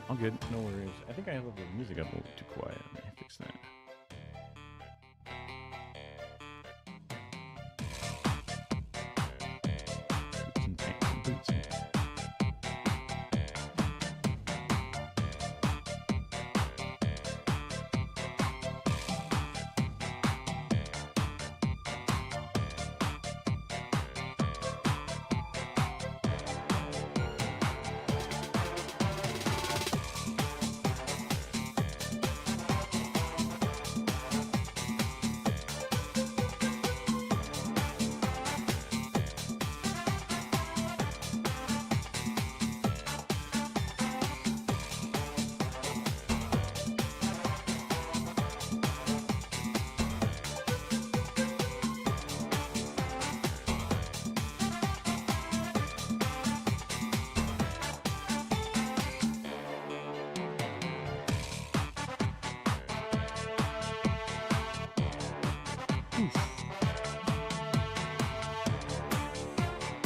All good. No worries. I think I have the music up a little too quiet. Let me fix that.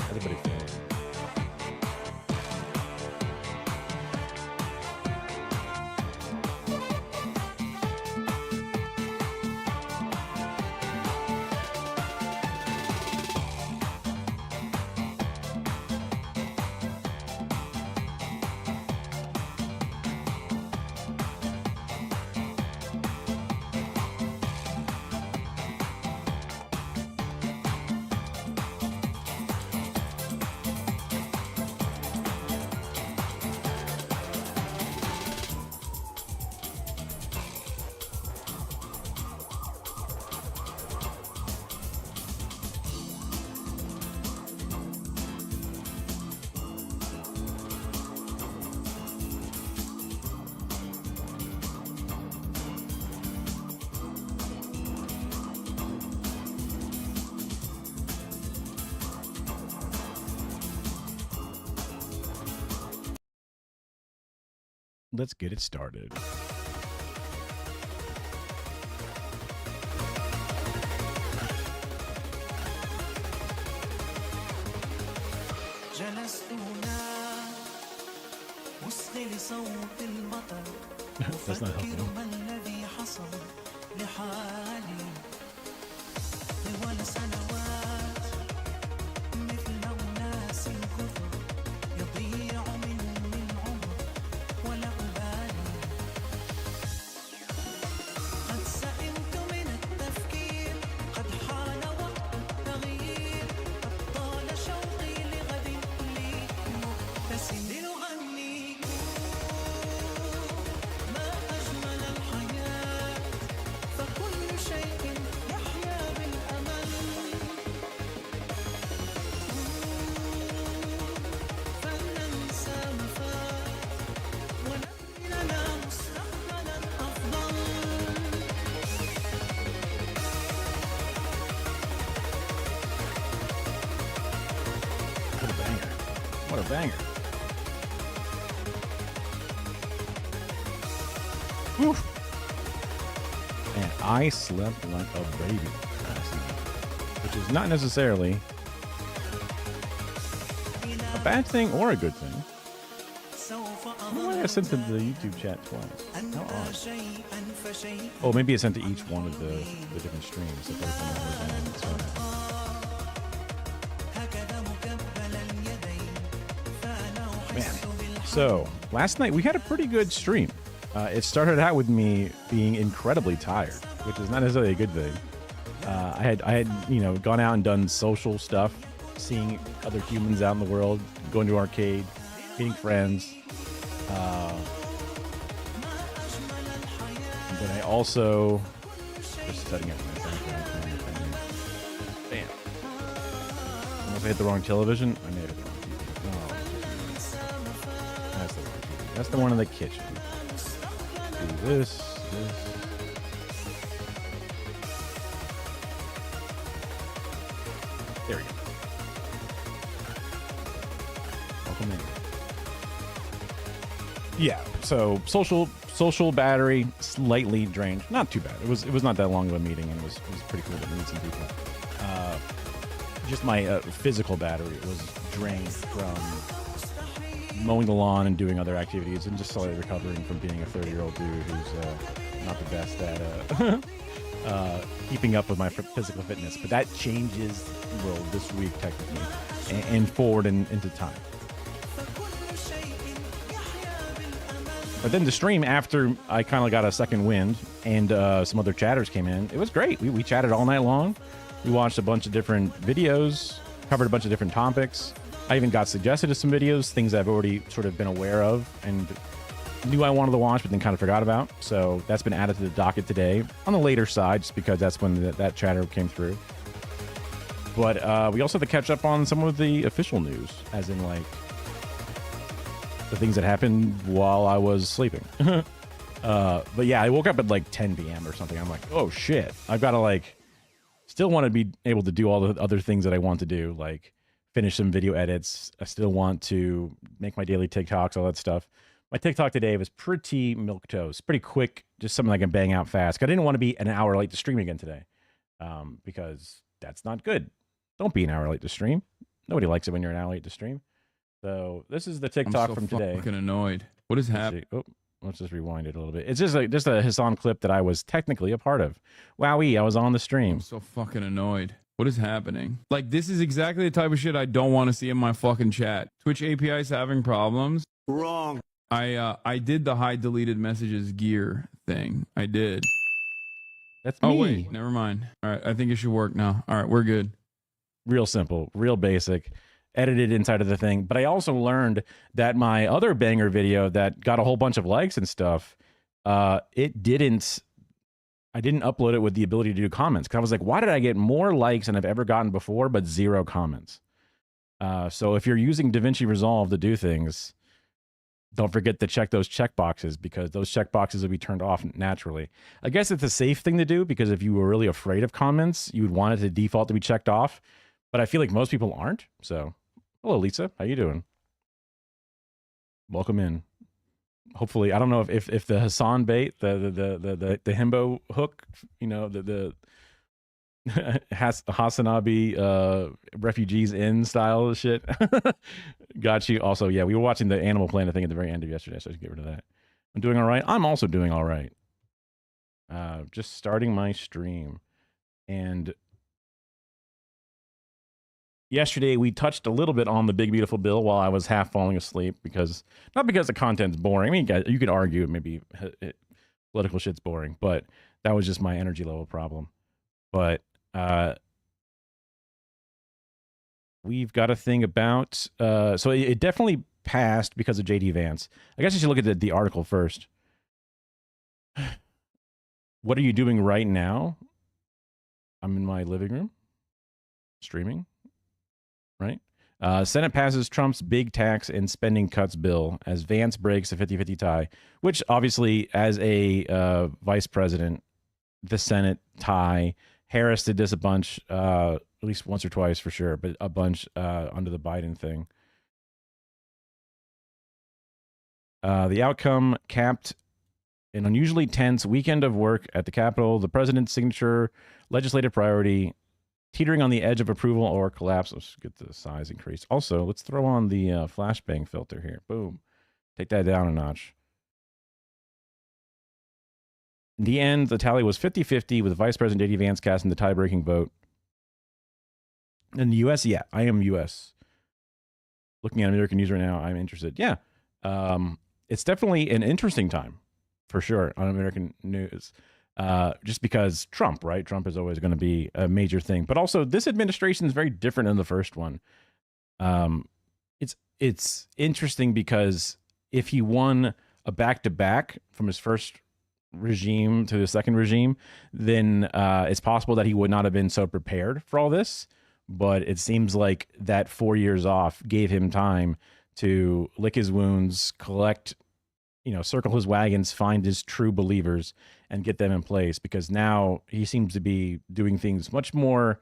Everybody feels. Let's get it started. جلست هناك أصغي لصوت المطر أفكر ما الذي حصل لحالي طوال سنوات مثل أناس كثر يضيع مني العمر ولا أبالي قد سئمت من التفكير قد حان وقت التغيير قد طال شوقي لغد لي مبتسم لنغني ما أجمل الحياة فكل شيء يحيا بالأمل فلننسى ما فات ونبني لنا مستقبلا أفضل What a banger. What a banger. Whew. And I slept like a baby last night, which is not necessarily a bad thing or a good thing. سوف I wonder why I sent to the YouTube chat twice. How أنت odd. شيئا فشيئا Oh, maybe it sent to each one of the different streams. So both on the horizontal. So, هكذا مكبل اليدين فأنا أحس man. So last night we had a pretty good stream. It started out with me being incredibly tired, which is not necessarily a good thing. I had gone out and done social stuff, seeing other humans out in the world, going to arcade, meeting friends. But I also just setting up my background. Bam. Unless I hit the wrong television, I made it the wrong TV. Oh, that's the wrong TV. That's the one in the kitchen. Do this. There we go. Welcome in. Yeah. So social battery slightly drained. Not too bad. It was not that long of a meeting, and it was pretty cool to meet some people. Just my physical battery was drained from mowing the lawn and doing other activities, and just slowly recovering from being a 30-year-old dude who's not the best at keeping up with my physical fitness. But that changes, well, this week technically, and forward into time. But then the stream, after I kind of got a second wind and some other chatters came in, it was great. We chatted all night long. We watched a bunch of different videos, covered a bunch of different topics. I even got suggested to some videos, things I've already sort of been aware of and knew I wanted to watch, but then kind of forgot about. So that's been added to the docket today on the later side, just because that's when that chatter came through. But we also had to catch up on some of the official news, as in like the things that happened while I was sleeping. But yeah, I woke up at like 10 p.m. or something. I'm like, oh shit, I've got to like still want to be able to do all the other things that I want to do, like finish some video edits. I still want to make my daily TikToks, all that stuff. My TikTok today was pretty milquetoast, pretty quick, just something I can bang out fast. I didn't want to be an hour late to stream again today, because that's not good. Don't be an hour late to stream. Nobody likes it when you're an hour late to stream. So this is the TikTok from today. I'm fucking annoyed. What is happening? Oh, let's just rewind it a little bit. It's just a Hassan clip that I was technically a part of. Wowee, I was on the stream. I'm so fucking annoyed. What is happening? Like, this is exactly the type of shit I don't want to see in my fucking chat. Twitch API is having problems. Wrong. I did the hide deleted messages gear thing. I did. That's me. Oh wait, never mind. All right, I think it should work now. All right, we're good. Real simple, real basic. Edited inside of the thing. But I also learned that my other banger video that got a whole bunch of likes and stuff, I didn't upload it with the ability to do comments, because I was like, why did I get more likes than I've ever gotten before but 0 comments? So if you're using DaVinci Resolve to do things, don't forget to check those checkboxes, because those checkboxes will be turned off naturally. I guess it's a safe thing to do, because if you were really afraid of comments, you would want it to default to be checked off. But I feel like most people aren't. So hello, Lisa. How you doing? Welcome in. Hopefully, I don't know if the Hassan bait, the himbo hook, you know, the Hassanabi refugees in style shit got you. Also, yeah, we were watching the Animal Planet thing at the very end of yesterday, so I should get rid of that. I'm doing all right. I'm also doing all right. Just starting my stream. And yesterday, we touched a little bit on the big, beautiful bill while I was half falling asleep, because not because the content's boring. I mean, you could argue maybe political shit's boring, but that was just my energy level problem. But we've got a thing about, so it definitely passed because of JD Vance. I guess I should look at the article first. What are you doing right now? I'm in my living room, streaming. Right? Senate passes Trump's big tax and spending cuts bill as Vance breaks a 50-50 tie, which obviously, as a vice president, the Senate tie. Harris did this a bunch, at least once or twice for sure, but a bunch under the Biden thing. The outcome capped an unusually tense weekend of work at the Capitol. The president's signature legislative priority teetering on the edge of approval or collapse. Let's get the size increased. Also, let's throw on the flashbang filter here. Boom. Take that down a notch. In the end, the tally was 50-50 with Vice President J.D. Vance casting the tie-breaking vote. In the U.S., yeah, I am U.S. Looking at American news right now, I'm interested. Yeah, it's definitely an interesting time, for sure, on American news. Just because Trump, right? Trump is always going to be a major thing. But also, this administration is very different than the first one. It's interesting because if he won a back-to-back from his first regime to the second regime, then it's possible that he would not have been so prepared for all this. But it seems like that 4 years off gave him time to lick his wounds, collect, circle his wagons, find his true believers, and get them in place, because now he seems to be doing things much more,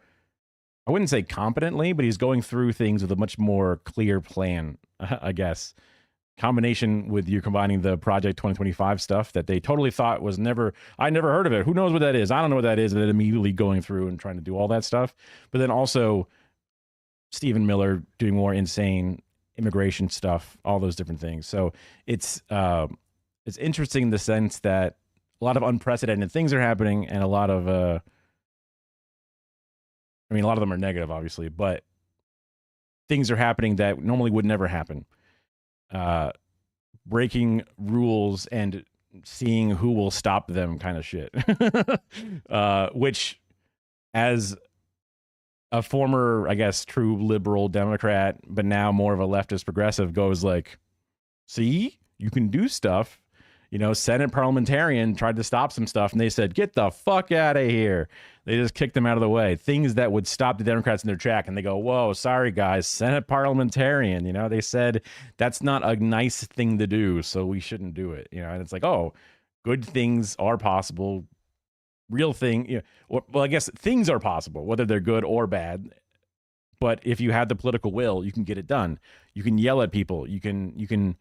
I wouldn't say competently, but he's going through things with a much more clear plan, I guess. Combination with you combining the Project 2025 stuff that they totally thought was I never heard of it. Who knows what that is? I don't know what that is. And then immediately going through and trying to do all that stuff. But then also Stephen Miller doing more insane immigration stuff, all those different things. So it's interesting in the sense that a lot of unprecedented things are happening, and a lot of I mean, a lot of them are negative, obviously, but things are happening that normally would never happen. Breaking rules and seeing who will stop them, kind of shit. Which, as a former, I guess, true liberal Democrat, but now more of a leftist progressive, goes like, see, you can do stuff. You know, Senate parliamentarian tried to stop some stuff, and they said, get the fuck out of here. They just kicked them out of the way. Things that would stop the Democrats in their track. And they go, whoa, sorry, guys, Senate parliamentarian. You know, they said that's not a nice thing to do, so we shouldn't do it. You know, and it's like, oh, good things are possible. Real thing. You know, well, I guess things are possible, whether they're good or bad. But if you have the political will, you can get it done. You can yell at people. You can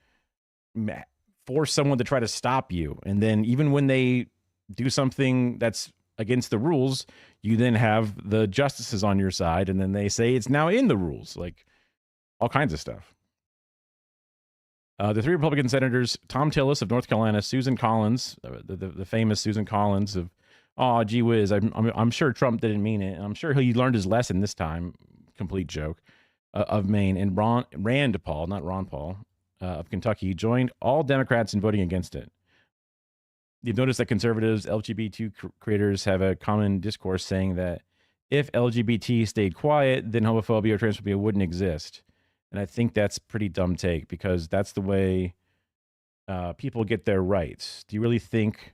force someone to try to stop you. And then even when they do something that's against the rules, you then have the justices on your side, and then they say it's now in the rules, like all kinds of stuff. The three Republican senators, Tom Tillis of North Carolina, Susan Collins, the famous Susan Collins of, oh, gee whiz, I'm sure Trump didn't mean it, and I'm sure he learned his lesson this time, complete joke, of Maine, and Rand Paul, not Ron Paul, of Kentucky, joined all Democrats in voting against it. You've noticed that conservatives, LGBT creators have a common discourse saying that if LGBT stayed quiet, then homophobia or transphobia wouldn't exist. And I think that's a pretty dumb take, because that's the way people get their rights. Do you think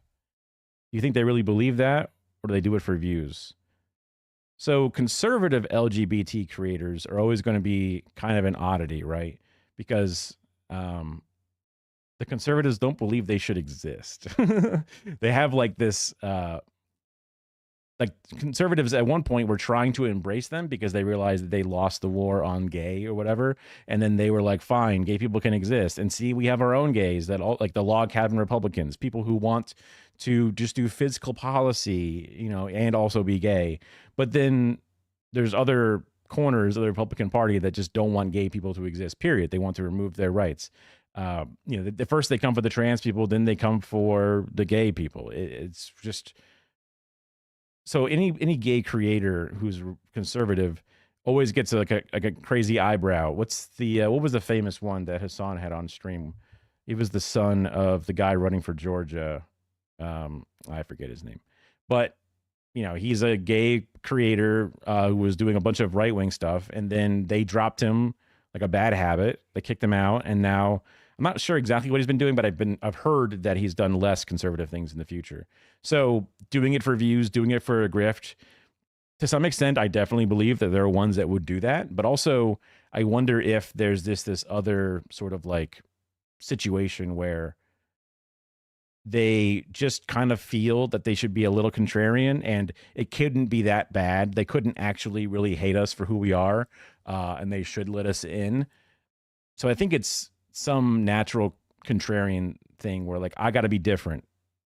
they really believe that, or do they do it for views? So conservative LGBT creators are always going to be kind of an oddity, right? Because the conservatives don't believe they should exist. They have like this, like conservatives at one point were trying to embrace them because they realized that they lost the war on gay or whatever. And then they were like, fine, gay people can exist. And see, we have our own gays that all, like the log cabin Republicans, people who want to just do physical policy, you know, and also be gay. But then there's other corners of the Republican Party that just don't want gay people to exist, period. They want to remove their rights. You know, the first they come for the trans people, then they come for the gay people. It's just, so any gay creator who's conservative always gets like a crazy eyebrow. What's the what was the famous one that Hassan had on stream? He was the son of the guy running for Georgia. I forget his name, but you know, he's a gay creator who was doing a bunch of right-wing stuff, and then they dropped him like a bad habit. They kicked him out, and now I'm not sure exactly what he's been doing, but I've heard that he's done less conservative things in the future. So doing it for views, doing it for a grift, to some extent, I definitely believe that there are ones that would do that. But also, I wonder if there's this other sort of like situation where they just kind of feel that they should be a little contrarian, and it couldn't be that bad. They couldn't actually really hate us for who we are, and they should let us in. So I think it's some natural contrarian thing where like, I got to be different,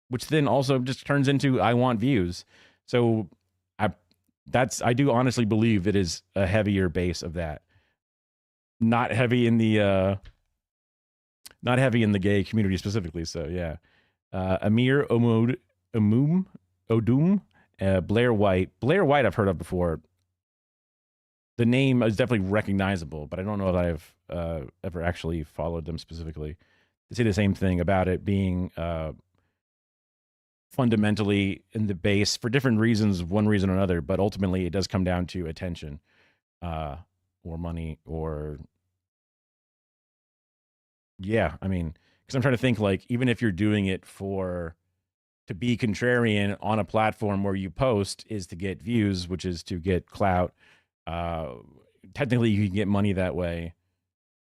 which then also just turns into I want views. So I do honestly believe it is a heavier base of that. Not heavy in the gay community specifically. So yeah. Amir Odum, Blair White. Blair White I've heard of before. The name is definitely recognizable, but I don't know if I've ever actually followed them specifically. They say the same thing about it being fundamentally in the base for different reasons, one reason or another, but ultimately it does come down to attention or money or... Yeah, I mean... Because I'm trying to think, like, even if you're doing it to be contrarian on a platform where you post is to get views, which is to get clout. Technically, you can get money that way.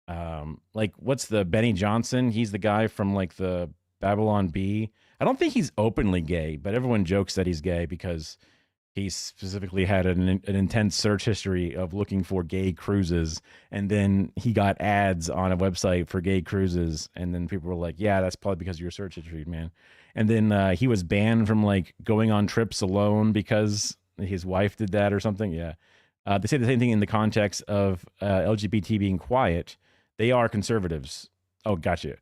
Like, what's the Benny Johnson? He's the guy from like the Babylon Bee. I don't think he's openly gay, but everyone jokes that he's gay because he specifically had an intense search history of looking for gay cruises, and then he got ads on a website for gay cruises, and then people were like, yeah, that's probably because of your search history, man. And then he was banned from like going on trips alone because his wife did that or something. Yeah. They say the same thing in the context of LGBT being quiet. they are conservatives. Oh, gotcha.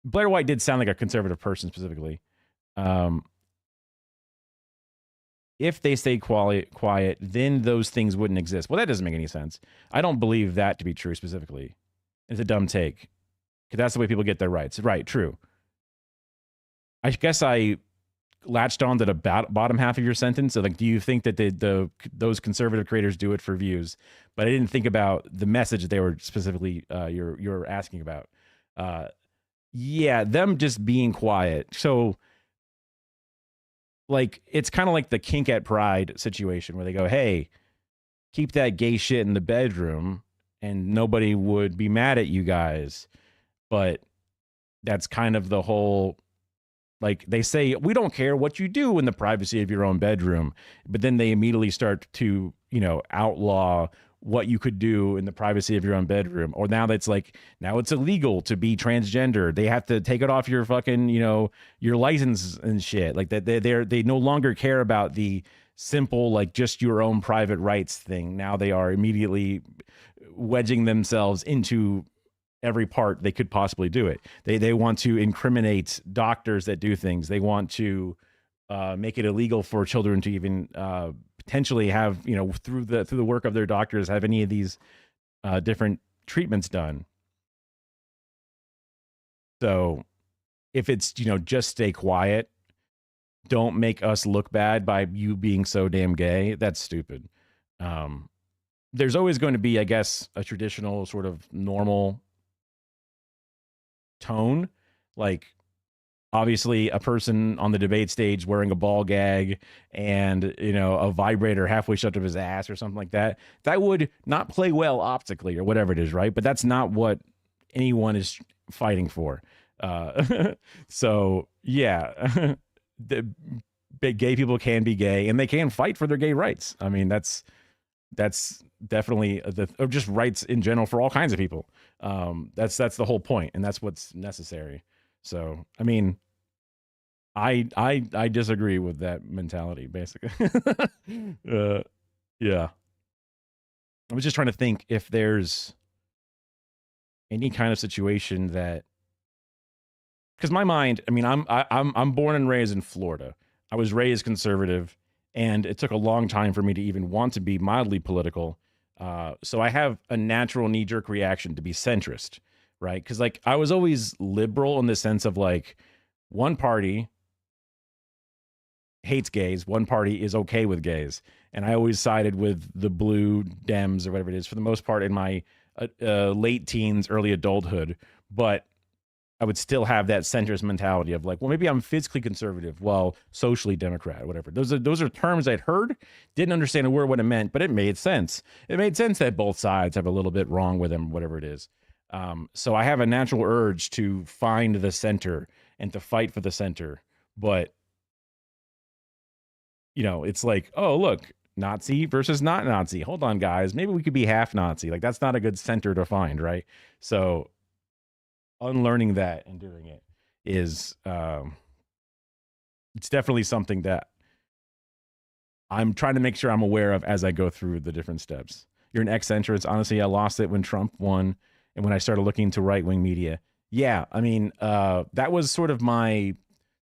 Blair White did sound like a conservative person specifically. If they stay quiet, then those things wouldn't exist. Well, that doesn't make any sense. I don't believe that to be true specifically. It's a dumb take because that's the way people get their rights. Right, true. I guess I latched on to the bottom half of your sentence. So, like, do you think that those conservative creators do it for views? But I didn't think about the message that they were specifically you're asking about. Yeah, them just being quiet. So, like, it's kind of like the kink at Pride situation where they go, "Hey, keep that gay shit in the bedroom, and nobody would be mad at you guys." But that's kind of the whole. Like, they say, we don't care what you do in the privacy of your own bedroom, but then they immediately start to, outlaw what you could do in the privacy of your own bedroom. Or now that's like, now it's illegal to be transgender. They have to take it off your fucking, your license and shit. Like that, they no longer care about the simple, like, just your own private rights thing. Now they are immediately wedging themselves into every part they could possibly do it. They want to incriminate doctors that do things. They want to make it illegal for children to even potentially have, through the work of their doctors, have any of these different treatments done. So if it's, just stay quiet, don't make us look bad by you being so damn gay, that's stupid. There's always going to be, I guess, a traditional sort of normal tone. Like, obviously a person on the debate stage wearing a ball gag and a vibrator halfway shoved up his ass or something like that would not play well optically or whatever it is, right? But that's not what anyone is fighting for. So yeah, the gay people can be gay and they can fight for their gay rights. I mean, that's definitely or just rights in general for all kinds of people. That's the whole point, and that's what's necessary. So, I mean, I disagree with that mentality, basically. Yeah. I was just trying to think if there's any kind of situation that, because my mind, I mean, I'm born and raised in Florida. I was raised conservative, and it took a long time for me to even want to be mildly political. So I have a natural knee-jerk reaction to be centrist, right? Because, like, I was always liberal in the sense of, like, one party hates gays, one party is okay with gays, and I always sided with the blue Dems or whatever it is for the most part in my late teens, early adulthood. But I would still have that centrist mentality of, like, well, maybe I'm physically conservative, well, socially Democrat, whatever. Those are terms I'd heard, didn't understand a word what it meant, but it made sense. It made sense that both sides have a little bit wrong with them, whatever it is. So I have a natural urge to find the center and to fight for the center. But, it's like, oh, look, Nazi versus not Nazi. Hold on, guys. Maybe we could be half Nazi. Like, that's not a good center to find, right? So unlearning that and doing it is it's definitely something that I'm trying to make sure I'm aware of as I go through the different steps. You're an ex-centrist. Honestly, I lost it when Trump won and when I started looking to right-wing media. Yeah, I mean, that was sort of my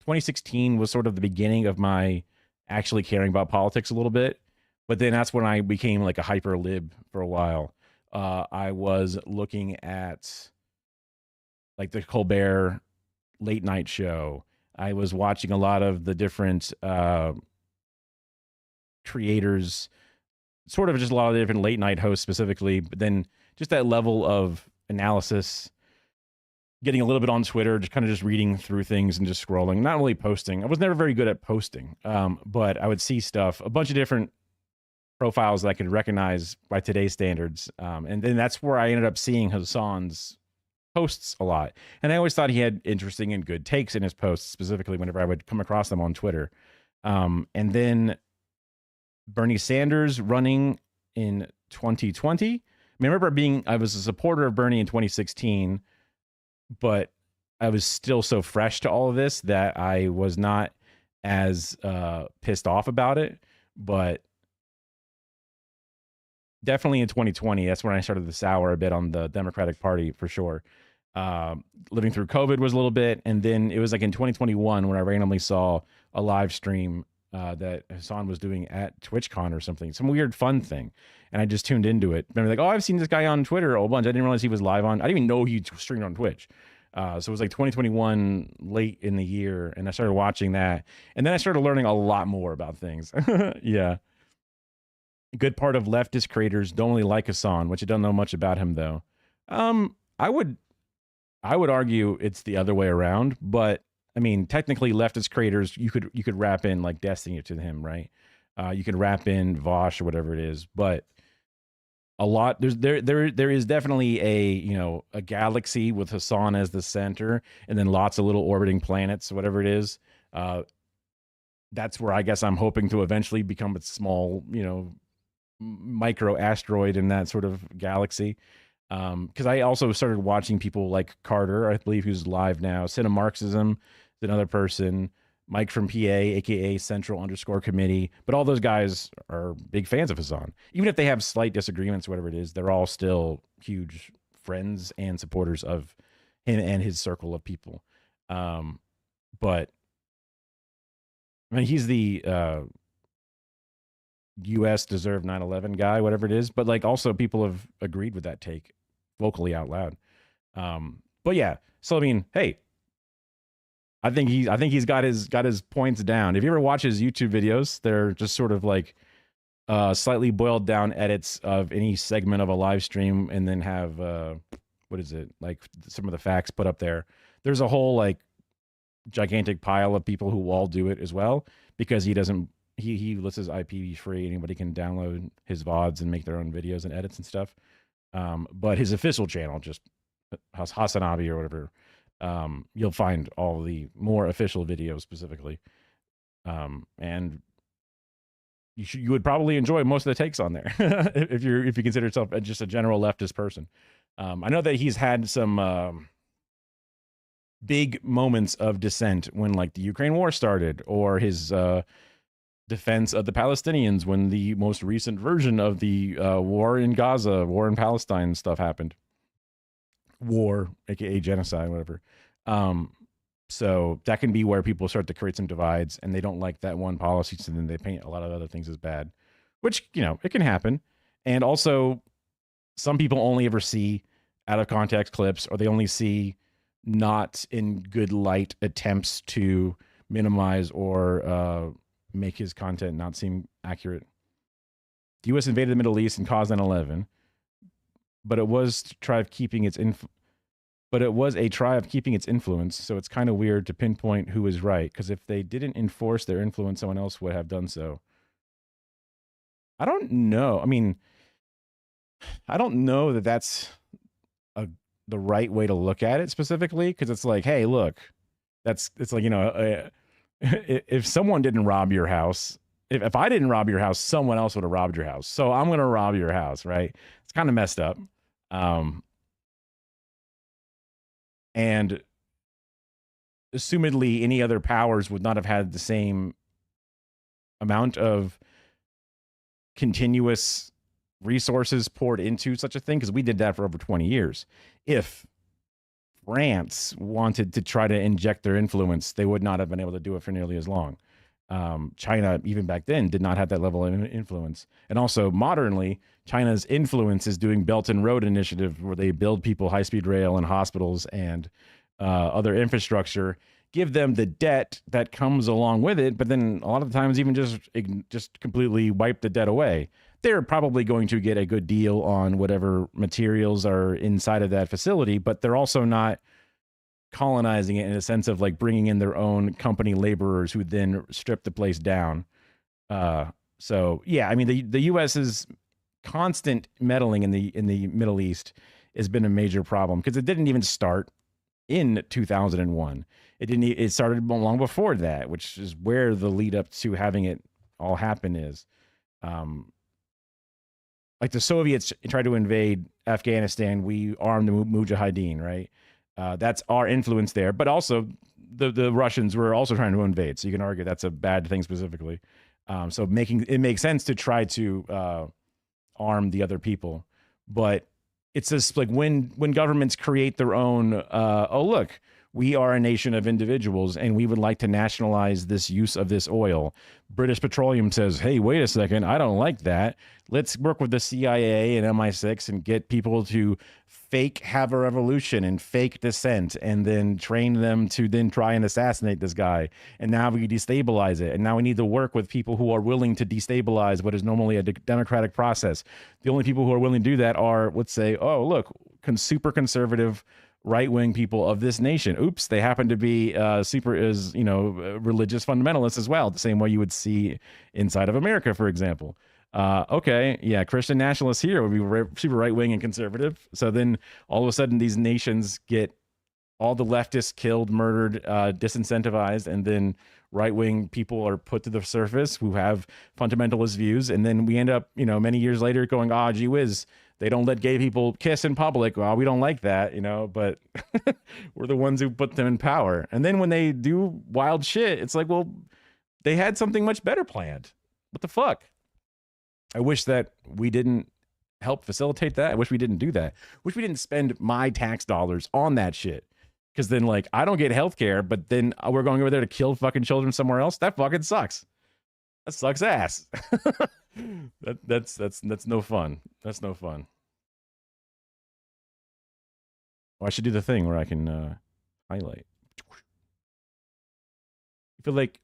2016 was sort of the beginning of my actually caring about politics a little bit. But then that's when I became like a hyper lib for a while. I was looking at like the Colbert late night show. I was watching a lot of the different creators, sort of just a lot of the different late night hosts specifically, but then just that level of analysis, getting a little bit on Twitter, just kind of just reading through things and just scrolling, not really posting. I was never very good at posting, but I would see stuff, a bunch of different profiles that I could recognize by today's standards. And then that's where I ended up seeing Hassan's posts a lot. And I always thought he had interesting and good takes in his posts, specifically whenever I would come across them on Twitter. And then Bernie Sanders running in 2020. I mean, I remember I was a supporter of Bernie in 2016, but I was still so fresh to all of this that I was not as pissed off about it. But definitely in 2020, that's when I started to sour a bit on the Democratic Party for sure. Living through COVID was a little bit, and then it was like in 2021 when I randomly saw a live stream that Hassan was doing at TwitchCon or something, some weird fun thing, and I just tuned into it. And I'm like, oh, I've seen this guy on Twitter a whole bunch. I didn't realize he was live on. I didn't even know he streamed on Twitch. So it was like 2021 late in the year, and I started watching that, and then I started learning a lot more about things. Yeah. A good part of leftist creators don't really like Hassan, which I don't know much about him though. I would argue it's the other way around, but I mean, technically, leftist creators you could wrap in like Destiny to him, right? You could wrap in Vosh or whatever it is, but a lot there is definitely a galaxy with Hassan as the center, and then lots of little orbiting planets, whatever it is. That's where I guess I'm hoping to eventually become a small, micro asteroid in that sort of galaxy. Because I also started watching people like Carter, I believe, who's live now. Cinemarxism is another person. Mike from PA, aka Central_Committee. But all those guys are big fans of Hassan. Even if they have slight disagreements, whatever it is, they're all still huge friends and supporters of him and his circle of people. But I mean, he's the US deserved 9/11 guy, whatever it is. But like also people have agreed with that take vocally out loud. But yeah, so I mean, hey, I think he's got his points down. If you ever watch his YouTube videos, they're just sort of like slightly boiled down edits of any segment of a live stream, and then have what is it, like some of the facts put up there. There's a whole like gigantic pile of people who all do it as well, because he lets his IP be free. Anybody can download his VODs and make their own videos and edits and stuff. But his official channel, just Hasanabi or whatever, you'll find all the more official videos specifically. And you would probably enjoy most of the takes on there if you consider yourself just a general leftist person. I know that he's had some big moments of dissent when like the Ukraine war started, or his defense of the Palestinians when the most recent version of the war in Gaza, war in Palestine stuff happened. War, aka genocide, whatever. So that can be where people start to create some divides, and they don't like that one policy, so then they paint a lot of other things as bad, which, it can happen. And also, some people only ever see out of context clips, or they only see not in good light attempts to minimize or make his content not seem accurate. The U.S. invaded the Middle East and caused 9/11, but it was to try of keeping its influence. So it's kind of weird to pinpoint who is right, because if they didn't enforce their influence, someone else would have done so. I don't know. I mean, I don't know that that's the right way to look at it specifically, because it's like, hey, look, it's like, if someone didn't rob your house, if I didn't rob your house, someone else would have robbed your house. So I'm going to rob your house, right? It's kind of messed up. And assumedly, any other powers would not have had the same amount of continuous resources poured into such a thing, because we did that for over 20 years. If France wanted to try to inject their influence, they would not have been able to do it for nearly as long. China, even back then, did not have that level of influence. And also, modernly, China's influence is doing Belt and Road Initiative, where they build people high-speed rail and hospitals and other infrastructure, give them the debt that comes along with it, but then a lot of the times even just completely wipe the debt away. They're probably going to get a good deal on whatever materials are inside of that facility, but they're also not colonizing it in a sense of like bringing in their own company laborers who then strip the place down. So yeah, I mean, the U.S.'s constant meddling in the Middle East has been a major problem, because it didn't even start in 2001. It started long before that, which is where the lead up to having it all happen is. Like the Soviets tried to invade Afghanistan, we armed the Mujahideen, right? That's our influence there. But also, the Russians were also trying to invade. So you can argue that's a bad thing specifically. So it makes sense to try to arm the other people. But it's just like when governments create their own, oh, look, we are a nation of individuals and we would like to nationalize this use of this oil. British Petroleum says, hey, wait a second, I don't like that. Let's work with the CIA and MI6 and get people to fake have a revolution and fake dissent and then train them to then try and assassinate this guy. And now we destabilize it. And now we need to work with people who are willing to destabilize what is normally a democratic process. The only people who are willing to do that are, let's say, oh, look, super conservative right-wing people of this nation. Oops, they happen to be religious fundamentalists as well, the same way you would see inside of America, for example. Okay, yeah, Christian nationalists here would be super right-wing and conservative. So then all of a sudden these nations get all the leftists killed, murdered, disincentivized, and then right-wing people are put to the surface who have fundamentalist views. And then we end up, many years later going, gee whiz, they don't let gay people kiss in public. Well, we don't like that, but we're the ones who put them in power. And then when they do wild shit, it's like, well, they had something much better planned. What the fuck? I wish that we didn't help facilitate that. I wish we didn't do that. I wish we didn't spend my tax dollars on that shit. Because then, I don't get health care, but then we're going over there to kill fucking children somewhere else. That fucking sucks. That sucks ass. That's no fun. That's no fun. Oh, I should do the thing where I can highlight. I feel like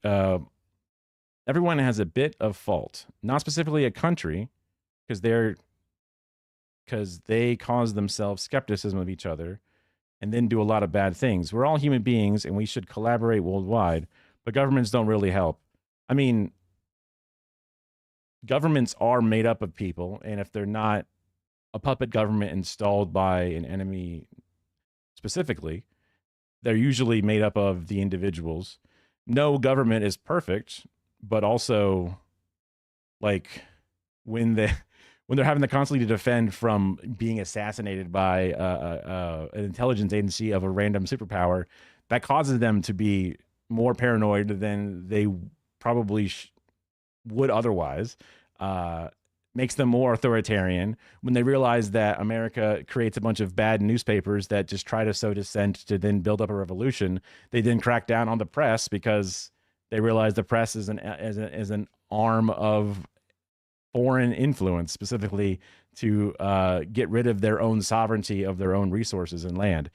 everyone has a bit of fault, not specifically a country, because they cause themselves skepticism of each other and then do a lot of bad things. We're all human beings and we should collaborate worldwide, but governments don't really help. I mean, governments are made up of people, and if they're not a puppet government installed by an enemy specifically, they're usually made up of the individuals. No government is perfect, but also when they're having to constantly defend from being assassinated by an intelligence agency of a random superpower, that causes them to be more paranoid than they probably would otherwise. Makes them more authoritarian. When they realize that America creates a bunch of bad newspapers that just try to sow dissent to then build up a revolution, they then crack down on the press because they realize the press is an arm of foreign influence, specifically to get rid of their own sovereignty of their own resources and land.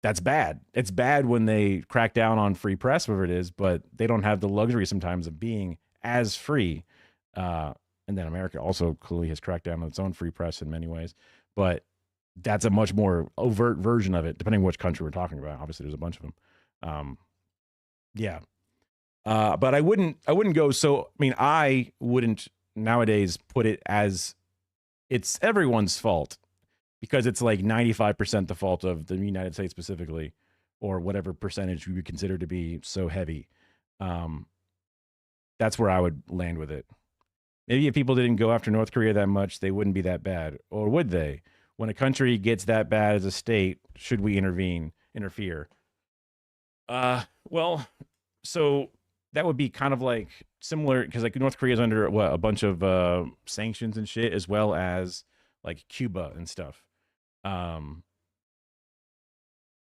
That's bad. It's bad when they crack down on free press, whatever it is, but they don't have the luxury sometimes of being as free. And then America also clearly has cracked down on its own free press in many ways, but that's a much more overt version of it, depending on which country we're talking about. Obviously, there's a bunch of them. Yeah. But I wouldn't go so, I wouldn't nowadays put it as it's everyone's fault, because it's 95% the fault of the United States specifically, or whatever percentage we would consider to be so heavy. That's where I would land with it. Maybe if people didn't go after North Korea that much, they wouldn't be that bad. Or would they? When a country gets that bad as a state, should we interfere? Well, so that would be kind of similar, because North Korea is under a bunch of sanctions and shit, as well as Cuba and stuff.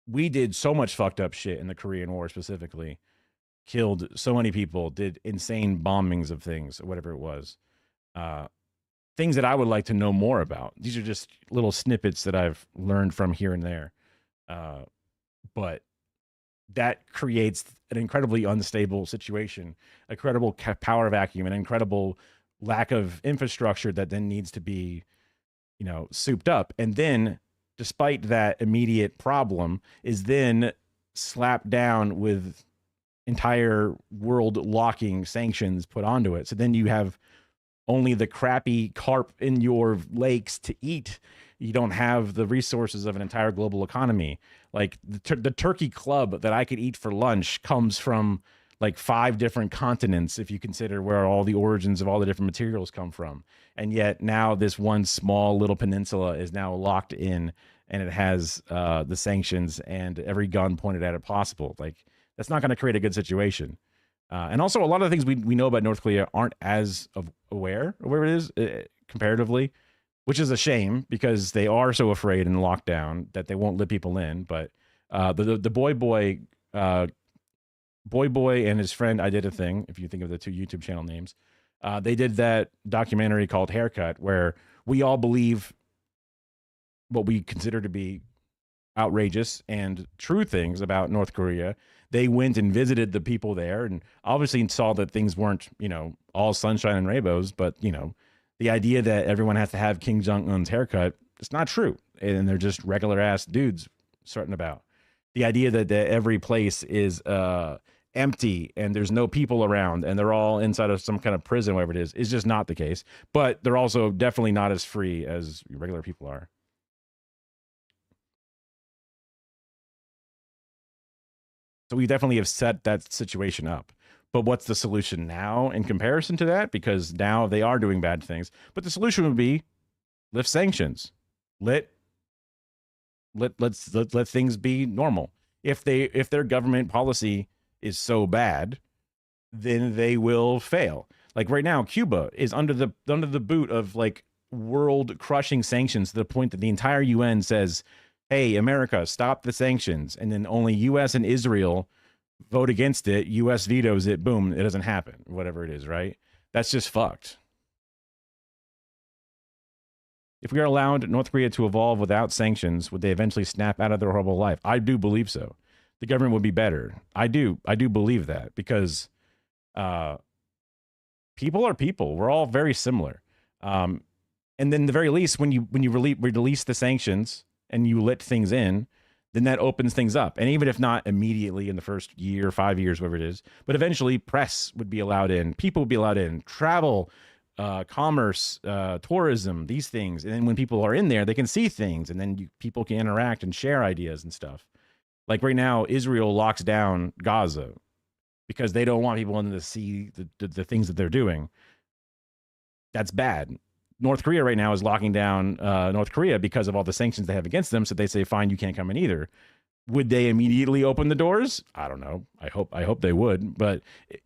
We did so much fucked up shit in the Korean War specifically, killed so many people, did insane bombings of things, whatever it was. Things that I would like to know more about. These are just little snippets that I've learned from here and there. But that creates an incredibly unstable situation, a credible power vacuum, an incredible lack of infrastructure that then needs to be, souped up. And then, despite that immediate problem, is then slapped down with entire world locking sanctions put onto it. So then you have only the crappy carp in your lakes to eat. You don't have the resources of an entire global economy. The turkey club that I could eat for lunch comes from 5 different continents, if you consider where all the origins of all the different materials come from. And yet now this one small little peninsula is now locked in, and it has the sanctions and every gun pointed at it possible. That's not going to create a good situation. And also, a lot of the things we know about North Korea aren't as aware of where it is comparatively. which is a shame because they are so afraid in lockdown that they won't let people in. But the boy and his friend, I Did a Thing, if you think of the two YouTube channel names, they did that documentary called Haircut, where we all believe what we consider to be outrageous and true things about North Korea. They went and visited the people there and obviously saw that things weren't, all sunshine and rainbows. But, the idea that everyone has to have Kim Jong-un's haircut, it's not true. And they're just regular ass dudes starting about. The idea that every place is empty and there's no people around and they're all inside of some kind of prison, whatever it is just not the case. But they're also definitely not as free as regular people are. So we definitely have set that situation up. But what's the solution now in comparison to that? Because now they are doing bad things. But the solution would be lift sanctions. Let things be normal. If their government policy is so bad, then they will fail. Like right now, Cuba is under the boot of like world crushing sanctions to the point that the entire UN says, hey, America, stop the sanctions. And then only US and Israel vote against it. US vetoes it. Boom. It doesn't happen. Whatever it is, right? That's just fucked. If we are allowed North Korea to evolve without sanctions, would they eventually snap out of their horrible life? I do believe so. The government would be better. I do believe that because people are people. We're all very similar. And then the very least, when you release the sanctions and you let things in, then that opens things up. And even if not immediately in the first year, 5 years, whatever it is, but eventually press would be allowed in, people would be allowed in, travel, commerce, tourism, these things. And then when people are in there, they can see things and then people can interact and share ideas and stuff. Like right now, Israel locks down Gaza because they don't want people in to see the things that they're doing. That's bad. North Korea right now is locking down North Korea because of all the sanctions they have against them. So they say, fine, you can't come in either. Would they immediately open the doors? I don't know. I hope they would. But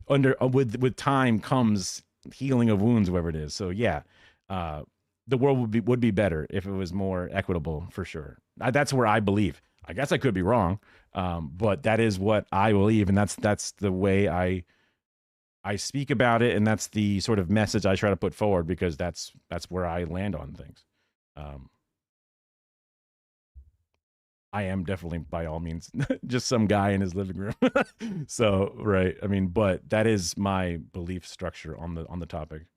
with time comes healing of wounds, whatever it is. So yeah, the world would be better if it was more equitable for sure. That's where I believe. I guess I could be wrong, but that is what I believe, and that's the way I speak about it, and that's the sort of message I try to put forward because that's where I land on things. I am definitely by all means just some guy in his living room. So, right. I mean, but that is my belief structure on the topic.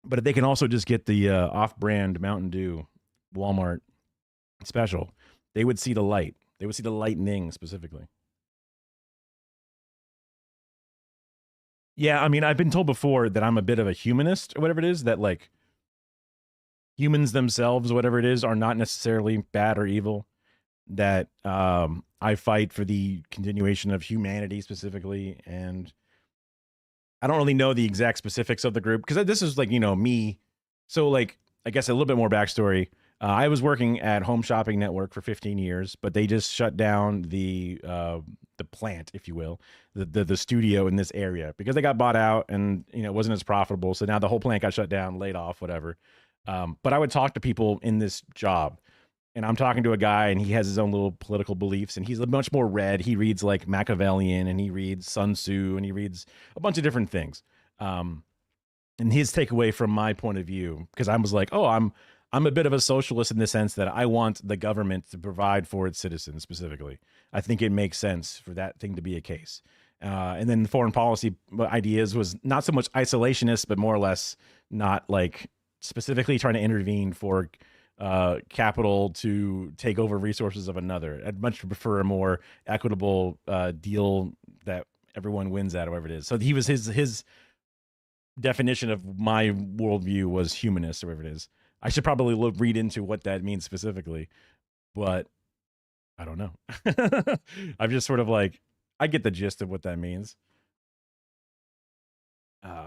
But they can also just get the off-brand Mountain Dew Walmart special. They would see the light. They would see the lightning specifically. Yeah, I mean, I've been told before that I'm a bit of a humanist or whatever it is, that like humans themselves, whatever it is, are not necessarily bad or evil. That I fight for the continuation of humanity specifically. And I don't really know the exact specifics of the group because this is like, me. So like, I guess a little bit more backstory. I was working at Home Shopping Network for 15 years, but they just shut down the plant, if you will, the studio in this area because they got bought out and it wasn't as profitable. So now the whole plant got shut down, laid off, whatever. But I would talk to people in this job, and I'm talking to a guy, and he has his own little political beliefs, and he's much more read. He reads like Machiavellian, and he reads Sun Tzu, and he reads a bunch of different things. And his takeaway from my point of view, because I was like, oh, I'm a bit of a socialist in the sense that I want the government to provide for its citizens specifically. I think it makes sense for that thing to be a case. And then foreign policy ideas was not so much isolationist, but more or less not like specifically trying to intervene for capital to take over resources of another. I'd much prefer a more equitable deal that everyone wins at, or whatever it is. So he was his definition of my worldview was humanist, or whatever it is. I should probably read into what that means specifically, but I don't know. I'm just sort of like, I get the gist of what that means.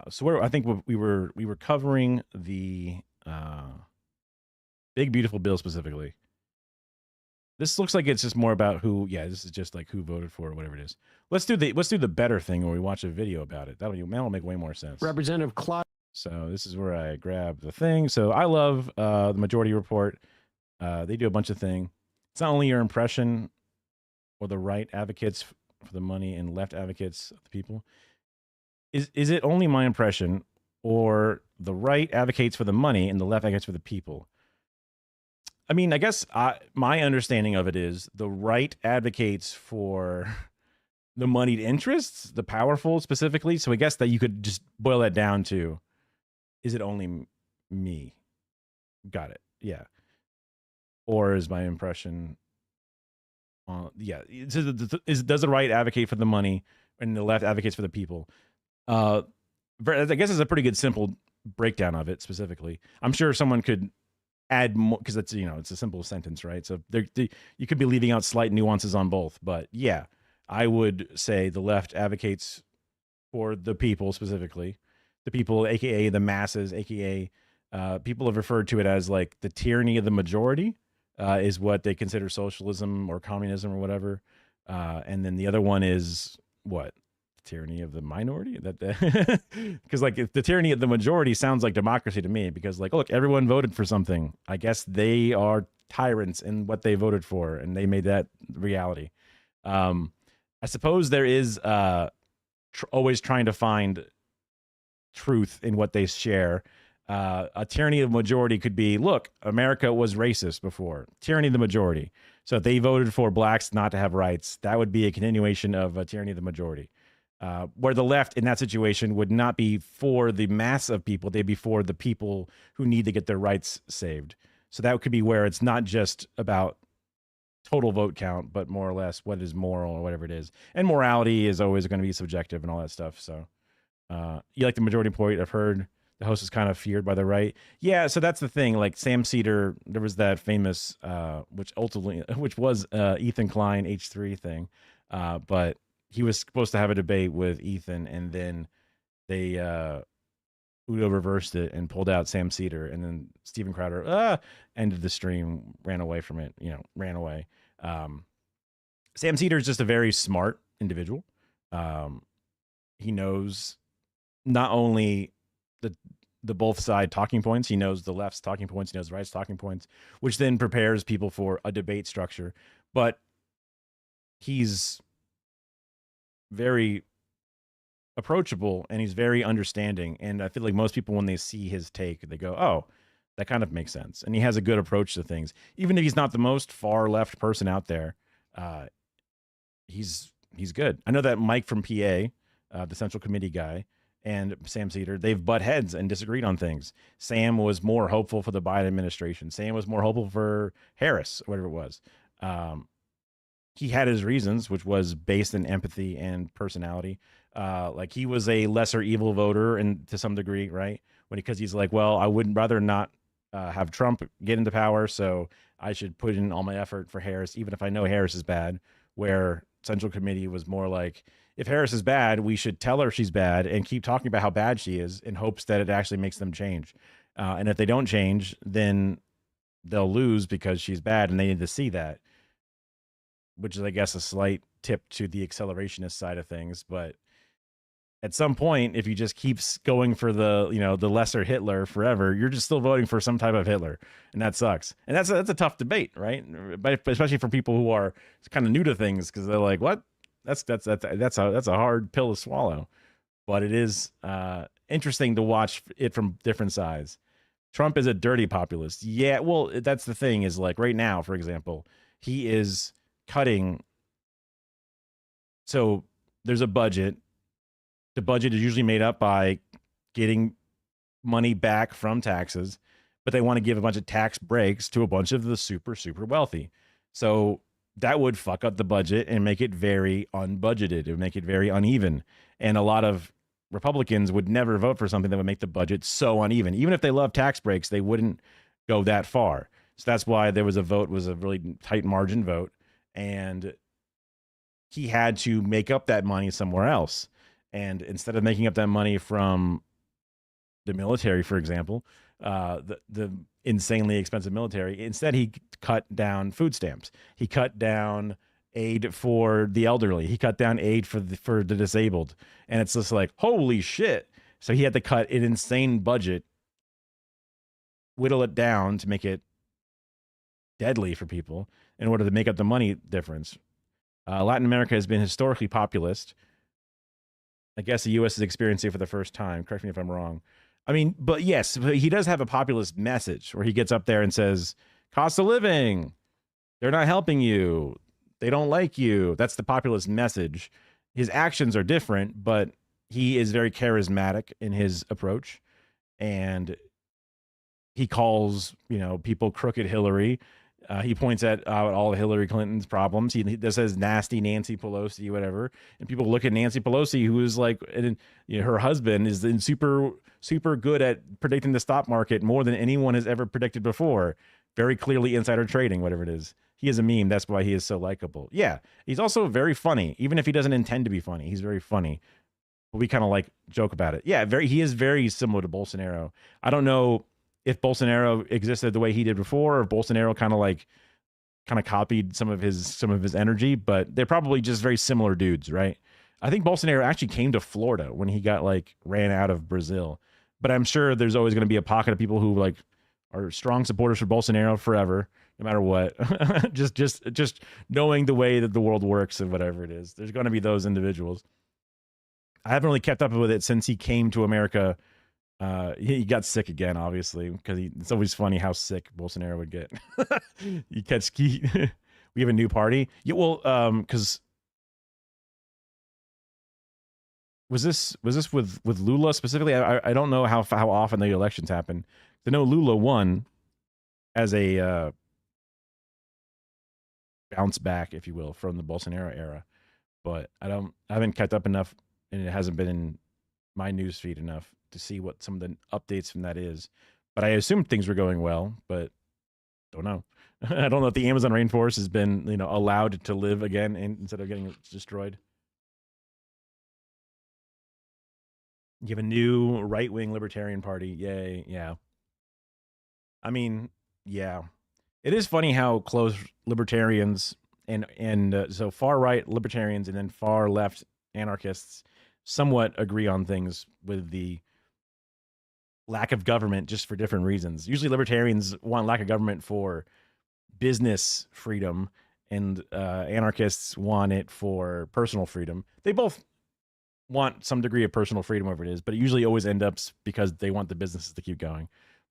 So I think we were covering the big beautiful bill specifically. This looks like it's just more about who. Yeah, this is just like who voted for it, whatever it is. Let's do the better thing where we watch a video about it. That'll make way more sense. Representative Claude. So this is where I grab the thing. So I love the Majority Report. They do a bunch of things. It's not only your impression or the right advocates for the money and left advocates of the people. Is it only my impression or the right advocates for the money and the left advocates for the people? I mean, I guess my understanding of it is the right advocates for the moneyed interests, the powerful specifically. So I guess that you could just boil that down to, is it only me? Got it. Yeah. Or is my impression, yeah, does the right advocate for the money and the left advocates for the people? I guess it's a pretty good simple breakdown of it specifically. I'm sure someone could add more because it's it's a simple sentence, right? So you could be leaving out slight nuances on both, but yeah, I would say the left advocates for the people specifically, the people, aka the masses, aka people have referred to it as like the tyranny of the majority, is what they consider socialism or communism or whatever, and then the other one is what? Tyranny of the minority, that because like if the tyranny of the majority sounds like democracy to me, because like look, everyone voted for something, I guess they are tyrants in what they voted for and they made that reality. I suppose there is always trying to find truth in what they share. A tyranny of the majority could be, look, America was racist before. Tyranny of the majority. So if they voted for blacks not to have rights, that would be a continuation of a tyranny of the majority. Where the left in that situation would not be for the mass of people, they'd be for the people who need to get their rights saved. So that could be where it's not just about total vote count, but more or less what is moral or whatever it is. And morality is always going to be subjective and all that stuff. So you like the majority point? I've heard the host is kind of feared by the right. Yeah, so that's the thing. Like Sam Cedar, there was that famous, which was Ethan Klein H3 thing, but he was supposed to have a debate with Ethan, and then they Udo reversed it and pulled out Sam Cedar, and then Steven Crowder ended the stream, ran away from it, ran away. Sam Cedar is just a very smart individual. He knows not only the both side talking points, he knows the left's talking points, he knows the right's talking points, which then prepares people for a debate structure. But he's very approachable and he's very understanding, and I feel like most people, when they see his take, they go, oh, that kind of makes sense. And he has a good approach to things, even if he's not the most far left person out there. He's good. I know that Mike from PA, the Central Committee guy, and Sam Cedar, they've butt heads and disagreed on things. Sam was more hopeful for the Biden administration. Sam was more hopeful for Harris, whatever it was. He had his reasons, which was based in empathy and personality. Like he was a lesser evil voter, and to some degree, right? Because he's like, well, I would rather not have Trump get into power, so I should put in all my effort for Harris, even if I know Harris is bad. Where Central Committee was more like, if Harris is bad, we should tell her she's bad and keep talking about how bad she is in hopes that it actually makes them change. And if they don't change, then they'll lose because she's bad, and they need to see that. Which is, I guess, a slight tip to the accelerationist side of things. But at some point, if you just keep going for the lesser Hitler forever, you're just still voting for some type of Hitler, and that sucks. And that's a tough debate, right? But especially for people who are kind of new to things, because they're like, what? That's a hard pill to swallow. But it is interesting to watch it from different sides. Trump is a dirty populist. Yeah, well, that's the thing, is like right now, for example, he is cutting. So there's a budget. The budget is usually made up by getting money back from taxes, but they want to give a bunch of tax breaks to a bunch of the super, super wealthy. So that would fuck up the budget and make it very unbudgeted. It would make it very uneven. And a lot of Republicans would never vote for something that would make the budget so uneven. Even if they love tax breaks, they wouldn't go that far. So that's why there was a vote, was a really tight margin vote. And he had to make up that money somewhere else. And instead of making up that money from the military, for example, the insanely expensive military, instead he cut down food stamps. He cut down aid for the elderly. He cut down aid for the disabled. And it's just like, holy shit. So he had to cut an insane budget, whittle it down to make it deadly for people in order to make up the money difference. Latin America has been historically populist. I guess the U.S. is experiencing it for the first time. Correct me if I'm wrong. I mean, but yes, but he does have a populist message where he gets up there and says, cost of living, they're not helping you. They don't like you. That's the populist message. His actions are different, but he is very charismatic in his approach. And he calls, people crooked Hillary. He points at all of Hillary Clinton's problems. He does says nasty Nancy Pelosi, whatever. And people look at Nancy Pelosi, who is like, her husband is super, super good at predicting the stock market more than anyone has ever predicted before. Very clearly insider trading, whatever it is. He is a meme. That's why he is so likable. Yeah, he's also very funny, even if he doesn't intend to be funny. He's very funny. But we kind of like joke about it. Yeah, he is very similar to Bolsonaro. I don't know if Bolsonaro existed the way he did before, or if Bolsonaro kind of copied some of his energy, but they're probably just very similar dudes, right? I think Bolsonaro actually came to Florida when he got ran out of Brazil. But I'm sure there's always going to be a pocket of people who are strong supporters for Bolsonaro forever, no matter what. just knowing the way that the world works and whatever it is. There's going to be those individuals. I haven't really kept up with it since he came to America. He got sick again, obviously, because it's always funny how sick Bolsonaro would get. We have a new party. Yeah, well, because was this with Lula specifically? I don't know how often the elections happen. I know Lula won as a bounce back, if you will, from the Bolsonaro era, but I haven't kept up enough, and it hasn't been in my news feed enough to see what some of the updates from that is. But I assume things were going well, but don't know. I don't know if the Amazon rainforest has been, allowed to live again instead of getting destroyed. You have a new right-wing libertarian party. Yay. Yeah. I mean, yeah. It is funny how close libertarians and so far right libertarians and then far left anarchists somewhat agree on things with the lack of government, just for different reasons. Usually libertarians want lack of government for business freedom, and anarchists want it for personal freedom. They both want some degree of personal freedom, whatever it is, but it usually always ends up because they want the businesses to keep going.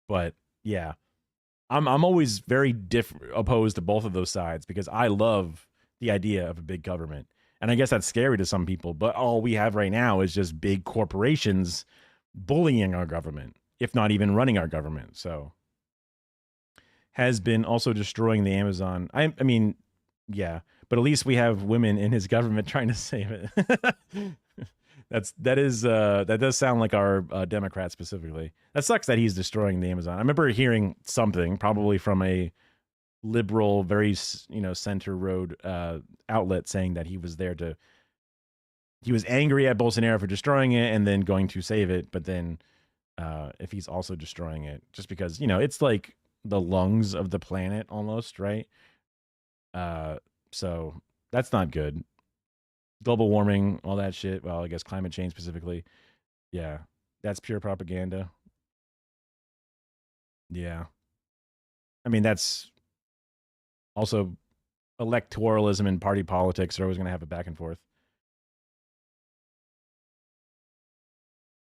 But yeah, I'm always very opposed to both of those sides, because I love the idea of a big government. And I guess that's scary to some people, but all we have right now is just big corporations bullying our government, if not even running our government. So has been also destroying the Amazon. I mean, yeah, but at least we have women in his government trying to save it. That does sound like our Democrats specifically. That sucks that he's destroying the Amazon. I remember hearing something, probably from a liberal, very center road outlet, saying that he was angry at Bolsonaro for destroying it and then going to save it. But then if he's also destroying it, just because it's like the lungs of the planet almost, right? So that's not good. Global warming, all that shit. Well, I guess climate change specifically. Yeah, that's pure propaganda. Yeah. I mean, that's also electoralism and party politics are always going to have a back and forth.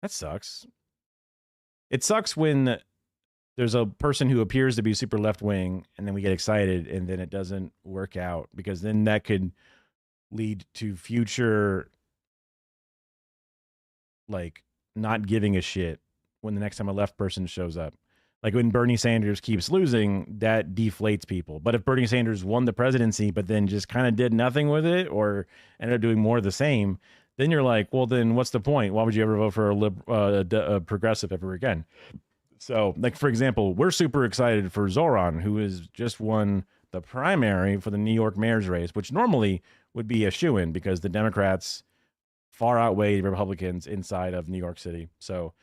That sucks. It sucks when there's a person who appears to be super left wing and then we get excited and then it doesn't work out, because then that could lead to future not giving a shit when the next time a left person shows up. Like when Bernie Sanders keeps losing, that deflates people. But if Bernie Sanders won the presidency, but then just kind of did nothing with it or ended up doing more of the same, then you're like, well, then what's the point? Why would you ever vote for a progressive ever again? So, for example, we're super excited for Zoran, who has just won the primary for the New York mayor's race, which normally would be a shoo-in because the Democrats far outweigh the Republicans inside of New York City. So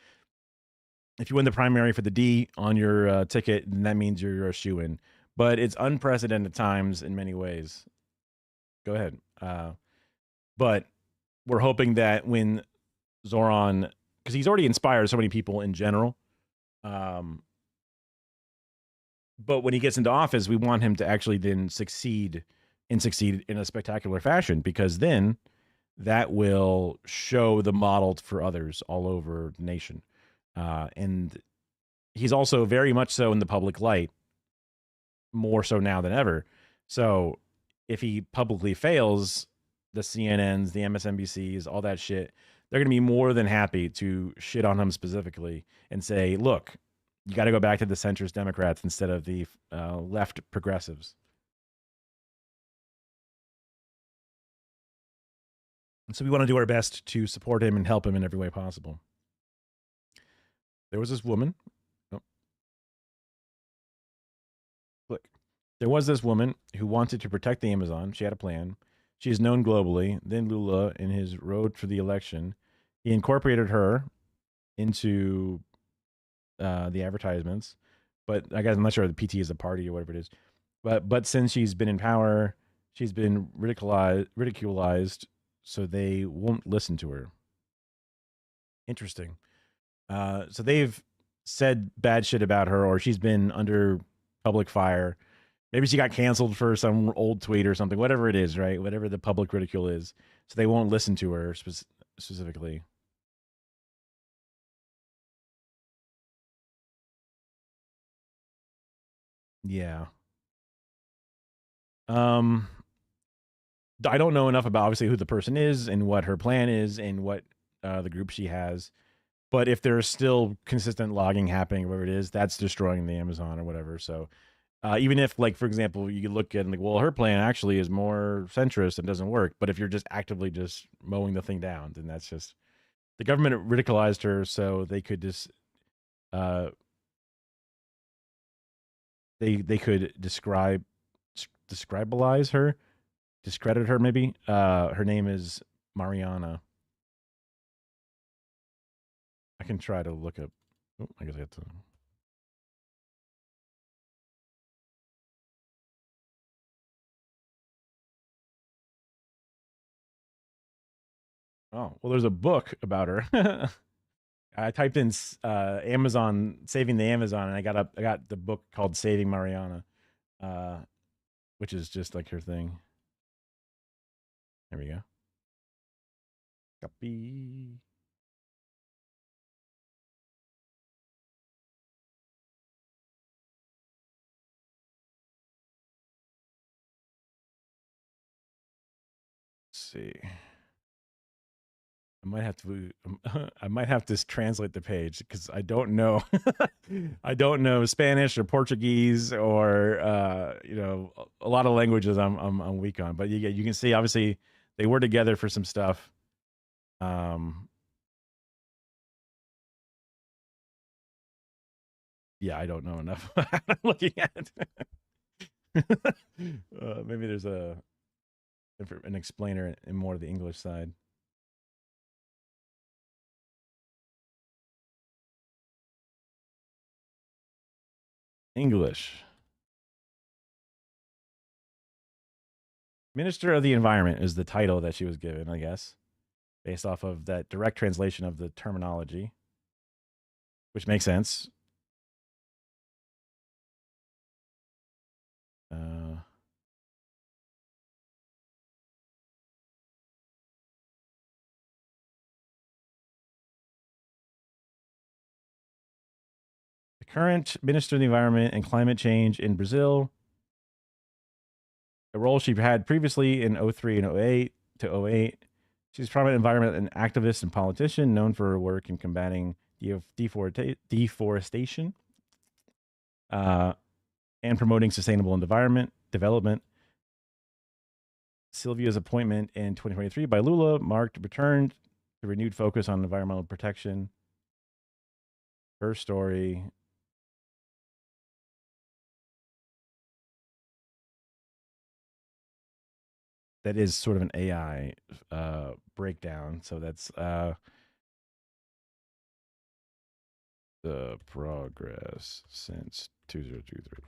if you win the primary for the D on your ticket, then that means you're a shoo-in. But it's unprecedented times in many ways. Go ahead. But we're hoping that when Zoran because he's already inspired so many people in general. Um, but when he gets into office, we want him to actually then succeed in a spectacular fashion, because then that will show the model for others all over the nation. And he's also very much so in the public light, more so now than ever. So if he publicly fails, the CNNs, the MSNBCs, all that shit, they're going to be more than happy to shit on him specifically and say, look, you got to go back to the centrist Democrats instead of the left progressives. And so we want to do our best to support him and help him in every way possible. There was this woman. Oh, click. There was this woman who wanted to protect the Amazon. She had a plan. She is known globally. Then Lula, in his road for the election, he incorporated her into the advertisements. But I guess I'm not sure the PT is a party or whatever it is. But since she's been in power, she's been ridiculized, so they won't listen to her. Interesting. So they've said bad shit about her, or she's been under public fire. Maybe she got canceled for some old tweet or something, whatever it is, right? Whatever the public ridicule is. So they won't listen to her specifically. Yeah. Um, I don't know enough about obviously who the person is and what her plan is and what the group she has. But if there's still consistent logging happening, whatever it is, that's destroying the Amazon or whatever. So even if, like, for example, you look at like, well, her plan actually is more centrist and doesn't work. But if you're just actively just mowing the thing down, then that's just the government ridiculized her, so they could just they could describalize her, discredit her maybe. Her name is Mariana. I can try to look up. Oh, I guess I have to. Oh, well, there's a book about her. I typed in Amazon saving the Amazon, and I got the book called Saving Mariana, uh, which is just like her thing. There we go. Copy. Let's see. I might have to I might have to translate the page because I don't know I don't know Spanish or Portuguese or a lot of languages I'm weak on. But you can see obviously they were together for some stuff. Yeah, I don't know enough. I'm looking at maybe there's an explainer in more of the English side. English. Minister of the Environment is the title that she was given, I guess, based off of that direct translation of the terminology, which makes sense. Uh, the current Minister of the Environment and Climate Change in Brazil, a role she had previously in 03 and 08 to 08. She's a prominent environment and activist and politician known for her work in combating deforestation and promoting sustainable development. Sylvia's appointment in 2023 by Lula marked return to renewed focus on environmental protection. Her story. That is sort of an AI breakdown. So that's the progress since 2023.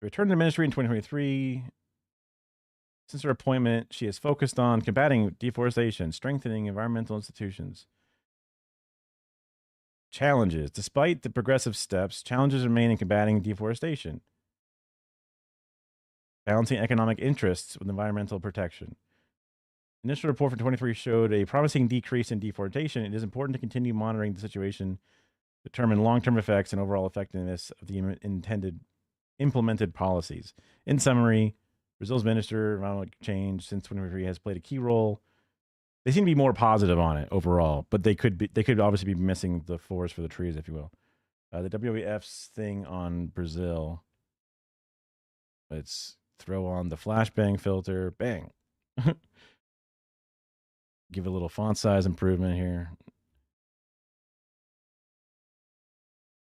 Returned to ministry in 2023. Since her appointment, she has focused on combating deforestation, strengthening environmental institutions. Challenges. Despite the progressive steps, challenges remain in combating deforestation, balancing economic interests with environmental protection. Initial report from 23 showed a promising decrease in deforestation. It is important to continue monitoring the situation, determine long-term effects and overall effectiveness of the implemented policies. In summary, Brazil's Minister of Environmental Change since 2023 has played a key role. They seem to be more positive on it overall, but they could obviously be missing the forest for the trees, if you will. The WWF's thing on Brazil. Let's throw on the flashbang filter. Bang. Give a little font size improvement here.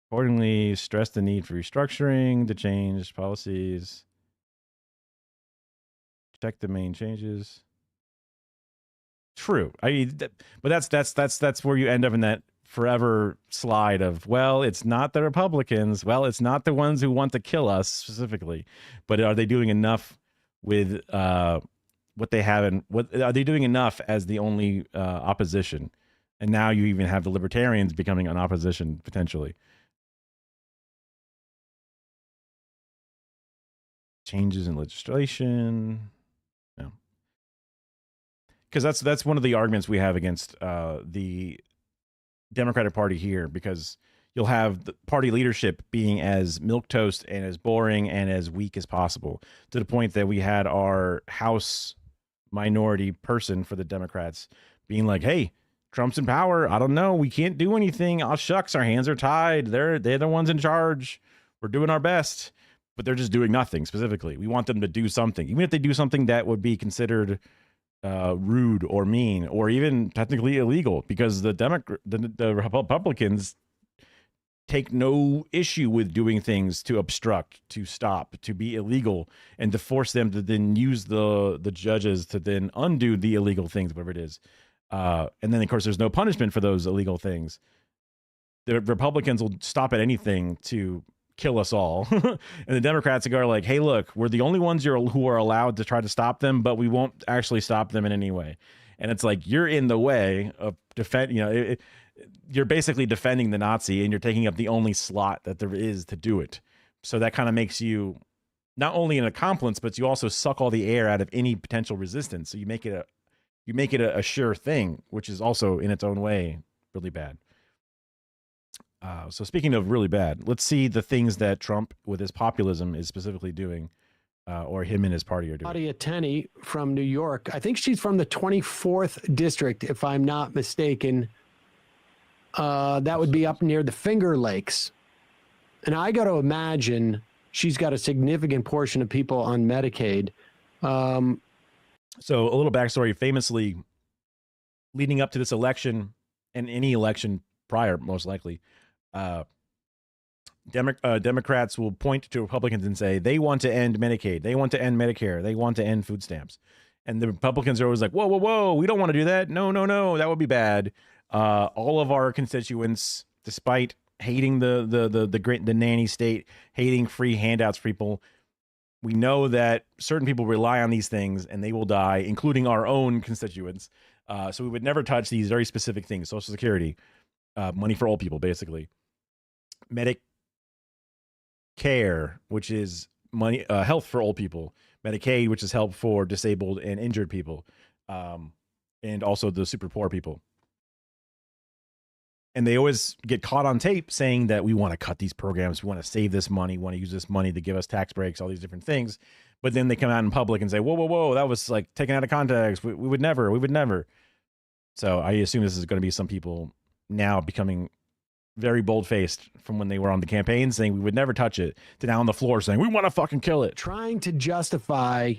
Accordingly, stress the need for restructuring, to change policies. Check the main changes. True. I mean, but that's where you end up in that forever slide of, well, it's not the Republicans. Well, it's not the ones who want to kill us specifically, but are they doing enough with what they have, and what are they doing enough as the only opposition? And now you even have the libertarians becoming an opposition potentially. Changes in legislation. No. Because that's one of the arguments we have against the Democratic Party here, because you'll have the party leadership being as milquetoast and as boring and as weak as possible, to the point that we had our House minority person for the Democrats being like, hey, Trump's in power. I don't know. We can't do anything. Oh, shucks. Our hands are tied. They're the ones in charge. We're doing our best, but they're just doing nothing specifically. We want them to do something, even if they do something that would be considered rude or mean or even technically illegal, because the Republicans take no issue with doing things to obstruct, to stop, to be illegal, and to force them to then use the judges to then undo the illegal things, whatever it is. And then, of course, there's no punishment for those illegal things. The Republicans will stop at anything to kill us all. And the Democrats are like, hey, look, we're the only ones who are allowed to try to stop them, but we won't actually stop them in any way. And it's like, you're in the way of you're basically defending the Nazi, and you're taking up the only slot that there is to do it. So that kind of makes you not only an accomplice, but you also suck all the air out of any potential resistance. So you make it a sure thing, which is also in its own way really bad. So speaking of really bad, let's see the things that Trump with his populism is specifically doing, or him and his party are doing. Claudia Tenney from New York. I think she's from the 24th district, if I'm not mistaken. That would be up near the Finger Lakes. And I got to imagine she's got a significant portion of people on Medicaid. So a little backstory, famously leading up to this election and any election prior, most likely, Democrats will point to Republicans and say they want to end Medicaid, they want to end Medicare, they want to end food stamps. And the Republicans are always like, whoa, whoa, whoa, we don't want to do that. No, no, no, that would be bad. All of our constituents, despite hating the nanny state, hating free handouts for people, we know that certain people rely on these things and they will die, including our own constituents. So we would never touch these very specific things: Social Security, money for old people, basically, Medicare, which is money, health for old people, Medicaid, which is help for disabled and injured people, and also the super poor people. And they always get caught on tape saying that we want to cut these programs, we want to save this money, we want to use this money to give us tax breaks, all these different things. But then they come out in public and say, whoa, whoa, whoa, that was like taken out of context. We would never. So I assume this is going to be some people now becoming very bold-faced from when they were on the campaign saying we would never touch it, to now on the floor saying we want to fucking kill it. Trying to justify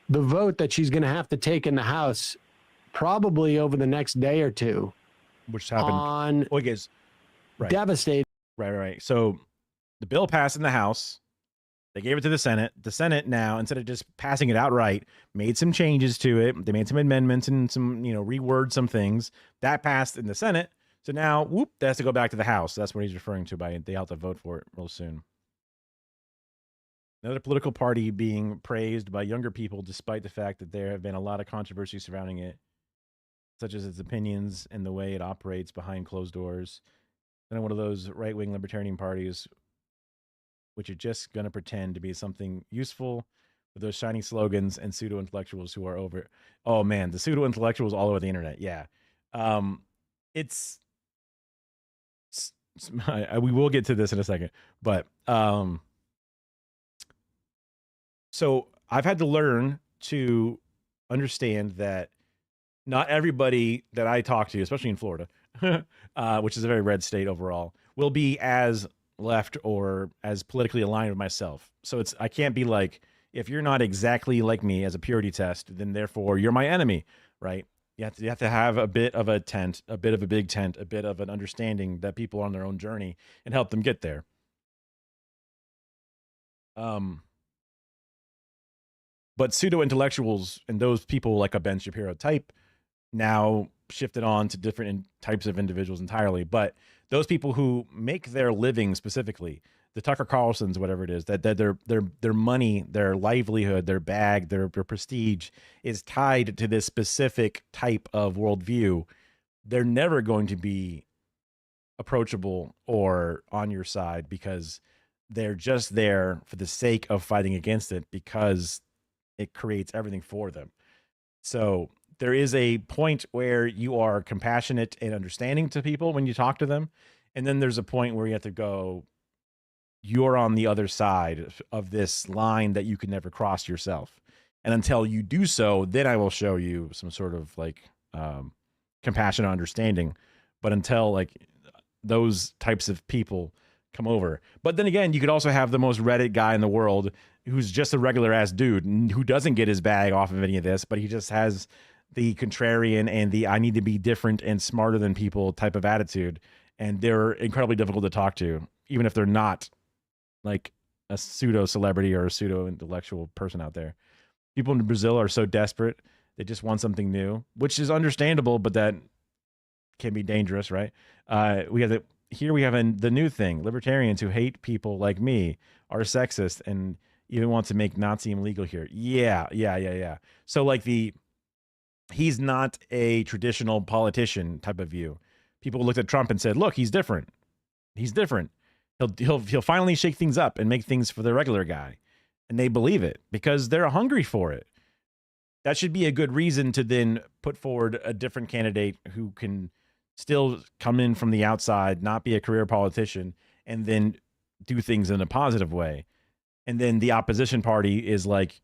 the vote that she's going to have to take in the House probably over the next day or two. Which happened Right. Devastating. Right. So the bill passed in the House. They gave it to the Senate. The Senate now, instead of just passing it outright, made some changes to it. They made some amendments and some, reword some things. That passed in the Senate. So now, whoop, that has to go back to the House. That's what he's referring to by they have to vote for it real soon. Another political party being praised by younger people, despite the fact that there have been a lot of controversy surrounding it, such as its opinions and the way it operates behind closed doors. Then one of those right-wing libertarian parties, which are just going to pretend to be something useful with those shiny slogans and pseudo-intellectuals who are over. Oh man, the pseudo-intellectuals all over the internet. Yeah. It's we will get to this in a second, but so I've had to learn to understand that not everybody that I talk to, especially in Florida, which is a very red state overall, will be as left or as politically aligned with myself. So I can't be like, if you're not exactly like me as a purity test, then therefore you're my enemy, right? You have to have a bit of a tent, a bit of a big tent, a bit of an understanding that people are on their own journey and help them get there. But pseudo-intellectuals and those people like a Ben Shapiro type now shifted on to different types of individuals entirely. But those people who make their living specifically, the Tucker Carlsons, whatever it is, that their money, their livelihood, their bag, their prestige is tied to this specific type of worldview, they're never going to be approachable or on your side because they're just there for the sake of fighting against it because it creates everything for them. So there is a point where you are compassionate and understanding to people when you talk to them. And then there's a point where you have to go, you're on the other side of this line that you can never cross yourself. And until you do so, then I will show you some sort of like compassion and understanding. But until like those types of people come over. But then again, you could also have the most Reddit guy in the world who's just a regular ass dude who doesn't get his bag off of any of this, but he just has the contrarian and the I need to be different and smarter than people type of attitude. And they're incredibly difficult to talk to, even if they're not like a pseudo celebrity or a pseudo intellectual person out there. People in Brazil are so desperate. They just want something new, which is understandable, but that can be dangerous, right? We have the new thing. Libertarians who hate people like me are sexist and even want to make Naziism legal here. Yeah. So like he's not a traditional politician type of view. People looked at Trump and said, look, he's different. He's different. He'll finally shake things up and make things for the regular guy. And they believe it because they're hungry for it. That should be a good reason to then put forward a different candidate who can still come in from the outside, not be a career politician, and then do things in a positive way. And then the opposition party is like,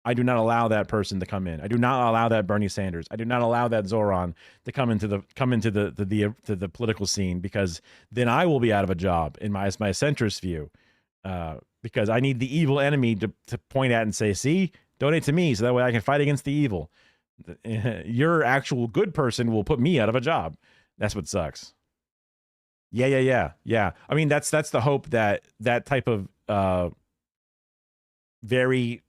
I do not allow that person to come in. I do not allow that Bernie Sanders. I do not allow that Zoran to come into the political scene because then I will be out of a job in my centrist view. Because I need the evil enemy to point at and say, see, donate to me so that way I can fight against the evil. Your actual good person will put me out of a job. That's what sucks. Yeah. I mean, that's the hope that type of very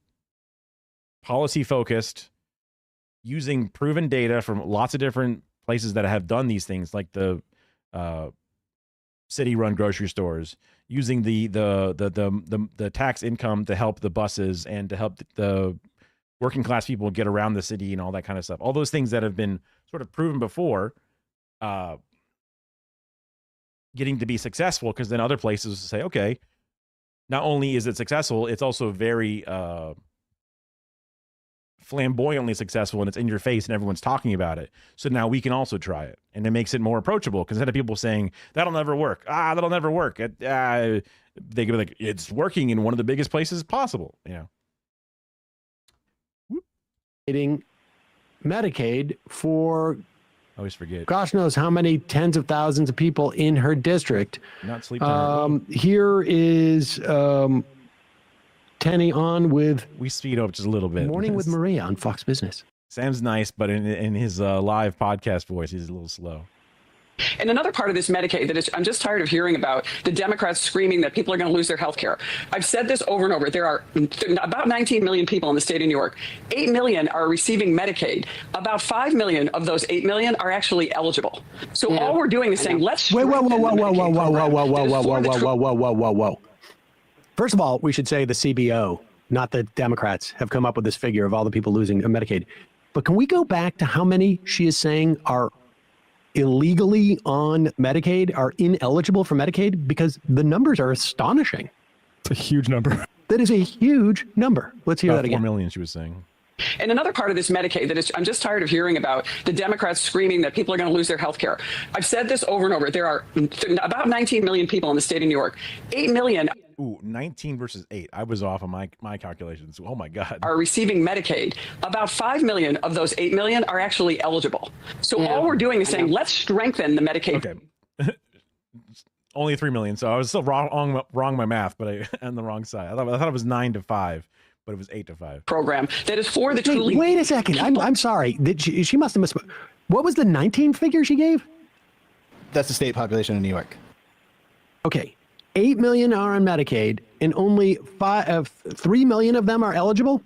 policy focused, using proven data from lots of different places that have done these things, like the city-run grocery stores, using the tax income to help the buses and to help the working class people get around the city and all that kind of stuff. All those things that have been sort of proven before, getting to be successful, because then other places say, okay, not only is it successful, it's also very flamboyantly successful and it's in your face and everyone's talking about it. So now we can also try it, and it makes it more approachable, because instead of people saying that'll never work, that'll never work, they can be like, it's working in one of the biggest places possible. Medicaid for I always forget. gosh knows how many tens of thousands of people in her district. Not sleeping. Here is Tenny on with We speed up just a little bit. Morning with Maria on Fox Business. Sam's nice, but in his live podcast voice, he's a little slow. And another part of this Medicaid that I'm just tired of hearing about, the Democrats screaming that people are going to lose their health care. I've said this over and over. There are about 19 million people in the state of New York. 8 million are receiving Medicaid. About 5 million of those 8 million are actually eligible. So all we're doing is saying, let's Whoa. First of all, we should say the CBO, not the Democrats, have come up with this figure of all the people losing Medicaid. But can we go back to how many she is saying are illegally on Medicaid, are ineligible for Medicaid? Because the numbers are astonishing. It's a huge number. That is a huge number. Let's hear that 4 again. million, she was saying. And another part of this Medicaid that is, I'm just tired of hearing about the Democrats screaming that people are going to lose their health care. I've said this over and over. There are about 19 million people in the state of New York. 8 million Ooh, 19 versus 8. I was off on my calculations. Oh my God. are receiving Medicaid. About 5 million of those 8 million are actually eligible. So all we're doing is saying, let's strengthen the Medicaid. Okay. Only 3 million. So I was still wrong my math, but I on the wrong side. I thought it was 9 to 5, but it was 8 to 5. Program that is for the truly. Wait a second. I'm sorry. Did she must have missed. What was the 19 figure she gave? That's the state population in New York. Okay. 8 million are on Medicaid and only 3 million of them are eligible?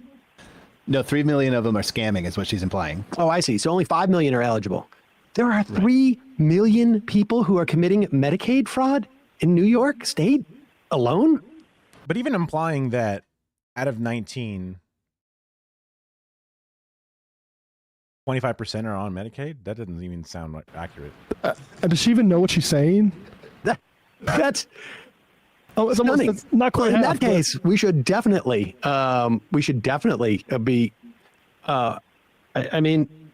No, 3 million of them are scamming, is what she's implying. Oh, I see. So only 5 million are eligible. There are 3 million people who are committing Medicaid fraud in New York State alone? But even implying that out of 19, 25% are on Medicaid, that doesn't even sound like accurate. Does she even know what she's saying? That's Oh, it's almost stunning. it's not quite in half, that case, we should definitely be. I mean,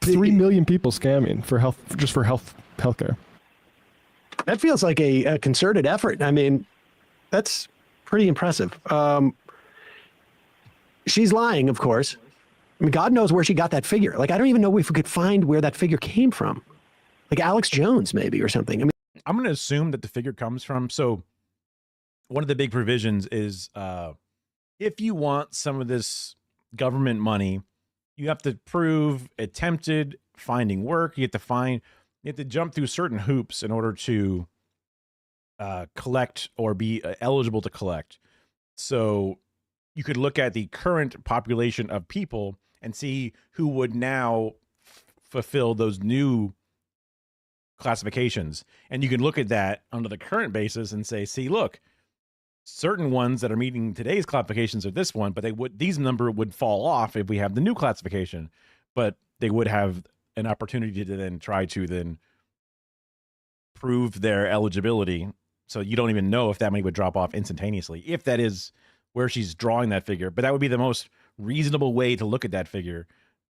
3 million people scamming for healthcare. that feels like a concerted effort. I mean, that's pretty impressive. She's lying, of course. I mean, God knows where she got that figure. Like, I don't even know if we could find where that figure came from. Like Alex Jones, maybe, or something. I mean, I'm going to assume that the figure comes from. So one of the big provisions is if you want some of this government money, you have to prove attempted finding work. You have to jump through certain hoops in order to collect or be eligible to collect. So you could look at the current population of people and see who would now fulfill those new classifications. And you can look at that under the current basis and say, see, look, certain ones that are meeting today's classifications are this one, but these number would fall off if we have the new classification, but they would have an opportunity to then try to then prove their eligibility. So you don't even know if that money would drop off instantaneously, if that is where she's drawing that figure. But that would be the most reasonable way to look at that figure.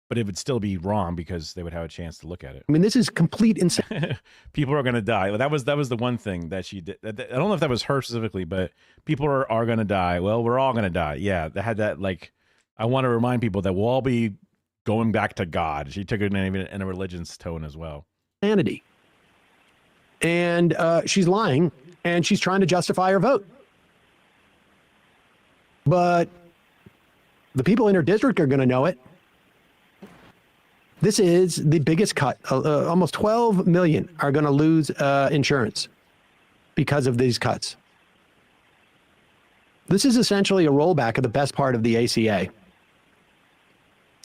But it would still be wrong because they would have a chance to look at it. I mean, this is complete insanity. People are going to die. Well, that was the one thing that she did. I don't know if that was her specifically, but people are going to die. Well, we're all going to die. Yeah, they had that. Like, I want to remind people that we'll all be going back to God. She took it in a religious tone as well. Insanity. And she's lying, and she's trying to justify her vote. But the people in her district are going to know it. This is the biggest cut. Almost 12 million are going to lose insurance because of these cuts. This is essentially a rollback of the best part of the ACA.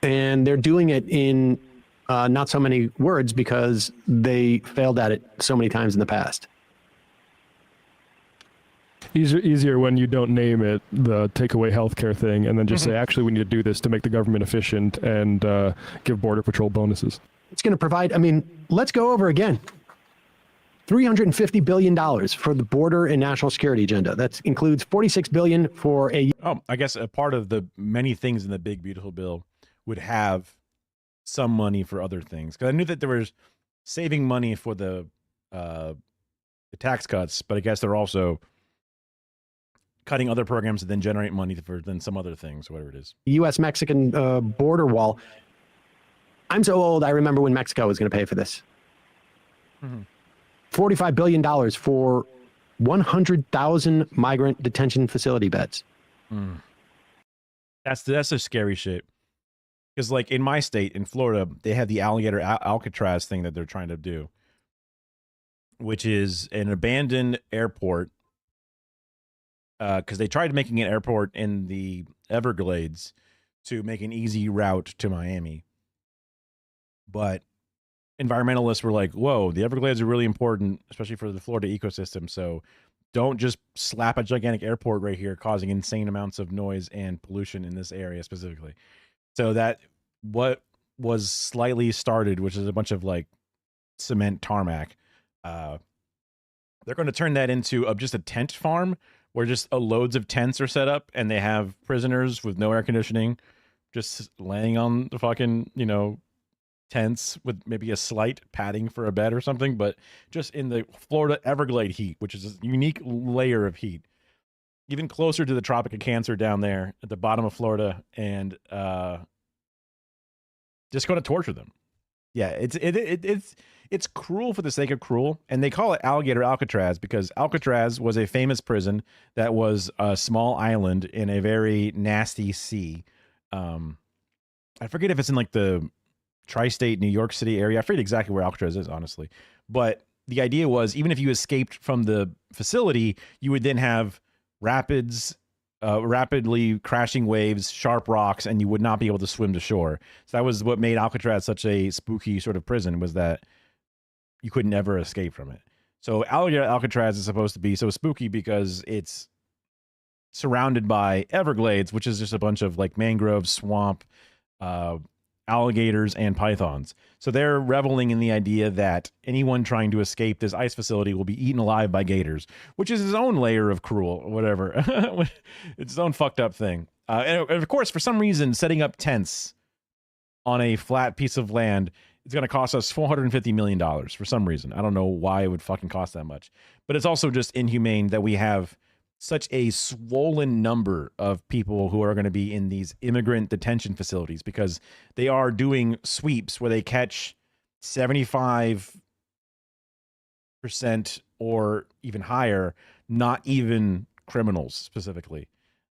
And they're doing it in not so many words because they failed at it so many times in the past. Easier when you don't name it the takeaway healthcare thing and then just say, actually, we need to do this to make the government efficient and give Border Patrol bonuses. It's going to provide, I mean, let's go over again. $350 billion for the border and national security agenda. That includes $46 billion for a... Oh, I guess a part of the many things in the big, beautiful bill would have some money for other things. Because I knew that there was saving money for the tax cuts, but I guess they're also cutting other programs that then generate money for then some other things, whatever it is. U.S.-Mexican border wall. I'm so old, I remember when Mexico was going to pay for this. $45 billion for 100,000 migrant detention facility beds. That's a scary shit. Because like in my state, in Florida, they have the alligator Alcatraz thing that they're trying to do, which is an abandoned airport. Because they tried making an airport in the Everglades to make an easy route to Miami. But environmentalists were like, whoa, the Everglades are really important, especially for the Florida ecosystem. So don't just slap a gigantic airport right here, causing insane amounts of noise and pollution in this area specifically. So that what was slightly started, which is a bunch of like cement tarmac, they're going to turn that into just a tent farm where just loads of tents are set up, and they have prisoners with no air conditioning just laying on the fucking, tents with maybe a slight padding for a bed or something, but just in the Florida Everglade heat, which is a unique layer of heat, even closer to the Tropic of Cancer down there at the bottom of Florida, and just going to torture them. Yeah, it's cruel for the sake of cruel, and they call it Alligator Alcatraz because Alcatraz was a famous prison that was a small island in a very nasty sea. I forget if it's in like the tri-state New York City area. I forget exactly where Alcatraz is, honestly. But the idea was, even if you escaped from the facility, you would then have rapids, rapidly crashing waves, sharp rocks, and you would not be able to swim to shore. So that was what made Alcatraz such a spooky sort of prison, was that you could never escape from it. So Alligator Alcatraz is supposed to be so spooky because it's surrounded by Everglades, which is just a bunch of like mangrove swamp, alligators and pythons. So they're reveling in the idea that anyone trying to escape this ice facility will be eaten alive by gators, which is his own layer of cruel or whatever. It's his own fucked up thing. And of course, for some reason, setting up tents on a flat piece of land is going to cost us $450 million for some reason. I don't know why it would fucking cost that much, but it's also just inhumane that we have such a swollen number of people who are going to be in these immigrant detention facilities, because they are doing sweeps where they catch 75% or even higher, not even criminals specifically.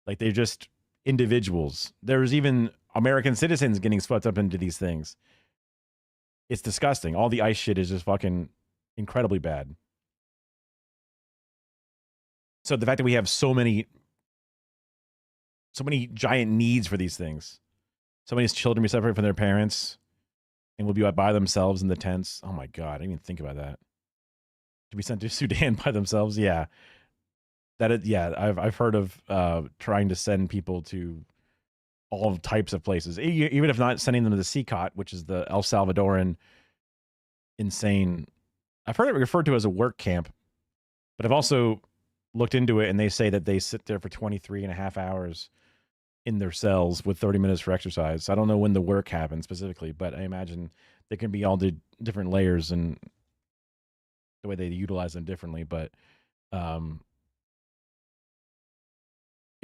Like, they're just individuals. There's even American citizens getting swept up into these things. It's disgusting. All the ice shit is just fucking incredibly bad. So the fact that we have so many giant needs for these things, so many children be separated from their parents and will be by themselves in the tents. Oh my God, I didn't even think about that. To be sent to Sudan by themselves, yeah. I've heard of trying to send people to all types of places, even if not sending them to the CCOT, which is the El Salvadoran insane. I've heard it referred to as a work camp, but I've also looked into it, and they say that they sit there for 23 and a half hours in their cells with 30 minutes for exercise. So I don't know when the work happens specifically, but I imagine there can be all the different layers and the way they utilize them differently. But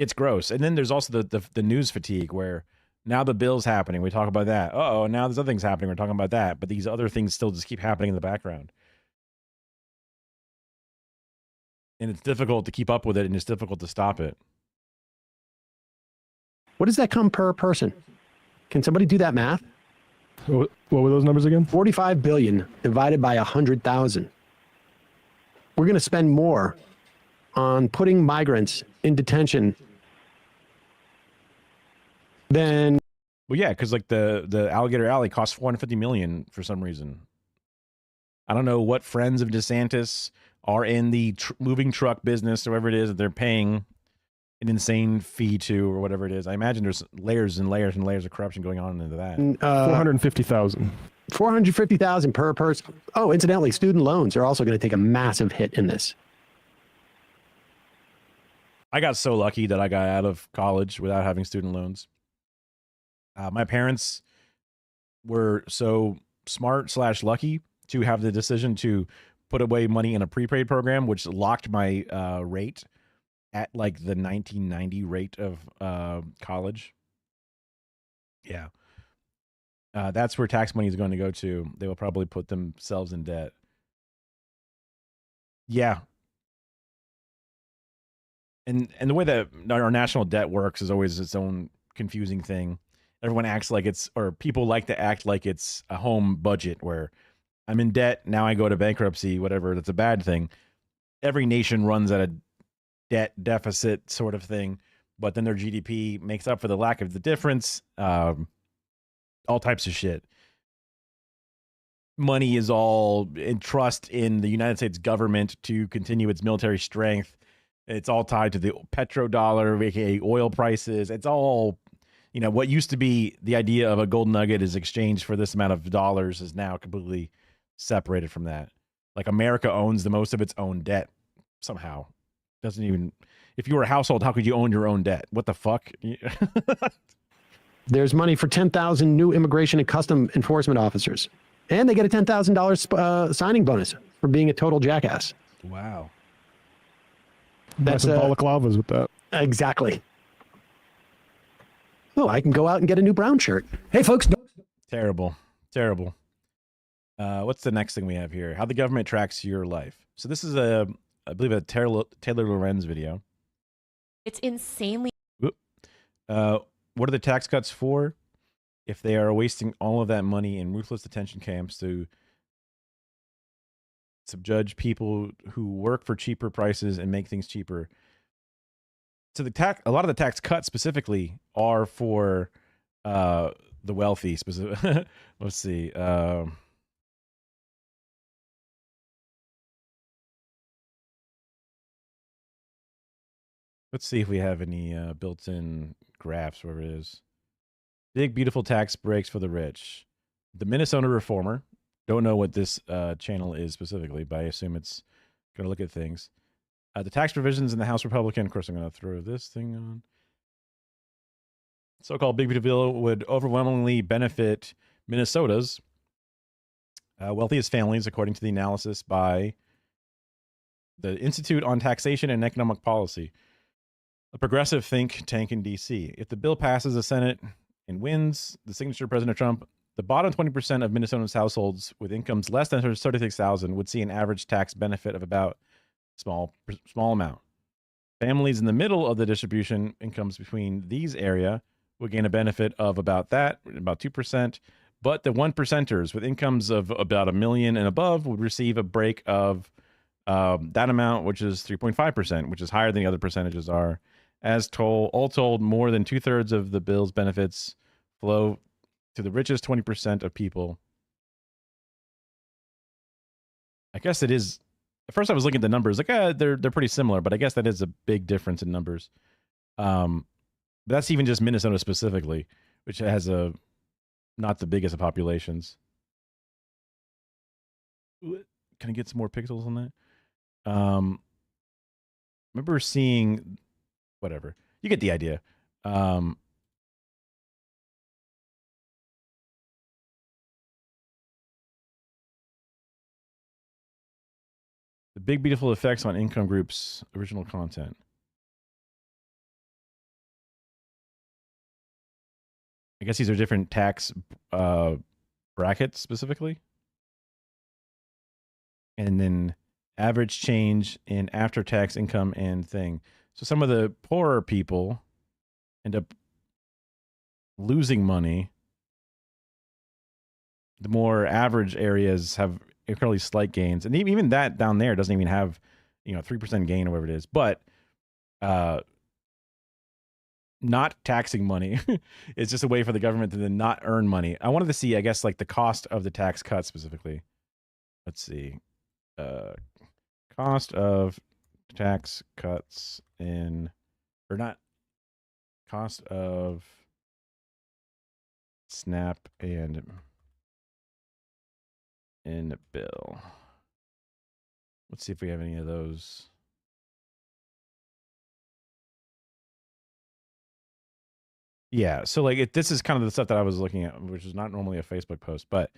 it's gross. And then there's also the news fatigue, where now the bill's happening. We talk about that. Oh, now there's other things happening. We're talking about that. But these other things still just keep happening in the background. And it's difficult to keep up with it, and it's difficult to stop it. What does that come per person? Can somebody do that math? What were those numbers again? 45 billion divided by 100,000. We're going to spend more on putting migrants in detention than... Well, yeah, because like the Alligator Alley costs $450 million for some reason. I don't know what friends of DeSantis are in the moving truck business or whatever it is that they're paying an insane fee to, or whatever it is. I imagine there's layers and layers and layers of corruption going on into that. 450,000. 450,000 per person. Oh, incidentally, student loans are also going to take a massive hit in this. I got so lucky that I got out of college without having student loans. My parents were so smart / lucky to have the decision to put away money in a prepaid program, which locked my rate at like the 1990 rate of college. Yeah. That's where tax money is going to go to. They will probably put themselves in debt. Yeah. And the way that our national debt works is always its own confusing thing. Everyone acts like it's, or people like to act like it's a home budget where I'm in debt, now I go to bankruptcy, whatever. That's a bad thing. Every nation runs at a debt deficit sort of thing, but then their GDP makes up for the lack of the difference. All types of shit. Money is all in trust in the United States government to continue its military strength It's all tied to the petrodollar, aka oil prices. It's all, what used to be the idea of a gold nugget is exchanged for this amount of dollars is now completely separated from that. Like America owns the most of its own debt somehow. Doesn't even, if you were a household, how could you own your own debt? What the fuck? There's money for 10,000 new immigration and custom enforcement officers. And they get a $10,000 signing bonus for being a total jackass. Wow. That's That's balaclavas with that. exactly. Oh, I can go out and get a new brown shirt. Hey, folks. Terrible. Terrible. What's the next thing we have here? How the government tracks your life. So this is I believe a Taylor Lorenz video. It's insanely. What are the tax cuts for? If they are wasting all of that money in ruthless detention camps to subjudge people who work for cheaper prices and make things cheaper. So a lot of the tax cuts specifically are for the wealthy. Let's see. Let's see if we have any built-in graphs, wherever it is. Big, beautiful tax breaks for the rich. The Minnesota Reformer. Don't know what this channel is specifically, but I assume it's going to look at things. The tax provisions in the House Republican. Of course, I'm going to throw this thing on. So-called Big Beautiful Bill would overwhelmingly benefit Minnesota's wealthiest families, according to the analysis by the Institute on Taxation and Economic Policy, a progressive think tank in D.C. If the bill passes the Senate and wins the signature of President Trump, the bottom 20% of Minnesota's households with incomes less than $36,000 would see an average tax benefit of about small amount. Families in the middle of the distribution incomes between these area would gain a benefit of about 2%. But the 1%ers with incomes of about $1 million and above would receive a break of that amount, which is 3.5%, which is higher than the other percentages are. All told, more than 2/3 of the bill's benefits flow to the richest 20% of people. I guess it is. At first, I was looking at the numbers, like they're pretty similar, but I guess that is a big difference in numbers. But that's even just Minnesota specifically, which has not the biggest of populations. Can I get some more pixels on that? Remember seeing, whatever. You get the idea. The big, beautiful effects on income groups, original content. I guess these are different tax brackets specifically. And then average change in after-tax income and thing. So some of the poorer people end up losing money. The more average areas have fairly slight gains. And even that down there doesn't even have, 3% gain or whatever it is. But not taxing money is just a way for the government to then not earn money. I wanted to see, I guess, like the cost of the tax cut specifically. Let's see. Cost of tax cuts cost of SNAP and in bill. Let's see if we have any of those. Yeah, so like this is kind of the stuff that I was looking at, which is not normally a Facebook post, but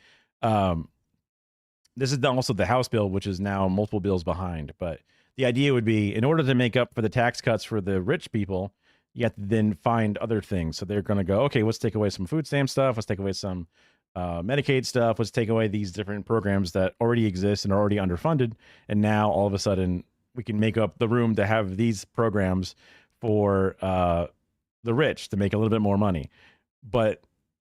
this is also the House bill, which is now multiple bills behind. But the idea would be, in order to make up for the tax cuts for the rich people, you have to then find other things. So they're going to go, okay, let's take away some food stamp stuff. Let's take away some Medicaid stuff. Let's take away these different programs that already exist and are already underfunded. And now all of a sudden we can make up the room to have these programs for the rich to make a little bit more money. But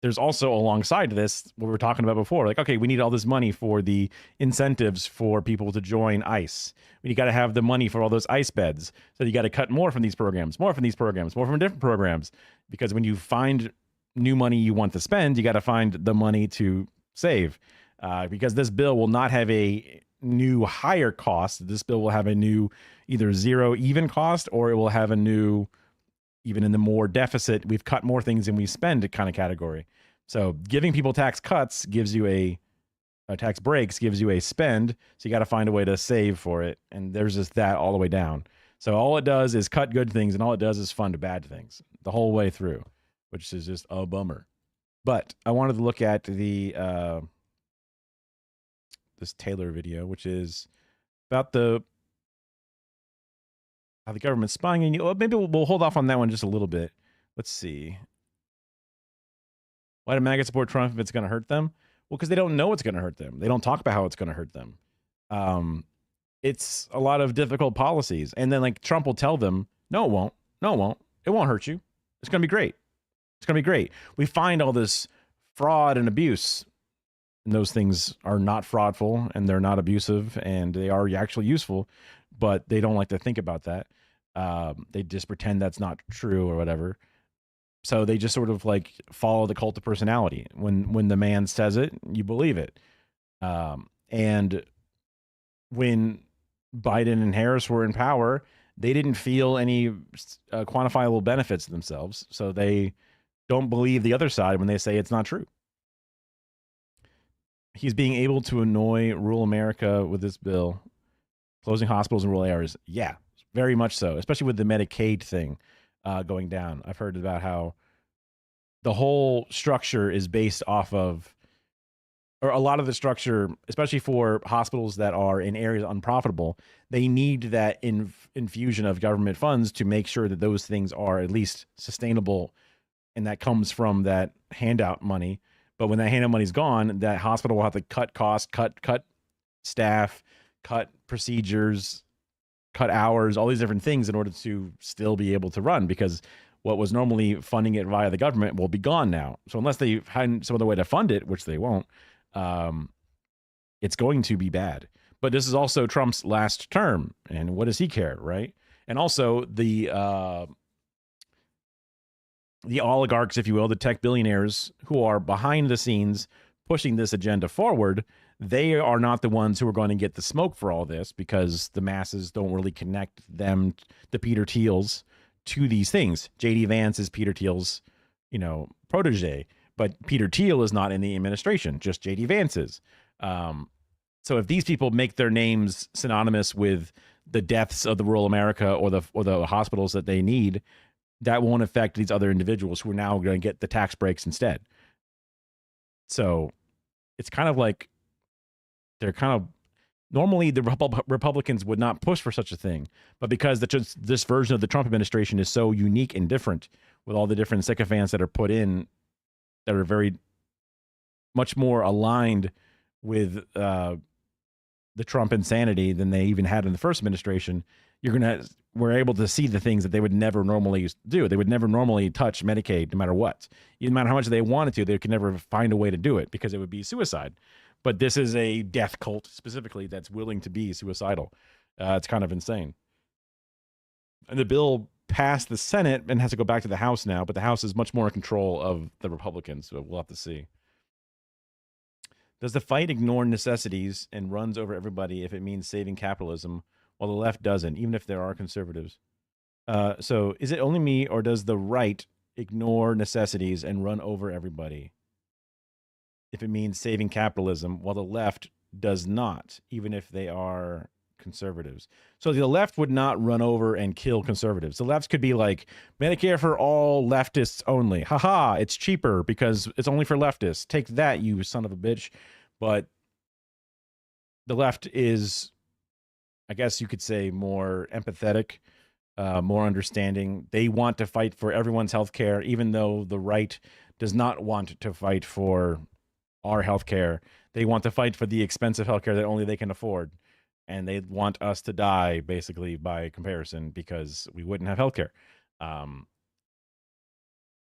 there's also alongside this, what we were talking about before, like, okay, we need all this money for the incentives for people to join ICE. You got to have the money for all those ICE beds. So you got to cut more from these programs, more from different programs. Because when you find new money you want to spend, you got to find the money to save. Because this bill will not have a new higher cost. This bill will have a new either zero even cost, or it will have a new, even in the more deficit, we've cut more things than we spend kind of category. So giving people tax cuts gives you a tax breaks gives you a spend. So you got to find a way to save for it. And there's just that all the way down. So all it does is cut good things, and all it does is fund bad things the whole way through, which is just a bummer. But I wanted to look at the this Taylor video, which is about how the government's spying on you. Oh, maybe we'll hold off on that one just a little bit. Let's see. Why do MAGA support Trump if it's going to hurt them? Well, because they don't know it's going to hurt them. They don't talk about how it's going to hurt them. It's a lot of difficult policies. And then like Trump will tell them, no, it won't. No, it won't. It won't hurt you. It's going to be great. It's going to be great. We find all this fraud and abuse, and those things are not fraudful, and they're not abusive, and they are actually useful, but they don't like to think about that. They just pretend that's not true or whatever. So they just sort of like follow the cult of personality. When the man says it, you believe it. And when Biden and Harris were in power, they didn't feel any quantifiable benefits to themselves. So they don't believe the other side when they say it's not true. He's being able to annoy rural America with this bill, closing hospitals in rural areas. Yeah, very much so, especially with the Medicaid thing going down. I've heard about how the whole structure is based off of, or a lot of the structure, especially for hospitals that are in areas unprofitable, they need that infusion of government funds to make sure that those things are at least sustainable. And that comes from that handout money. But when that handout money's gone, that hospital will have to cut costs, cut staff, cut procedures, cut hours, all these different things in order to still be able to run, because what was normally funding it via the government will be gone now. So unless they find some other way to fund it, which they won't, it's going to be bad. But this is also Trump's last term, and what does he care, right? And also the oligarchs, if you will, the tech billionaires who are behind the scenes pushing this agenda forward, they are not the ones who are going to get the smoke for all this, because the masses don't really connect them, the Peter Thiels, to these things. JD Vance is Peter Thiel's, protege, but Peter Thiel is not in the administration, just JD Vance is. So if these people make their names synonymous with the deaths of the rural America or the hospitals that they need, that won't affect these other individuals who are now going to get the tax breaks instead. So it's kind of like they're kind of, normally the Republicans would not push for such a thing, but because this version of the Trump administration is so unique and different, with all the different sycophants that are put in that are very much more aligned with the Trump insanity than they even had in the first administration, we're able to see the things that they would never normally do. They would never normally touch Medicaid, no matter what. No matter how much they wanted to, they could never find a way to do it because it would be suicide. But this is a death cult specifically that's willing to be suicidal. It's kind of insane. And the bill passed the Senate and has to go back to the House now, but the House is much more in control of the Republicans, so we'll have to see. Does the fight ignore necessities and runs over everybody if it means saving capitalism, while the left doesn't, even if there are conservatives? So is it only me, or does the right ignore necessities and run over everybody if it means saving capitalism, while the left does not, even if they are conservatives? So the left would not run over and kill conservatives. The left could be like, Medicare for all leftists only. Haha, it's cheaper because it's only for leftists. Take that, you son of a bitch. But the left is, I guess you could say, more empathetic, more understanding. They want to fight for everyone's health care, even though the right does not want to fight for our health care. They want to fight for the expensive health care that only they can afford. And they want us to die, basically, by comparison, because we wouldn't have health care.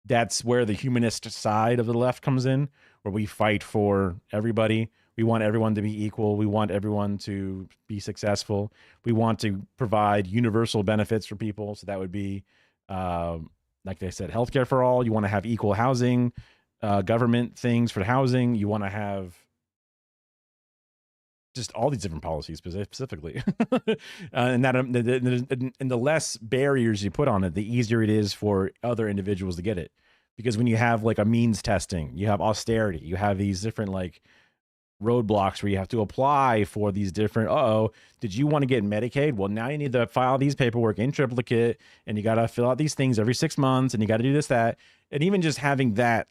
That's where the humanist side of the left comes in, where we fight for everybody. We want everyone to be equal. We want everyone to be successful. We want to provide universal benefits for people. So that would be, like they said, healthcare for all. You want to have equal housing, government things for housing. You want to have just all these different policies specifically. And that and the less barriers you put on it, the easier it is for other individuals to get it. Because when you have like a means testing, you have austerity, you have these different like roadblocks where you have to apply for these different, did you want to get Medicaid? Well, now you need to file these paperwork in triplicate, and you got to fill out these things every 6 months, and you got to do this, that. And even just having that,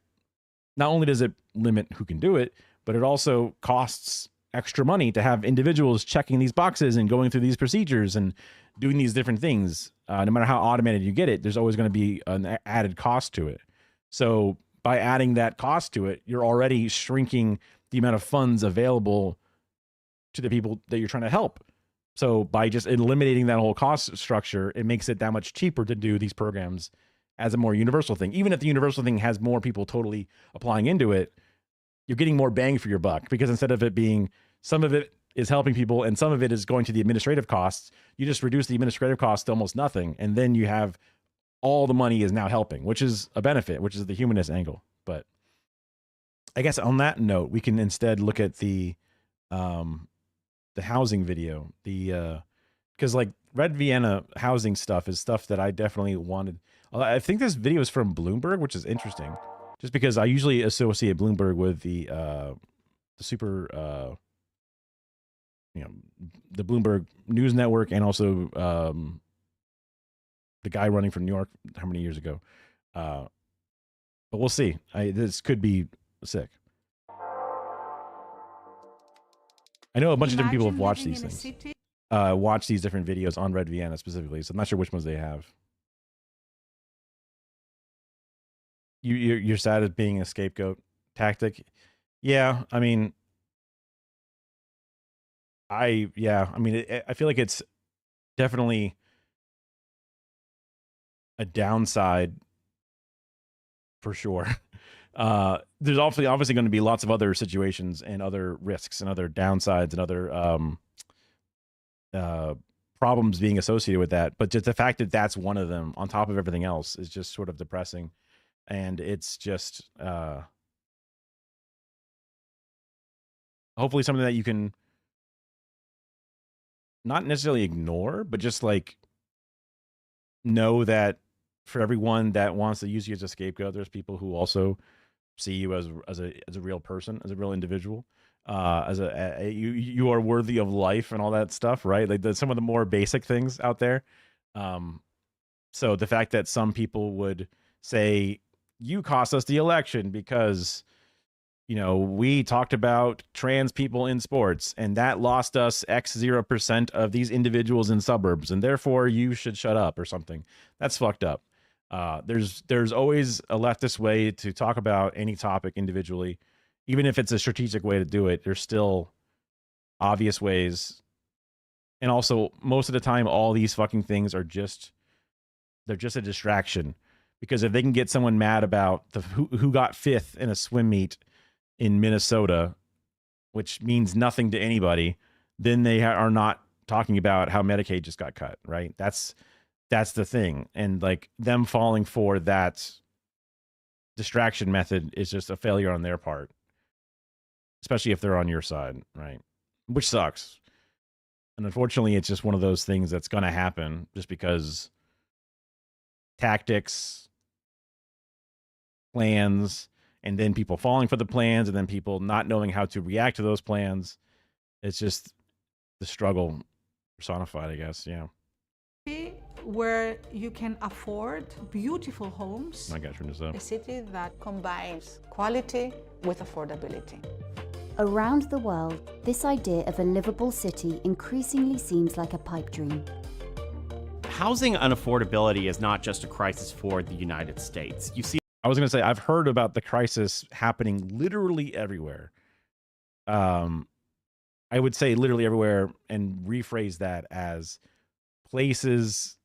not only does it limit who can do it, but it also costs extra money to have individuals checking these boxes and going through these procedures and doing these different things. No matter how automated you get it, there's always going to be an added cost to it. So by adding that cost to it, you're already shrinking the amount of funds available to the people that you're trying to help. So by just eliminating that whole cost structure, it makes it that much cheaper to do these programs as a more universal thing. Even if the universal thing has more people totally applying into it, you're getting more bang for your buck, because instead of it being, some of it is helping people and some of it is going to the administrative costs, you just reduce the administrative costs to almost nothing. And then you have all the money is now helping, which is a benefit, which is the humanist angle. But I guess on that note, we can instead look at the housing video, because like Red Vienna housing stuff is stuff that I definitely wanted. I think this video is from Bloomberg, which is interesting, just because I usually associate Bloomberg with the super, the Bloomberg News Network, and also the guy running for New York how many years ago. But we'll see. This could be sick. I know a bunch of different people have watched these things. Watch these different videos on Red Vienna specifically, so I'm not sure which ones they have. You're sad at being a scapegoat tactic. Yeah, I mean, I feel like it's definitely a downside for sure. There's obviously going to be lots of other situations and other risks and other downsides and other problems being associated with that. But just the fact that that's one of them on top of everything else is just sort of depressing. And it's just hopefully something that you can not necessarily ignore, but just like know that for everyone that wants to use you as a scapegoat, there's people who also see you as a real person, as a real individual, you are worthy of life and all that stuff, right? Like some of the more basic things out there. So the fact that some people would say, you cost us the election because, we talked about trans people in sports and that lost us X 0% of these individuals in suburbs, and therefore you should shut up or something. That's fucked up. There's always a leftist way to talk about any topic individually, even if it's a strategic way to do it. There's still obvious ways. And also, most of the time, all these fucking things are they're just a distraction. Because if they can get someone mad about who got fifth in a swim meet in Minnesota, which means nothing to anybody, then they are not talking about how Medicaid just got cut, right? That's the thing. And like them falling for that distraction method is just a failure on their part, especially if they're on your side, right? Which sucks. And unfortunately, it's just one of those things that's going to happen just because tactics, plans, and then people falling for the plans, and then people not knowing how to react to those plans. It's just the struggle personified, I guess. Yeah. Where you can afford beautiful homes. I got to turn this up. A city that combines quality with affordability. Around the world, this idea of a livable city increasingly seems like a pipe dream. Housing unaffordability is not just a crisis for the United States. You see, I was going to say, I've heard about the crisis happening literally everywhere. I would say literally everywhere, and rephrase that as places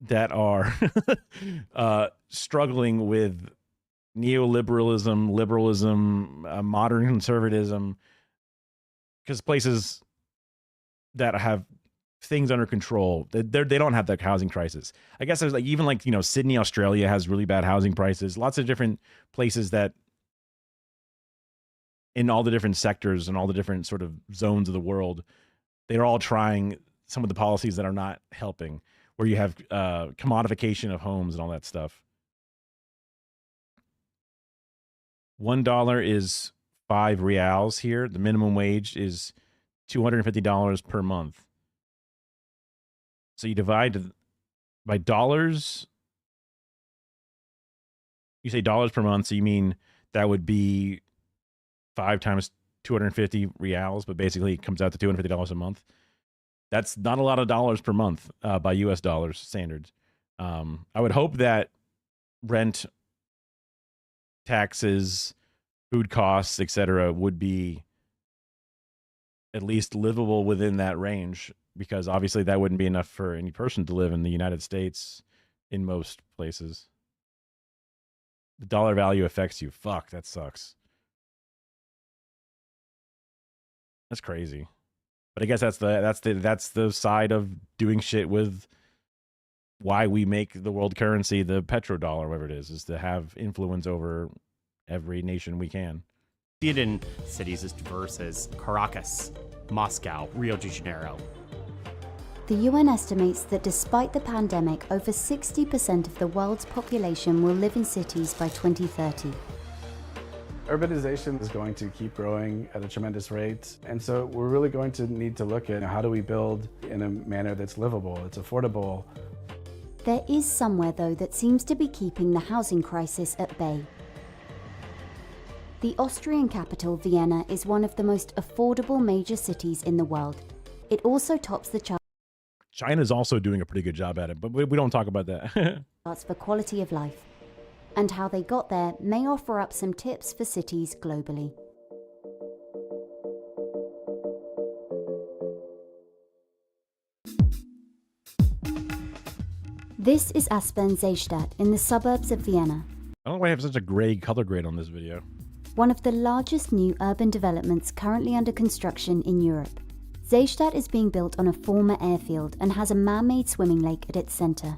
that are struggling with neoliberalism, liberalism, modern conservatism, because places that have things under control, they don't have that housing crisis. I guess there's like even like Sydney, Australia has really bad housing prices. Lots of different places that in all the different sectors and all the different sort of zones of the world, they're all trying some of the policies that are not helping, where you have commodification of homes and all that stuff. $1 is 5 reals here. The minimum wage is $250 per month. So you divide by dollars. You say dollars per month, so you mean that would be 5 times 250 reals, but basically it comes out to $250 a month. That's not a lot of dollars per month by US dollars standards. I would hope that rent, taxes, food costs, etc., would be at least livable within that range, because obviously that wouldn't be enough for any person to live in the United States in most places. The dollar value affects you. Fuck, that sucks. That's crazy. But I guess that's the side of doing shit with why we make the world currency the petrodollar, whatever it is to have influence over every nation we can. See it in cities as diverse as Caracas, Moscow, Rio de Janeiro. The UN estimates that despite the pandemic, over 60% of the world's population will live in cities by 2030. Urbanization is going to keep growing at a tremendous rate, and so we're really going to need to look at how do we build in a manner that's livable, it's affordable. There is somewhere, though, that seems to be keeping the housing crisis at bay. The Austrian capital, Vienna, is one of the most affordable major cities in the world. It also tops the charts China's also doing a pretty good job at it, but we don't talk about that. for quality of life. And how they got there may offer up some tips for cities globally. This is Aspern-Seestadt in the suburbs of Vienna. I don't know why I have such a gray color grade on this video. One of the largest new urban developments currently under construction in Europe. Seestadt is being built on a former airfield and has a man-made swimming lake at its centre.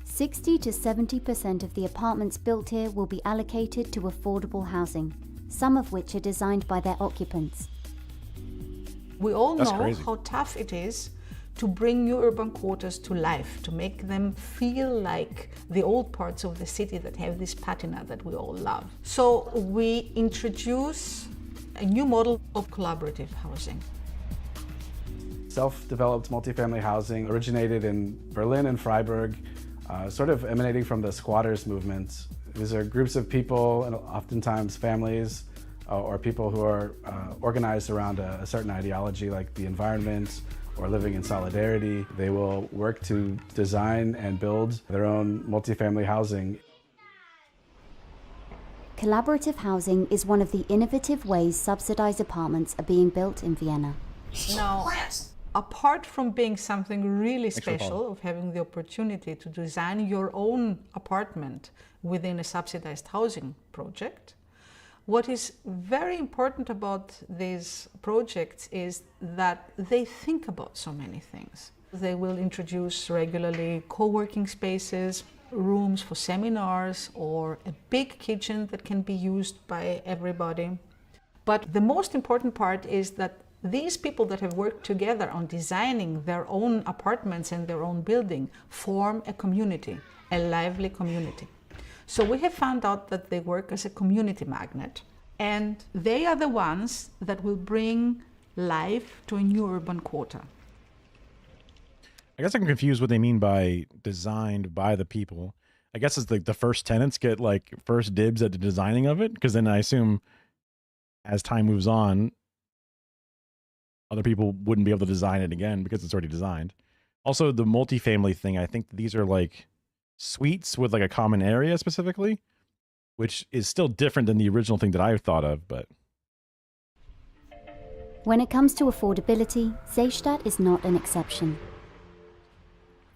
60 to 70% of the apartments built here will be allocated to affordable housing, some of which are designed by their occupants. We all That's know crazy. how tough it is to bring new urban quarters to life, to make them feel like the old parts of the city that have this patina that we all love. So we introduce a new model of collaborative housing. Self-developed multifamily housing originated in Berlin and Freiburg, sort of emanating from the squatters movement. These are groups of people, and oftentimes families, or people who are organized around a certain ideology like the environment or living in solidarity. They will work to design and build their own multifamily housing. Collaborative housing is one of the innovative ways subsidized apartments are being built in Vienna. Now, apart from being something really for following. special, of having the opportunity to design your own apartment within a subsidized housing project, what is very important about these projects is that they think about so many things. They will introduce regularly co-working spaces, rooms for seminars, or a big kitchen that can be used by everybody. But the most important part is that these people that have worked together on designing their own apartments and their own building form a community, a lively community. So we have found out that they work as a community magnet, and they are the ones that will bring life to a new urban quarter. I guess I'm confused what they mean by designed by the people. I guess it's like the first tenants get like first dibs at the designing of it, because then I assume as time moves on, other people wouldn't be able to design it again because it's already designed. Also, the multifamily thing, I think these are like suites with like a common area specifically, which is still different than the original thing that I thought of, but... When it comes to affordability, Seestadt is not an exception.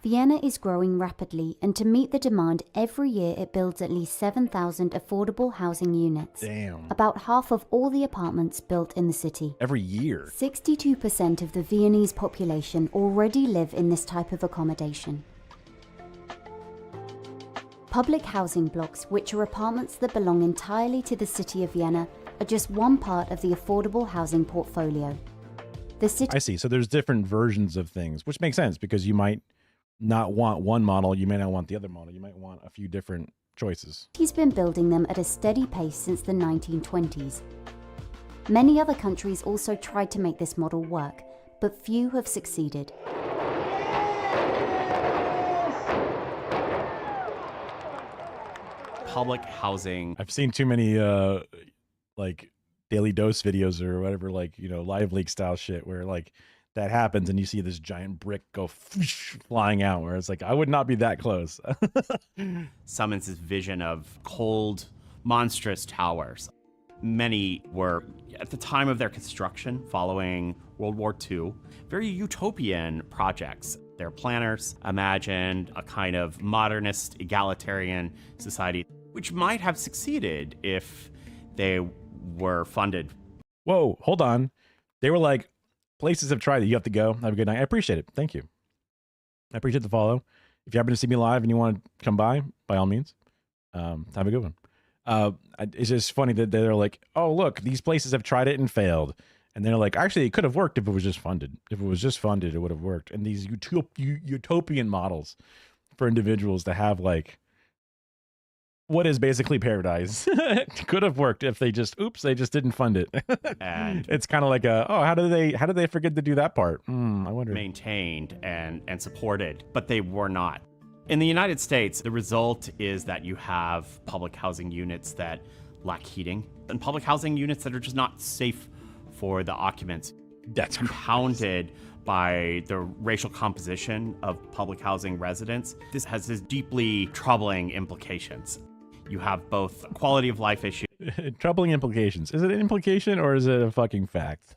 Vienna is growing rapidly, and to meet the demand, every year it builds at least 7,000 affordable housing units. Damn. About half of all the apartments built in the city. Every year. 62% of the Viennese population already live in this type of accommodation. Public housing blocks, which are apartments that belong entirely to the city of Vienna, are just one part of the affordable housing portfolio. The city I see. So there's different versions of things, which makes sense because you might not want one model, you may not want the other model, you might want a few different choices. He's been building them at a steady pace since the 1920s. Many other countries also tried to make this model work, but few have succeeded. Public housing. I've seen too many like Daily Dose videos or whatever, like, you know, Live Leak style shit where like that happens and you see this giant brick go flying out, where it's like, I would not be that close. Summons this vision of cold, monstrous towers. Many were, at the time of their construction, following World War II, very utopian projects. Their planners imagined a kind of modernist, egalitarian society, which might have succeeded if they were funded. Whoa, hold on. They were like, places have tried it. You have to go. Have a good night. I appreciate it. Thank you. I appreciate the follow. If you happen to see me live and you want to come by all means, have a good one. It's just funny that they're like, oh, look, these places have tried it and failed. And they're like, actually, it could have worked if it was just funded. If it was just funded, it would have worked. And these utopian models for individuals to have like what is basically paradise could have worked if they just, they just didn't fund it. And it's kind of like how did they forget to do that part? I wonder. Maintained and supported, but they were not. In the United States, the result is that you have public housing units that lack heating and public housing units that are just not safe for the occupants. That's compounded by the racial composition of public housing residents. This has deeply troubling implications. You have both quality of life issues. Troubling implications. Is it an implication or is it a fucking fact?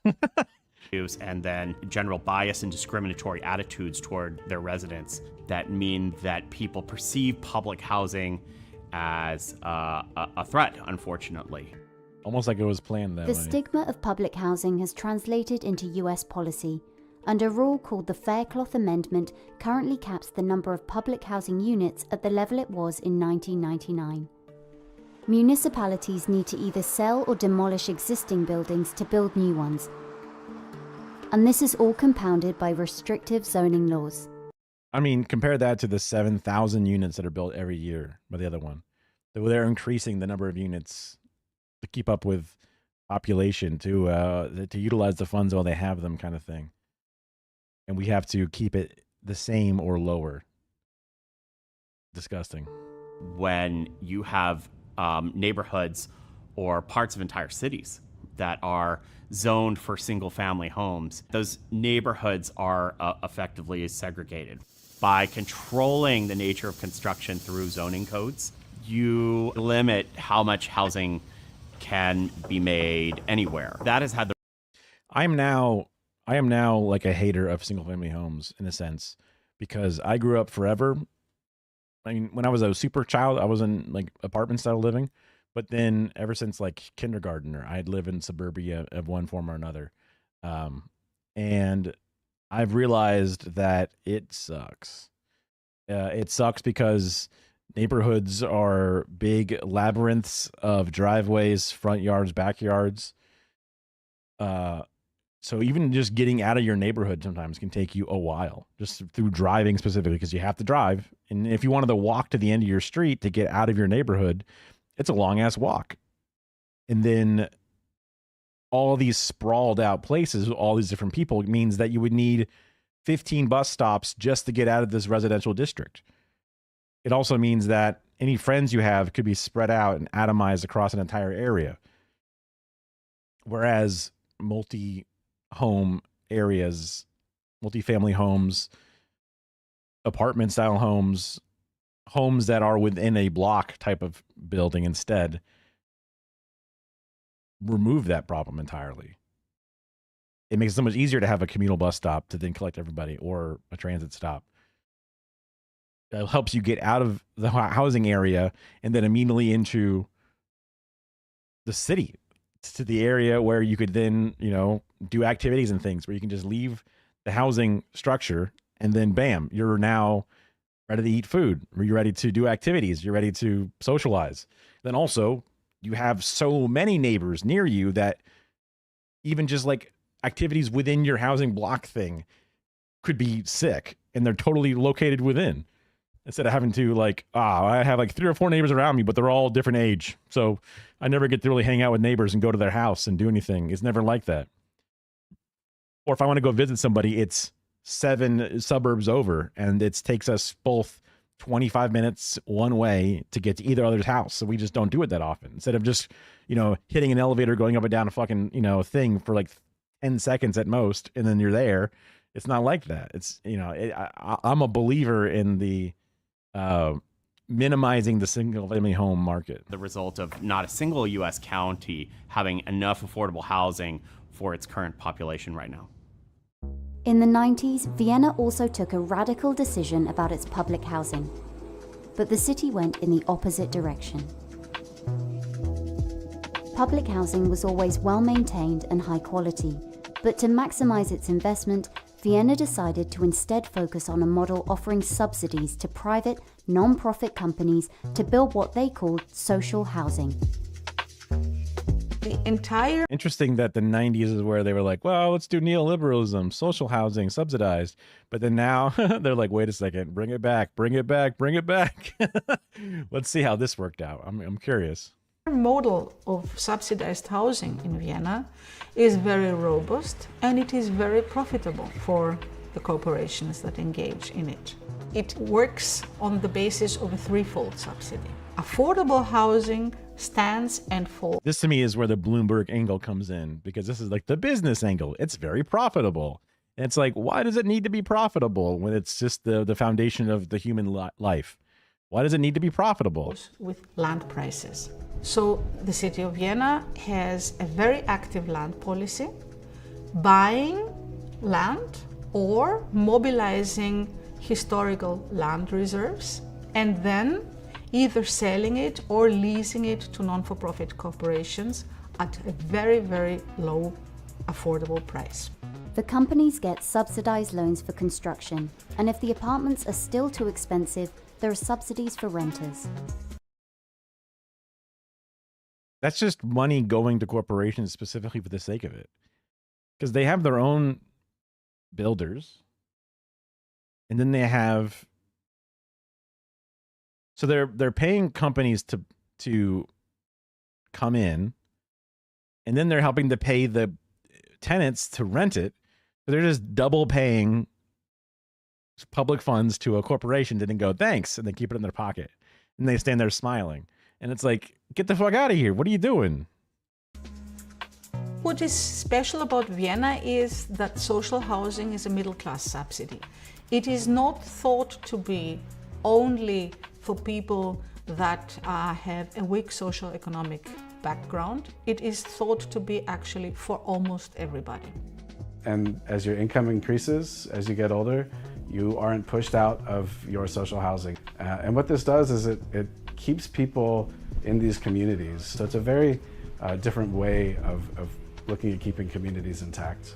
And then general bias and discriminatory attitudes toward their residents that mean that people perceive public housing as a threat, unfortunately. Almost like it was planned that way. The stigma of public housing has translated into US policy, and a rule called the Faircloth Amendment currently caps the number of public housing units at the level it was in 1999. Municipalities need to either sell or demolish existing buildings to build new ones. And this is all compounded by restrictive zoning laws. I mean, compare that to the 7,000 units that are built every year by the other one. They're increasing the number of units to keep up with population, to utilize the funds while they have them, kind of thing. And we have to keep it the same or lower. Disgusting. When you have neighborhoods or parts of entire cities that are zoned for single-family homes, those neighborhoods are effectively segregated. By controlling the nature of construction through zoning codes, you limit how much housing can be made anywhere. That has had the... I am now like a hater of single-family homes in a sense, because I grew up forever. I mean, when I was a super child, I was in like apartment style living, but then ever since like kindergarten, I'd live in suburbia of one form or another. And I've realized that it sucks. It sucks because neighborhoods are big labyrinths of driveways, front yards, backyards. So even just getting out of your neighborhood sometimes can take you a while, just through driving specifically, because you have to drive. And if you wanted to walk to the end of your street to get out of your neighborhood, it's a long ass walk. And then all these sprawled out places, all these different people, means that you would need 15 bus stops just to get out of this residential district. It also means that any friends you have could be spread out and atomized across an entire area. Whereas multi-home areas, multi-family homes, apartment style homes, homes that are within a block type of building instead remove that problem entirely. It makes it so much easier to have a communal bus stop to then collect everybody, or a transit stop. It helps you get out of the housing area and then immediately into the city, to the area where you could then, do activities and things, where you can just leave the housing structure and then bam, you're now ready to eat food, or you're ready to do activities, you're ready to socialize. Then also you have so many neighbors near you that even just like activities within your housing block thing could be sick, and they're totally located within, instead of having to like, I have like 3 or 4 neighbors around me, but they're all different age. So I never get to really hang out with neighbors and go to their house and do anything. It's never like that. Or if I want to go visit somebody, it's 7 suburbs over, and it takes us both 25 minutes one way to get to either other's house. So we just don't do it that often. Instead of just, hitting an elevator, going up and down a fucking, thing for like 10 seconds at most, and then you're there. It's not like that. It's, I'm a believer in the minimizing the single family home market. The result of not a single U.S. county having enough affordable housing for its current population right now. In the 90s, Vienna also took a radical decision about its public housing, but the city went in the opposite direction. Public housing was always well maintained and high quality, but to maximize its investment, Vienna decided to instead focus on a model offering subsidies to private, non-profit companies to build what they called social housing. The entire Interesting that the 90s is where they were like, well, let's do neoliberalism, social housing, subsidized. But then now they're like, wait a second, bring it back, bring it back, bring it back. Let's see how this worked out. I'm curious. model of subsidized housing in Vienna is very robust, and it is very profitable for the corporations that engage in it. It works on the basis of a threefold subsidy. Affordable housing stands and falls. This to me is where the Bloomberg angle comes in, because this is like the business angle. It's very profitable. And it's like, why does it need to be profitable when it's just the foundation of the human life? Why does it need to be profitable? With land prices. So the city of Vienna has a very active land policy, buying land or mobilizing historical land reserves, and then either selling it or leasing it to non-for-profit corporations at a very, very low affordable price. The companies get subsidized loans for construction, and if the apartments are still too expensive, there are subsidies for renters. That's just money going to corporations specifically for the sake of it, because they have their own builders, and then they have, so they're paying companies to come in, and then they're helping to pay the tenants to rent it. So they're just double paying public funds to a corporation to then go, thanks, and they keep it in their pocket, and they stand there smiling. And it's like, get the fuck out of here. What are you doing? What is special about Vienna is that social housing is a middle-class subsidy. It is not thought to be only for people that have a weak socio-economic background. It is thought to be actually for almost everybody. And as your income increases, as you get older, you aren't pushed out of your social housing. And what this does is it keeps people in these communities. So it's a very different way of looking at keeping communities intact.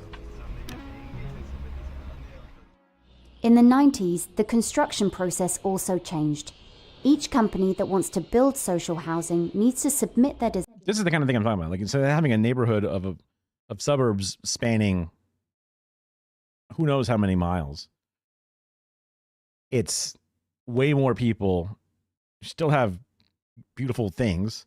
In the 90s, the construction process also changed. Each company that wants to build social housing needs to submit their design. This is the kind of thing I'm talking about. Like, instead of having a neighborhood of suburbs spanning who knows how many miles, it's way more people. You still have beautiful things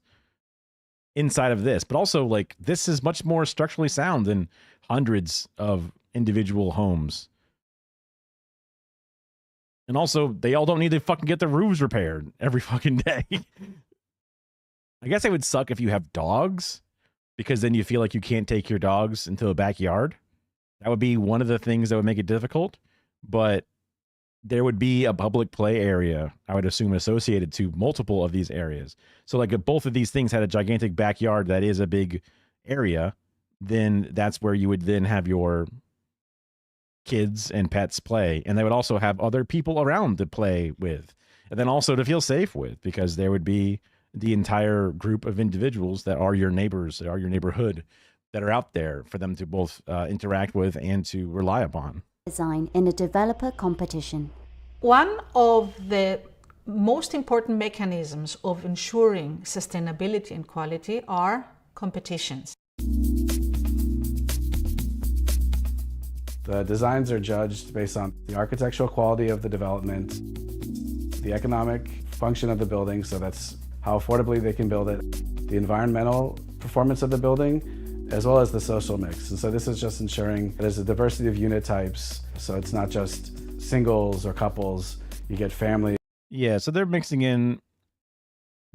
inside of this, but also like this is much more structurally sound than hundreds of individual homes. And also, they all don't need to fucking get their roofs repaired every fucking day. I guess it would suck if you have dogs, because then you feel like you can't take your dogs into a backyard. That would be one of the things that would make it difficult. But there would be a public play area, I would assume, associated to multiple of these areas. So like if both of these things had a gigantic backyard that is a big area, then that's where you would then have your kids and pets play. And they would also have other people around to play with, and then also to feel safe with, because there would be the entire group of individuals that are your neighbors, that are your neighborhood, that are out there for them to both interact with and to rely upon. Design in a developer competition. One of the most important mechanisms of ensuring sustainability and quality are competitions. The designs are judged based on the architectural quality of the development, the economic function of the building, so that's how affordably they can build it, the environmental performance of the building, as well as the social mix. And so this is just ensuring there's a diversity of unit types, so it's not just singles or couples, you get family. Yeah, so they're mixing in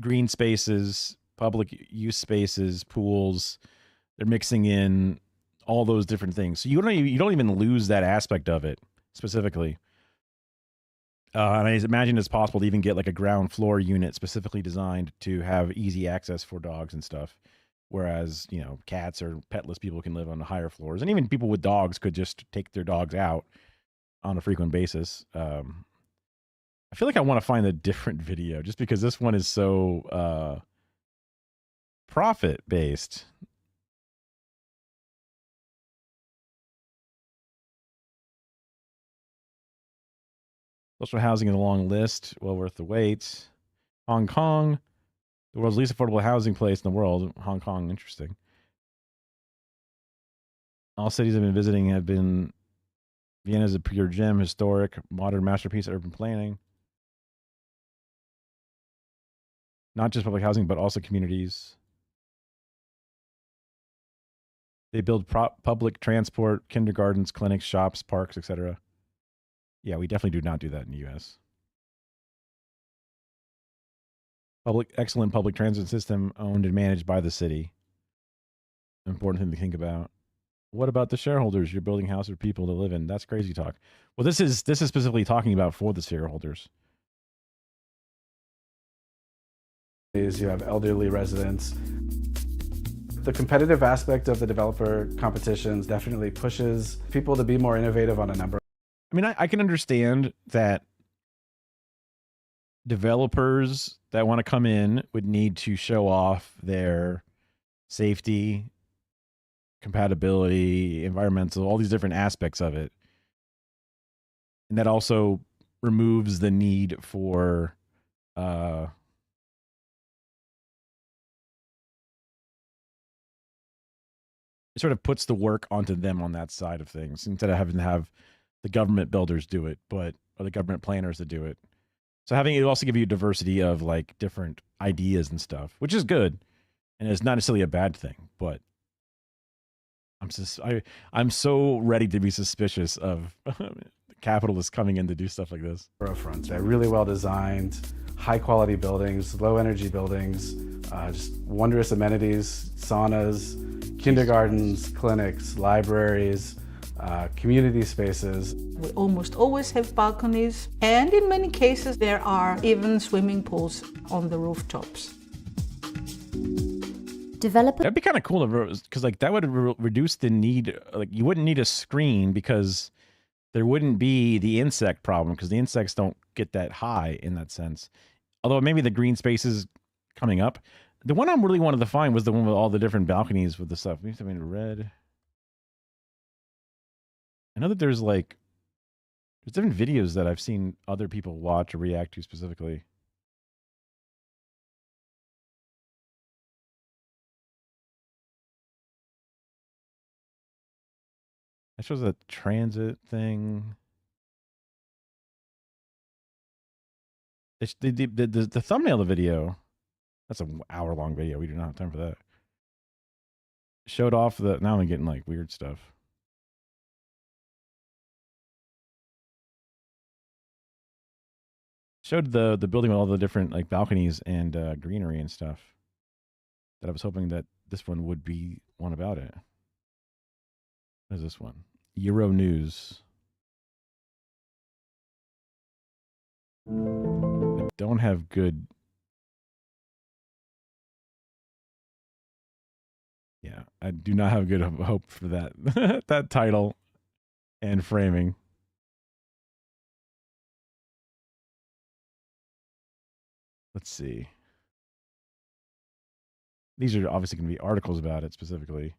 green spaces, public use spaces, pools. They're mixing in all those different things. So you don't even lose that aspect of it specifically. And I imagine it's possible to even get like a ground floor unit specifically designed to have easy access for dogs and stuff. Whereas, you know, cats or petless people can live on the higher floors. And even people with dogs could just take their dogs out on a frequent basis. I feel like I want to find a different video just because this one is so profit based. Social housing is a long list, well worth the wait. Hong Kong, the world's least affordable housing place in the world. Hong Kong, interesting. All cities I've been visiting have been Vienna's a pure gem, historic, modern masterpiece, urban planning. Not just public housing, but also communities. They build public transport, kindergartens, clinics, shops, parks, etc. Yeah, we definitely do not do that in the U.S. Excellent public transit system owned and managed by the city. Important thing to think about. What about the shareholders? You're building houses for people to live in. That's crazy talk. Well, this is specifically talking about for the shareholders. You have elderly residents. The competitive aspect of the developer competitions definitely pushes people to be more innovative on a number. I mean, I can understand that developers that want to come in would need to show off their safety, compatibility, environmental, all these different aspects of it. And that also removes the need for it sort of puts the work onto them on that side of things instead of having to have the government builders do it, or the government planners to do it. So having it also give you diversity of like different ideas and stuff, which is good, and it's not necessarily a bad thing. But I'm so ready to be suspicious of capitalists coming in to do stuff like this. Fronts, they're really well designed, high quality buildings, low energy buildings, just wondrous amenities, saunas, kindergartens, clinics, libraries, community spaces. We almost always have balconies, and in many cases there are even swimming pools on the rooftops. That'd be kind of cool because like that would reduce the need. Like you wouldn't need a screen because there wouldn't be the insect problem because the insects don't get that high in that sense. Although maybe the green spaces coming up. The one I really wanted to find was the one with all the different balconies with the stuff. We used to have red. I know that there's different videos that I've seen other people watch or react to specifically. That shows a transit thing. The thumbnail of the video, that's an hour-long video. We do not have time for that. Showed off now I'm getting like weird stuff. Showed the building with all the different like balconies and greenery and stuff. That I was hoping that this one would be one about it. What is this one? Euro News. I don't have good. Yeah, I do not have good hope for that that title and framing. Let's see. These are obviously going to be articles about it specifically.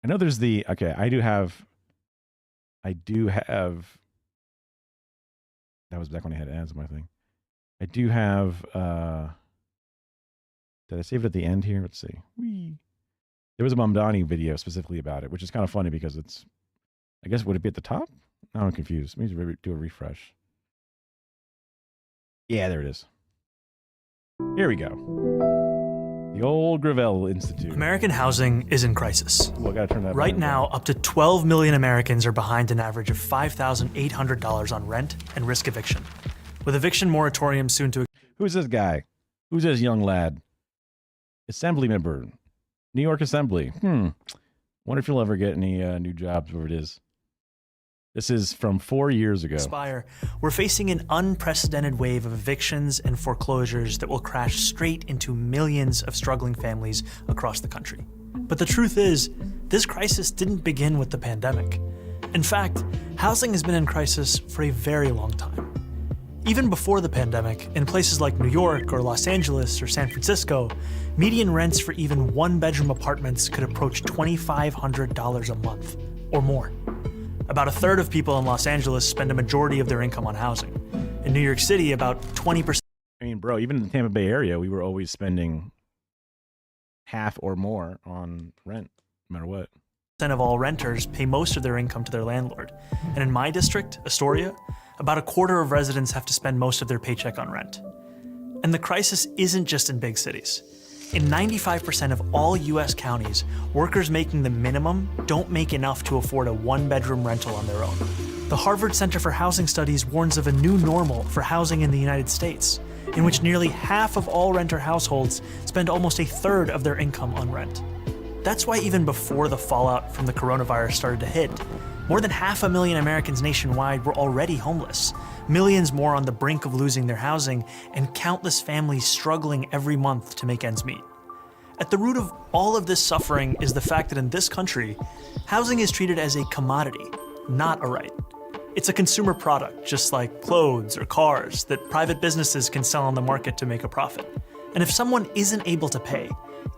I know there's okay, I do have I do have. That was back when I had ads on my thing. I do have. Did I save it at the end here? Let's see. Whee. There was a Mamdani video specifically about it, which is kind of funny because it's. I guess would it be at the top? Now I'm confused. Let me do a refresh. Yeah, there it is. Here we go. The old Gravel Institute. American housing is in crisis. Well, I gotta turn that right back now, up to 12 million Americans are behind an average of $5,800 on rent and risk eviction. With eviction moratorium soon to... Who's this guy? Who's this young lad? Assembly member. New York Assembly. Wonder if you'll ever get any new jobs, whatever it is. This is from 4 years ago. Expire, we're facing an unprecedented wave of evictions and foreclosures that will crash straight into millions of struggling families across the country. But the truth is, this crisis didn't begin with the pandemic. In fact, housing has been in crisis for a very long time. Even before the pandemic, in places like New York or Los Angeles or San Francisco, median rents for even one-bedroom apartments could approach $2,500 a month or more. About a third of people in Los Angeles spend a majority of their income on housing. In New York City, about 20%. I mean, bro, even in the Tampa Bay area, we were always spending half or more on rent, no matter what. Of all renters pay most of their income to their landlord. And in my district, Astoria, about a quarter of residents have to spend most of their paycheck on rent. And the crisis isn't just in big cities. In 95% of all US counties, workers making the minimum don't make enough to afford a one-bedroom rental on their own. The Harvard Center for Housing Studies warns of a new normal for housing in the United States, in which nearly half of all renter households spend almost a third of their income on rent. That's why even before the fallout from the coronavirus started to hit, more than 500,000 Americans nationwide were already homeless, millions more on the brink of losing their housing, and countless families struggling every month to make ends meet. At the root of all of this suffering is the fact that in this country, housing is treated as a commodity, not a right. It's a consumer product, just like clothes or cars, that private businesses can sell on the market to make a profit. And if someone isn't able to pay,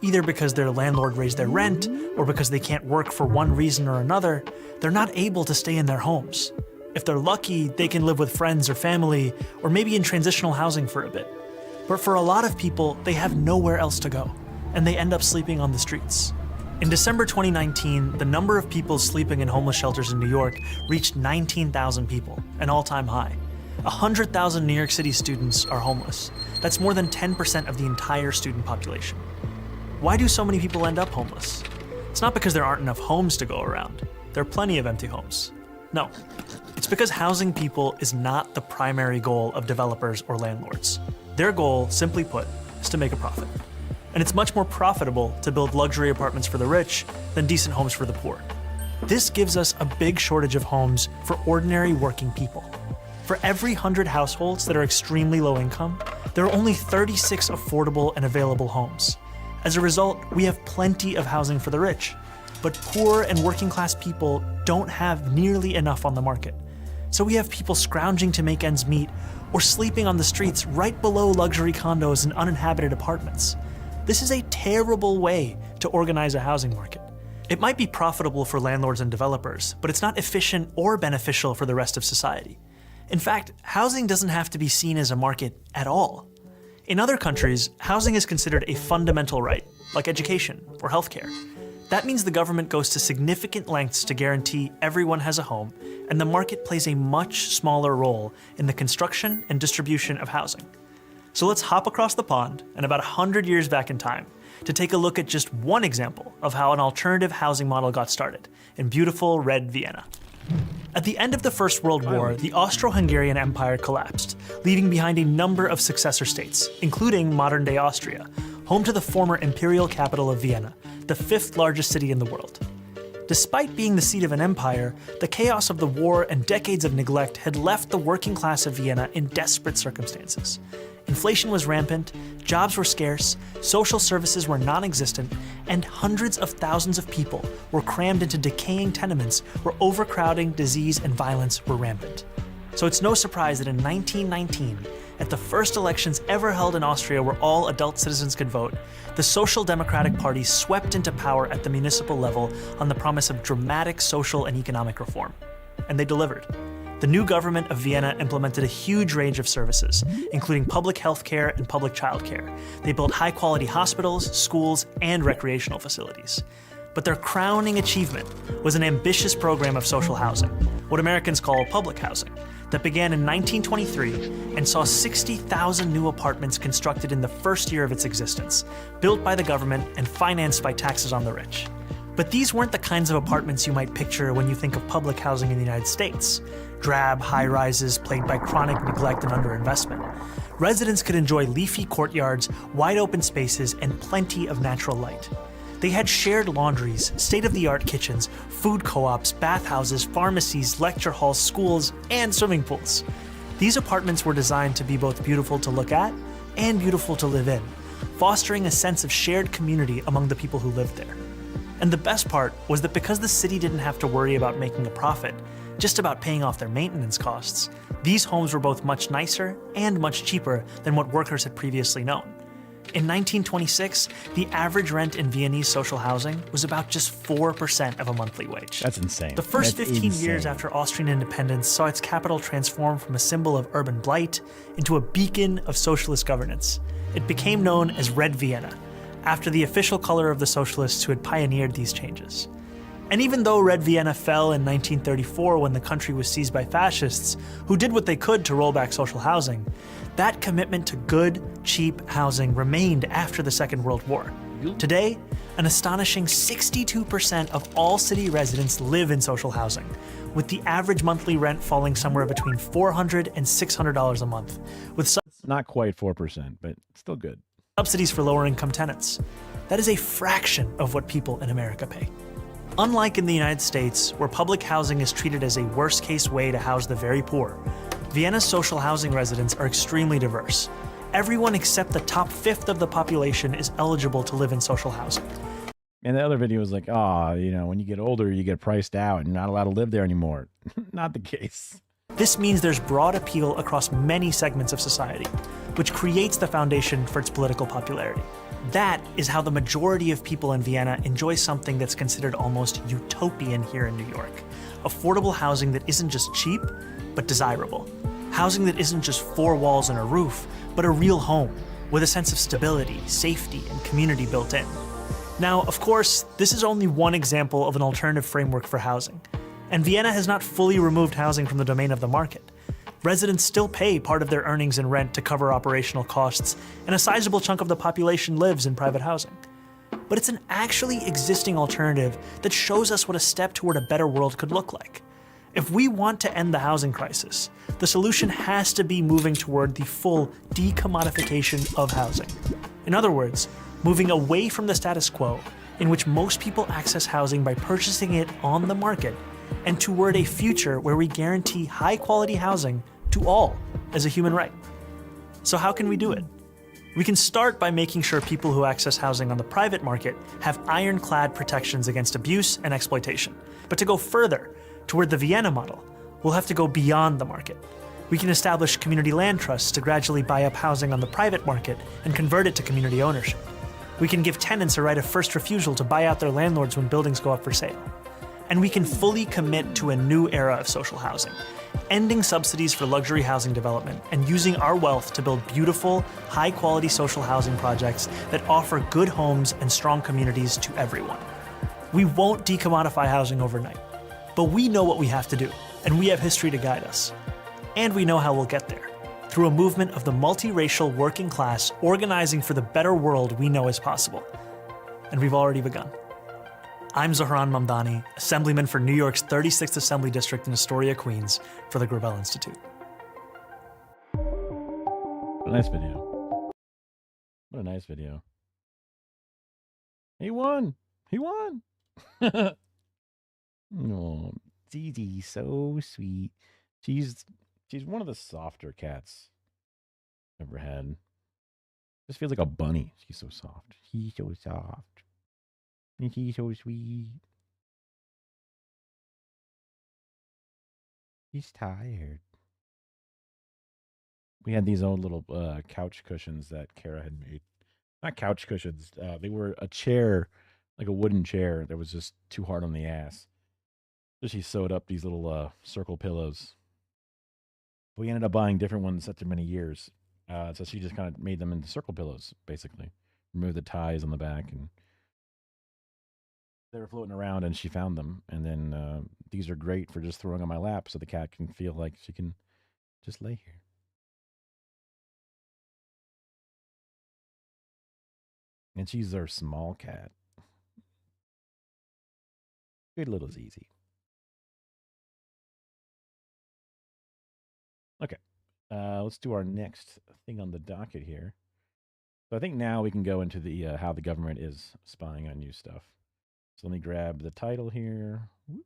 either because their landlord raised their rent or because they can't work for one reason or another, they're not able to stay in their homes. If they're lucky, they can live with friends or family, or maybe in transitional housing for a bit. But for a lot of people, they have nowhere else to go, and they end up sleeping on the streets. In December 2019, the number of people sleeping in homeless shelters in New York reached 19,000 people, an all-time high. 100,000 New York City students are homeless. That's more than 10% of the entire student population. Why do so many people end up homeless? It's not because there aren't enough homes to go around. There are plenty of empty homes. No, it's because housing people is not the primary goal of developers or landlords. Their goal, simply put, is to make a profit. And it's much more profitable to build luxury apartments for the rich than decent homes for the poor. This gives us a big shortage of homes for ordinary working people. For every 100 households that are extremely low income, there are only 36 affordable and available homes. As a result, we have plenty of housing for the rich, but poor and working class people don't have nearly enough on the market. So we have people scrounging to make ends meet or sleeping on the streets right below luxury condos and uninhabited apartments. This is a terrible way to organize a housing market. It might be profitable for landlords and developers, but it's not efficient or beneficial for the rest of society. In fact, housing doesn't have to be seen as a market at all. In other countries, housing is considered a fundamental right, like education or healthcare. That means the government goes to significant lengths to guarantee everyone has a home, and the market plays a much smaller role in the construction and distribution of housing. So let's hop across the pond and about 100 years back in time to take a look at just one example of how an alternative housing model got started in beautiful red Vienna. At the end of the First World War, the Austro-Hungarian Empire collapsed, leaving behind a number of successor states, including modern-day Austria, home to the former imperial capital of Vienna, the fifth largest city in the world. Despite being the seat of an empire, the chaos of the war and decades of neglect had left the working class of Vienna in desperate circumstances. Inflation was rampant, jobs were scarce, social services were non-existent, and hundreds of thousands of people were crammed into decaying tenements where overcrowding, disease, and violence were rampant. So it's no surprise that in 1919, at the first elections ever held in Austria where all adult citizens could vote, the Social Democratic Party swept into power at the municipal level on the promise of dramatic social and economic reform. and they delivered. The new government of Vienna implemented a huge range of services, including public health care and public childcare. They built high-quality hospitals, schools, and recreational facilities. But their crowning achievement was an ambitious program of social housing, what Americans call public housing, that began in 1923 and saw 60,000 new apartments constructed in the first year of its existence, built by the government and financed by taxes on the rich. But these weren't the kinds of apartments you might picture when you think of public housing in the United States. Drab high-rises plagued by chronic neglect and underinvestment. Residents could enjoy leafy courtyards, wide-open spaces, and plenty of natural light. They had shared laundries, state-of-the-art kitchens, food co-ops, bathhouses, pharmacies, lecture halls, schools, and swimming pools. These apartments were designed to be both beautiful to look at and beautiful to live in, fostering a sense of shared community among the people who lived there. And the best part was that because the city didn't have to worry about making a profit, just about paying off their maintenance costs, these homes were both much nicer and much cheaper than what workers had previously known. In 1926, the average rent in Viennese social housing was about just 4% of a monthly wage. That's insane. The first That's 15 insane. years after Austrian independence saw its capital transform from a symbol of urban blight into a beacon of socialist governance. It became known as Red Vienna, after the official color of the socialists who had pioneered these changes. And even though Red Vienna fell in 1934 when the country was seized by fascists, who did what they could to roll back social housing, that commitment to good, cheap housing remained after the Second World War. Today, an astonishing 62% of all city residents live in social housing, with the average monthly rent falling somewhere between $400 and $600 a month, with Not quite 4%, but still good. subsidies for lower-income tenants. That is a fraction of what people in America pay. Unlike in the United States, where public housing is treated as a worst-case way to house the very poor, Vienna's social housing residents are extremely diverse. Everyone except the top fifth of the population is eligible to live in social housing. And the other video was like, when you get older, you get priced out and you're not allowed to live there anymore. Not the case. This means there's broad appeal across many segments of society, which creates the foundation for its political popularity. That is how the majority of people in Vienna enjoy something that's considered almost utopian here in New York. Affordable housing that isn't just cheap, but desirable. Housing that isn't just four walls and a roof, but a real home, with a sense of stability, safety, and community built in. Now, of course, this is only one example of an alternative framework for housing. And Vienna has not fully removed housing from the domain of the market. Residents still pay part of their earnings in rent to cover operational costs, and a sizable chunk of the population lives in private housing. But it's an actually existing alternative that shows us what a step toward a better world could look like. If we want to end the housing crisis, the solution has to be moving toward the full decommodification of housing. In other words, moving away from the status quo, in which most people access housing by purchasing it on the market, and toward a future where we guarantee high-quality housing to all as a human right. So how can we do it? We can start by making sure people who access housing on the private market have ironclad protections against abuse and exploitation. But to go further, toward the Vienna model, we'll have to go beyond the market. We can establish community land trusts to gradually buy up housing on the private market and convert it to community ownership. We can give tenants a right of first refusal to buy out their landlords when buildings go up for sale. And we can fully commit to a new era of social housing, ending subsidies for luxury housing development and using our wealth to build beautiful, high-quality social housing projects that offer good homes and strong communities to everyone. We won't decommodify housing overnight, but we know what we have to do, and we have history to guide us. And we know how we'll get there, through a movement of the multiracial working class organizing for the better world we know is possible. And we've already begun. I'm Zohran Mamdani, Assemblyman for New York's 36th Assembly District in Astoria, Queens, for the Gravel Institute. What a nice video. What a nice video. He won. He won. Oh, Zizi, so sweet. She's one of the softer cats I've ever had. Just feels like a bunny. She's so soft. She's so soft. And she's so sweet. She's tired. We had these old little couch cushions that Kara had made. Not couch cushions. They were a chair, like a wooden chair that was just too hard on the ass. So she sewed up these little circle pillows. We ended up buying different ones after many years. So she just kind of made them into circle pillows, basically. Removed the ties on the back, and they were floating around, and she found them. And then these are great for just throwing on my lap, so the cat can feel like she can just lay here. And she's our small cat. Good little ZZ. Okay. Let's do our next thing on the docket here. So I think now we can go into the how the government is spying on you stuff. So let me grab the title here. Whoop.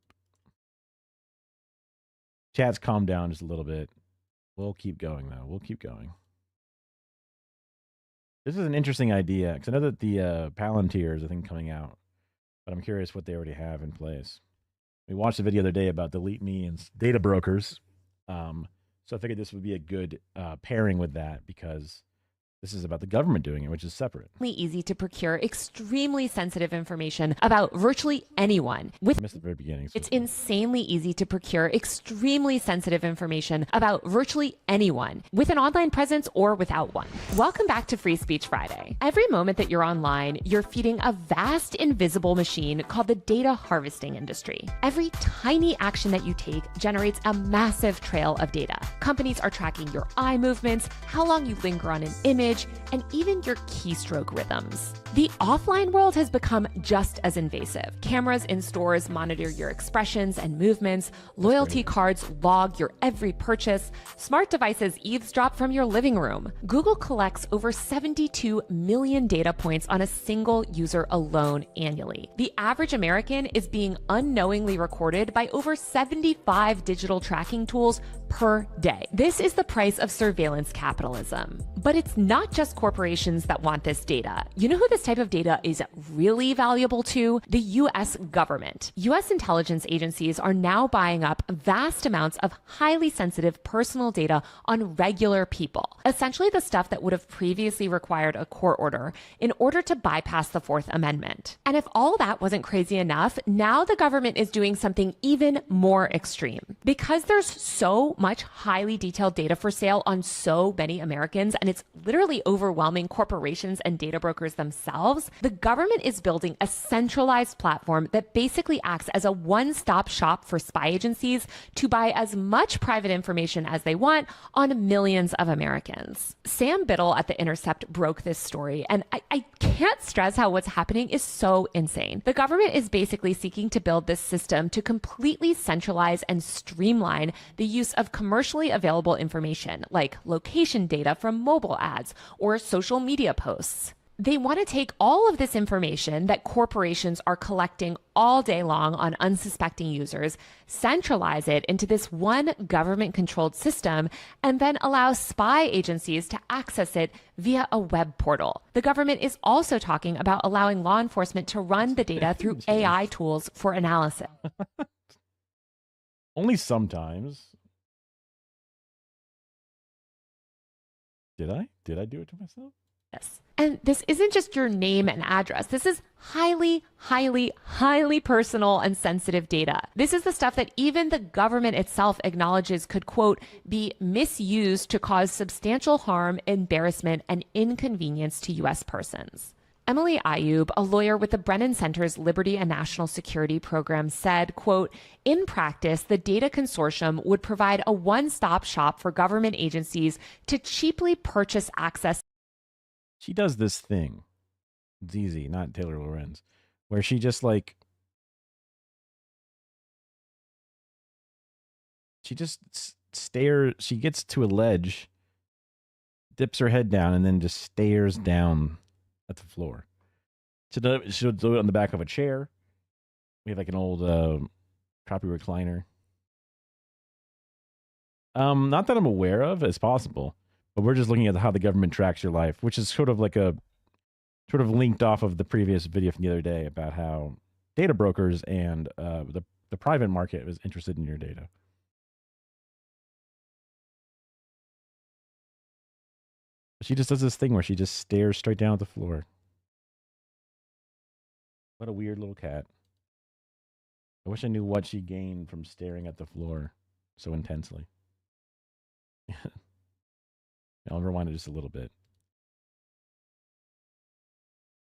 Chat's calmed down just a little bit. We'll keep going though. We'll keep going. This is an interesting idea because I know that the Palantir is a thing coming out, but I'm curious what they already have in place. We watched a video the other day about Delete Me and data brokers. So I figured this would be a good pairing with that because this is about the government doing it, which is separate. Easy to procure extremely sensitive information about virtually anyone. I missed the very beginning. So It's insanely easy to procure extremely sensitive information about virtually anyone with an online presence or without one. Welcome back to Free Speech Friday. Every moment that you're online, you're feeding a vast invisible machine called the data harvesting industry. Every tiny action that you take generates a massive trail of data. Companies are tracking your eye movements, how long you linger on an image, and even your keystroke rhythms. The offline world has become just as invasive. Cameras in stores monitor your expressions and movements. Loyalty cards log your every purchase. Smart devices eavesdrop from your living room. Google collects over 72 million data points on a single user alone annually. The average American is being unknowingly recorded by over 75 digital tracking tools per day. This is the price of surveillance capitalism. But it's not just corporations that want this data. You know who this type of data is really valuable to? The US government. US intelligence agencies are now buying up vast amounts of highly sensitive personal data on regular people, essentially the stuff that would have previously required a court order in order to bypass the Fourth Amendment. And if all that wasn't crazy enough, now the government is doing something even more extreme. Because there's so much highly detailed data for sale on so many Americans, and it's literally overwhelming corporations and data brokers themselves, the government is building a centralized platform that basically acts as a one-stop shop for spy agencies to buy as much private information as they want on millions of Americans. Sam Biddle at The Intercept broke this story, and I can't stress how what's happening is so insane. The government is basically seeking to build this system to completely centralize and streamline the use of commercially available information, like location data from mobile ads or social media posts. They want to take all of this information that corporations are collecting all day long on unsuspecting users, centralize it into this one government-controlled system, and then allow spy agencies to access it via a web portal. The government is also talking about allowing law enforcement to run the data through AI tools for analysis. Only sometimes. Did I do it to myself? Yes. And this isn't just your name and address. This is highly, highly, highly personal and sensitive data. This is the stuff that even the government itself acknowledges could, quote, be misused to cause substantial harm, embarrassment, and inconvenience to U.S. persons. Emily Ayub, a lawyer with the Brennan Center's Liberty and National Security Program, said, quote, in practice, the data consortium would provide a one-stop shop for government agencies to cheaply purchase access. She does this thing, ZZ, not Taylor Lorenz, where she just like, she just stares, she gets to a ledge, dips her head down, and then just stares down at the floor. She'll do it on the back of a chair. We have like an old copy recliner. Not that I'm aware of as possible, but we're just looking at how the government tracks your life, which is sort of linked off of the previous video from the other day about how data brokers and the private market was interested in your data. She just does this thing where she just stares straight down at the floor. What a weird little cat. I wish I knew what she gained from staring at the floor so intensely. I'll rewind it just a little bit.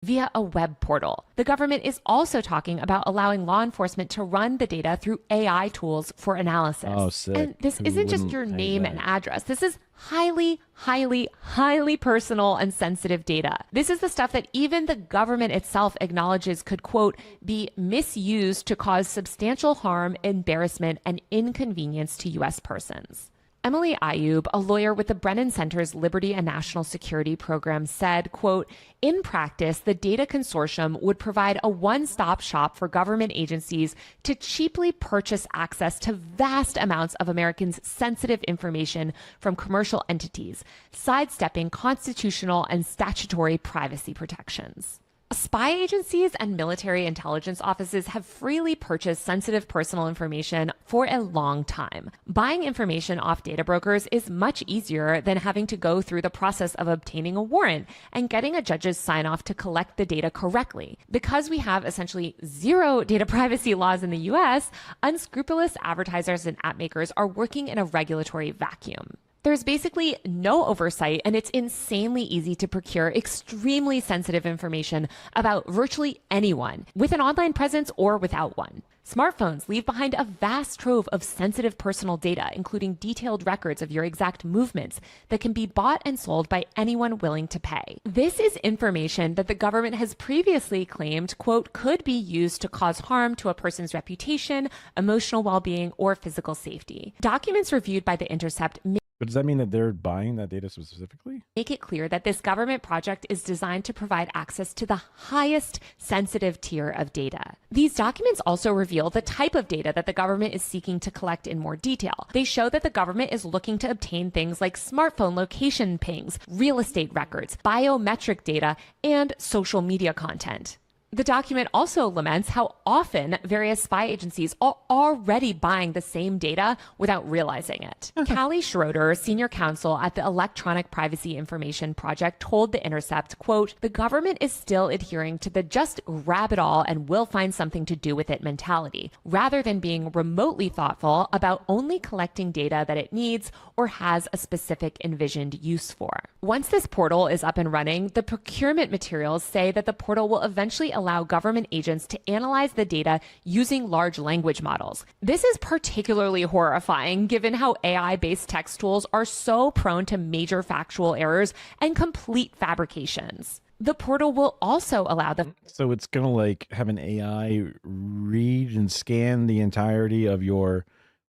Via a web portal. The government is also talking about allowing law enforcement to run the data through AI tools for analysis. Oh, sick. And this Who isn't just wouldn't your pay name that? and address. This is highly, highly, highly personal and sensitive data. This is the stuff that even the government itself acknowledges could, quote, be misused to cause substantial harm, embarrassment, and inconvenience to U.S. persons. Emily Ayub, a lawyer with the Brennan Center's Liberty and National Security Program, said, quote, in practice, the data consortium would provide a one-stop shop for government agencies to cheaply purchase access to vast amounts of Americans' sensitive information from commercial entities, sidestepping constitutional and statutory privacy protections. Spy agencies and military intelligence offices have freely purchased sensitive personal information for a long time. Buying information off data brokers is much easier than having to go through the process of obtaining a warrant and getting a judge's sign off to collect the data correctly. Because we have essentially zero data privacy laws in the US, unscrupulous advertisers and app makers are working in a regulatory vacuum. There's basically no oversight, and it's insanely easy to procure extremely sensitive information about virtually anyone, with an online presence or without one. Smartphones leave behind a vast trove of sensitive personal data, including detailed records of your exact movements that can be bought and sold by anyone willing to pay. This is information that the government has previously claimed, quote, could be used to cause harm to a person's reputation, emotional well-being, or physical safety. Documents reviewed by The Intercept But does that mean that they're buying that data specifically? make it clear that this government project is designed to provide access to the highest sensitive tier of data. These documents also reveal the type of data that the government is seeking to collect in more detail. They show that the government is looking to obtain things like smartphone location pings, real estate records, biometric data, and social media content. The document also laments how often various spy agencies are already buying the same data without realizing it. Callie Schroeder, senior counsel at the Electronic Privacy Information Project, told The Intercept, quote, the government is still adhering to the just grab it all and we'll find something to do with it mentality, rather than being remotely thoughtful about only collecting data that it needs or has a specific envisioned use for. Once this portal is up and running, the procurement materials say that the portal will eventually allow government agents to analyze the data using large language models. This is particularly horrifying given how AI-based text tools are so prone to major factual errors and complete fabrications. The portal will also allow the So it's going to like have an AI read and scan the entirety of your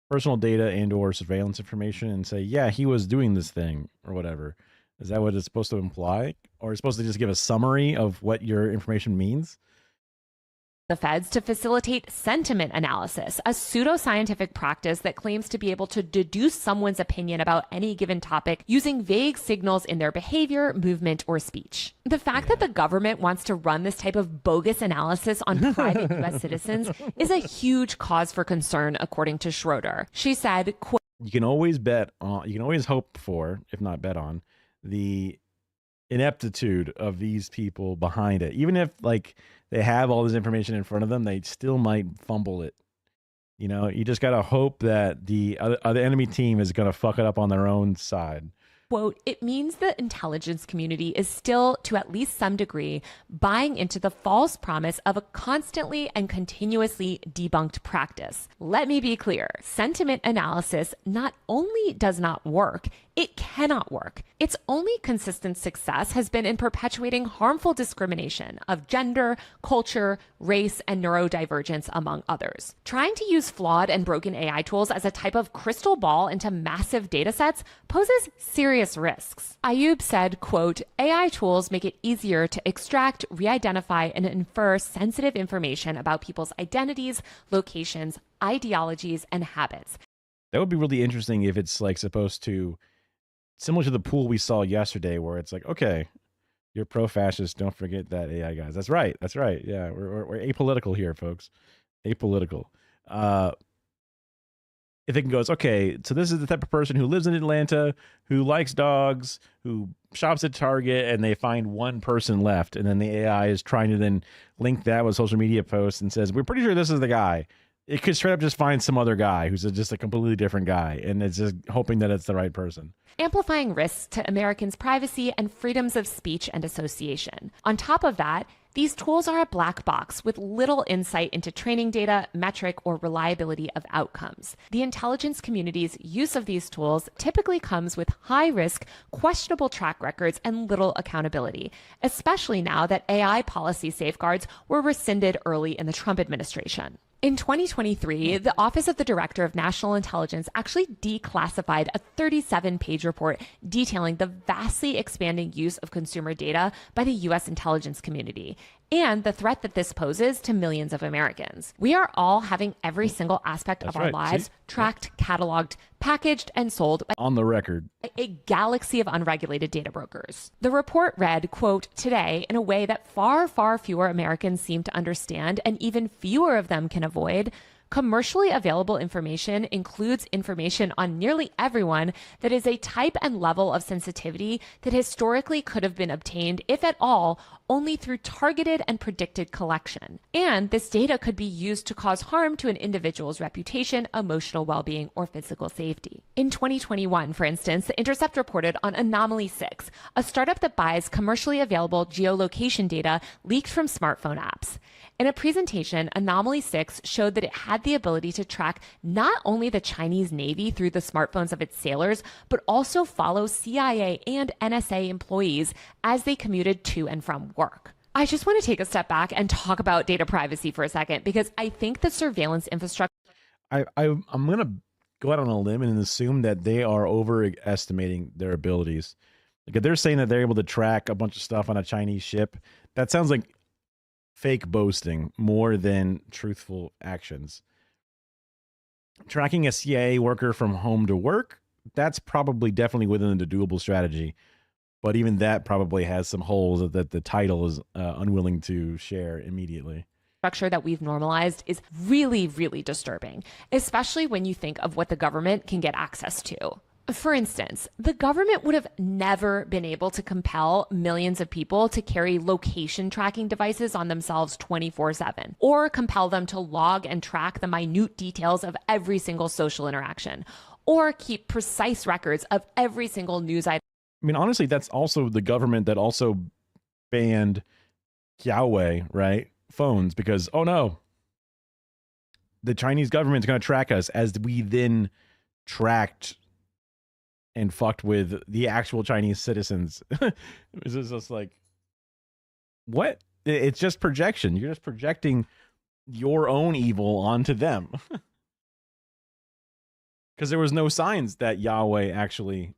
personal data and or surveillance information and say, yeah, he was doing this thing or whatever. Is that what it's supposed to imply? Or it's supposed to just give a summary of what your information means? feds to facilitate sentiment analysis, a pseudoscientific practice that claims to be able to deduce someone's opinion about any given topic using vague signals in their behavior, movement, or speech. The fact that the government wants to run this type of bogus analysis on private U.S. citizens is a huge cause for concern, according to Schroeder. She said, quote, you can always bet on, you can always hope for, if not bet on, the ineptitude of these people behind it. Even if like they have all this information in front of them, they still might fumble it. You know, you just got to hope that the other enemy team is going to fuck it up on their own side. quote, it means the intelligence community is still, to at least some degree, buying into the false promise of a constantly and continuously debunked practice. Let me be clear. Sentiment analysis not only does not work, it cannot work. Its only consistent success has been in perpetuating harmful discrimination of gender, culture, race, and neurodivergence, among others. Trying to use flawed and broken AI tools as a type of crystal ball into massive data sets poses serious risks. Ayub said, quote, AI tools make it easier to extract, re-identify, and infer sensitive information about people's identities, locations, ideologies, and habits. That would be really interesting if it's like supposed to, similar to the pool we saw yesterday, where it's like, okay, you're pro-fascist, don't forget that AI guys. That's right. That's right. Yeah, we're apolitical here, folks. Apolitical. If it goes, okay, so this is the type of person who lives in Atlanta, who likes dogs, who shops at Target, and they find one person left, and then the AI is trying to then link that with social media posts and says, we're pretty sure this is the guy. It could straight up just find some other guy who's just a completely different guy, and it's just hoping that it's the right person. Amplifying risks to Americans' privacy and freedoms of speech and association. On top of that, these tools are a black box with little insight into training data, metric, or reliability of outcomes. The intelligence community's use of these tools typically comes with high risk, questionable track records, and little accountability, especially now that AI policy safeguards were rescinded early in the Trump administration. In 2023, the Office of the Director of National Intelligence actually declassified a 37-page report detailing the vastly expanding use of consumer data by the U.S. intelligence community and the threat that this poses to millions of Americans. We are all having every single aspect of our lives tracked, cataloged, packaged, and sold by on the record a galaxy of unregulated data brokers. The report read, quote, today, in a way that far, far fewer Americans seem to understand and even fewer of them can avoid, commercially available information includes information on nearly everyone that is a type and level of sensitivity that historically could have been obtained, if at all, only through targeted and predicted collection. And this data could be used to cause harm to an individual's reputation, emotional well-being, or physical safety. In 2021, for instance, The Intercept reported on Anomaly 6, a startup that buys commercially available geolocation data leaked from smartphone apps. In a presentation, Anomaly 6 showed that it had the ability to track not only the Chinese Navy through the smartphones of its sailors, but also follow CIA and NSA employees as they commuted to and from work. I just want to take a step back and talk about data privacy for a second, because I think the surveillance infrastructure... I'm going to go out on a limb and assume that they are overestimating their abilities. Like, if they're saying that they're able to track a bunch of stuff on a Chinese ship, that sounds like fake boasting more than truthful actions. Tracking a CIA worker from home to work, that's probably definitely within the doable strategy. But even that probably has some holes that the title is unwilling to share immediately. Structure that we've normalized is really, really disturbing, especially when you think of what the government can get access to. For instance, the government would have never been able to compel millions of people to carry location tracking devices on themselves 24/7, or compel them to log and track the minute details of every single social interaction, or keep precise records of every single news item. I mean, honestly, that's also the government that also banned Huawei, right? Phones, because, oh no, the Chinese government's going to track us, as we then tracked and fucked with the actual Chinese citizens. It's just like, what? It's just projection. You're just projecting your own evil onto them. Because there was no signs that Yahweh actually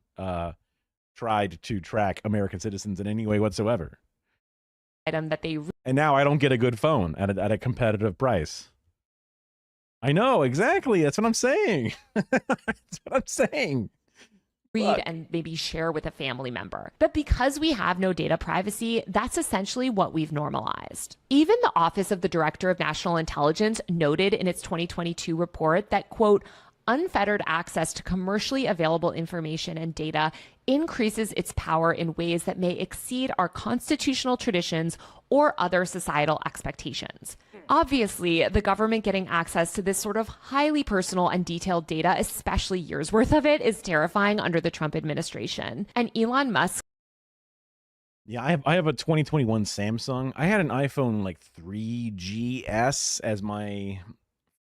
tried to track American citizens in any way whatsoever. That they and now I don't get a good phone at a competitive price. I know, exactly. That's what I'm saying. That's what I'm saying. Read and maybe share with a family member. But because we have no data privacy, that's essentially what we've normalized. Even the Office of the Director of National Intelligence noted in its 2022 report that, quote, unfettered access to commercially available information and data increases its power in ways that may exceed our constitutional traditions or other societal expectations. Obviously, the government getting access to this sort of highly personal and detailed data, especially years worth of it, is terrifying under the Trump administration. And Elon Musk... Yeah, I have a 2021 Samsung. I had an iPhone like 3GS as my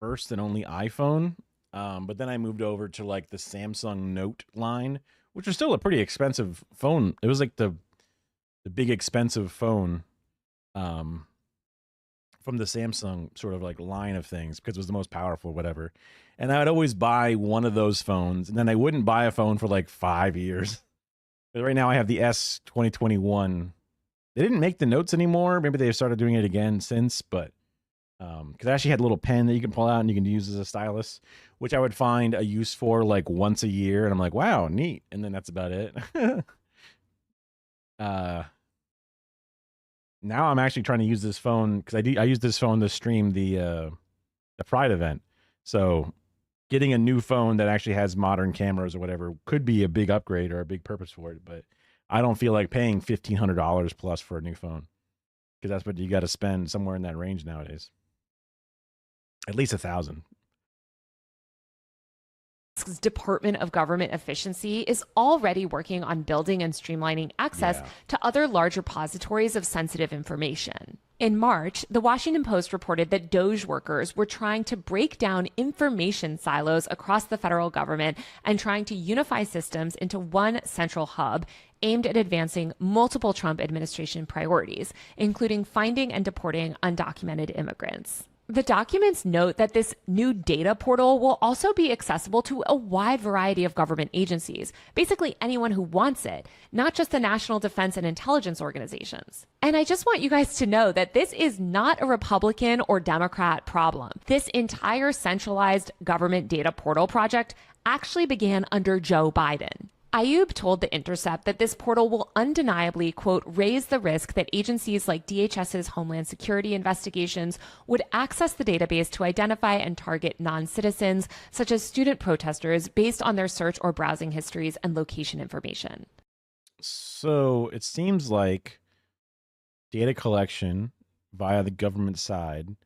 first and only iPhone. But then I moved over to like the Samsung Note line, which was still a pretty expensive phone. It was like the big expensive phone from the Samsung sort of like line of things, because it was the most powerful, whatever. And I would always buy one of those phones, and then I wouldn't buy a phone for like 5 years. But right now I have the S 2021. They didn't make the Notes anymore. Maybe they've started doing it again since, but because I actually had a little pen that you can pull out and you can use as a stylus, which I would find a use for like once a year, and I'm like, wow, neat. And then that's about it. Now I'm actually trying to use this phone because I use this phone to stream the Pride event. So getting a new phone that actually has modern cameras or whatever could be a big upgrade or a big purpose for it, but I don't feel like paying $1,500 plus for a new phone, because that's what you got to spend somewhere in that range nowadays. At least $1,000. Department of Government Efficiency is already working on building and streamlining access to other large repositories of sensitive information. In March, the Washington Post reported that DOJ workers were trying to break down information silos across the federal government and trying to unify systems into one central hub aimed at advancing multiple Trump administration priorities, including finding and deporting undocumented immigrants. The documents note that this new data portal will also be accessible to a wide variety of government agencies, basically anyone who wants it, not just the national defense and intelligence organizations. And I just want you guys to know that this is not a Republican or Democrat problem. This entire centralized government data portal project actually began under Joe Biden. Ayub told The Intercept that this portal will undeniably, quote, raise the risk that agencies like DHS's Homeland Security investigations would access the database to identify and target non-citizens, such as student protesters, based on their search or browsing histories and location information. So it seems like data collection via the government side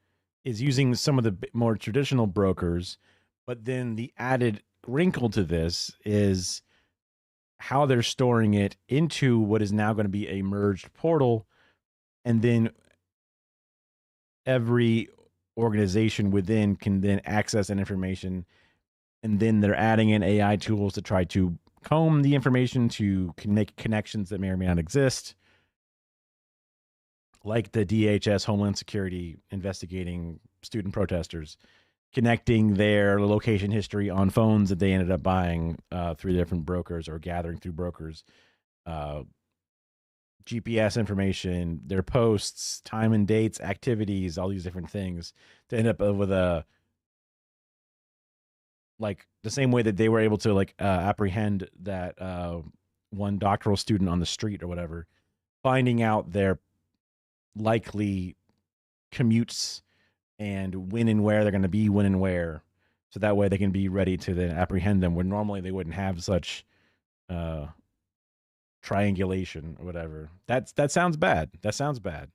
is using some of the more traditional brokers, but then the added wrinkle to this is how they're storing it into what is now going to be a merged portal. And then every organization within can then access that information. And then they're adding in AI tools to try to comb the information to make connections that may or may not exist. Like the DHS Homeland Security investigating student protesters, connecting their location history on phones that they ended up buying through different brokers or gathering through brokers, GPS information, their posts, time and dates, activities, all these different things to end up with like the same way that they were able to apprehend that one doctoral student on the street or whatever, finding out their likely commutes and when and where they're going to be, when and where, so that way they can be ready to then apprehend them, when normally they wouldn't have such triangulation or whatever. That sounds bad. That sounds bad.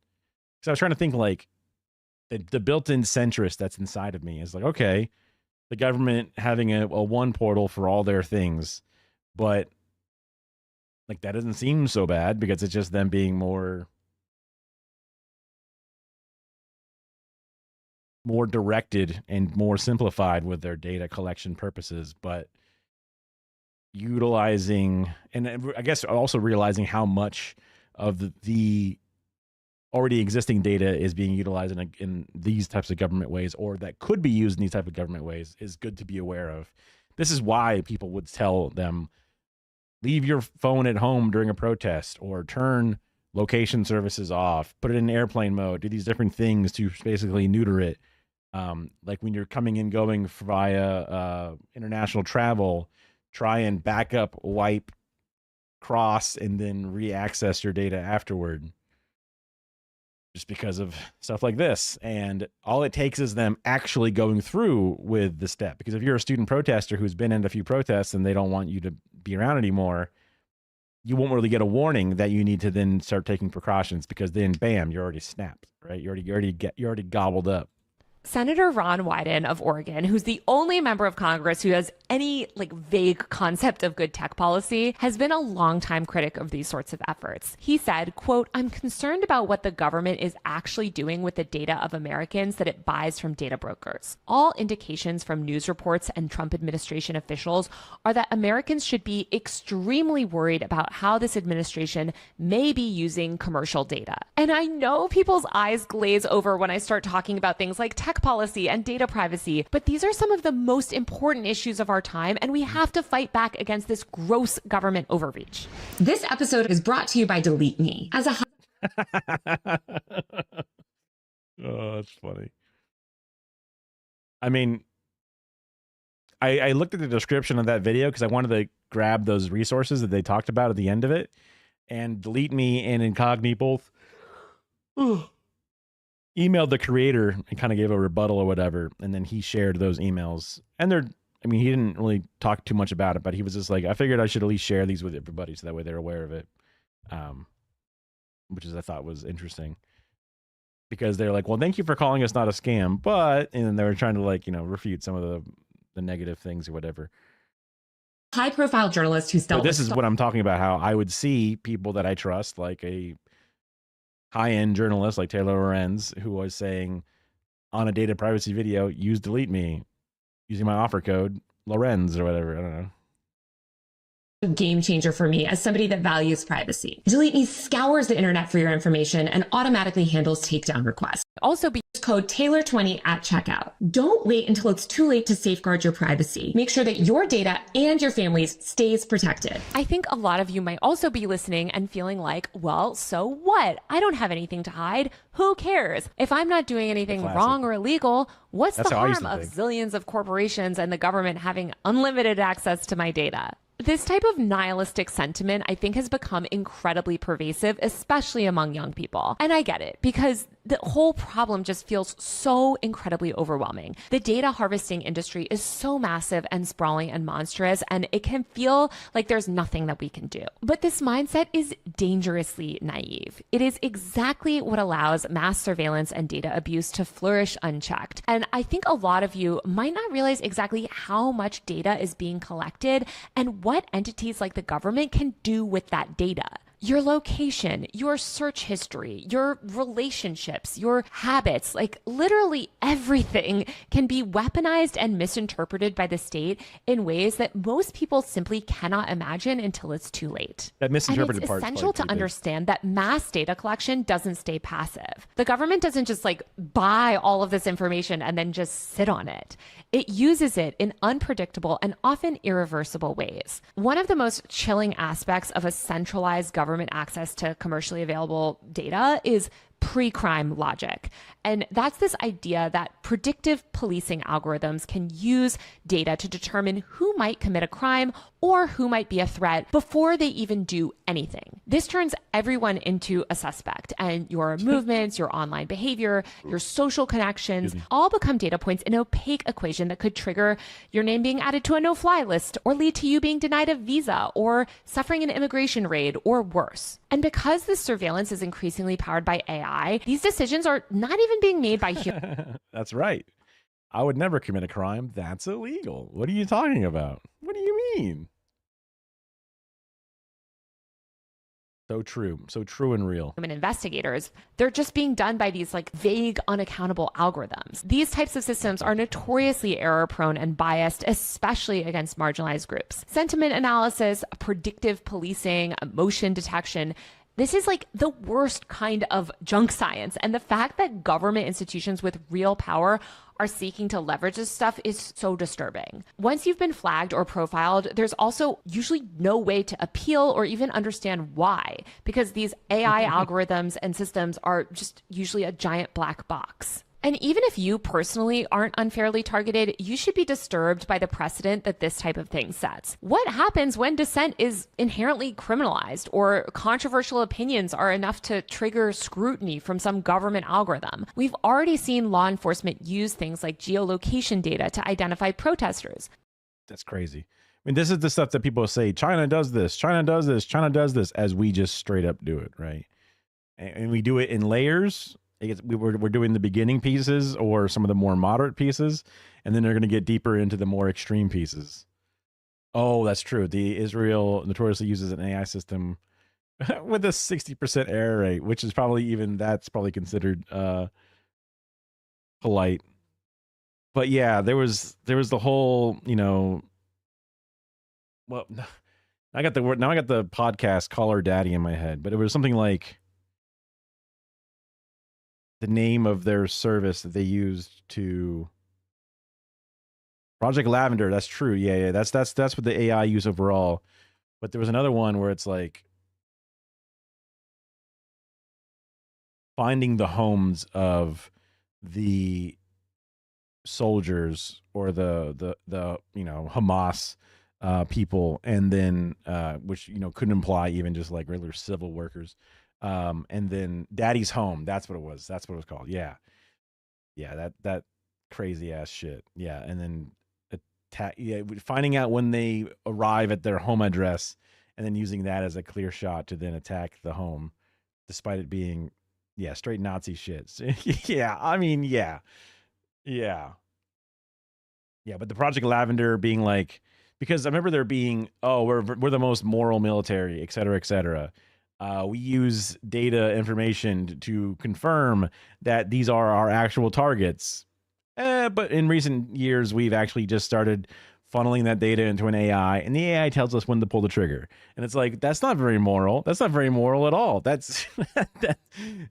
So I was trying to think, like, the built-in centrist that's inside of me is like, okay, the government having a one portal for all their things, but like that doesn't seem so bad because it's just them being more directed and more simplified with their data collection purposes, but utilizing, and I guess also realizing how much of the already existing data is being utilized in these types of government ways, or that could be used in these type of government ways, is good to be aware of. This is why people would tell them, leave your phone at home during a protest, or turn location services off, put it in airplane mode, do these different things to basically neuter it. Like when you're coming and going via international travel, try and back up, wipe, cross, and then re-access your data afterward. Just because of stuff like this. And all it takes is them actually going through with the step. Because if you're a student protester who's been in a few protests and they don't want you to be around anymore, you won't really get a warning that you need to then start taking precautions, because then bam, you're already snapped, right? You're already gobbled up. Senator Ron Wyden of Oregon, who's the only member of Congress who has any vague concept of good tech policy, has been a longtime critic of these sorts of efforts. He said, quote, "I'm concerned about what the government is actually doing with the data of Americans that it buys from data brokers. All indications from news reports and Trump administration officials are that Americans should be extremely worried about how this administration may be using commercial data." And I know people's eyes glaze over when I start talking about things like tech policy and data privacy, but these are some of the most important issues of our time, and we have to fight back against this gross government overreach. This episode is brought to you by Delete Me. As a Oh, that's funny. I mean, I looked at the description of that video because I wanted to grab those resources that they talked about at the end of it, and Delete Me and Incogni both emailed the creator and kind of gave a rebuttal or whatever, and then he shared those emails. And he didn't really talk too much about it, but he was just like, I figured I should at least share these with everybody so that way they're aware of it, which I thought was interesting, because they're like, well, thank you for calling us not a scam, but, and then they were trying to refute some of the negative things or whatever. high-profile journalist who's But dealt this with is what I'm talking about, how I would see people that I trust, like a high-end journalist like Taylor Lorenz, who was saying on a data privacy video, use delete me using my offer code, Lorenz or whatever. I don't know. game changer for me as somebody that values privacy. Delete Me scours the internet for your information and automatically handles takedown requests. Also, use code Taylor20 at checkout. Don't wait until it's too late to safeguard your privacy. Make sure that your data and your family's stays protected. I think a lot of you might also be listening and feeling like, well, so what? I don't have anything to hide. Who cares? If I'm not doing anything wrong or illegal, what's the harm of zillions of corporations and the government having unlimited access to my data? This type of nihilistic sentiment, I think, has become incredibly pervasive, especially among young people. And I get it, because the whole problem just feels so incredibly overwhelming. The data harvesting industry is so massive and sprawling and monstrous, and it can feel like there's nothing that we can do. But this mindset is dangerously naive. It is exactly what allows mass surveillance and data abuse to flourish unchecked. And I think a lot of you might not realize exactly how much data is being collected and what entities like the government can do with that data. Your location, your search history, your relationships, your habits, like literally everything can be weaponized and misinterpreted by the state in ways that most people simply cannot imagine until it's too late. That misinterpreted part. It's essential to understand that mass data collection doesn't stay passive. The government doesn't just like buy all of this information and then just sit on it. It uses it in unpredictable and often irreversible ways. One of the most chilling aspects of a centralized government access to commercially available data is pre-crime logic. And that's this idea that predictive policing algorithms can use data to determine who might commit a crime or who might be a threat before they even do anything. This turns everyone into a suspect, and your movements, your online behavior, your social connections all become data points in an opaque equation that could trigger your name being added to a no-fly list or lead to you being denied a visa or suffering an immigration raid or worse. And because this surveillance is increasingly powered by AI, these decisions are not even being made by humans. That's right. I would never commit a crime. That's illegal. What are you talking about? What do you mean? So true. So true and real. Human investigators, they're just being done by these like vague, unaccountable algorithms. These types of systems are notoriously error prone and biased, especially against marginalized groups. Sentiment analysis, predictive policing, emotion detection. This is like the worst kind of junk science. And the fact that government institutions with real power are seeking to leverage this stuff is so disturbing. Once you've been flagged or profiled, there's also usually no way to appeal or even understand why, because these AI algorithms and systems are just usually a giant black box. And even if you personally aren't unfairly targeted, you should be disturbed by the precedent that this type of thing sets. What happens when dissent is inherently criminalized or controversial opinions are enough to trigger scrutiny from some government algorithm? We've already seen law enforcement use things like geolocation data to identify protesters. That's crazy. I mean, this is the stuff that people say, China does this, China does this, China does this, as we just straight up do it, right? And we do it in layers. We're doing the beginning pieces or some of the more moderate pieces, and then they're going to get deeper into the more extreme pieces. Oh, that's true. The Israel notoriously uses an AI system with a 60% error rate, which is that's probably considered polite. But yeah, there was the whole, well, I got the podcast Call Her Daddy in my head, but it was something like the name of their service that they used to Project Lavender. That's true. Yeah. That's what the AI use overall. But there was another one where it's like finding the homes of the soldiers or the Hamas people, and then which couldn't imply even just like regular civil workers. And then Daddy's Home. That's what it was. That's what it was called. Yeah. Yeah. That crazy ass shit. Yeah. And then finding out when they arrive at their home address and then using that as a clear shot to then attack the home, despite it being, straight Nazi shit. Yeah. I mean, yeah. Yeah. Yeah. But the Project Lavender being like because I remember there being, oh, we're the most moral military, et cetera, et cetera. We use data information to confirm that these are our actual targets. But in recent years, we've actually just started funneling that data into an AI, and the AI tells us when to pull the trigger. And it's like, that's not very moral. That's not very moral at all. That's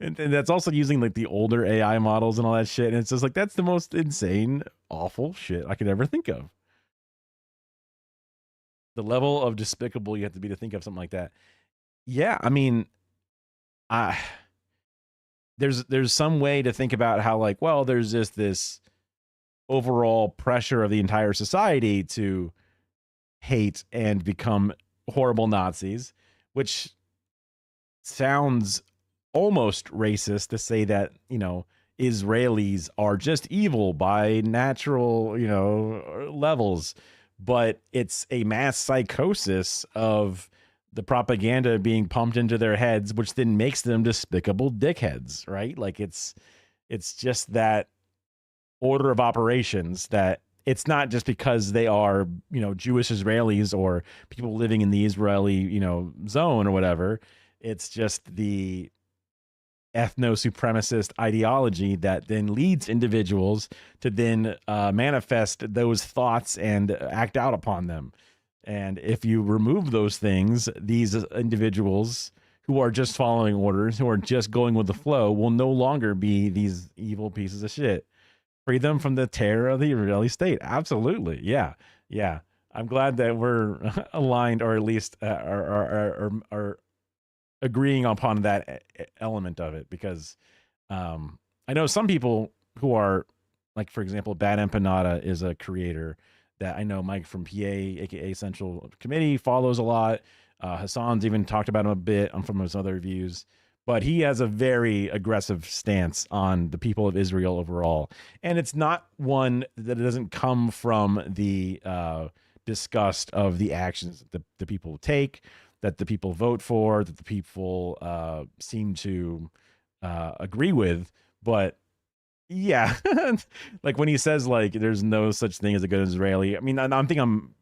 and that's also using like the older AI models and all that shit. And it's just like, that's the most insane, awful shit I could ever think of. The level of despicable you have to be to think of something like that. Yeah, I mean, there's some way to think about how, like, well, there's just this overall pressure of the entire society to hate and become horrible Nazis, which sounds almost racist to say that, you know, Israelis are just evil by natural, you know, levels, but it's a mass psychosis of the propaganda being pumped into their heads, which then makes them despicable dickheads, right? Like it's just that order of operations, that it's not just because they are, you know, Jewish Israelis or people living in the Israeli, you know, zone or whatever. It's just the ethno-supremacist ideology that then leads individuals to then manifest those thoughts and act out upon them. And if you remove those things, these individuals who are just following orders, who are just going with the flow, will no longer be these evil pieces of shit. Free them from the terror of the Israeli state. Absolutely. Yeah. Yeah. I'm glad that we're aligned, or at least are agreeing upon that element of it, because I know some people who are, like, for example, Bad Empanada is a creator that I know Mike from PA, aka Central Committee, follows a lot. Hassan's even talked about him a bit from his other reviews, but he has a very aggressive stance on the people of Israel overall. And it's not one that doesn't come from the disgust of the actions that the people take, that the people vote for, that the people seem to agree with. But yeah, like when he says, like, there's no such thing as a good Israeli. I mean, I think I'm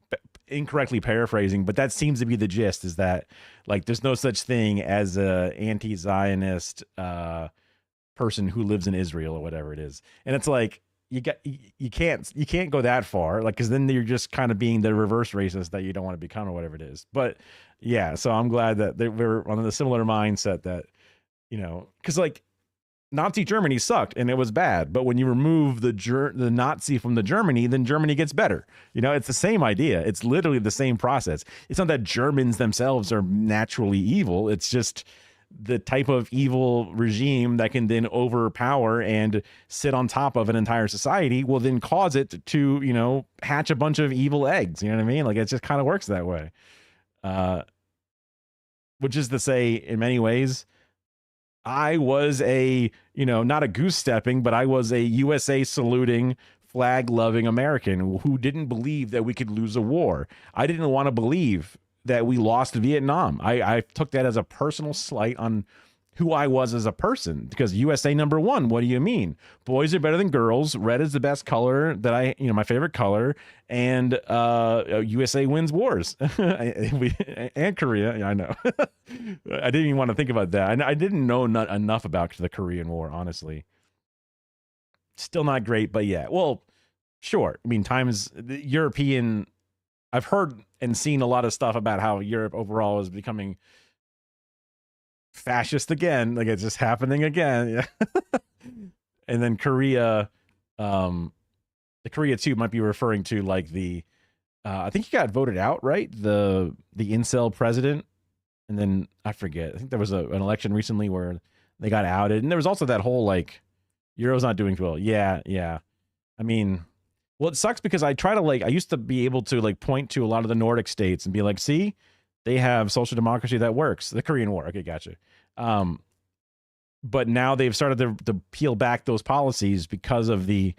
incorrectly paraphrasing, but that seems to be the gist, is that, like, there's no such thing as a anti-Zionist person who lives in Israel or whatever it is. And it's like, you can't go that far, like, because then you're just kind of being the reverse racist that you don't want to become or whatever it is. But yeah, so I'm glad that we're on a similar mindset, that, you know, because, like, Nazi Germany sucked and it was bad, but when you remove the Nazi from the Germany, then Germany gets better. You know, it's the same idea. It's literally the same process. It's not that Germans themselves are naturally evil. It's just the type of evil regime that can then overpower and sit on top of an entire society will then cause it to, you know, hatch a bunch of evil eggs. You know what I mean? Like, it just kind of works that way. Which is to say, in many ways, I was a, you know, not a goose stepping, but I was a USA saluting, flag loving American who didn't believe that we could lose a war. I didn't want to believe that we lost Vietnam. I took that as a personal slight on who I was as a person, because USA number one, what do you mean? Boys are better than girls. Red is the best color that my favorite color. And USA wins wars. And Korea, I know. I didn't even want to think about that. I didn't know enough about the Korean War, honestly. Still not great, but yeah. Well, sure. I mean, the European, I've heard and seen a lot of stuff about how Europe overall is becoming fascist again, like it's just happening again. Yeah. And then Korea, the Korea too might be referring to, like, the I think he got voted out, right? The incel president, and then I forget. I think there was an election recently where they got outed, and there was also that whole, like, Euro's not doing well. Yeah. I mean, well, it sucks because I used to be able to, like, point to a lot of the Nordic states and be like, see, they have social democracy that works. The Korean War. Okay, gotcha. But now they've started to peel back those policies because of the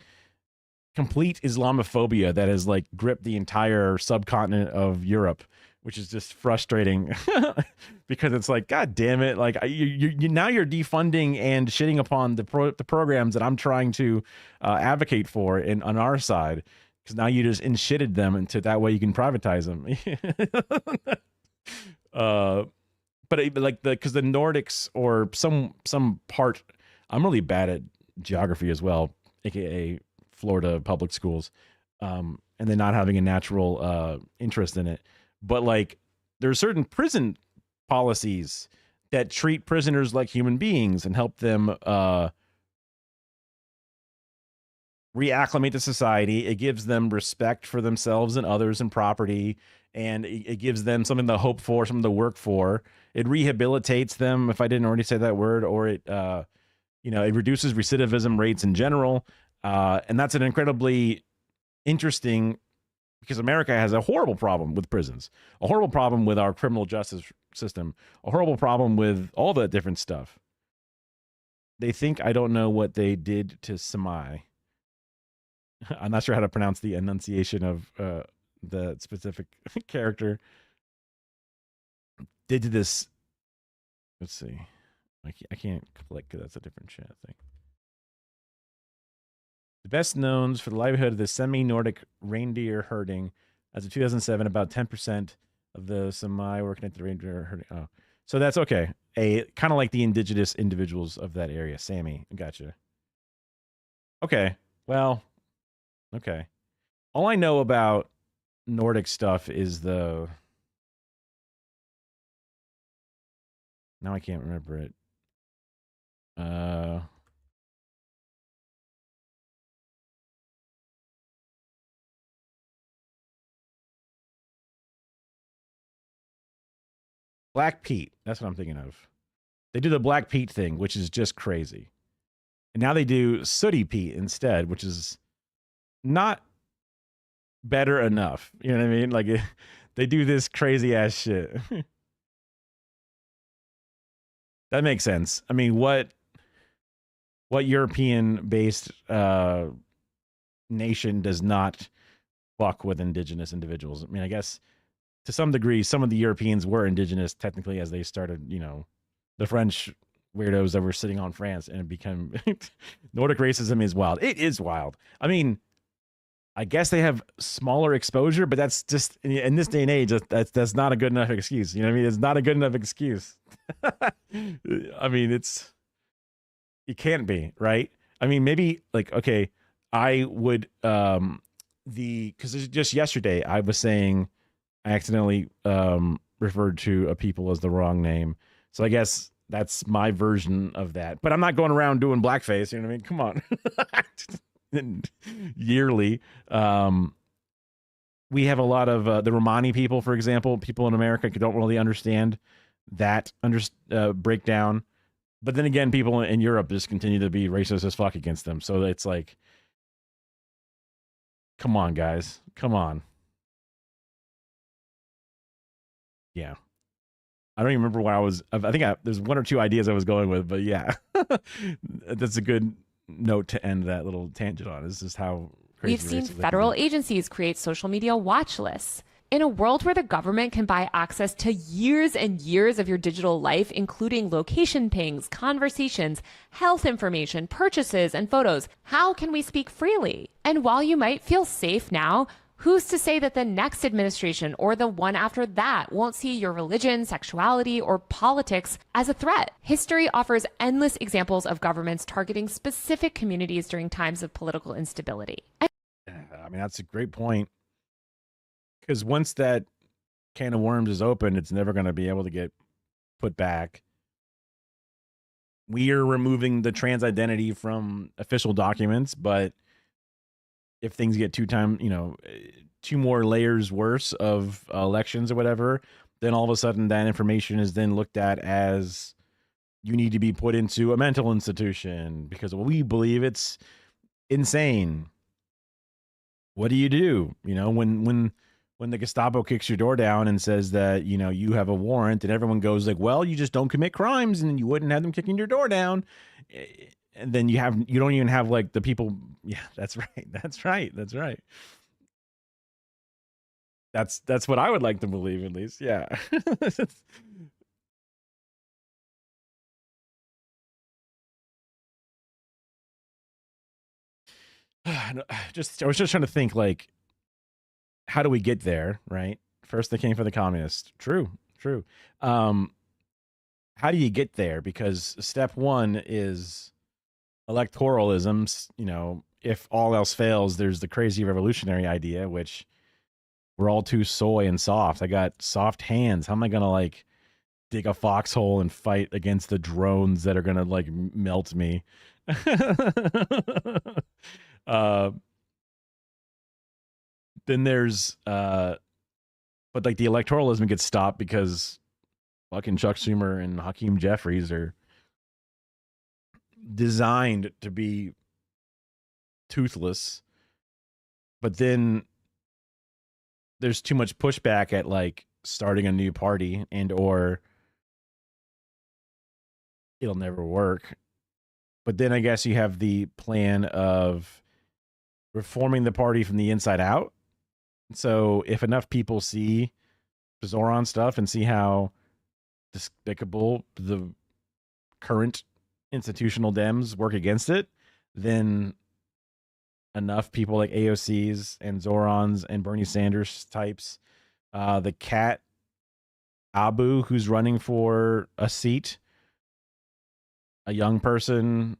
complete Islamophobia that has, like, gripped the entire subcontinent of Europe, which is just frustrating because it's like, God damn it. Like, you now you're defunding and shitting upon the programs that I'm trying to advocate for on our side. because now you just inshitted them into that way you can privatize them. But like because the Nordics or some part, I'm really bad at geography as well, aka Florida public schools, and then not having a natural interest in it. But like there are certain prison policies that treat prisoners like human beings and help them reacclimate to society. It gives them respect for themselves and others and property, and it gives them something to hope for, something to work for. It rehabilitates them, if I didn't already say that word, or it it reduces recidivism rates in general, and that's an incredibly interesting, because America has a horrible problem with prisons, a horrible problem with our criminal justice system, a horrible problem with all that different stuff. They think I don't know what they did to Samai. I'm not sure how to pronounce the enunciation of the specific character. They did this. Let's see. I can't click because that's a different chat thing. The best knowns for the livelihood of the semi-Nordic reindeer herding. As of 2007, about 10% of the Sami were connected to reindeer herding. Oh, so that's okay. A kind of like the indigenous individuals of that area. Sami, gotcha. Okay, well, okay. All I know about Nordic stuff is the. Now I can't remember it. Black Pete. That's what I'm thinking of. They do the Black Pete thing, which is just crazy. And now they do Sooty Pete instead, which is not better enough. You know what I mean? Like they do this crazy ass shit. That makes sense. I mean, what European based nation does not fuck with indigenous individuals? I mean, I guess to some degree, some of the Europeans were indigenous technically as they started, the French weirdos that were sitting on France, and it became Nordic racism is wild. It is wild. I mean, I guess they have smaller exposure, but that's just in this day and age, that's not a good enough excuse. You know what I mean? It's not a good enough excuse. I mean, it can't be, right? I mean, maybe like, okay, I would, because just yesterday I was saying I accidentally referred to a people as the wrong name. So I guess that's my version of that. But I'm not going around doing blackface. You know what I mean? Come on. Yearly. We have a lot of the Romani people, for example, people in America who don't really understand that breakdown. But then again, people in Europe just continue to be racist as fuck against them. So it's like, come on, guys. Come on. Yeah. I don't even remember where I was. I think there's one or two ideas I was going with, but yeah, that's a good note to end that little tangent on. This is how crazy We've seen federal agencies create social media watch lists. In a world where the government can buy access to years and years of your digital life, including location pings, conversations, health information, purchases, and photos, how can we speak freely? And while you might feel safe now, who's to say that the next administration or the one after that won't see your religion, sexuality, or politics as a threat? History offers endless examples of governments targeting specific communities during times of political instability. I mean, that's a great point. Because once that can of worms is open, it's never going to be able to get put back. We are removing the trans identity from official documents, but if things get two more layers worse of elections or whatever, then all of a sudden that information is then looked at as you need to be put into a mental institution because we believe it's insane. What do? When the Gestapo kicks your door down and says that, you have a warrant, and everyone goes like, well, you just don't commit crimes and you wouldn't have them kicking your door down. And then you don't even have like the people. Yeah, that's right. That's right. That's right. That's what I would like to believe, at least. Yeah. I was just trying to think, like, how do we get there, right? First they came for the communists. True, true. How do you get there? Because step one is electoralism. You know, if all else fails, there's the crazy revolutionary idea, which we're all too soy and soft. I got soft hands. How am I gonna like dig a foxhole and fight against the drones that are gonna like melt me? uh, then there's but like the electoralism gets stopped because fucking Chuck Schumer and Hakeem Jeffries are designed to be toothless. But then there's too much pushback at like starting a new party, and or it'll never work. But then I guess you have the plan of reforming the party from the inside out. So if enough people see Zoran stuff and see how despicable the current institutional Dems work against it, then enough people like AOCs and Zorans and Bernie Sanders types, the cat Abu who's running for a seat, a young person,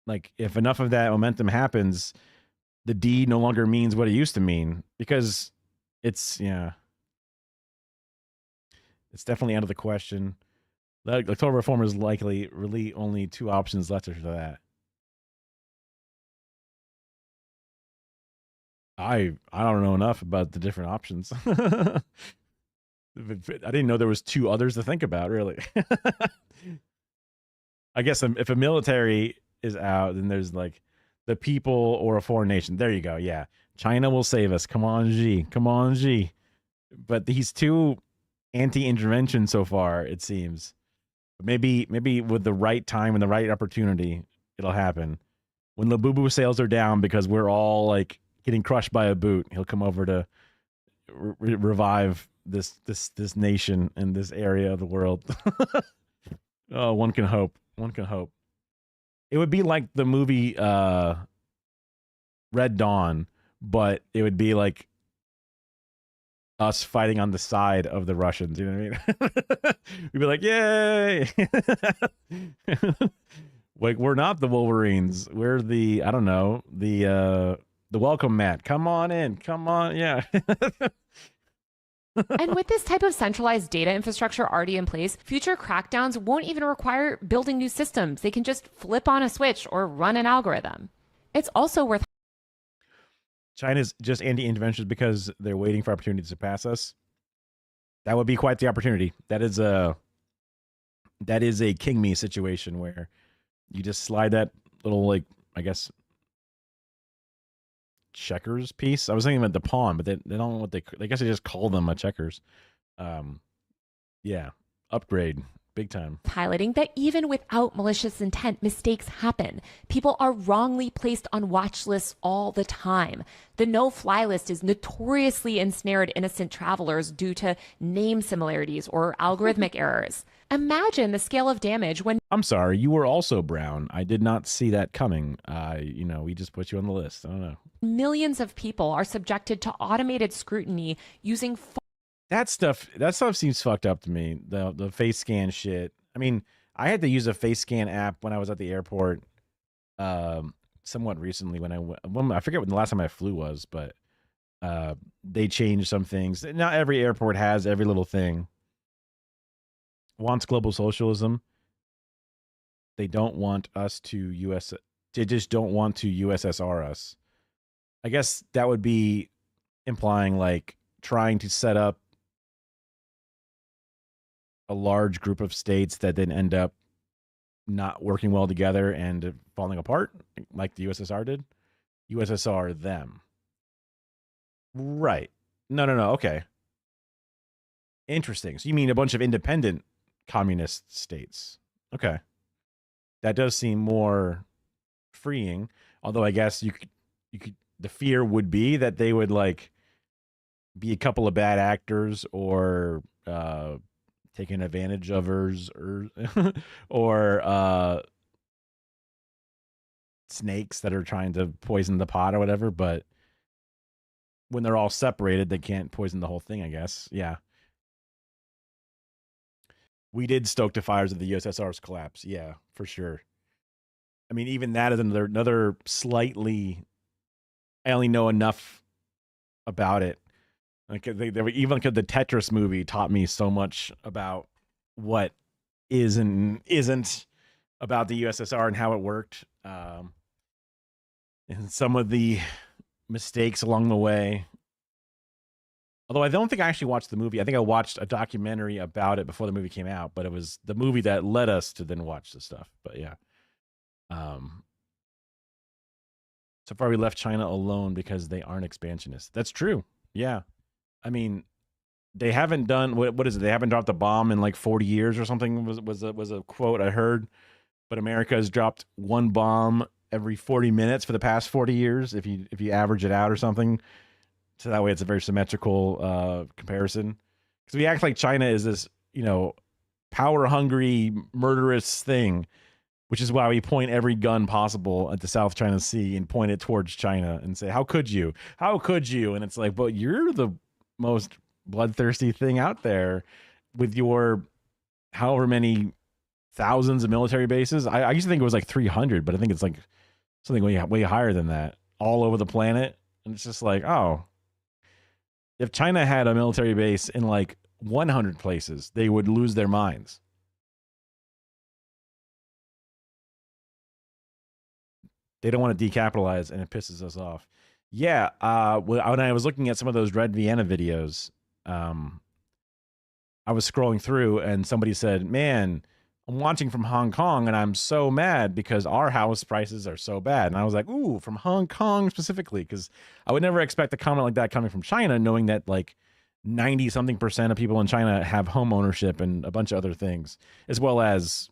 like if enough of that momentum happens, the D no longer means what it used to mean, because it's it's definitely out of the question. The electoral reform is likely really only two options left after that. I don't know enough about the different options. I didn't know there was two others to think about, really. I guess if a military is out, then there's like the people or a foreign nation. There you go. Yeah. China will save us. Come on, Xi. Come on, Xi. But he's too anti-intervention so far, it seems. Maybe with the right time and the right opportunity, it'll happen. When Labubu sales are down because we're all like getting crushed by a boot, he'll come over to revive this nation and this area of the world. Oh, one can hope. One can hope. It would be like the movie Red Dawn, but it would be like us fighting on the side of the Russians. You know what I mean? We'd be like, yay! Like, we're not the Wolverines. We're the, I don't know, the welcome mat. Come on in. Come on. Yeah. And with this type of centralized data infrastructure already in place, future crackdowns won't even require building new systems. They can just flip on a switch or run an algorithm. It's also worth China's just anti-interventionist because they're waiting for opportunities to surpass us. That would be quite the opportunity. That is a king me situation where you just slide that little, like, I guess, checkers piece. I was thinking about the pawn, but they don't know what I guess they just call them a checkers. Yeah, upgrade big time. highlighting that even without malicious intent, mistakes happen. People are wrongly placed on watch lists all the time. The no-fly list is notoriously ensnared innocent travelers due to name similarities or algorithmic errors. Imagine the scale of damage when... I'm sorry, you were also brown. I did not see that coming. We just put you on the list. I don't know. millions of people are subjected to automated scrutiny using... That stuff seems fucked up to me. The face scan shit. I mean, I had to use a face scan app when I was at the airport, somewhat recently I forget when the last time I flew was, but they changed some things. Not every airport has every little thing. Wants global socialism. They don't want us to They just don't want to USSR us. I guess that would be implying like trying to set up a large group of states that then end up not working well together and falling apart, like the USSR did. USSR them. Right. No. Okay. Interesting. So you mean a bunch of independent communist states? Okay. That does seem more freeing. Although I guess you could. The fear would be that they would like be a couple of bad actors or taking advantage of hers or snakes that are trying to poison the pot or whatever, but when they're all separated, they can't poison the whole thing, I guess. Yeah. We did stoke the fires of the USSR's collapse. Yeah, for sure. I mean, even that is another slightly. I only know enough about it. Like even the Tetris movie taught me so much about what is and isn't about the USSR and how it worked, and some of the mistakes along the way. Although I don't think I actually watched the movie. I think I watched a documentary about it before the movie came out, but it was the movie that led us to then watch the stuff. But yeah. So far we left China alone because they aren't expansionists. That's true. Yeah. I mean, they haven't done what is it? They haven't dropped a bomb in like 40 years or something was a quote I heard. But America has dropped one bomb every 40 minutes for the past 40 years if you average it out or something. So that way it's a very symmetrical comparison. Because we act like China is this, power-hungry, murderous thing, which is why we point every gun possible at the South China Sea and point it towards China and say, how could you? How could you? And it's like, but you're the most bloodthirsty thing out there with your however many thousands of military bases. I used to think it was like 300, but I think it's like something way higher than that all over the planet. And it's just like, oh, if China had a military base in like 100 places, they would lose their minds. They don't want to decapitalize, and it pisses us off. Yeah, when I was looking at some of those Red Vienna videos, I was scrolling through, and somebody said, man, I'm watching from Hong Kong, and I'm so mad because our house prices are so bad. And I was like, ooh, from Hong Kong specifically, because I would never expect a comment like that coming from China, knowing that like 90-something% of people in China have home ownership and a bunch of other things, as well as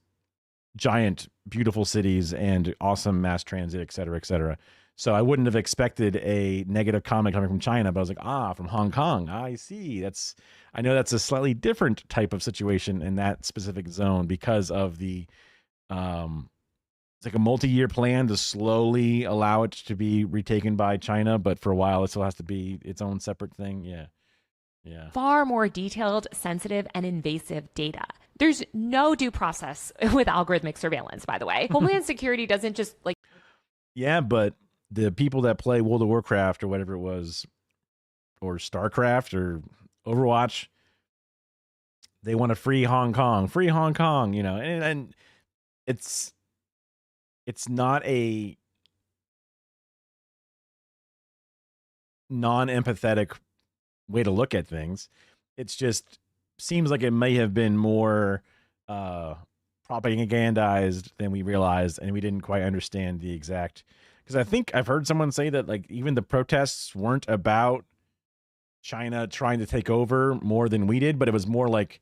giant, beautiful cities and awesome mass transit, et cetera, et cetera. So I wouldn't have expected a negative comment coming from China, but I was like, from Hong Kong. I see. I know that's a slightly different type of situation in that specific zone because of the, it's like a multi-year plan to slowly allow it to be retaken by China, but for a while it still has to be its own separate thing. Yeah. Yeah. Far more detailed, sensitive, and invasive data. There's no due process with algorithmic surveillance, by the way. Homeland Security doesn't just like. Yeah, but the people that play World of Warcraft or whatever it was, or StarCraft or Overwatch, they want to free Hong Kong, and it's not a non-empathetic way to look at things. It's just seems like it may have been more propagandized than we realized, and we didn't quite understand the exact. Because I think I've heard someone say that like even the protests weren't about China trying to take over more than we did, but it was more like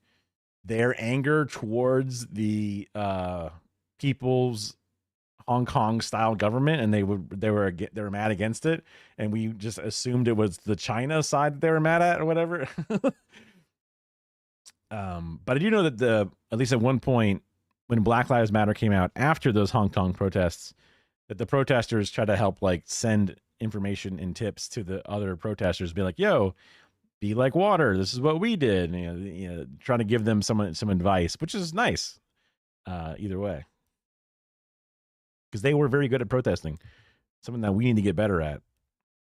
their anger towards the people's Hong Kong style government, and they were mad against it, and we just assumed it was the China side that they were mad at or whatever. But I do know that at least at one point when Black Lives Matter came out after those Hong Kong protests, that the protesters try to help like send information and tips to the other protesters, be like, yo, be like water, this is what we did, and, trying to give them some advice, which is nice either way, because they were very good at protesting, something that we need to get better at.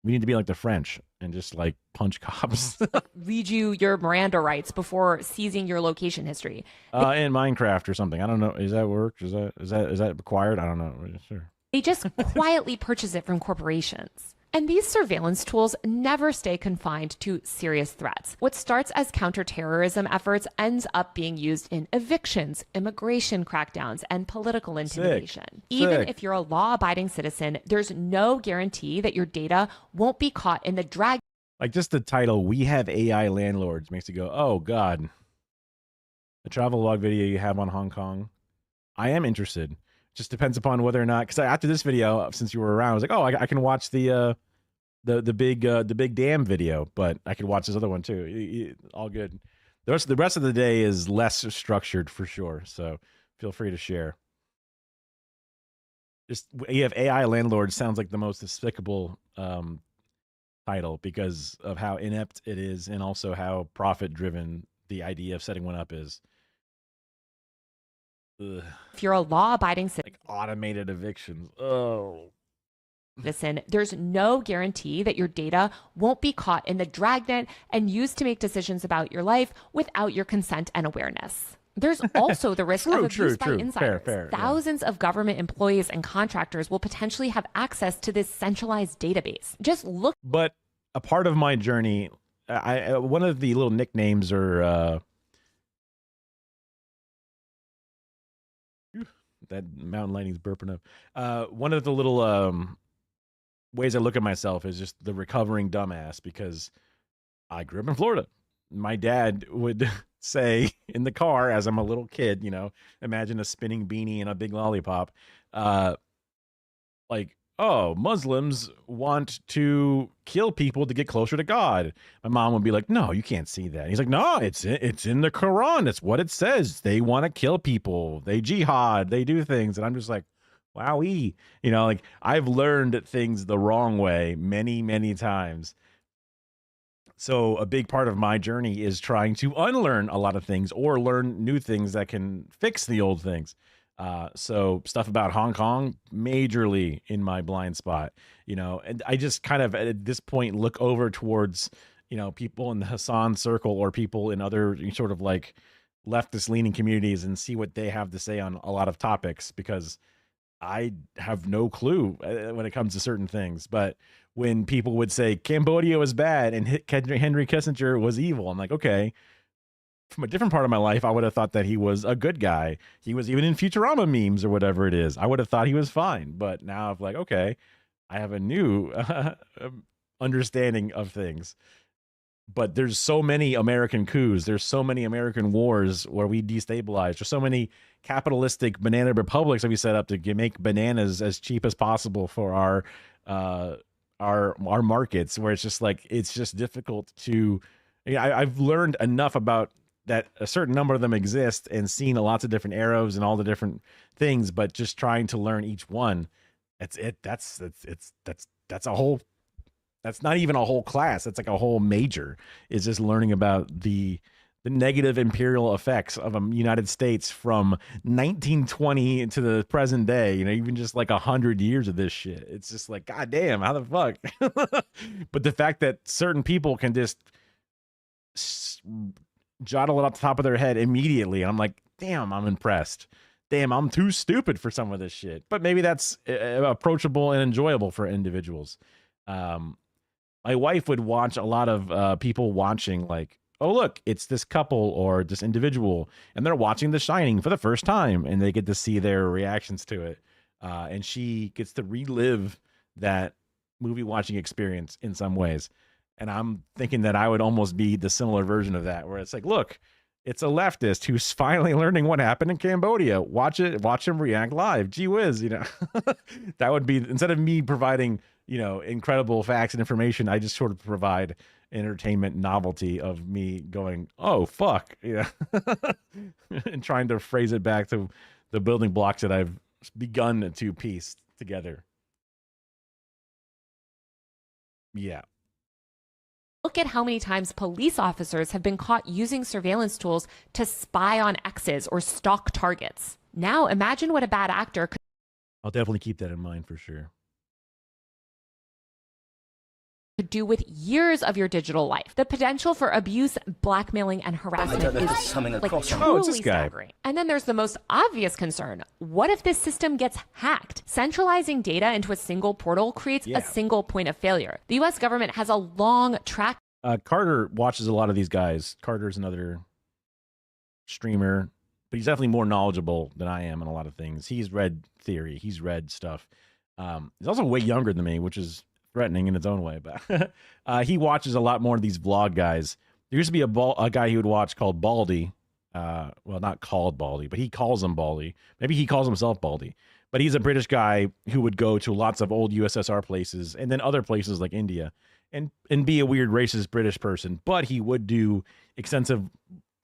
We need to be like the French and just like punch cops. Read you your Miranda rights before seizing your location history. In Minecraft or something. I don't know. Is that work? Is that required? I don't know. Sure. They just quietly purchase it from corporations. And these surveillance tools never stay confined to serious threats. What starts as counterterrorism efforts ends up being used in evictions, immigration crackdowns, and political intimidation. Even if you're a law-abiding citizen, there's no guarantee that your data won't be caught in the drag. Like just the title, "We Have AI Landlords," makes you go, oh God. The travel log video you have on Hong Kong, I am interested. Just depends upon whether or not, because after this video, since you were around, I was like, oh, I can watch the big dam video, but I could watch this other one too. All good. The rest of the day is less structured for sure. So feel free to share. just you have AI landlord sounds like the most despicable title because of how inept it is and also how profit driven the idea of setting one up is. Ugh. If you're a law-abiding like automated evictions. Oh. citizen, there's no guarantee that your data won't be caught in the dragnet and used to make decisions about your life without your consent and awareness. There's also the risk of abuse by insiders. Fair, Thousands of government employees and contractors will potentially have access to this centralized database. Just look. But a part of my journey, one of the little nicknames or that mountain lightning's burping up. One of the little ways I look at myself is just the recovering dumbass because I grew up in Florida. My dad would say in the car as I'm a little kid, you know, imagine a spinning beanie and a big lollipop, like, oh, Muslims want to kill people to get closer to God. My mom would be like, no, you can't see that. He's like, no, it's in the Quran. It's what it says. They want to kill people. They jihad. They do things. And I'm just like, wowee. You know, like I've learned things the wrong way many, many times. So a big part of my journey is trying to unlearn a lot of things or learn new things that can fix the old things. So stuff about Hong Kong, majorly in my blind spot, you know, and I just kind of at this point look over towards, you know, people in the Hassan circle or people in other sort of like leftist leaning communities and see what they have to say on a lot of topics because I have no clue when it comes to certain things. But when people would say Cambodia was bad and Henry Kissinger was evil, I'm like, okay. From a different part of my life, I would have thought that he was a good guy. He was even in Futurama memes or whatever it is. I would have thought he was fine. But now I'm like, okay, I have a new understanding of things. But there's so many American coups. There's so many American wars where we destabilize. There's so many capitalistic banana republics that we set up to make bananas as cheap as possible for our markets, where it's just like, it's just difficult to, I've learned enough about that a certain number of them exist and seen lots of different arrows and all the different things, but just trying to learn each one. That's a whole, that's not even a whole class. That's like a whole major is just learning about the negative imperial effects of the United States from 1920 to the present day, you know, even just like 100 years of this shit. It's just like, God damn, how the fuck? But the fact that certain people can just jottle it off the top of their head immediately. And I'm like, damn, I'm impressed. Damn, I'm too stupid for some of this shit. But maybe that's approachable and enjoyable for individuals. My wife would watch a lot of people watching like, oh, look, it's this couple or this individual, and they're watching The Shining for the first time, and they get to see their reactions to it. And she gets to relive that movie watching experience in some ways. And I'm thinking that I would almost be the similar version of that, where it's like, look, it's a leftist who's finally learning what happened in Cambodia. Watch him react live. Gee whiz, you know. That would be, instead of me providing, you know, incredible facts and information, I just sort of provide entertainment novelty of me going, oh, fuck, yeah. And trying to phrase it back to the building blocks that I've begun to piece together. Yeah. Look at how many times police officers have been caught using surveillance tools to spy on exes or stalk targets. Now imagine what a bad actor could I'll definitely keep that in mind for sure. do with years of your digital life. The potential for abuse, blackmailing, and harassment is like truly staggering. And then there's the most obvious concern. What if this system gets hacked? Centralizing data into a single portal creates a single point of failure. The US government has a long track. Carter watches a lot of these guys. Carter's another streamer, but he's definitely more knowledgeable than I am in a lot of things. He's read theory. He's read stuff. He's also way younger than me, which is threatening in its own way, but he watches a lot more of these vlog guys. There used to be a guy he would watch called Baldy. Well, not called Baldy, but he calls him Baldy. Maybe he calls himself Baldy, but he's a British guy who would go to lots of old USSR places and then other places like India and be a weird racist British person. But he would do extensive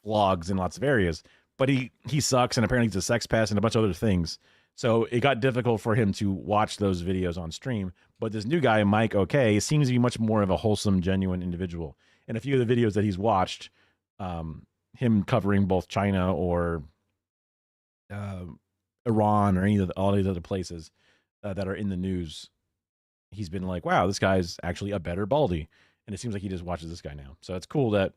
vlogs in lots of areas, but he sucks. And apparently he's a sex pest and a bunch of other things. So it got difficult for him to watch those videos on stream. But this new guy, Mike OK, seems to be much more of a wholesome, genuine individual. And a few of the videos that he's watched, him covering both China or Iran or any of all these other places that are in the news, he's been like, wow, this guy's actually a better Baldy. And it seems like he just watches this guy now. So it's cool that,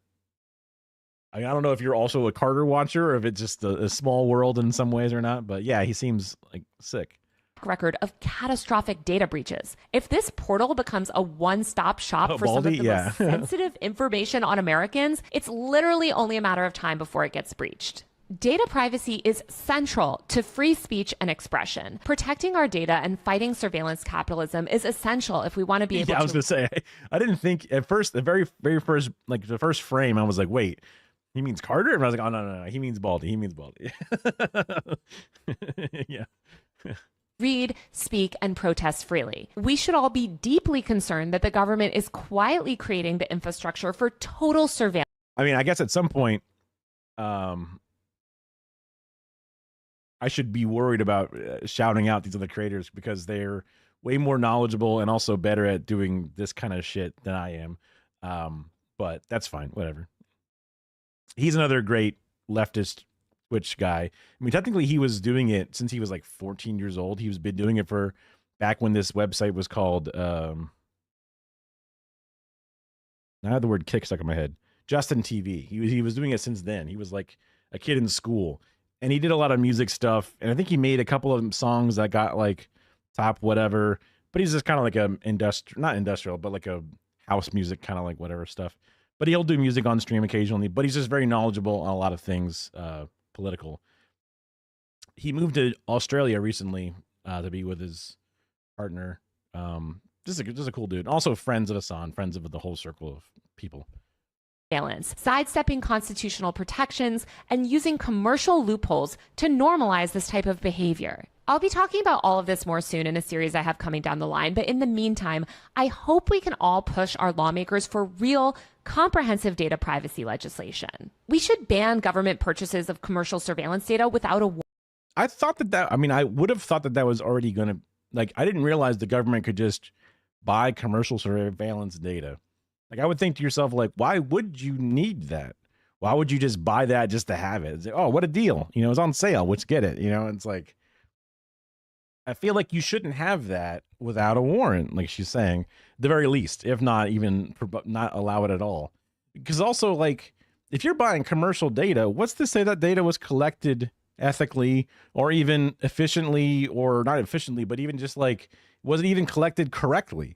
I don't know if you're also a Carter watcher or if it's just a small world in some ways or not, but yeah, he seems like sick. Record of catastrophic data breaches. If this portal becomes a one-stop shop for some of the most sensitive information on Americans, it's literally only a matter of time before it gets breached. Data privacy is central to free speech and expression. Protecting our data and fighting surveillance capitalism is essential if we want to be able to... I was going to say, I didn't think at first, the very first, like the first frame, I was like, wait, he means Carter? And I was like, oh, no, he means Baldy. He means Baldy. Yeah. Read, speak, and protest freely. We should all be deeply concerned that the government is quietly creating the infrastructure for total surveillance. I mean, I guess at some point, I should be worried about shouting out these other creators because they're way more knowledgeable and also better at doing this kind of shit than I am. But that's fine. Whatever. He's another great leftist Twitch guy. I mean, technically he was doing it since he was like 14 years old. He's been doing it for back when this website was called, now I have the word kick stuck in my head. Justin TV. He was doing it since then. He was like a kid in school and he did a lot of music stuff. And I think he made a couple of songs that got like top whatever, but he's just kind of like a not industrial, but like a house music kind of like whatever stuff. But he'll do music on stream occasionally, but he's just very knowledgeable on a lot of things, political. He moved to Australia recently to be with his partner. Just a cool dude. Also friends of Hassan, friends of the whole circle of people. Sidestepping constitutional protections and using commercial loopholes to normalize this type of behavior. I'll be talking about all of this more soon in a series I have coming down the line, but in the meantime, I hope we can all push our lawmakers for real, comprehensive data privacy legislation. We should ban government purchases of commercial surveillance data without a warrant. I thought I would have thought that was already going to, like, I didn't realize the government could just buy commercial surveillance data. Like, I would think to yourself, like, why would you need that? Why would you just buy that just to have it? It's like, oh, what a deal. You know, it's on sale. Let's get it. You know, it's like, I feel like you shouldn't have that without a warrant, like she's saying, the very least, if not even not allow it at all. Because also, like, if you're buying commercial data, what's to say that data was collected ethically or even efficiently, or not efficiently, but even just like, was it even collected correctly?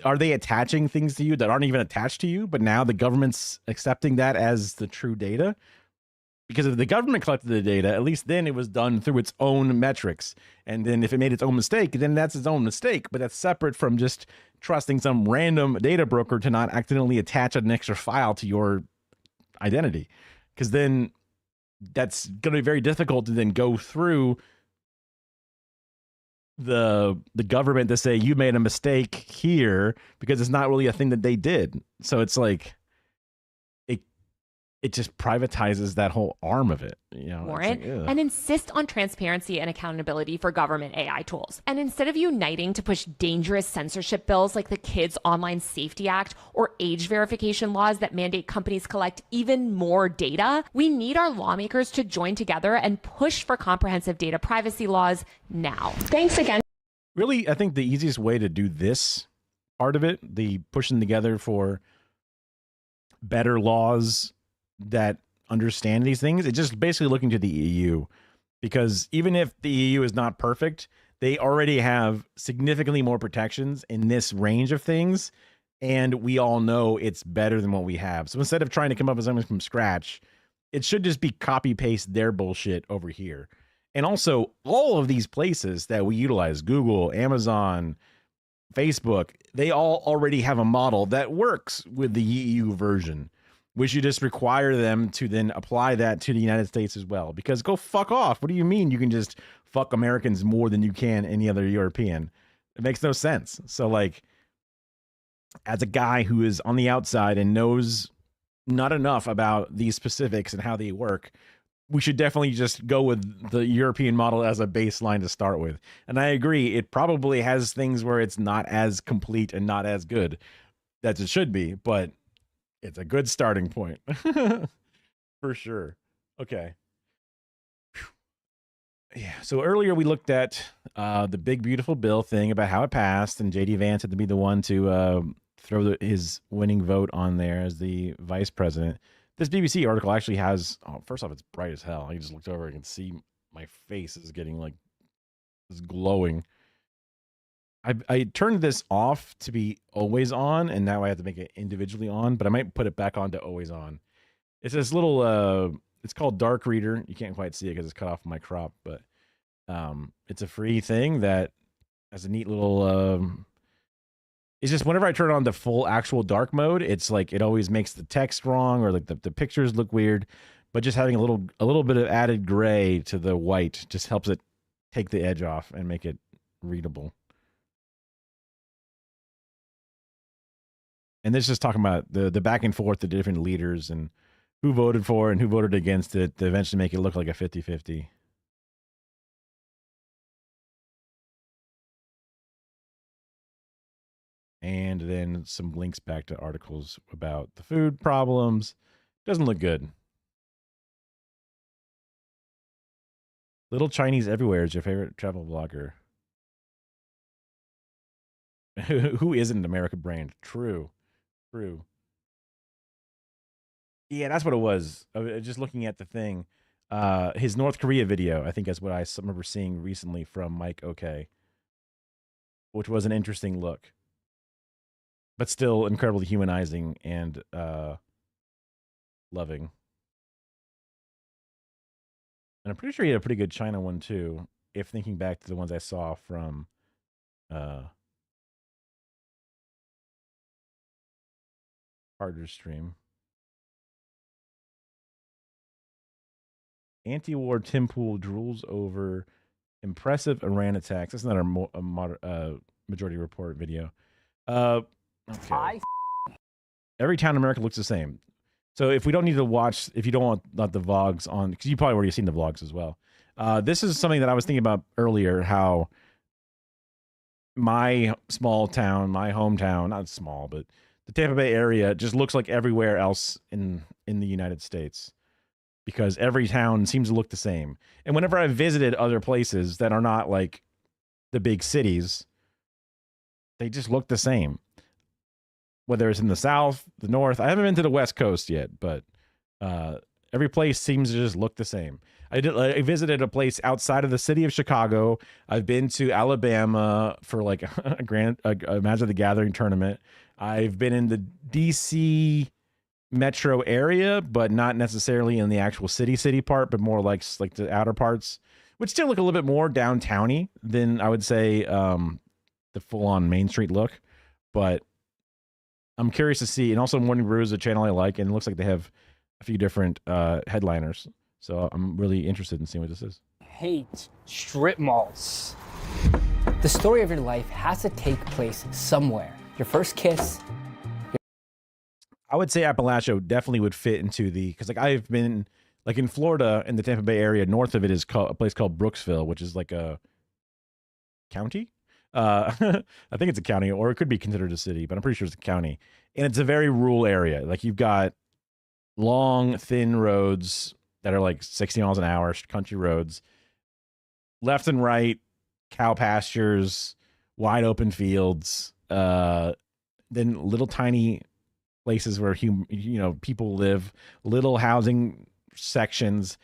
Are they attaching things to you that aren't even attached to you, but now the government's accepting that as the true data? Because if the government collected the data, at least then it was done through its own metrics. And then if it made its own mistake, then that's its own mistake. But that's separate from just trusting some random data broker to not accidentally attach an extra file to your identity. Because then that's going to be very difficult to then go through the government to say you made a mistake here, because it's not really a thing that they did. So it's like, it just privatizes that whole arm of it, you know. Warrant like, and insist on transparency and accountability for government AI tools. And instead of uniting to push dangerous censorship bills like the Kids Online Safety Act or age verification laws that mandate companies collect even more data, we need our lawmakers to join together and push for comprehensive data privacy laws now. Thanks again. Really, I think the easiest way to do this part of it, the pushing together for better laws that understand these things, it's just basically looking to the EU, because even if the EU is not perfect, they already have significantly more protections in this range of things, and we all know it's better than what we have. So instead of trying to come up with something from scratch, it should just be copy paste their bullshit over here. And also, all of these places that we utilize, Google, Amazon, Facebook, they all already have a model that works with the EU version. We should just require them to then apply that to the United States as well. Because go fuck off. What do you mean you can just fuck Americans more than you can any other European? It makes no sense. So, like, as a guy who is on the outside and knows not enough about these specifics and how they work, we should definitely just go with the European model as a baseline to start with. And I agree, it probably has things where it's not as complete and not as good as it should be, but it's a good starting point. For sure. Okay. Yeah. So earlier we looked at the big beautiful bill thing about how it passed, and JD Vance had to be the one to throw his winning vote on there as the vice president. This BBC article actually has. Oh, first off, it's bright as hell. I just looked over. I can see my face is getting like is glowing. I turned this off to be always on, and now I have to make it individually on. But I might put it back on to always on. It's this little. It's called Dark Reader. You can't quite see it because it's cut off my crop, but it's a free thing that has a neat little. It's just whenever I turn on the full actual dark mode, it's like it always makes the text wrong or like the pictures look weird. But just having a little bit of added gray to the white just helps it take the edge off and make it readable. And this is just talking about the back and forth, the different leaders and who voted for and who voted against it to eventually make it look like a 50-50. And then some links back to articles about the food problems. Doesn't look good. Little Chinese Everywhere is your favorite travel blogger. Who isn't an American brand? True. True. Yeah, that's what it was. Just looking at the thing. His North Korea video, I think that's what I remember seeing recently from Mike OK. Which was an interesting look. But still incredibly humanizing and loving. And I'm pretty sure he had a pretty good China one too, if thinking back to the ones I saw from Carter's stream. Anti-war Tim Pool drools over impressive Iran attacks. That's not a Majority Report video. Okay. Every town in America looks the same. So if we don't need to watch, if you don't want the vlogs on, because you probably already seen the vlogs as well. This is something that I was thinking about earlier, how my small town, my hometown, not small, but the Tampa Bay area just looks like everywhere else in the United States. Because every town seems to look the same. And whenever I've visited other places that are not like the big cities, they just look the same. Whether it's in the South, the North. I haven't been to the West Coast yet, but every place seems to just look the same. I visited a place outside of the city of Chicago. I've been to Alabama for like a Magic the Gathering tournament. I've been in the DC metro area, but not necessarily in the actual city part, but more like the outer parts, which still look a little bit more downtowny than I would say the full-on Main Street look. But I'm curious to see. And also Morning Brew is a channel I like, and it looks like they have a few different headliners. So I'm really interested in seeing what this is. Hate strip malls. The story of your life has to take place somewhere. Your first kiss. I would say Appalachia definitely would fit into because like I've been like in Florida in the Tampa Bay area. North of it is a place called Brooksville, which is like a county. I think it's a county, or it could be considered a city, but I'm pretty sure it's a county. And it's a very rural area. Like you've got long, thin roads that are like 60 miles an hour, country roads, left and right, cow pastures, wide open fields, then little tiny places where people live, little housing sections.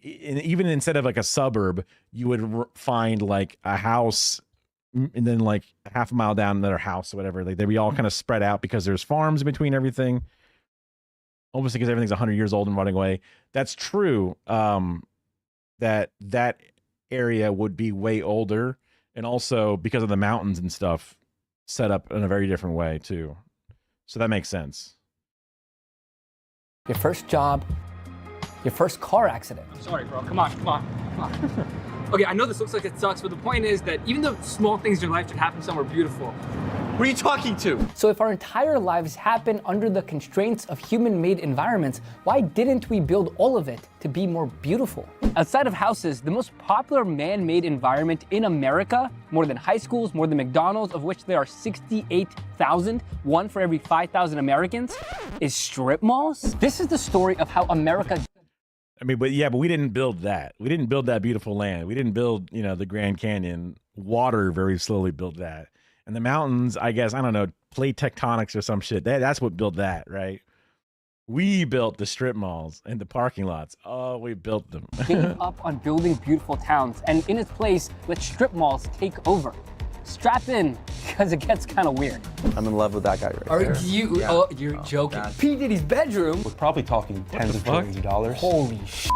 And even instead of like a suburb, you would find like a house, and then like half a mile down another house or whatever. Like they'd be all kind of spread out because there's farms in between everything. Almost because everything's 100 years old and running away. That's true. That area would be way older, and also because of the mountains and stuff, set up in a very different way too. So that makes sense. Your first job, your first car accident. Sorry, bro. Come on. Okay, I know this looks like it sucks, but the point is that even the small things in your life should happen somewhere beautiful. Who are you talking to? So if our entire lives happen under the constraints of human-made environments, why didn't we build all of it to be more beautiful? Outside of houses, the most popular man-made environment in America, more than high schools, more than McDonald's, of which there are 68,000, one for every 5,000 Americans, is strip malls. This is the story of how America... I mean, but we didn't build that. We didn't build that beautiful land. We didn't build, the Grand Canyon. Water very slowly built that. And the mountains, I guess, I don't know, plate tectonics or some shit. That's what built that, right? We built the strip malls and the parking lots. Oh, we built them. Gave up on building beautiful towns, and in its place, let strip malls take over. Strap in, because it gets kind of weird. I'm in love with that guy right there. You? Yeah. Oh, you're joking. P. Diddy's bedroom. We're probably talking tens of billions of dollars. Holy shit.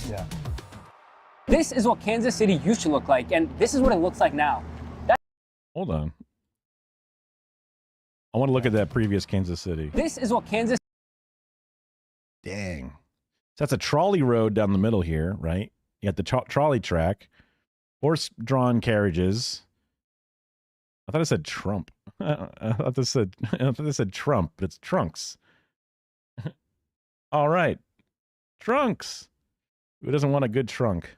Yeah. This is what Kansas City used to look like, and this is what it looks like now. Hold on. I want to look at that previous Kansas City. This is what Kansas... Dang. So that's a trolley road down the middle here, right? You got the trolley track, horse-drawn carriages. I thought it said Trump. I thought it said Trump, but it's trunks. All right. Trunks. Who doesn't want a good trunk?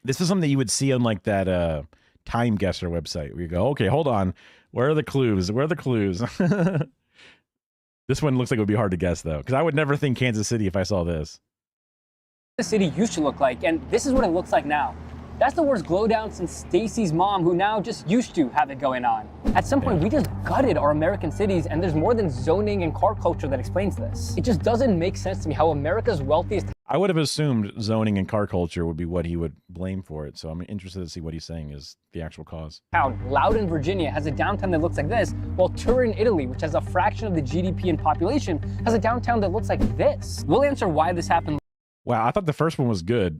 This is something that you would see on like that Time Guesser website where you go, okay, hold on. Where are the clues? Where are the clues? This one looks like it would be hard to guess, though, because I would never think Kansas City if I saw this. The city used to look like, and this is what it looks like now. That's the worst glow down since Stacy's mom, who now just used to have it going on. At some point, we just gutted our American cities, and there's more than zoning and car culture that explains this. It just doesn't make sense to me how America's wealthiest... I would have assumed zoning and car culture would be what he would blame for it, so I'm interested to see what he's saying is the actual cause. Town, Loudoun, Virginia, has a downtown that looks like this, while Turin, Italy, which has a fraction of the GDP and population, has a downtown that looks like this. We'll answer why this happened. Wow, I thought the first one was good.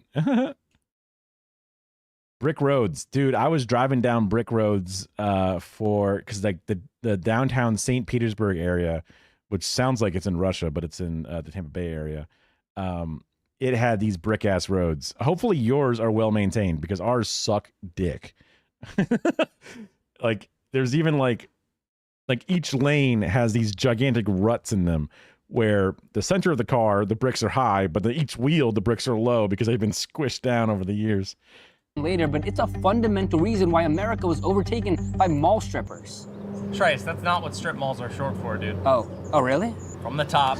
Brick roads, dude. I was driving down brick roads because like the downtown St. Petersburg area, which sounds like it's in Russia, but it's in the Tampa Bay area. It had these brick ass roads. Hopefully yours are well maintained because ours suck dick. Like there's even like each lane has these gigantic ruts in them where the center of the car, the bricks are high, but each wheel, the bricks are low because they've been squished down over the years. Later, but it's a fundamental reason why America was overtaken by mall strippers. Trace, that's not what strip malls are short for, dude. Oh really? From the top.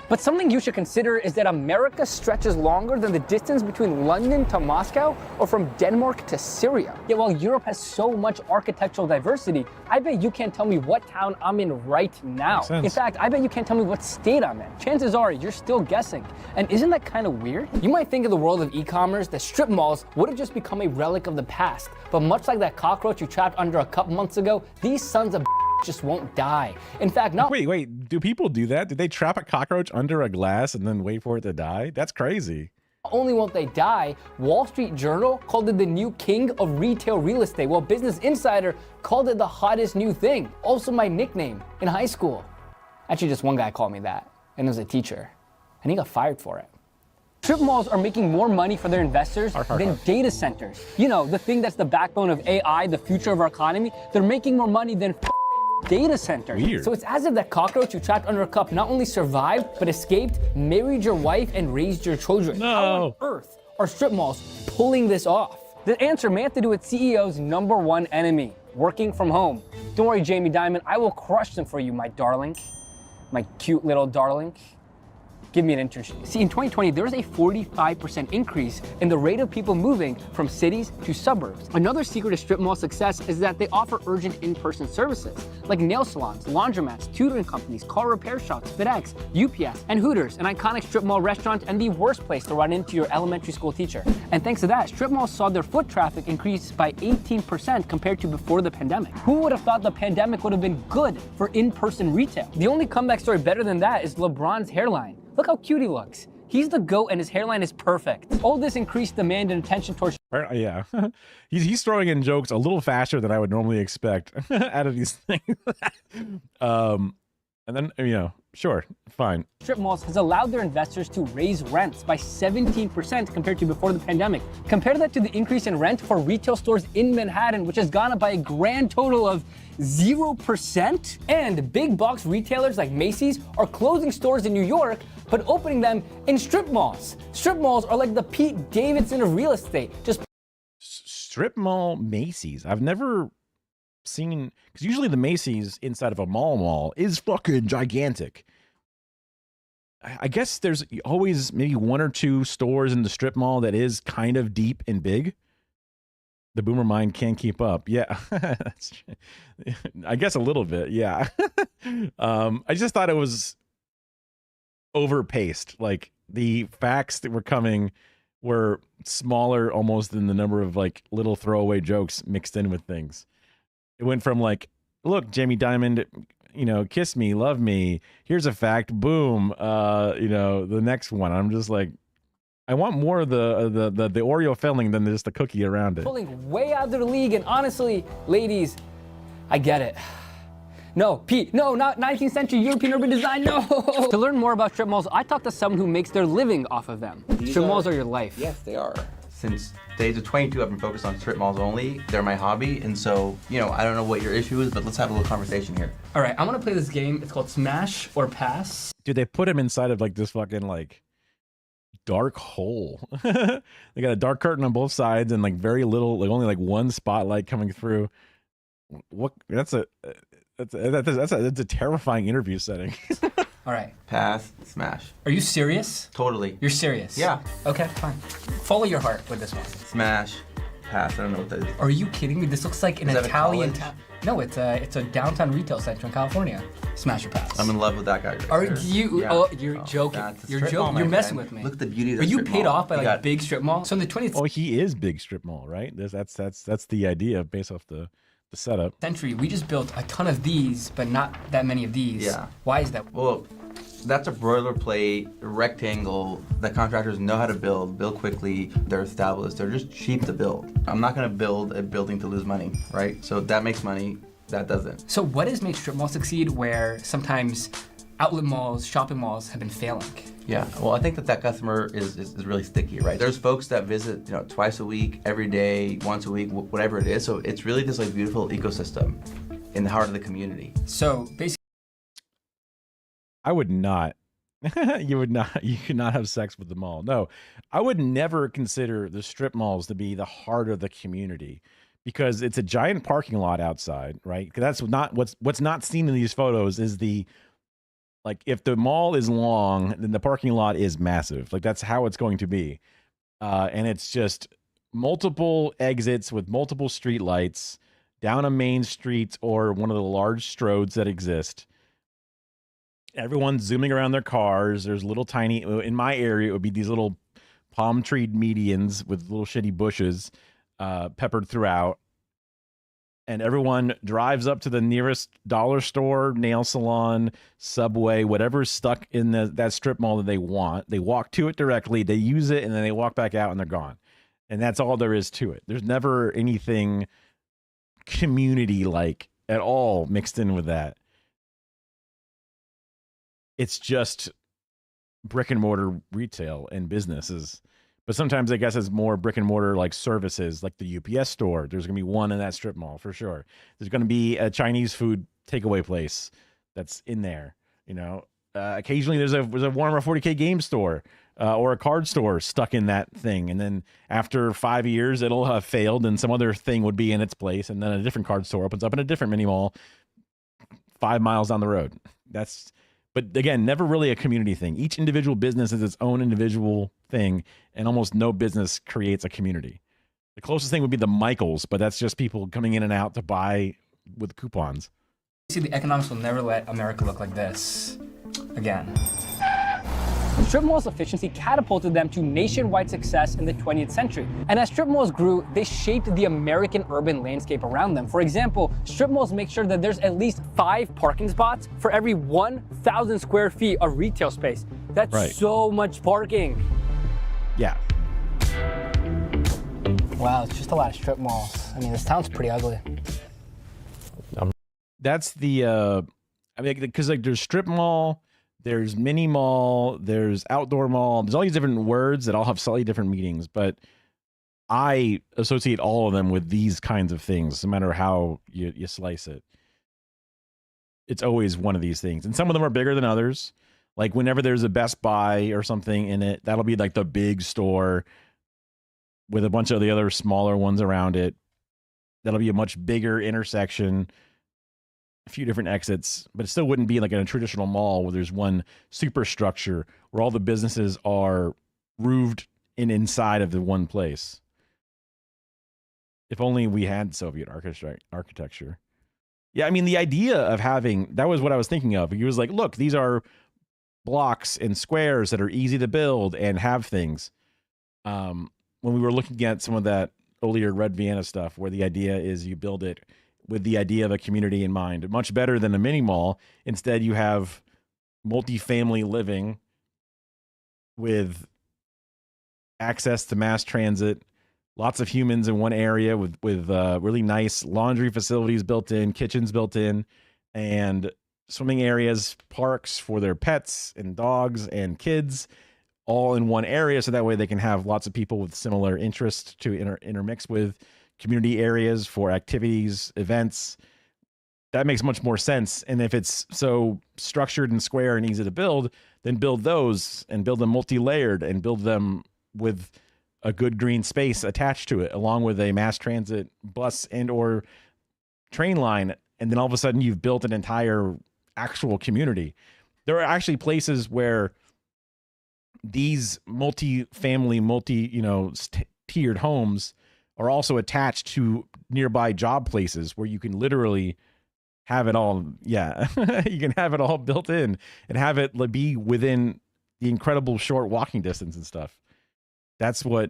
But something you should consider is that America stretches longer than the distance between London to Moscow or from Denmark to Syria. Yet while Europe has so much architectural diversity, I bet you can't tell me what town I'm in right now. In fact, I bet you can't tell me what state I'm in. Chances are you're still guessing. And isn't that kind of weird? You might think in the world of e-commerce that strip malls would have just become a relic of the past. But much like that cockroach you trapped under a cup months ago, these sons of just won't die. In fact, not— Wait, do people do that? Did they trap a cockroach under a glass and then wait for it to die? That's crazy. Not only won't they die, Wall Street Journal called it the new king of retail real estate, while Business Insider called it the hottest new thing. Also my nickname in high school. Actually, just one guy called me that, and it was a teacher, and he got fired for it. Strip malls are making more money for their investors than data centers. You know, the thing that's the backbone of AI, the future of our economy. They're making more money than data centers. Weird. So it's as if that cockroach you trapped under a cup not only survived, but escaped, married your wife, and raised your children. No. How on earth are strip malls pulling this off? The answer may have to do with CEO's number one enemy, working from home. Don't worry, Jamie Dimon, I will crush them for you, my darling. My cute little darling. Give me an internship. See, in 2020, there was a 45% increase in the rate of people moving from cities to suburbs. Another secret of strip mall success is that they offer urgent in-person services, like nail salons, laundromats, tutoring companies, car repair shops, FedEx, UPS, and Hooters, an iconic strip mall restaurant and the worst place to run into your elementary school teacher. And thanks to that, strip malls saw their foot traffic increase by 18% compared to before the pandemic. Who would have thought the pandemic would have been good for in-person retail? The only comeback story better than that is LeBron's hairline. Look how cute he looks. He's the GOAT and his hairline is perfect. All this increased demand and attention towards— Yeah. he's throwing in jokes a little faster than I would normally expect out of these things. And then, sure, fine. Strip malls has allowed their investors to raise rents by 17% compared to before the pandemic. Compare that to the increase in rent for retail stores in Manhattan, which has gone up by a grand total of 0%. And big box retailers like Macy's are closing stores in New York, but opening them in strip malls. Strip malls are like the Pete Davidson of real estate. Just Strip mall Macy's. I've never seen, because usually the Macy's inside of a mall is fucking gigantic. I guess there's always maybe one or two stores in the strip mall that is kind of deep and big. The boomer mind can't keep up. Yeah, I guess a little bit. Yeah. I just thought it was overpaced. Like the facts that were coming were smaller almost than the number of like little throwaway jokes mixed in with things. It went from like, look, Jamie Dimon, kiss me, love me. Here's a fact. Boom. The next one. I'm just like, I want more of the Oreo filling than just the cookie around it. pulling way out of their league. And honestly, ladies, I get it. No, Pete, no, not 19th century European urban design, no. To learn more about strip malls, I talked to someone who makes their living off of them. Strip malls are your life. Yes, they are. Since the age of 22, I've been focused on strip malls only. They're my hobby, and so, I don't know what your issue is, but let's have a little conversation here. All right, I'm gonna play this game. It's called Smash or Pass. Dude, they put him inside of like this fucking like dark hole. They got a dark curtain on both sides and like very little, like only like one spotlight coming through. What? That's a terrifying interview setting. All right. Pass, smash. Are you serious? Totally. You're serious? Yeah. Okay, fine. Follow your heart with this one. Smash, pass. I don't know what that is. Are you kidding me? This looks like an Is that a Italian college? town. No, it's a downtown retail center in California. Smash or pass. I'm in love with that guy right Are there. you? Yeah. Oh, you're joking. That's a You're strip mall, joking. my You're messing friend. with me. Look at the beauty of Are the you strip paid mall. off by You like got- big strip mall? So in the 20th Oh, he is big strip mall, right? That's the idea based off the setup. century, we just built a ton of these, but not that many of these. Yeah. Why is that? Well, that's a boilerplate rectangle that contractors know how to build quickly. They're established. They're just cheap to build. I'm not going to build a building to lose money, right? So that makes money. That doesn't. So what has made strip malls succeed where sometimes outlet malls, shopping malls have been failing? Yeah, well, I think that customer is really sticky, right? There's folks that visit, twice a week, every day, once a week, whatever it is. So it's really this like beautiful ecosystem in the heart of the community. So basically, I would not. You could not have sex with the mall. No, I would never consider the strip malls to be the heart of the community because it's a giant parking lot outside, right? That's not what's not seen in these photos is like if the mall is long, then the parking lot is massive. Like that's how it's going to be. And it's just multiple exits with multiple street lights down a main street or one of the large stroads that exist. Everyone's zooming around their cars. There's little tiny, in my area, it would be these little palm tree medians with little shitty bushes peppered throughout. And everyone drives up to the nearest dollar store, nail salon, Subway, whatever's stuck in that strip mall that they want. They walk to it directly, they use it, and then they walk back out and they're gone. And that's all there is to it. There's never anything community-like at all mixed in with that. It's just brick and mortar retail and businesses. But sometimes I guess it's more brick and mortar like services, like the UPS store. There's going to be one in that strip mall for sure. There's going to be a Chinese food takeaway place that's in there. Occasionally there's a Warhammer 40K game store or a card store stuck in that thing. And then after 5 years, it'll have failed and some other thing would be in its place. And then a different card store opens up in a different mini mall 5 miles down the road. But again, never really a community thing. Each individual business is its own individual thing, and almost no business creates a community. The closest thing would be the Michaels, but that's just people coming in and out to buy with coupons. see, the economics will never let America look like this again. Strip malls' efficiency catapulted them to nationwide success in the 20th century. And as strip malls grew, they shaped the American urban landscape around them. For example, strip malls make sure that there's at least 5 parking spots for every 1,000 square feet of retail space. That's right. So much parking. Yeah. Wow, it's just a lot of strip malls. I mean, this town's pretty ugly. That's the I mean, because like there's strip mall, there's mini mall, there's outdoor mall. There's all these different words that all have slightly different meanings, but I associate all of them with these kinds of things, no matter how you slice it. It's always one of these things. And some of them are bigger than others. Like whenever there's a Best Buy or something in it, that'll be like the big store with a bunch of the other smaller ones around it. That'll be a much bigger intersection, a few different exits, but it still wouldn't be like in a traditional mall where there's one superstructure where all the businesses are roofed in inside of the one place. If only we had Soviet architecture. Yeah, I mean, the idea of having, that was what I was thinking of. He was like, look, these are blocks and squares that are easy to build and have things. When we were looking at some of that earlier Red Vienna stuff, where the idea is you build it with the idea of a community in mind, much better than a mini mall. Instead, you have multifamily living with access to mass transit, lots of humans in one area with really nice laundry facilities built in, kitchens built in, and swimming areas, parks for their pets and dogs and kids, all in one area. So that way they can have lots of people with similar interests to intermix with, community areas for activities, events. That makes much more sense. And if it's so structured and square and easy to build, then build those and build them multi-layered and build them with a good green space attached to it, along with a mass transit bus and or train line. And then all of a sudden you've built an entire actual community. There are actually places where these multi-family, tiered homes are also attached to nearby job places where you can literally have it all. Yeah, you can have it all built in and have it be within the incredible short walking distance and stuff. That's what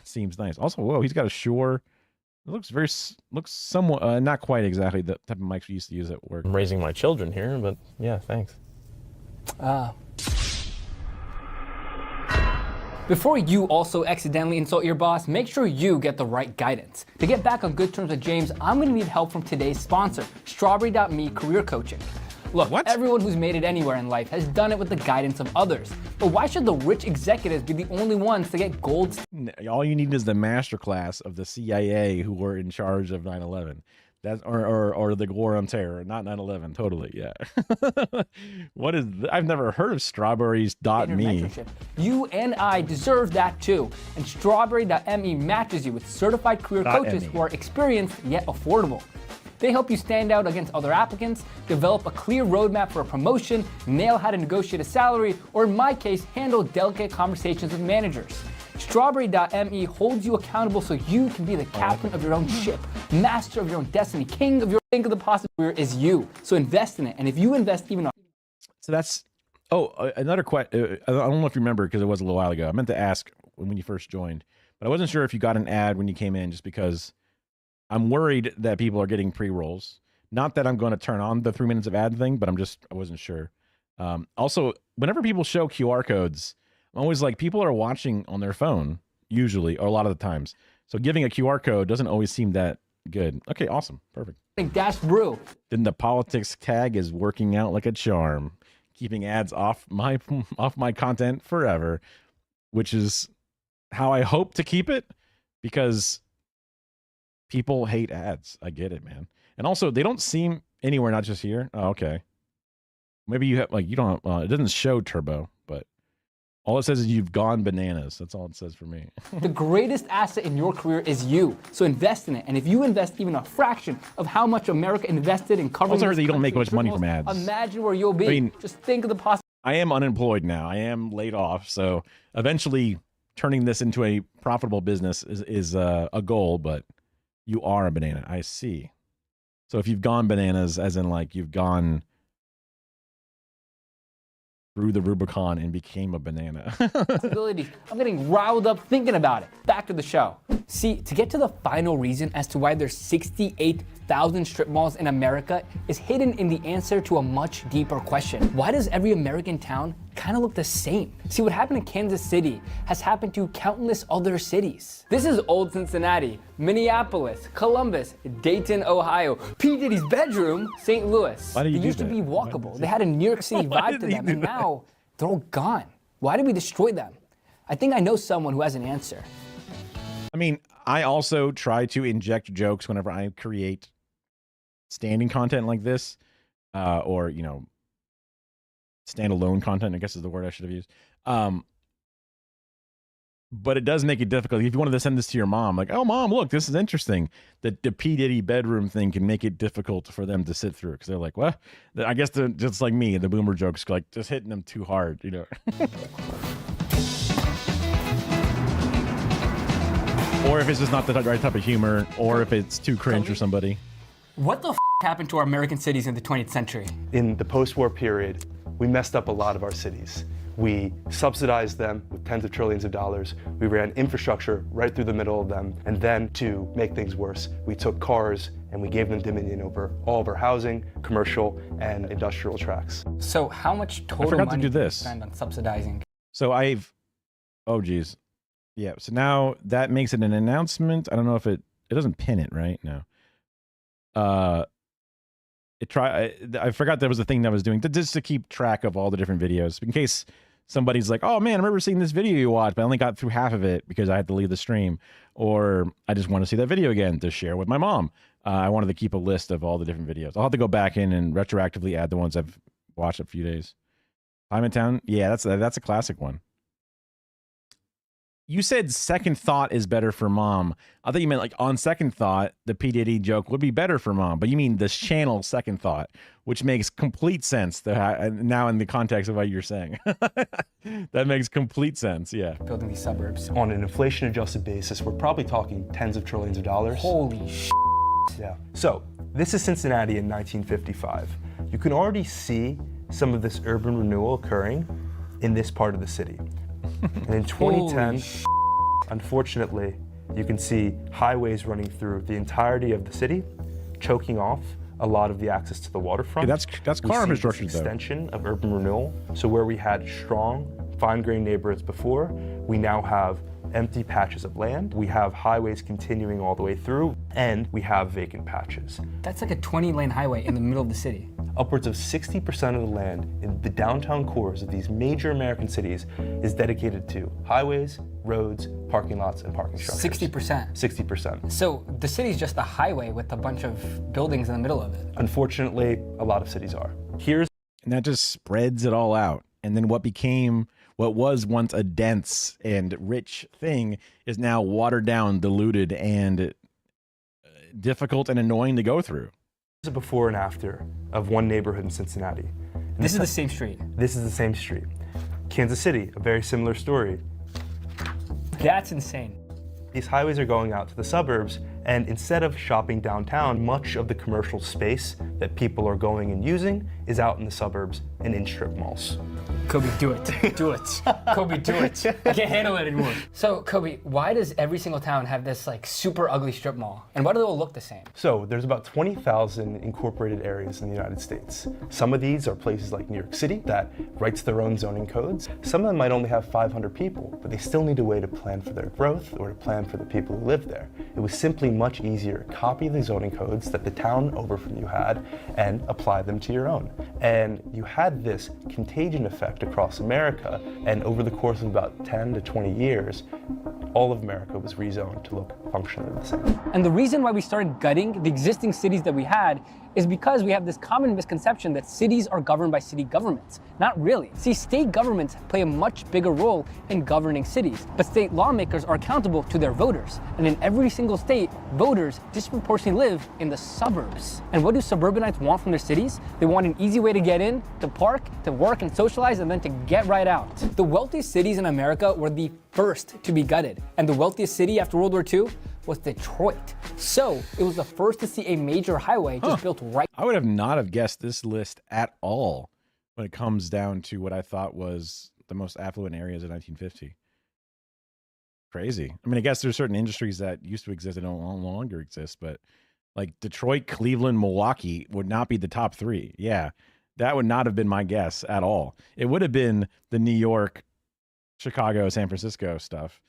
seems nice. Also, whoa, he's got a Shure. It looks somewhat, not quite exactly the type of mics we used to use at work. I'm raising my children here, but yeah, thanks. Before you also accidentally insult your boss, make sure you get the right guidance. To get back on good terms with James, I'm going to need help from today's sponsor, Strawberry.me Career Coaching. Look, everyone who's made it anywhere in life has done it with the guidance of others. But why should the rich executives be the only ones to get gold? All you need is the masterclass of the CIA who were in charge of 9/11. That or the war on terror, not 9/11. Totally, yeah. What is? I've never heard of strawberries.me. You and I deserve that too. And Strawberry.me matches you with certified career coaches who are experienced yet affordable. They help you stand out against other applicants, develop a clear roadmap for a promotion, nail how to negotiate a salary, or in my case, handle delicate conversations with managers. Strawberry.me holds you accountable so you can be the captain of your own ship, master of your own destiny, king of your think of the possible career is you. So invest in it. And if you invest even on... So that's, another question. I don't know if you remember because it was a little while ago. I meant to ask when you first joined, but I wasn't sure if you got an ad when you came in just because I'm worried that people are getting pre-rolls. Not that I'm going to turn on the 3 minutes of ad thing, but I wasn't sure. Also, whenever people show QR codes, I'm always like, people are watching on their phone, usually, or a lot of the times. So giving a QR code doesn't always seem that good. Okay, awesome. Perfect. Dash brew. Then the politics tag is working out like a charm, keeping ads off my content forever, which is how I hope to keep it, because people hate ads. I get it, man. And also, they don't seem anywhere, not just here. Oh, okay. Maybe you have, you don't, it doesn't show turbo, but all it says is you've gone bananas. That's all it says for me. The greatest asset in your career is you. So invest in it. And if you invest even a fraction of how much America invested in covering... Also heard that you don't make much money from ads. Imagine where you'll be. I mean, just think of the possibility. I am unemployed now. I am laid off. So eventually turning this into a profitable business is a goal, but you are a banana. I see. So if you've gone bananas, as in you've gone through the Rubicon and became a banana. I'm getting riled up thinking about it. Back to the show. See, to get to the final reason as to why there's 68 1,000 strip malls in America is hidden in the answer to a much deeper question. Why does every American town kind of look the same? See, what happened in Kansas City has happened to countless other cities. This is old Cincinnati, Minneapolis, Columbus, Dayton, Ohio, P. Diddy's bedroom, St. Louis. Why do you They do used to that? be walkable. They had a New York City Why vibe to did you them, do and that? now they're all gone. Why did we destroy them? I think I know someone who has an answer. I mean, I also try to inject jokes whenever I create standing content like this, or, you know, standalone content, I guess is the word I should have used. But it does make it difficult. If you wanted to send this to your mom, like, oh, mom, look, this is interesting. The P. Diddy bedroom thing can make it difficult for them to sit through because they're like, what? I guess they're just like me, the boomer jokes, like just hitting them too hard, you know. Or if it's just not the right type of humor, or if it's too cringe for somebody. What the happened to our American cities in the 20th century? In the post-war period, we messed up a lot of our cities. We subsidized them with tens of trillions of dollars. We ran infrastructure right through the middle of them. And then to make things worse, we took cars and we gave them dominion over all of our housing, commercial, and industrial tracts. So how much total forgot to money do did you this. spend on subsidizing? So oh geez. Yeah, so now that makes it an announcement. I don't know if it doesn't pin it, right? No. I forgot there was a thing that I was doing just to keep track of all the different videos in case somebody's like, oh man, I remember seeing this video you watched, but I only got through half of it because I had to leave the stream, or I just want to see that video again to share with my mom. I wanted to keep a list of all the different videos. I'll have to go back in and retroactively add the ones I've watched a few days. Time in Town, yeah, that's a classic one. You said second thought is better for mom. I thought you meant like on second thought, the P. Diddy joke would be better for mom, but you mean this channel second thought, which makes complete sense now in the context of what you're saying. That makes complete sense, yeah. Building these suburbs. On an inflation-adjusted basis, we're probably talking tens of trillions of dollars. Holy shit. Yeah. So, this is Cincinnati in 1955. You can already see some of this urban renewal occurring in this part of the city. And in 2010, unfortunately, you can see highways running through the entirety of the city, choking off a lot of the access to the waterfront. Yeah, that's car infrastructure, this though. Extension of urban renewal. So where we had strong, fine-grained neighborhoods before, we now have empty patches of land. We have highways continuing all the way through, and we have vacant patches. That's like a 20-lane highway in the middle of the city. Upwards of 60% of the land in the downtown cores of these major American cities is dedicated to highways, roads, parking lots, and parking structures. 60%. 60%. So the city's just a highway with a bunch of buildings in the middle of it. Unfortunately, a lot of cities are. And that just spreads it all out. And then what was once a dense and rich thing is now watered down, diluted, and difficult and annoying to go through. This is a before and after of one neighborhood in Cincinnati. This is the same street. This is the same street. Kansas City, a very similar story. That's insane. These highways are going out to the suburbs, and instead of shopping downtown, much of the commercial space that people are going and using is out in the suburbs and in strip malls. Kobe, do it. Do it. Kobe, do it. I can't handle it anymore. So, Kobe, why does every single town have this like super ugly strip mall? And why do they all look the same? So there's about 20,000 incorporated areas in the United States. Some of these are places like New York City that writes their own zoning codes. Some of them might only have 500 people, but they still need a way to plan for their growth or to plan for the people who live there. It was simply much easier to copy the zoning codes that the town over from you had and apply them to your own. And you had this contagion effect across America, and over the course of about 10 to 20 years, all of America was rezoned to look functionally the same. And the reason why we started gutting the existing cities that we had is because we have this common misconception that cities are governed by city governments. Not really. See, state governments play a much bigger role in governing cities, but state lawmakers are accountable to their voters. And in every single state, voters disproportionately live in the suburbs. And what do suburbanites want from their cities? They want an easy way to get in, to park, to work and socialize, and then to get right out. The wealthiest cities in America were the first to be gutted. And the wealthiest city after World War II was Detroit. So it was the first to see a major highway just built right. I would have not have guessed this list at all when it comes down to what I thought was the most affluent areas in 1950. Crazy. I mean, I guess there's certain industries that used to exist that no longer exist, but Like Detroit, Cleveland, Milwaukee would not be the top 3. Yeah, that would not have been my guess at all. It would have been the New York, Chicago, San Francisco stuff,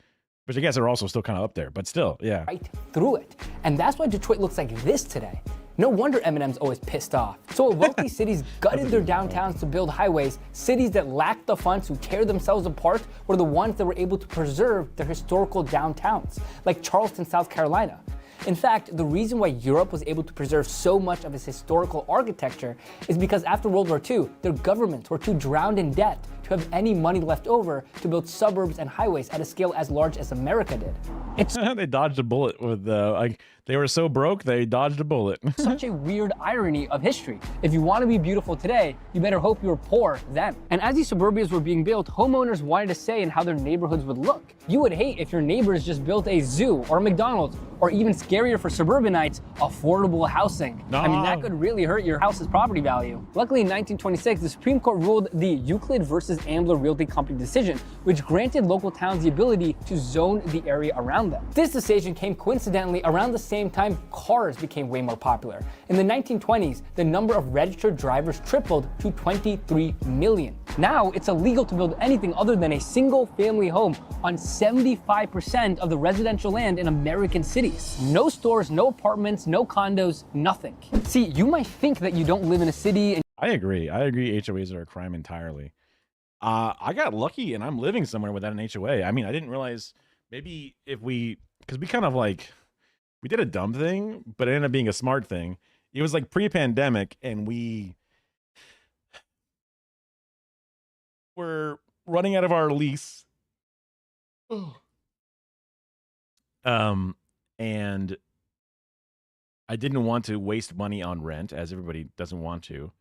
which I guess are also still kind of up there, but still, yeah. Right through it. And that's why Detroit looks like this today. No wonder Eminem's always pissed off. So while wealthy cities gutted their downtowns to build highways, cities that lacked the funds to tear themselves apart were the ones that were able to preserve their historical downtowns, like Charleston, South Carolina. In fact, the reason why Europe was able to preserve so much of its historical architecture is because after World War II, their governments were too drowned in debt to have any money left over to build suburbs and highways at a scale as large as America did. It's They dodged a bullet with like they were so broke they dodged a bullet. such a weird irony of history. If you want to be beautiful today, you better hope you were poor then. And as these suburbias were being built, homeowners wanted to say in how their neighborhoods would look. You would hate if your neighbors just built a zoo or a McDonald's, or even scarier for suburbanites, affordable housing. I mean, that could really hurt your house's property value. Luckily, in 1926, the Supreme Court ruled the Euclid versus Ambler Realty Company decision, which granted local towns the ability to zone the area around them. This decision came coincidentally around the same time cars became way more popular. In the 1920s, the number of registered drivers tripled to 23 million. Now, it's illegal to build anything other than a single-family home on 75% of the residential land in American cities. No stores, no apartments, no condos, nothing. See, you might think that you don't live in a city and I agree. I agree. HOAs are a crime entirely. I got lucky and I'm living somewhere without an HOA. I mean, I didn't realize maybe because we kind of like, we did a dumb thing, but it ended up being a smart thing. It was like pre-pandemic and we were running out of our lease. And I didn't want to waste money on rent, as everybody doesn't want to.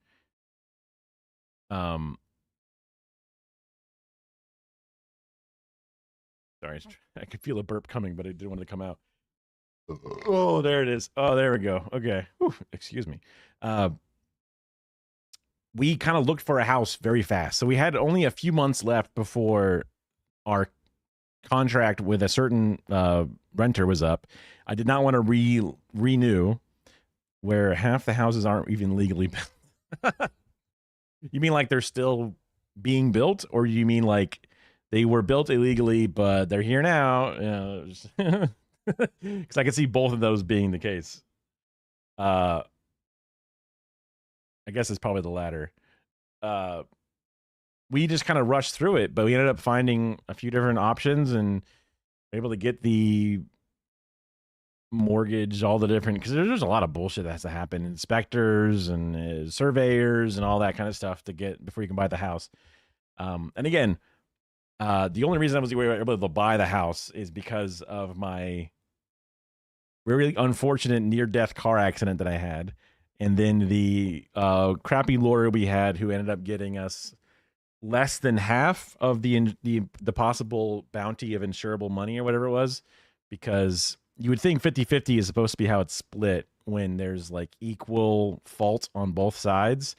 Sorry, I could feel a burp coming, but I didn't want it to come out. Oh, there it is. Oh, there we go. Okay. Whew, excuse me. We kind of looked for a house very fast. So we had only a few months left before our contract with a certain renter was up. I did not want to renew where half the houses aren't even legally built. You mean like they're still being built, or you mean like they were built illegally but they're here now? Because I can see both of those being the case. I guess it's probably the latter. We just kind of rushed through it, but we ended up finding a few different options and were able to get the mortgage, all the different, because there's a lot of bullshit that has to happen, inspectors and surveyors and all that kind of stuff to get before you can buy the house. And again, the only reason I was able to buy the house is because of my really unfortunate near-death car accident that I had, and then the crappy lawyer we had who ended up getting us less than half of the possible bounty of insurable money or whatever it was, because you would think 50-50 is supposed to be how it's split when there's like equal fault on both sides.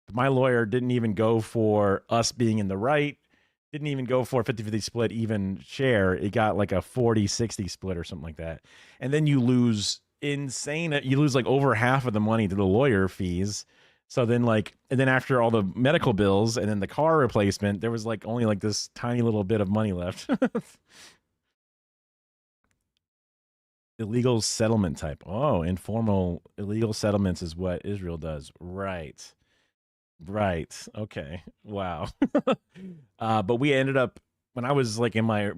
But my lawyer didn't even go for us being in the right, didn't even go for a 50-50 split, even share. It got like a 40-60 split or something like that. And then you lose like over half of the money to the lawyer fees. So then and then after all the medical bills and then the car replacement, there was like only like this tiny little bit of money left. Illegal settlement type. Oh, informal illegal settlements is what Israel does. Right. Okay. Wow. But we ended up, when I was like in my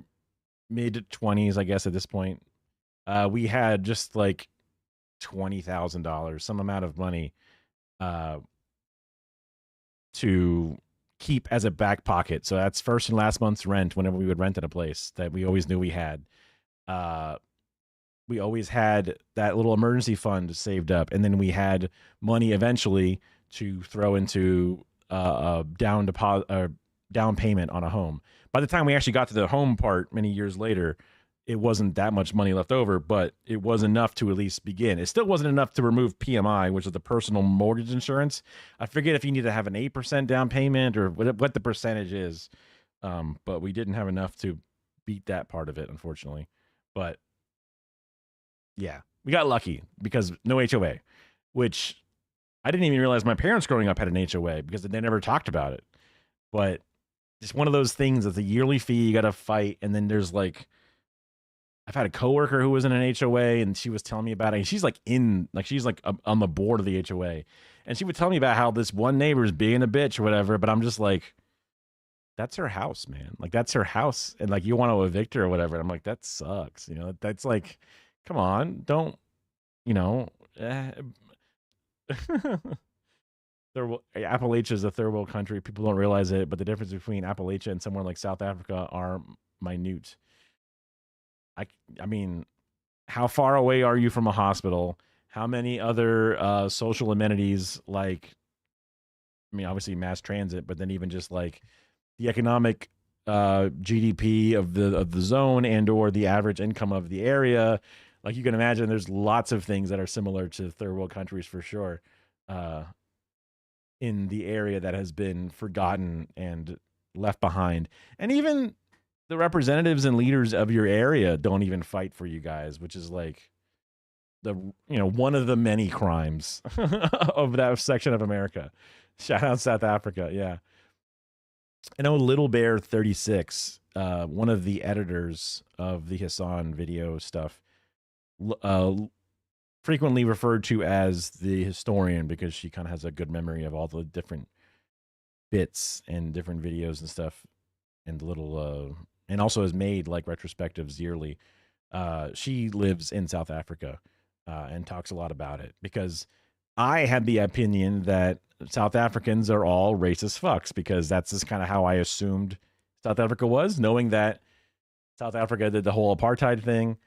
mid 20s, I guess at this point, we had just like $20,000, some amount of money to keep as a back pocket. So that's first and last month's rent whenever we would rent at a place that we always knew we had. We always had that little emergency fund saved up, and then we had money eventually to throw into a down payment on a home. By the time we actually got to the home part many years later, it wasn't that much money left over, but it was enough to at least begin. It still wasn't enough to remove PMI, which is the personal mortgage insurance. I forget if you need to have an 8% down payment or what the percentage is, but we didn't have enough to beat that part of it, unfortunately. But yeah, We got lucky because no HOA, which I didn't even realize my parents growing up had an HOA because they never talked about it. But it's one of those things that's a yearly fee you got to fight. And then there's like, I've had a coworker who was in an HOA and she was telling me about it. And she's like she's like on the board of the HOA. And she would tell me about how this one neighbor is being a bitch or whatever. But I'm just like, that's her house, man. Like, that's her house. And like, you want to evict her or whatever. And I'm like, that sucks. You know, that's like, come on, don't, you know, Appalachia is a third world country. People don't realize it, but the difference between Appalachia and somewhere like South Africa are minute. I mean, how far away are you from a hospital? How many other social amenities, like, I mean, obviously mass transit, but then even just like the economic GDP of the zone and or the average income of the area. Like, you can imagine there's lots of things that are similar to third world countries for sure in the area that has been forgotten and left behind. And even the representatives and leaders of your area don't even fight for you guys, which is like one of the many crimes of that section of America. Shout out South Africa. Yeah. I know Little Bear 36, one of the editors of the Hassan video stuff, frequently referred to as the historian because she kind of has a good memory of all the different bits and different videos and stuff, and and also has made like retrospectives yearly. She lives in South Africa and talks a lot about it because I had the opinion that South Africans are all racist fucks because that's just kind of how I assumed South Africa was, knowing that South Africa did the whole apartheid thing.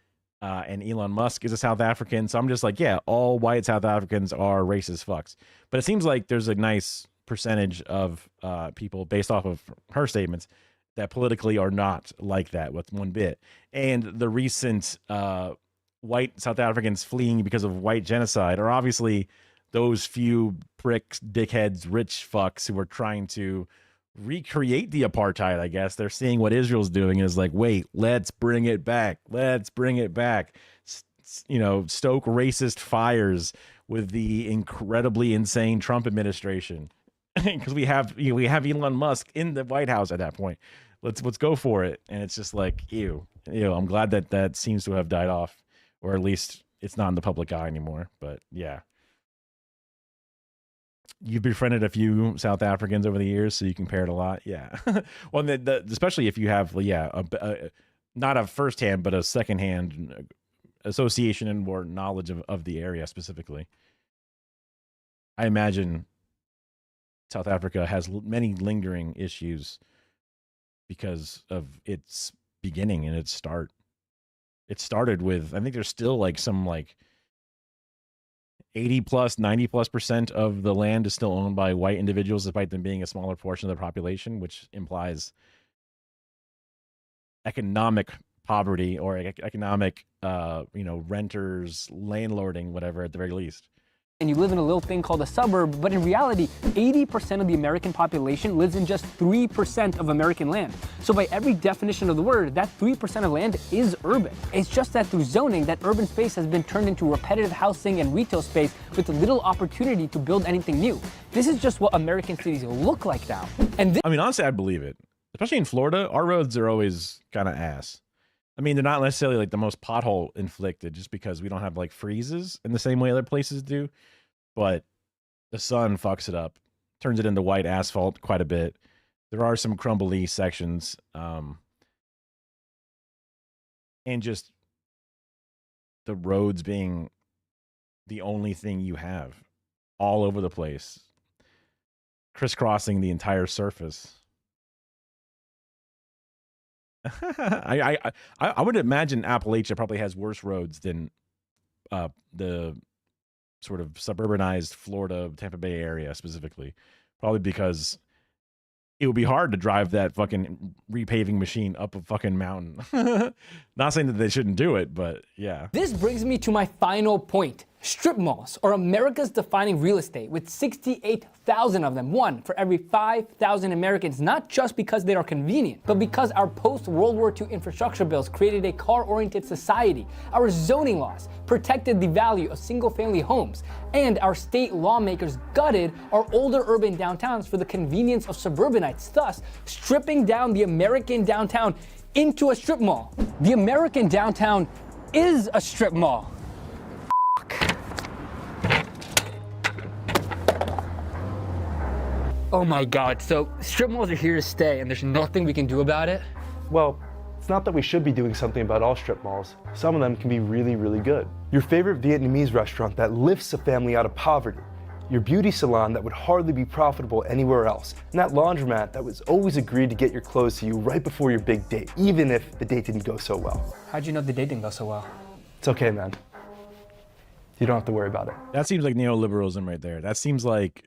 And Elon Musk is a South African. So I'm just like, yeah, all white South Africans are racist fucks. But it seems like there's a nice percentage of people based off of her statements that politically are not like that with one bit. And the recent white South Africans fleeing because of white genocide are obviously those few pricks, dickheads, rich fucks who are trying to recreate the apartheid. I guess they're seeing what Israel's doing and is like, wait, let's bring it back. Let's bring it back. Stoke racist fires with the incredibly insane Trump administration because we have Elon Musk in the White House at that point. Let's go for it. And it's just like, ew. I'm glad that seems to have died off, or at least it's not in the public eye anymore. But yeah. You've befriended a few South Africans over the years, so you compared a lot. Yeah. Well, especially if you have, not a firsthand, but a secondhand association and more knowledge of the area specifically. I imagine South Africa has many lingering issues because of its beginning and its start. It started with, I think there's still like some like 80 plus, 90 plus % of the land is still owned by white individuals, despite them being a smaller portion of the population, which implies economic poverty or economic, renters, landlording, whatever, at the very least. And you live in a little thing called a suburb, but in reality, 80% of the American population lives in just 3% of American land. So by every definition of the word, that 3% of land is urban. It's just that through zoning, that urban space has been turned into repetitive housing and retail space with little opportunity to build anything new. This is just what American cities look like now. And I mean, honestly, I believe it. Especially in Florida, our roads are always kind of ass. I mean, they're not necessarily like the most pothole inflicted just because we don't have like freezes in the same way other places do. But the sun fucks it up, turns it into white asphalt quite a bit. There are some crumbly sections. And just the roads being the only thing you have all over the place, crisscrossing the entire surface. I would imagine Appalachia probably has worse roads than the sort of suburbanized Florida, Tampa Bay area specifically, probably because it would be hard to drive that fucking repaving machine up a fucking mountain. Not saying that they shouldn't do it, but yeah. this brings me to my final point. Strip malls are America's defining real estate, with 68,000 of them, one for every 5,000 Americans, not just because they are convenient, but because our post-World War II infrastructure bills created a car-oriented society, our zoning laws protected the value of single-family homes, and our state lawmakers gutted our older urban downtowns for the convenience of suburbanites, thus stripping down the American downtown into a strip mall. The American downtown is a strip mall. Oh my God, so strip malls are here to stay and there's nothing we can do about it? Well, it's not that we should be doing something about all strip malls. Some of them can be really, really good. Your favorite Vietnamese restaurant that lifts a family out of poverty. Your beauty salon that would hardly be profitable anywhere else. And that laundromat that was always agreed to get your clothes to you right before your big date, even if the date didn't go so well. How'd you know the date didn't go so well? It's okay, man. You don't have to worry about it. That seems like neoliberalism right there. That seems like,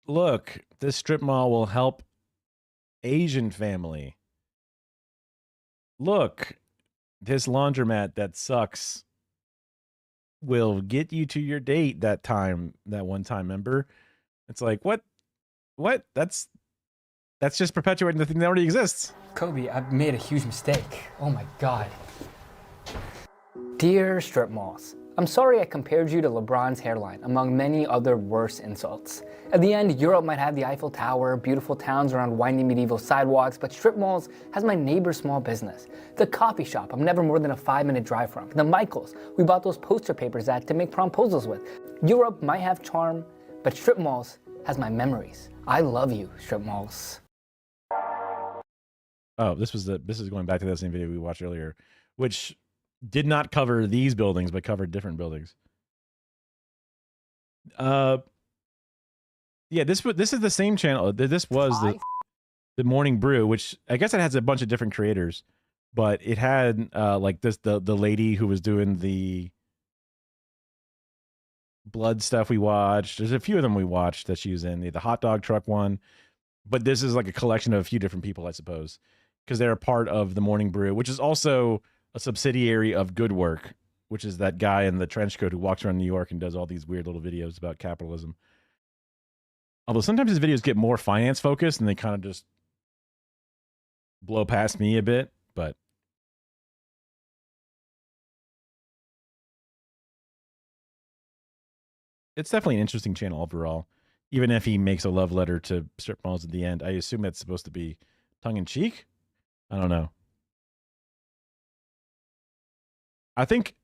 look, this strip mall will help Asian family. Look, this laundromat that sucks will get you to your date that one time, remember? It's like, what? That's just perpetuating the thing that already exists. Kobe, I've made a huge mistake. Oh my God. Dear strip malls, I'm sorry I compared you to LeBron's hairline, among many other worse insults. At the end, Europe might have the Eiffel Tower, beautiful towns around windy medieval sidewalks, but strip malls has my neighbor's small business. The coffee shop I'm never more than a 5-minute drive from. The Michaels we bought those poster papers at to make promposals with. Europe might have charm, but strip malls has my memories. I love you, strip malls. Oh, this is going back to that same video we watched earlier, which did not cover these buildings, but covered different buildings. Yeah, this is the same channel. This was the Morning Brew, which I guess it has a bunch of different creators, but it had like the lady who was doing the blood stuff we watched. There's a few of them we watched that she was in, the hot dog truck one, but this is like a collection of a few different people, I suppose, because they're a part of the Morning Brew, which is also a subsidiary of Good Work, which is that guy in the trench coat who walks around New York and does all these weird little videos about capitalism. Although sometimes his videos get more finance focused and they kind of just blow past me a bit, but it's definitely an interesting channel overall. Even if he makes a love letter to strip malls at the end, I assume that's supposed to be tongue in cheek. I don't know. I think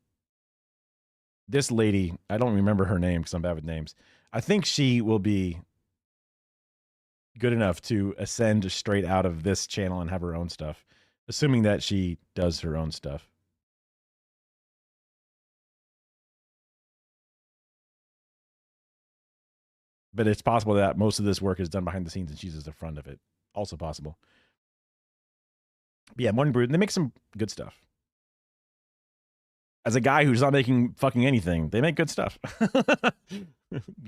this lady, I don't remember her name because I'm bad with names. I think she will be good enough to ascend straight out of this channel and have her own stuff, assuming that she does her own stuff. But it's possible that most of this work is done behind the scenes and she's at the front of it. Also possible. But yeah, Morning Brew, they make some good stuff. As a guy who's not making fucking anything, they make good stuff.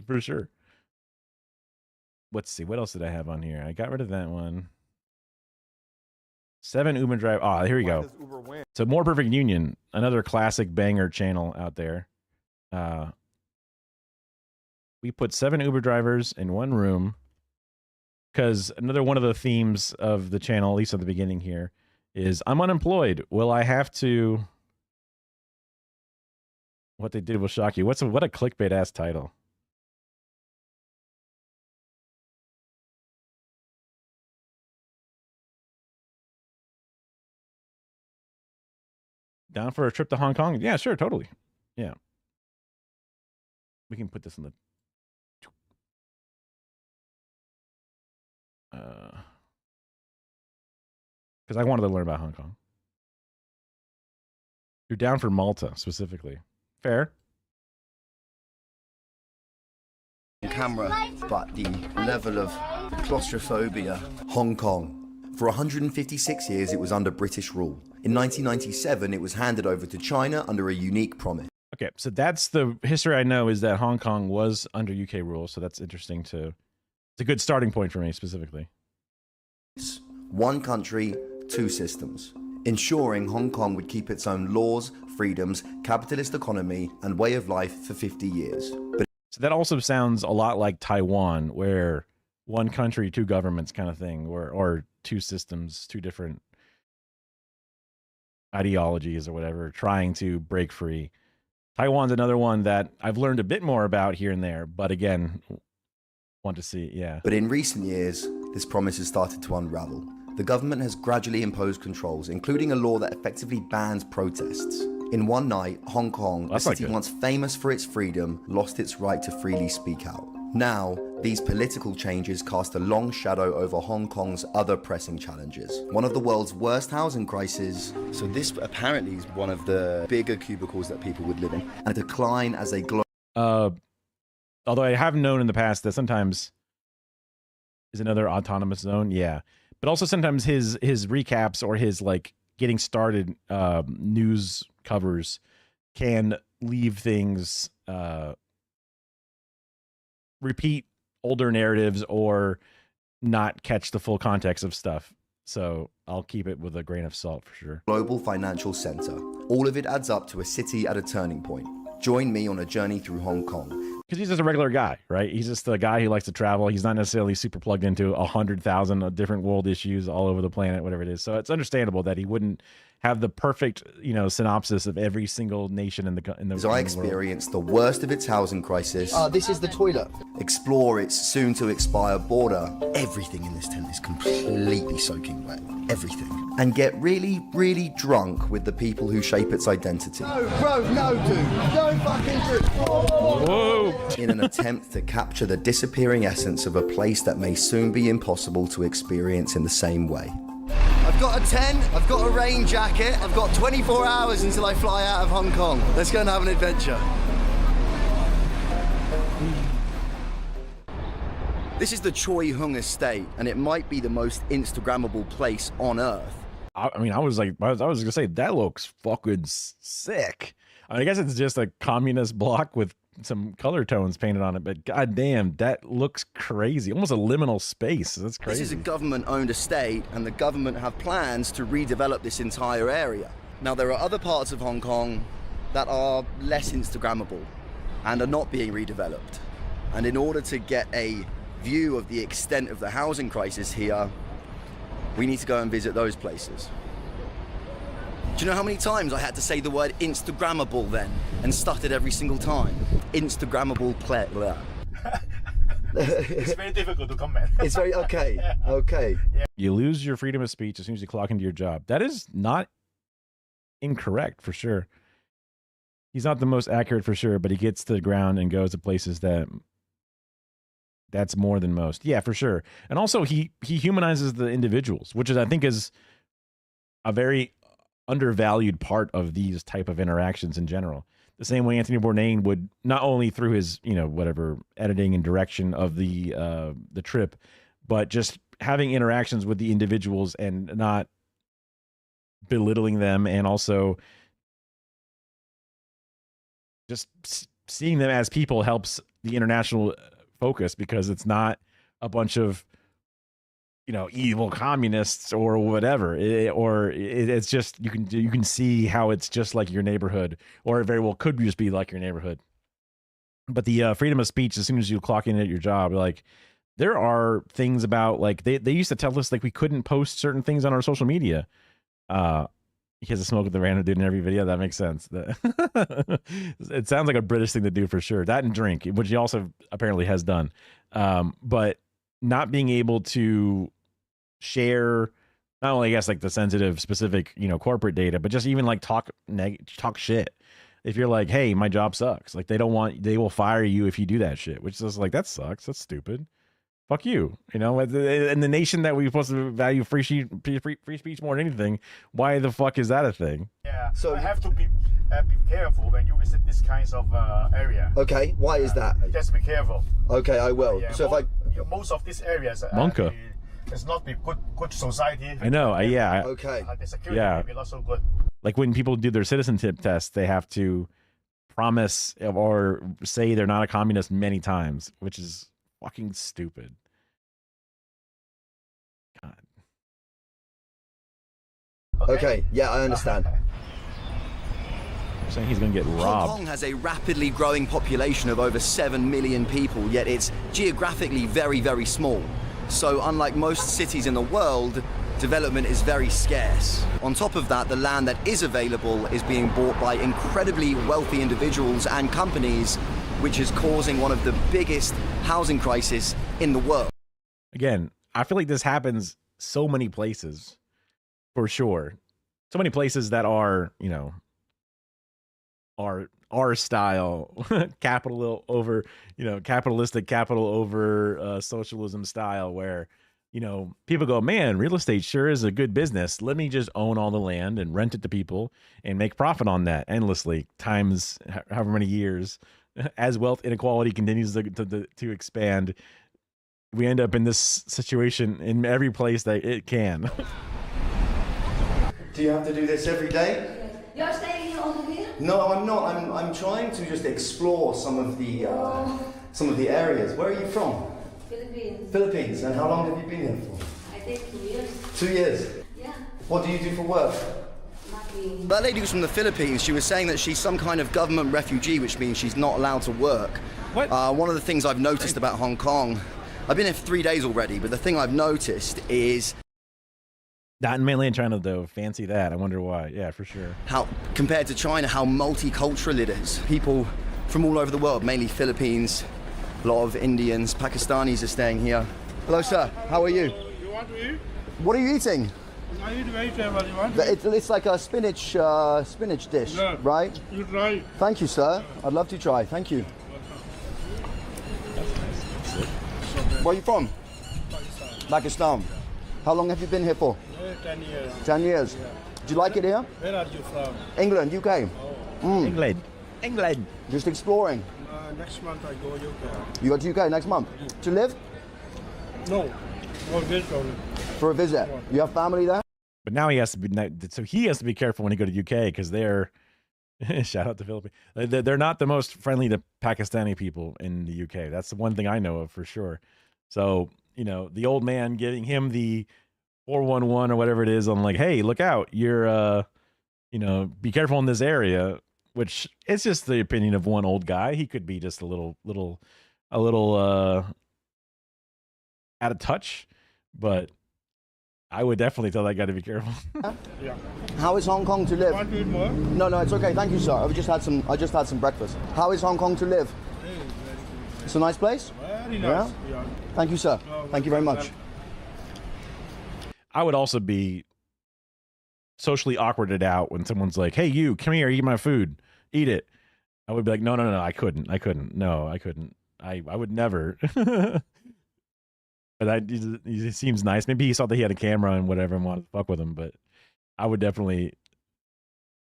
For sure. Let's see. What else did I have on here? I got rid of that one. 7 Uber Drive. Ah, here we go. So More Perfect Union, another classic banger channel out there. We put 7 Uber drivers in one room because another one of the themes of the channel, at least at the beginning here, is I'm unemployed. Will I have to... What they did will shock you. What a clickbait ass title. Down for a trip to Hong Kong? Yeah, sure, totally. Yeah. We can put this in the because I wanted to learn about Hong Kong. You're down for Malta specifically. Fair. Camera, but the level of claustrophobia. Hong Kong. For 156 years, it was under British rule. In 1997, it was handed over to China under a unique promise. Okay, so that's the history I know, is that Hong Kong was under UK rule, so that's interesting to... It's a good starting point for me, specifically. One country, two systems. ensuring Hong Kong would keep its own laws, freedoms, capitalist economy, and way of life for 50 years. But So that also sounds a lot like Taiwan, where one country, two governments kind of thing, or two systems, two different ideologies or whatever, trying to break free. Taiwan's another one that I've learned a bit more about here and there, but again, want to see, yeah. But in recent years, this promise has started to unravel. The government has gradually imposed controls, including a law that effectively bans protests. In one night, Hong Kong, a city once famous for its freedom, lost its right to freely speak out. Now, these political changes cast a long shadow over Hong Kong's other pressing challenges. One of the world's worst housing crises. So this apparently is one of the bigger cubicles that people would live in, and a decline as a global. Although I have known in the past that sometimes is another autonomous zone, yeah. But also sometimes his recaps or his like getting started news covers can leave things repeat older narratives or not catch the full context of stuff. So I'll keep it with a grain of salt for sure. Global financial center. All of it adds up to a city at a turning point. Join me on a journey through Hong Kong. Because he's just a regular guy, right? He's just a guy who likes to travel. He's not necessarily super plugged into 100,000 different world issues all over the planet, whatever it is. So it's understandable that he wouldn't have the perfect, synopsis of every single nation in the As I experienced the worst of its housing crisis. This is the toilet. Explore its soon-to-expire border. Everything in this tent is completely soaking wet. Everything. And get really, really drunk with the people who shape its identity. No, bro, no, dude. No fucking drink. Whoa. In an attempt to capture the disappearing essence of a place that may soon be impossible to experience in the same way. I've got a tent, I've got a rain jacket, I've got 24 hours until I fly out of Hong Kong. Let's go and have an adventure. This is the Choi Hung Estate, and it might be the most Instagrammable place on earth. I was gonna say that looks fucking sick. I guess it's just a communist block with some color tones painted on it, but goddamn, that looks crazy. Almost a liminal space. That's crazy. This is a government-owned estate, and the government have plans to redevelop this entire area. Now, there are other parts of Hong Kong that are less Instagrammable and are not being redeveloped. And in order to get a view of the extent of the housing crisis here, we need to go and visit those places. Do you know how many times I had to say the word Instagrammable then and stuttered every single time? Instagrammable play. It's very difficult to comment. It's very okay. Okay. You lose your freedom of speech as soon as you clock into your job. That is not incorrect for sure. He's not the most accurate for sure, but he gets to the ground and goes to places that's more than most. Yeah, for sure. And also he humanizes the individuals, which is I think is a very undervalued part of these type of interactions in general. The same way Anthony Bourdain would, not only through his, whatever editing and direction of the trip, but just having interactions with the individuals and not belittling them, and also just seeing them as people helps the international focus, because it's not a bunch of evil communists or whatever, it's just you can see how it's just like your neighborhood, or it very well could just be like your neighborhood. But the freedom of speech, as soon as you clock in at your job, like there are things about, like they used to tell us like we couldn't post certain things on our social media. He has a smoke with the random dude in every video. That makes sense. It sounds like a British thing to do for sure. That and drink, which he also apparently has done. But not being able to share not only, I guess, like the sensitive, specific, corporate data, but just even like talk shit. If you're like, hey, my job sucks, like they will fire you if you do that shit, which is like, that sucks. That's stupid. Fuck you. In the nation that we're supposed to value free speech more than anything, why the fuck is that a thing? Yeah. So you have to be careful when you visit this kinds of area. Okay. Why is that? Just be careful. Okay, I will. Yeah, so most of these areas, Monka. It's not be good society. I know. Yeah. Okay. The security may be not so good. Like when people do their citizenship test, they have to promise or say they're not a communist many times, which is fucking stupid. God. Okay, yeah, I understand. Saying he's going to get Hong robbed. Kong has a rapidly growing population of over 7 million people, yet it's geographically very, very small. So unlike most cities in the world, development is very scarce. On top of that, the land that is available is being bought by incredibly wealthy individuals and companies, which is causing one of the biggest housing crises in the world. Again, I feel like this happens so many places, for sure. So many places that are, you know, our style, capital over, you know, capitalistic capital over socialism style, where, you know, people go, man, real estate sure is a good business. Let me just own all the land and rent it to people and make profit on that endlessly times however many years. As wealth inequality continues to expand, we end up in this situation in every place that it can. Do you have to do this every day? You're staying here over here? No, I'm not. I'm trying to just explore some of the areas. Where are you from? Philippines. Philippines. And how long have you been here for? I think 2 years. 2 years. Yeah. What do you do for work? Nothing. That lady was from the Philippines. She was saying that she's some kind of government refugee, which means she's not allowed to work. What? One of the things I've noticed about Hong Kong, I've been here for 3 days already, but the thing I've noticed is not in mainland China, though. Fancy that. I wonder why. Yeah, for sure. how, compared to China, how multicultural it is. People from all over the world, mainly Philippines, a lot of Indians, Pakistanis are staying here. Hello, sir. How are you? You want to eat? What are you eating? I eat vegetable. You want to eat? It's like a spinach dish, Yeah. right? You try. Thank you, sir. I'd love to try. Thank you. Where are you from? Pakistan. How long have you been here for? 10 years. 10 years. Yeah. Do you like it here? Where are you from? England, UK. England. England. Just exploring. Next month I go UK. You go to UK next month? To live? No. For visit only. For a visit. You have family there? But now he has to be, so he has to be careful when he go to UK, because they're, shout out to Philippines, they're not the most friendly to Pakistani people in the UK. That's the one thing I know of for sure. So, you know, the old man giving him the 411 or whatever it is, I'm like, hey, look out, you're, you know, be careful in this area, which it's just the opinion of one old guy. He could be just a little out of touch, but I would definitely tell that guy to be careful. Yeah. How is Hong Kong to live? Want to eat more? No, it's okay. Thank you, sir. I just had some breakfast. How is Hong Kong to live? Hey, very good. It's a nice place? Very nice. Yeah. Thank you, sir. Thank you very much. I would also be socially awkwarded out when someone's like, hey, you, come here, eat my food, eat it. I would be like, no, I couldn't. No, I couldn't. I would never. But he seems nice. Maybe he saw that he had a camera and whatever and wanted to fuck with him, but I would definitely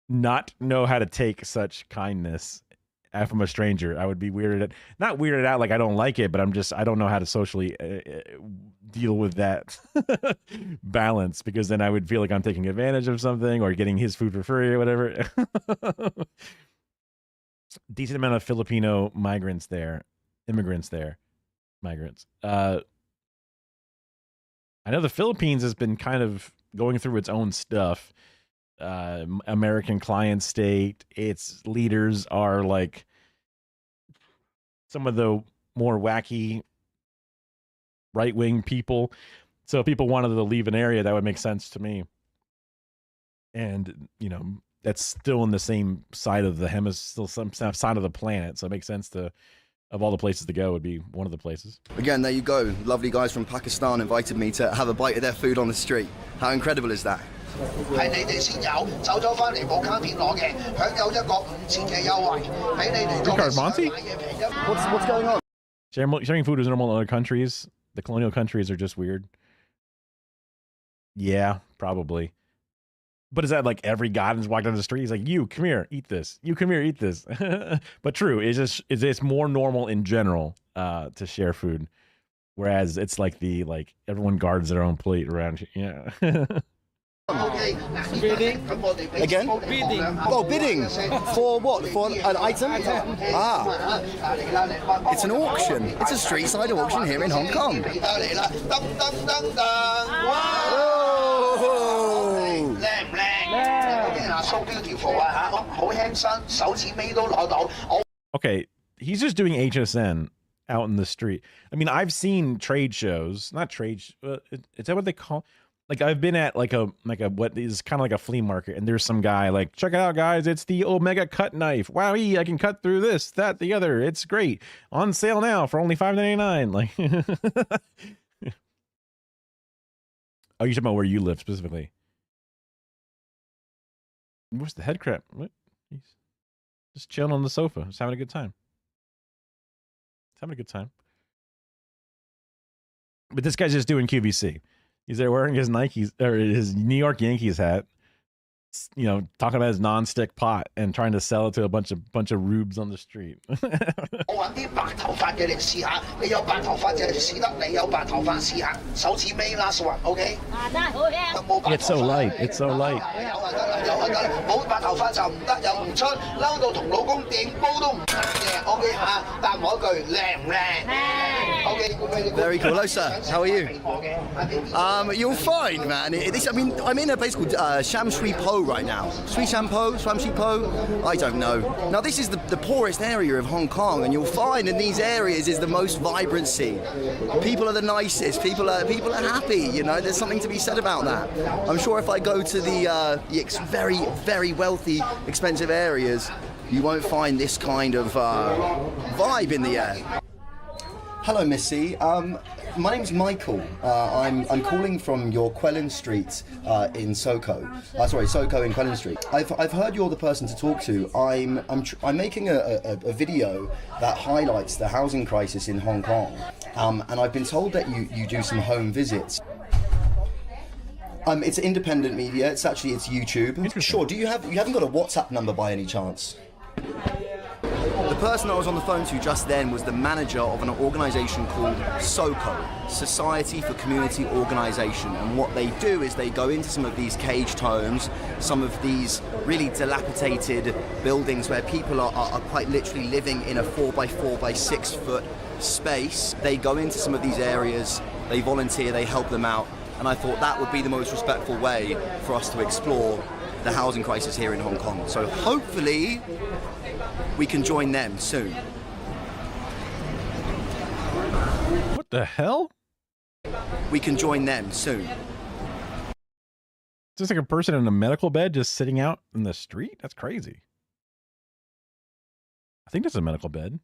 not know how to take such kindness from a stranger. I would be not weirded out like I don't like it, but I don't know how to socially deal with that balance, because then I would feel like I'm taking advantage of something or getting his food for free or whatever. Decent amount of Filipino immigrants there. I know the Philippines has been kind of going through its own stuff. American client state. Its leaders are like some of the more wacky right-wing people. So if people wanted to leave an area, that would make sense to me. And, you know, that's still in the same side of the hemisphere, still some side of the planet. So it makes sense to, of all the places to go, would be one of the places. Again, there you go. Lovely guys from Pakistan invited me to have a bite of their food on the street. How incredible is that? What's going on? Sharing food is normal in other countries. The colonial countries are just weird. Yeah, probably. But is that like every guy that's walked down the street? He's like, you, come here, eat this. You, come here, eat this. But true, it's more normal in general to share food. Whereas it's like everyone guards their own plate around here. Yeah. Bidding? Again? Bidding. Oh, bidding. For what? For an item? Ah. It's an auction. It's a street side auction here in Hong Kong. Whoa! 輕身，手指尾都攞到。Okay, he's just doing HSN out in the street. I mean, I've seen trade shows, not trade. Is that what they call? Like I've been at like a what is kind of like a flea market, and there's some guy like, check it out, guys, it's the Omega cut knife. Wowee, I can cut through this, that, the other. It's great. On sale now for only $5.99. Like, oh, you're talking about where you live specifically? What's the head crab? What? He's just chilling on the sofa, just having a good time. He's having a good time. But this guy's just doing QVC. He's there wearing his Nikes or his New York Yankees hat, you know, talking about his non-stick pot and trying to sell it to a bunch of rubes on the street. 我揾啲白頭髮嘅嚟試下，你有白頭髮就試得，你有白頭髮試下，手指尾 last one，OK？ It's so light. It's so light. 有啊得啦，冇白頭髮就唔得，又唔出，嬲到同老公點煲都唔得嘅，OK 嚇？答我一句靚唔靚？OK。Very cool. Hello, sir. How are you? You're fine, man. I'm in a place called Sham Shui Po right now. Shui Sham Po? Sham Shui Po? I don't know. Now, this is the poorest area of Hong Kong, and you'll find in these areas is the most vibrancy. People are the nicest. People are happy. You know, there's something to be said about that. I'm sure if I go to the very, very wealthy, expensive areas, you won't find this kind of vibe in the air. Hello, Missy. My name's Michael. I'm calling from your Quellen Street in Soco. Soco in Quellen Street. I've heard you're the person to talk to. I'm making a video that highlights the housing crisis in Hong Kong, and I've been told that you do some home visits. It's independent media. It's YouTube. Sure. You haven't got a WhatsApp number by any chance? The person I was on the phone to just then was the manager of an organisation called SOCO, Society for Community Organisation, and what they do is they go into some of these caged homes, some of these really dilapidated buildings where people are quite literally living in a 4x4 by 6 foot space. They go into some of these areas, they volunteer, they help them out, and I thought that would be the most respectful way for us to explore the housing crisis here in Hong Kong. So hopefully we can join them soon. What the hell? We can join them soon. Just like a person in a medical bed just sitting out in the street? That's crazy. I think that's a medical bed.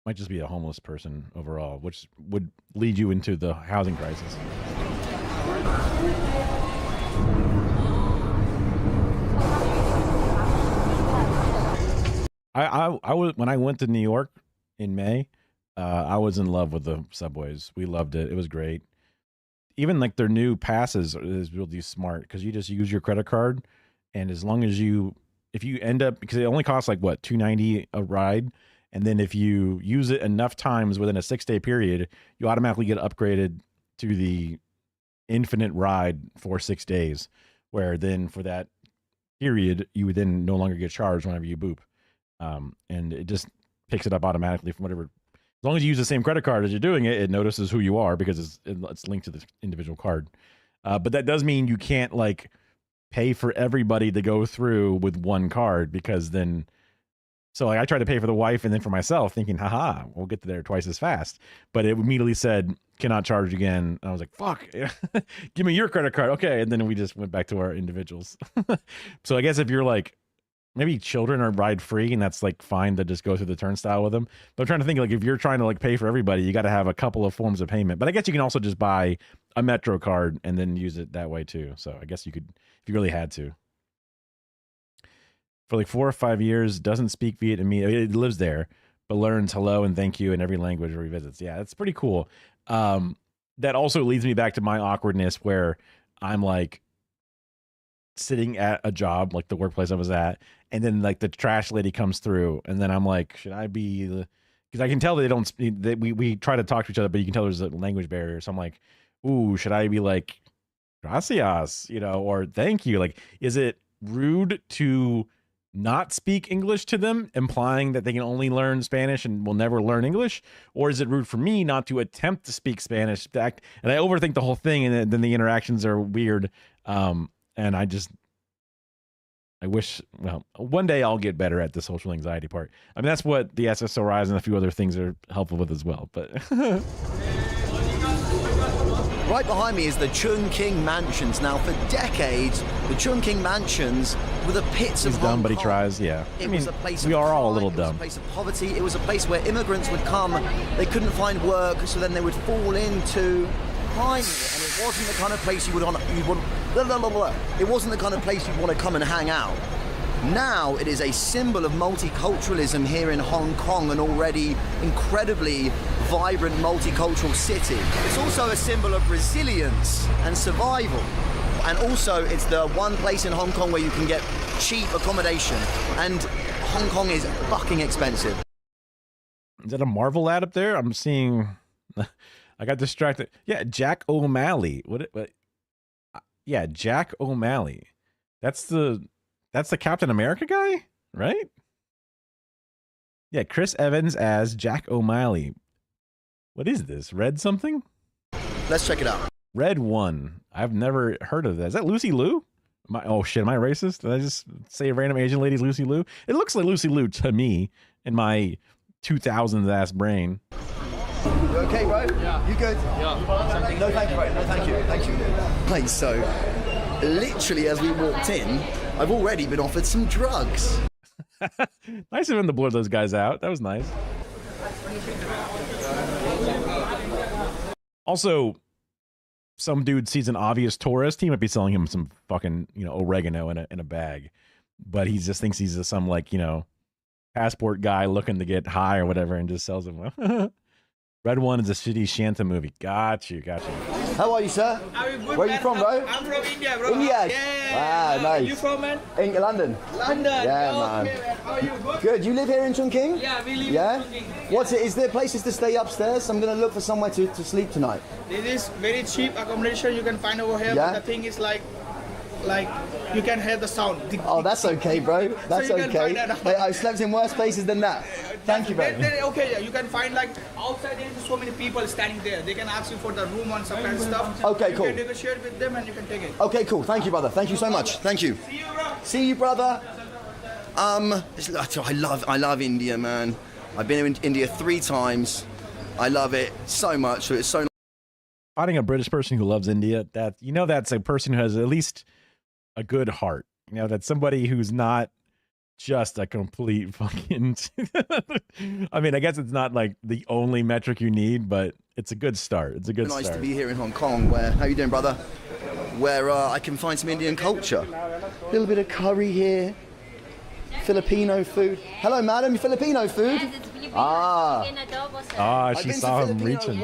Might just be a homeless person overall, which would lead you into the housing crisis. I was when I went to New York in May, I was in love with the subways. We loved it. It was great. Even like their new passes is really smart because you just use your credit card, and as long as if you end up, because it only costs like what, $2.90 a ride, and then if you use it enough times within a 6-day period, you automatically get upgraded to the infinite ride for 6 days, where then for that period you would then no longer get charged whenever you boop. And it just picks it up automatically from whatever. As long as you use the same credit card as you're doing it, it notices who you are because it's linked to the individual card. But that does mean you can't like pay for everybody to go through with one card, because then, so like I tried to pay for the wife and then for myself, thinking, haha, we'll get there twice as fast. But it immediately said, cannot charge again. And I was like, fuck, give me your credit card. Okay. And then we just went back to our individuals. So I guess if you're like, maybe children are ride free and that's like fine to just go through the turnstile with them. But I'm trying to think, like, if you're trying to like pay for everybody, you got to have a couple of forms of payment. But I guess you can also just buy a Metro card and then use it that way too. So I guess you could, if you really had to. For like 4 or 5 years, doesn't speak Vietnamese. I mean, it lives there, but learns hello and thank you in every language it revisits. Yeah, that's pretty cool. That also leads me back to my awkwardness where I'm like sitting at a job, like the workplace I was at, and then like the trash lady comes through, and then I'm like, should I be, because I can tell they don't speak, that we try to talk to each other, but you can tell there's a language barrier. So I'm like, ooh, should I be like, gracias, you know, or thank you? Like, is it rude to not speak English to them, implying that they can only learn Spanish and will never learn English? Or is it rude for me not to attempt to speak Spanish? And I overthink the whole thing, and then the interactions are weird. And And I wish, well, one day I'll get better at the social anxiety part. I mean, that's what the SSRIs and a few other things are helpful with as well. But Right behind me is the Chung King Mansions. Now, for decades, the Chung King Mansions were the pits of he's Hong dumb, but he Kong. tries. Yeah, It I mean, was a place we of are all a crime, little it was dumb. a place of poverty. It was a place where immigrants would come. They couldn't find work, so then they would fall into crime. And it wasn't the kind of place you would want. It wasn't the kind of place you'd want to come and hang out. Now it is a symbol of multiculturalism here in Hong Kong, an already incredibly vibrant multicultural city. It's also a symbol of resilience and survival. And also it's the one place in Hong Kong where you can get cheap accommodation. And Hong Kong is fucking expensive. Is that a Marvel ad up there? I'm seeing. I got distracted. Yeah, Jack O'Malley. What? Yeah, Jack O'Malley. That's the Captain America guy, right? Yeah, Chris Evans as Jack O'Malley. What is this? Red something? Let's check it out. Red One. I've never heard of that. Is that Lucy Liu? Oh shit, am I racist? Did I just say a random Asian lady's Lucy Liu? It looks like Lucy Liu to me in my 2000s ass brain. You okay, bro? Yeah. You good? Yeah. No, thank you, bro. No, thank you. Thank you. Right, so literally as we walked in, I've already been offered some drugs. Nice of him to blur those guys out. That was nice. Also, some dude sees an obvious tourist. He might be selling him some fucking, oregano in a bag, but he just thinks he's some passport guy looking to get high or whatever, and just sells him. Red One is a shitty Shanta movie. Got you. How are you, sir? Where are you from, bro? I'm from India, bro. India? Yeah. Ah, nice. You from, man? In London. London. Yeah, Okay, man. How are you? Good? Good. You live here in Chongqing? Yeah, we live in Chongqing. What's it? Is there places to stay upstairs? I'm going to look for somewhere to sleep tonight. This is very cheap accommodation you can find over here. Yeah? But the thing is like you can hear the sound. Oh, that's okay, bro. That's So you can okay. find that out. Hey, I've slept in worse places than that. Thank you, bro. Okay, yeah, you can find outside there's so many people standing there. They can ask you for the room and some kind of stuff. Okay, cool. You can negotiate with them and you can take it. Okay, cool. Thank you, brother. Thank you so much. Thank you. See you, bro. See you, brother. I love India, man. I've been in India 3 times. I love it so much. It's so. Finding a British person who loves India, that's a person who has at least a good heart. That's somebody who's not just a complete fucking. I mean, I guess it's not like the only metric you need, but it's a good start. It's a good Nice start. to be here in Hong Kong. How you doing, brother? Where I can find some Indian culture. A little bit of curry here. Filipino food. Hello, madam. Filipino food? Yes, it's Filipino. She saw him reaching.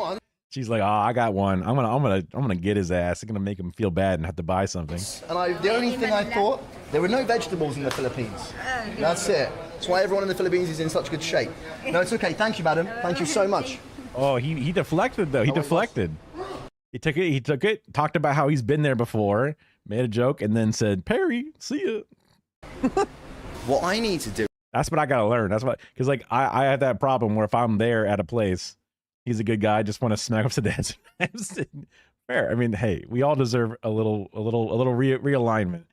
She's like, I got one. I'm gonna get his ass. I'm gonna make him feel bad and have to buy something. And the only thing I thought, there were no vegetables in the Philippines. That's it. That's why everyone in the Philippines is in such good shape. No, it's okay. Thank you, madam. Thank you so much. Oh, he deflected though. He deflected. He took it. Talked about how he's been there before. Made a joke and then said, "Perry, see ya." What I need to do. That's what I gotta learn. That's what, because I have that problem where if I'm there at a place, he's a good guy. I just want to smack up to dance. Fair. I mean, hey, we all deserve a little realignment.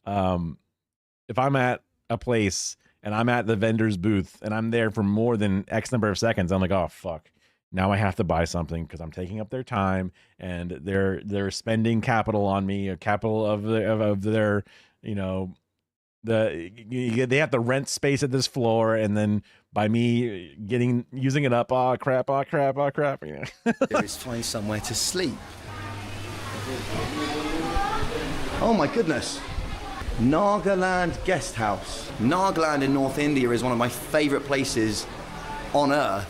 If I'm at a place and I'm at the vendor's booth and I'm there for more than X number of seconds, I'm like, oh fuck, now I have to buy something because I'm taking up their time and they're spending capital on me, a capital of their, they have to rent space at this floor, and then by me using it up, oh crap. Yeah. There is find somewhere to sleep. Oh my goodness. Nagaland Guest House. Nagaland in North India is one of my favorite places on earth.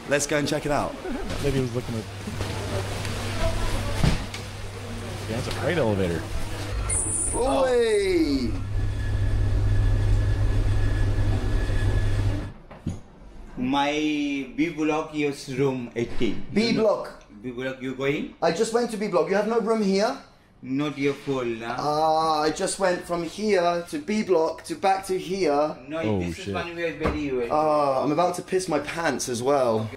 Let's go and check it out. That lady was looking at. Yeah, it's a freight elevator. Oi! My B block is room 80. B block. B block, you going? I just went to B block. You have no room here? Not your full, nah. I just went from here to B block to back to here. No, this is one way very well. I'm about to piss my pants as well.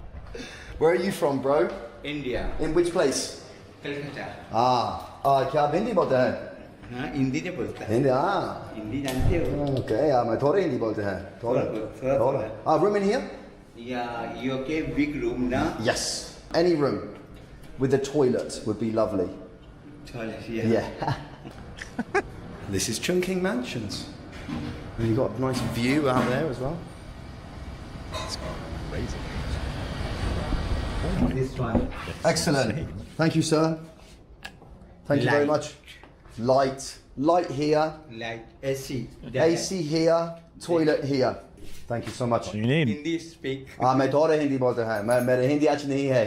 Where are you from, bro? India. In which place? Calcutta. क्या आप हिंदी बोलते हैं? हाँ हिंदी नहीं बोलता हिंदी हाँ हिंदी जानते हो ओके मैं थोड़ा हिंदी बोलते हैं थोड़ा room in here yeah you okay big room ना yes any room with a toilet would be lovely toilet yeah this is Chungking Mansions and you've got a nice view out there as well it's crazy this one excellent thank you sir thank you very much light here like AC AC here toilet here thank you so much you need Hindi speak मैं थोड़ा हिंदी बोलता है मेरा हिंदी अच्छा नहीं है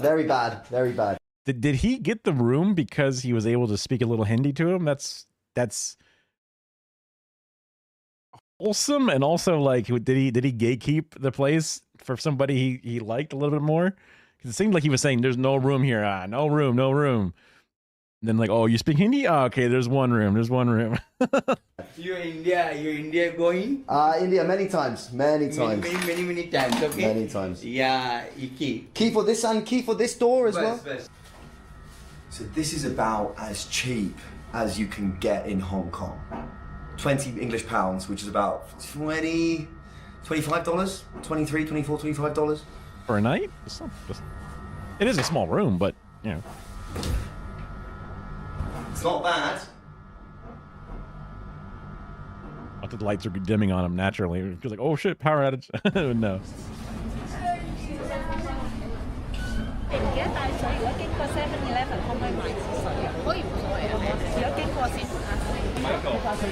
very bad Did he get the room because he was able to speak a little Hindi to him? That's wholesome, and also like, did he gatekeep the place for somebody he liked a little bit more? Because it seemed like he was saying, "There's no room here, no room." And then like, "Oh, you speak Hindi? Oh, okay, there's one room. you India going India many times many times okay many times yeah key for this and key for this door as well best. So this is about as cheap as you can get in Hong Kong. 20 English pounds, which is about $25, $23, $24, $25. For a night? It is a small room, but, you know. It's not bad. I think the lights are dimming on him naturally. Because like, oh shit, power outage. No.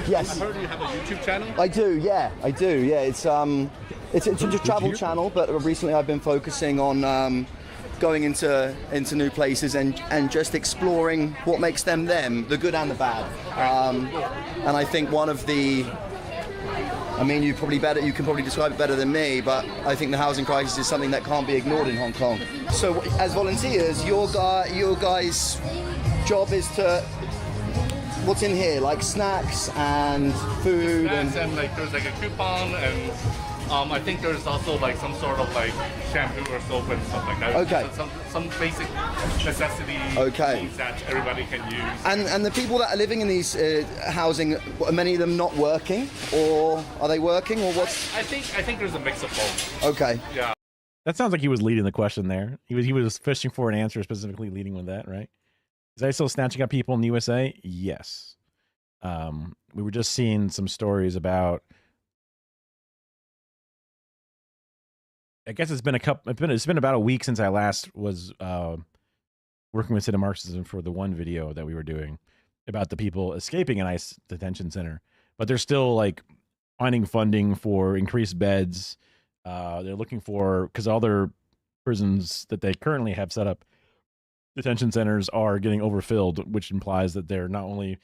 Yes. I heard you have a YouTube channel. I do. Yeah. It's a travel channel, but recently I've been focusing on going into new places and just exploring what makes them, the good and the bad. And I think one of the, I mean, you can probably describe it better than me, but I think the housing crisis is something that can't be ignored in Hong Kong. So as volunteers, your guys' job is to, what's in here, like snacks and food? And like there's like a coupon, and I think there's also like some sort of like shampoo or soap and stuff like that. Okay. So some basic necessity things that everybody can use. And the people that are living in these housing, are many of them not working, or are they working, or what's? I think there's a mix of both. Okay. Yeah. That sounds like he was leading the question there. He was fishing for an answer, specifically leading with that, right? Is I still snatching up people in the USA? Yes. We were just seeing some stories about. I guess it's been about a week since I last was working with City Marxism for the one video that we were doing about the people escaping an ICE detention center, but they're still like finding funding for increased beds. They're looking for, because all their prisons that they currently have set up detention centers are getting overfilled, which implies that they're not only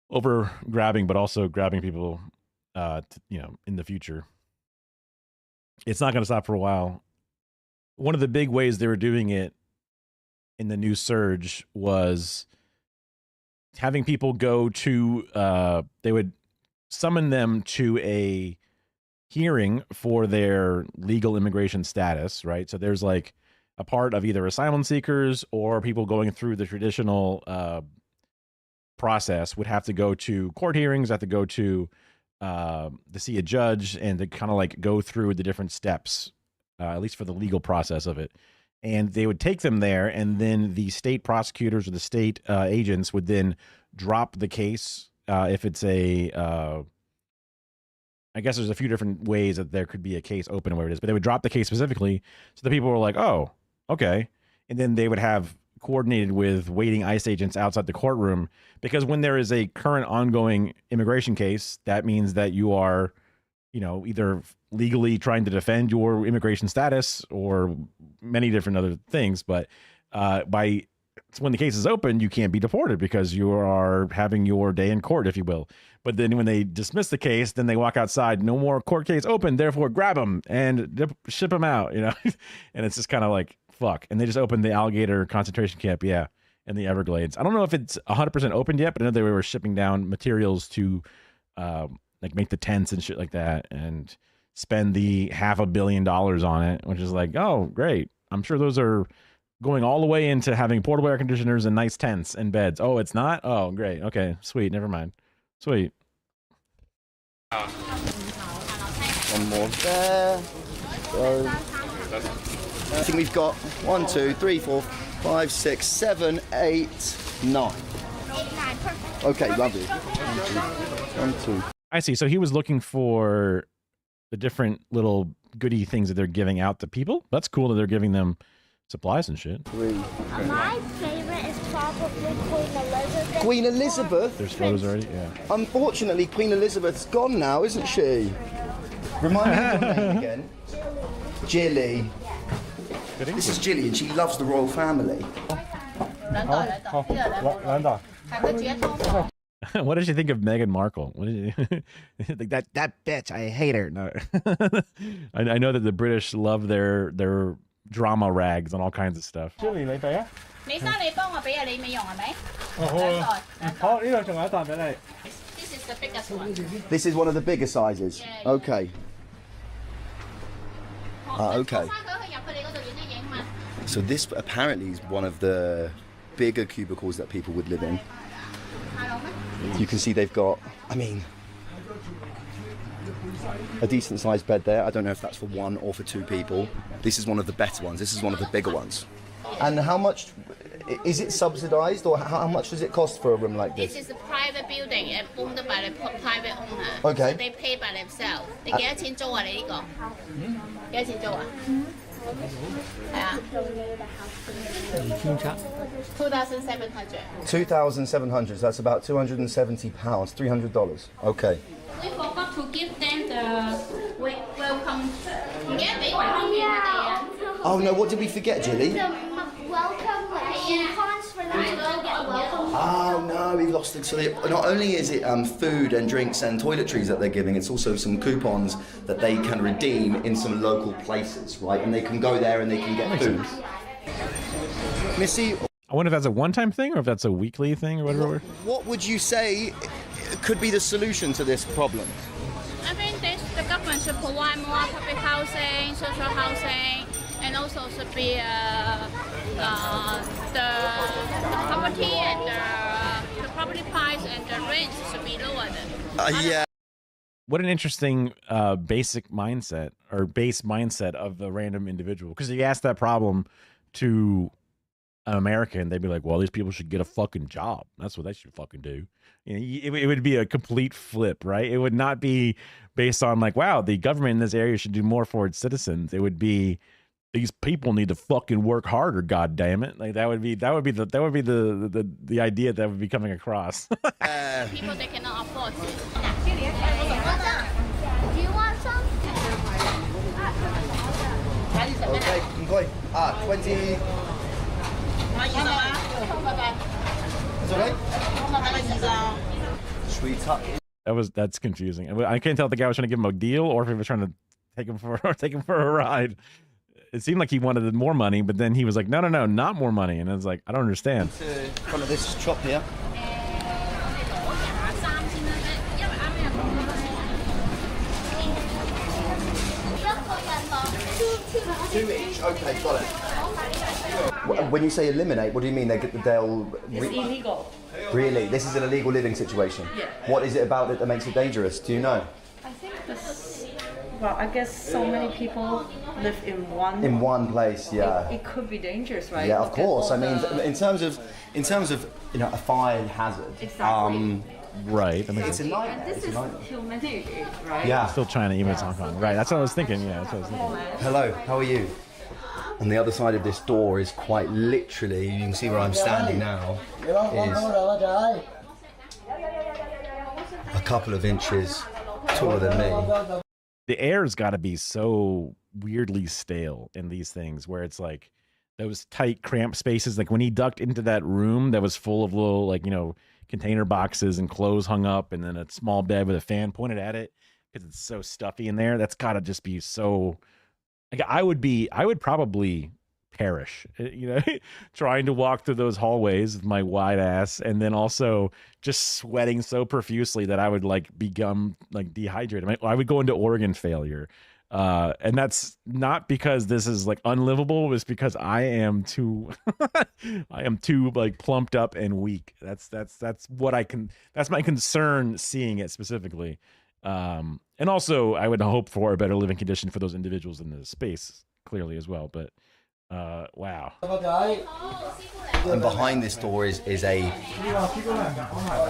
over grabbing but also grabbing people in the future. It's not going to stop for a while. One of the big ways they were doing it in the new surge was having people go to they would summon them to a hearing for their legal immigration status, right? So there's like a part of either asylum seekers or people going through the traditional process would have to go to court hearings, have to go to see a judge, and to kind of like go through the different steps, at least for the legal process of it. And they would take them there, and then the state prosecutors or the state agents would then drop the case if it's a I guess there's a few different ways that there could be a case open or whatever it is, but they would drop the case specifically. So the people were like, oh, okay. And then they would have coordinated with waiting ICE agents outside the courtroom, because when there is a current ongoing immigration case, that means that you are, either legally trying to defend your immigration status or many different other things. But when the case is open, you can't be deported because you are having your day in court, if you will. But then when they dismiss the case, then they walk outside, no more court case open, therefore grab them and ship them out, and it's just kind of like, fuck. And they just opened the alligator concentration camp, in the Everglades. I don't know if it's 100% opened yet, but I know they were shipping down materials to like make the tents and shit like that, and spend the $500 million on it, which is like, oh, great. I'm sure those are going all the way into having portable air conditioners and nice tents and beds. Oh, it's not? Oh, great. Okay, sweet. Never mind. Sweet. One more there. So, I think we've got 1, 2, 3, 4, 5, 6, 7, 8, 9. Okay, lovely. 1, 2. I see. So he was looking for the different little goodie things that they're giving out to people. That's cool that they're giving them supplies and shit. My favorite is probably Queen Elizabeth. Queen Elizabeth? There's photos already? Yeah. Unfortunately, Queen Elizabeth's gone now, isn't she? Remind me of her name again. Jilly. This is Jilly, and she loves the royal family. What did you think of Meghan Markle? What did you like that bitch? I hate her. No, I know that the British love their drama rags on all kinds of stuff. This is the biggest one. This is one of the bigger sizes. Okay. Okay. So this apparently is one of the bigger cubicles that people would live in. You can see they've got, I mean, a decent sized bed there. I don't know if that's for 1 or for 2 people. This is one of the better ones. This is one of the bigger ones. And how much, is it subsidized, or how much does it cost for a room like this? This is a private building and owned by the private owner. Okay. So they pay by themselves. 你幾多錢租啊？你呢個？幾多錢租啊？係啊。2,700. 2,700. So that's about £270, $300. Okay. We forgot to give them the welcome. 唔記得俾welcome 佢哋啊。Oh no, what did we forget, Jilly? Welcome coupons for them to go get welcome. Oh no, we've lost it. So not only is it food and drinks and toiletries that they're giving, it's also some coupons that they can redeem in some local places, right? And they can go there and they can get food. Missy, I wonder if that's a one-time thing or if that's a weekly thing or whatever. what would you say could be the solution to this problem? I think the government should provide more public housing, social housing, and also should be the property and the property price and the rent should be lowered. Yeah. What an interesting basic mindset or base mindset of a random individual. Because if you ask that problem to an American, they'd be like, well, these people should get a fucking job. That's what they should fucking do. You know, it would be a complete flip, right? It would not be based on like, wow, the government in this area should do more for its citizens. It would be, these people need to fucking work harder, god damn it. Like that would be the idea that would be coming across. People they cannot afford. Do you want some? Okay, 20. It's alright. Sweetheart. That's confusing. I can't tell if the guy was trying to give him a deal or if he was trying to take him for a ride. It seemed like he wanted more money, but then he was like, no, not more money. And I was like, I don't understand. Front of this chop here. 2 each. Okay, got it. When you say eliminate, what do you mean? They'll It's illegal. Really? This is an illegal living situation? Yeah. What is it about it that makes it dangerous? Do you know? I think this. Well, I guess so many people live in one. In one place, yeah. It could be dangerous, right? Yeah, of Look at course. all I mean, the- in terms of a fire hazard. Exactly. Right. That makes It's a sense. nightmare. And this It's a is nightmare. humanity, right? Yeah. Still China, even it's Hong Kong. Right. That's what I was thinking. Yeah. That's what I was thinking. Hello, how are you? On the other side of this door is quite literally, you can see where I'm standing now, is a couple of inches taller than me. The air's got to be so weirdly stale in these things where it's like those tight cramped spaces. Like when he ducked into that room that was full of little, like, container boxes and clothes hung up and then a small bed with a fan pointed at it because it's so stuffy in there. That's got to just be so, like, I would probably perish, trying to walk through those hallways with my wide ass and then also just sweating so profusely that I would become dehydrated. I would go into organ failure And that's not because this is like unlivable. It's because I am too, I am too like plumped up and weak. That's what I can. That's my concern seeing it specifically. And also, I would hope for a better living condition for those individuals in the space, clearly as well. But wow. And behind this door is a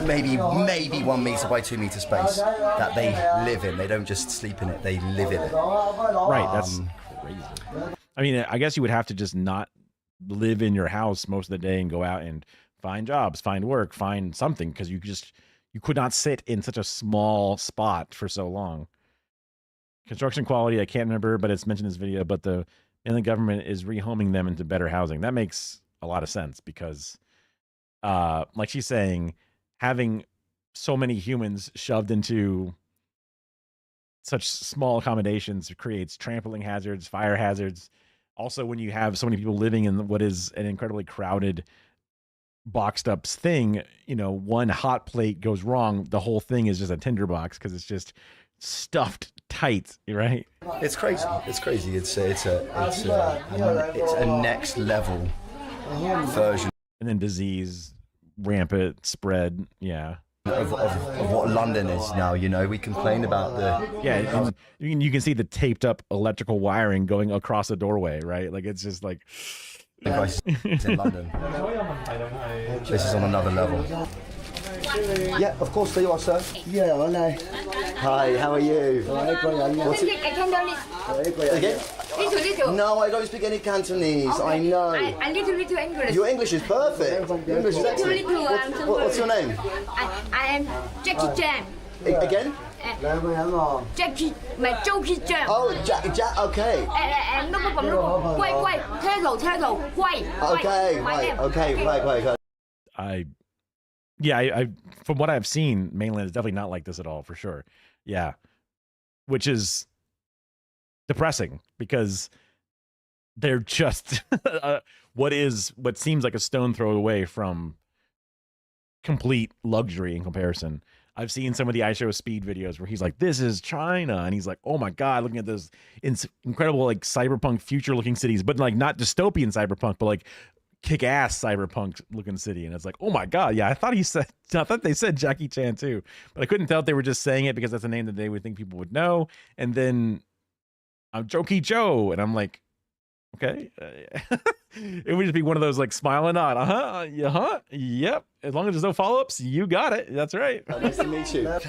maybe 1 meter by 2 meter space that they live in. They don't just sleep in it; they live in it. Right. That's crazy. I mean, I guess you would have to just not live in your house most of the day and go out and find jobs, find work, find something, because you could not sit in such a small spot for so long. Construction quality, I can't remember, but it's mentioned in this video. But the government is rehoming them into better housing. That makes a lot of sense because, like she's saying, having so many humans shoved into such small accommodations creates trampling hazards, fire hazards. Also, when you have so many people living in what is an incredibly crowded, boxed up thing, one hot plate goes wrong, the whole thing is just a tinderbox because it's just stuffed tight, right? It's crazy. It's crazy. It's a next level version. And then disease, rampant spread, yeah. Of what London is now, we complain about the you can see the taped up electrical wiring going across the doorway, right? Like it's just like it's in London. This is on another level. Yeah, of course, there you are, sir. Yeah, I know. Hi, how are you? What's it? Again? No, I don't speak any Cantonese. I know. I little English. Your English is perfect. Your English is excellent. What's your name? I am Jackie Chan. Again? Jackie, my Jackie Chan. Oh, Jack, okay. I from what I've seen, mainland is definitely not like this at all, for sure. Yeah, which is depressing because they're just what seems like a stone throw away from complete luxury in comparison. I've seen some of the iShow Speed videos where he's like, "This is China," and he's like, "Oh my god, looking at this incredible like cyberpunk future looking cities, but like not dystopian cyberpunk, but like kick-ass cyberpunk looking city." And it's like, oh my god, yeah, I thought they said Jackie Chan too, but I couldn't tell if they were just saying it because that's a name that they would think people would know. And then I'm Jokey Joe, and I'm like, okay. It would just be one of those like smile and nod, yep, as long as there's no follow-ups, you got it, that's right. Nice to meet you. What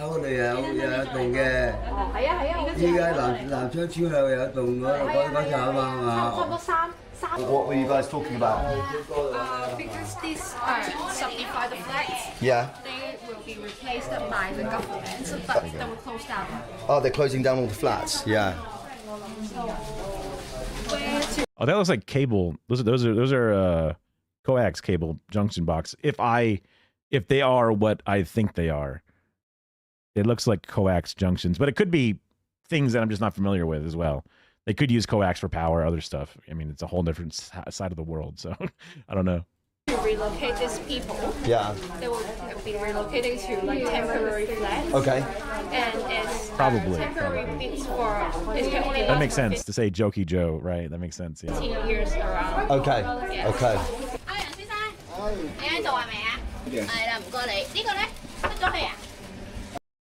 were you guys talking about? Because these are subdivided flats. Yeah. They will be replaced by the government, but they will close down. Oh, they're closing down all the flats. Yeah. Oh, that looks like cable. Those are coax cable junction box. If they are what I think they are, it looks like coax junctions, but it could be things that I'm just not familiar with as well. They could use coax for power, other stuff. I mean, it's a whole different side of the world, so I don't know. To relocate these people, they will be relocated to like temporary flats. Okay. And it's Probably. bits for it's going to be That makes sense to say Jokey Joe, right? That makes sense, yeah. 15 years around. Okay. Yes. Okay.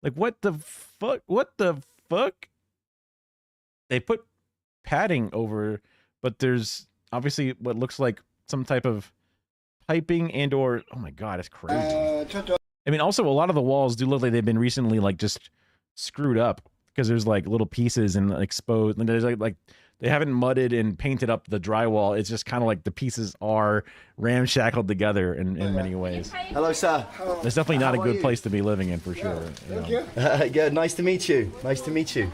Like what the fuck? What the fuck? They put padding over, but there's obviously what looks like some type of piping and or oh my god, it's crazy. I mean, also a lot of the walls do look like they've been recently like just screwed up because there's like little pieces and exposed, and there's like they haven't mudded and painted up the drywall. It's just kind of like the pieces are ramshackled together in many ways. Hello, sir. It's definitely not a good place to be living in for sure. Thank you. Yeah, nice to meet you. Nice to meet you.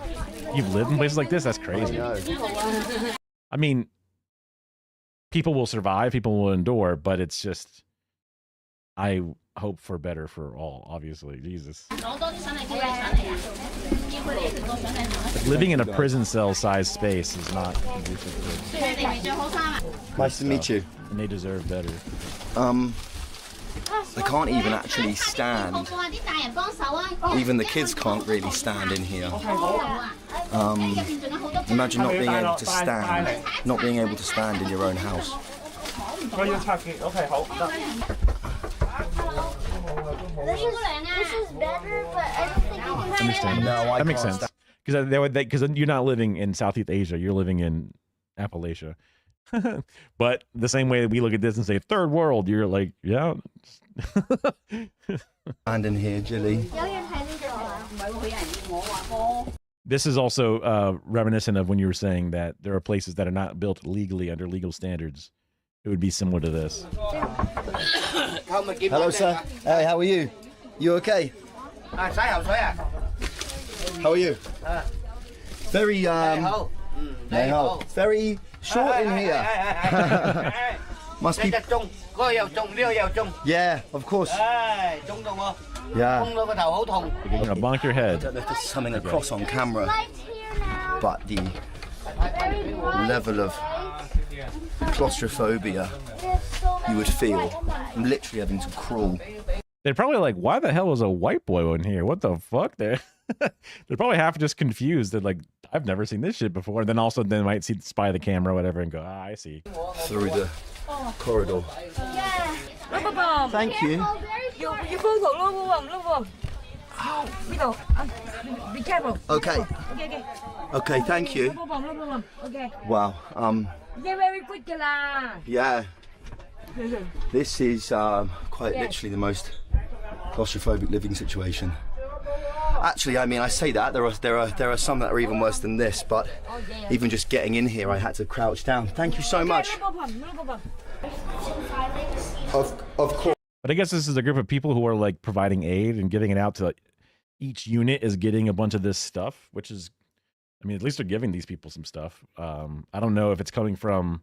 You've lived in places like this? That's crazy. I mean, people will survive, people will endure, but it's just, I hope for better for all, obviously. Jesus. Living in a prison cell size space is not conducive to. Nice to meet you. And they deserve better. They can't even actually stand. Even the kids can't really stand in here. Imagine not being able to stand, not being able to stand in your own house. This is better, but I don't think you can Understand? That makes sense. Because you're not living in Southeast Asia, you're living in Appalachia. But the same way that we look at this and say third world, you're like, yeah. And in here, Jilly. This is also reminiscent of when you were saying that there are places that are not built legally under legal standards. It would be similar to this. Hello, sir. Hey, how are you? You okay? How are you? Very, very short in here. Must be... Yeah, of course. Yeah. You're gonna bonk your head. I don't know if this is coming across on camera, but the level of claustrophobia you would feel. I'm literally having to crawl. They're probably like, why the hell is a white boy in here? What the fuck? They're probably half just confused that like, I've never seen this shit before. And then also they might spy the camera or whatever and go, ah, I see. Through the corridor. Thank you. Be careful. Okay. Okay, thank you. Okay. Wow. Very quick Yeah. This is quite literally the most claustrophobic living situation. Actually, I mean, I say that there are some that are even worse than this, but even just getting in here, I had to crouch down. Thank you so much. Of course. But I guess this is a group of people who are like providing aid and giving it out to like, each unit is getting a bunch of this stuff, which is, I mean, at least they're giving these people some stuff. I don't know if it's coming from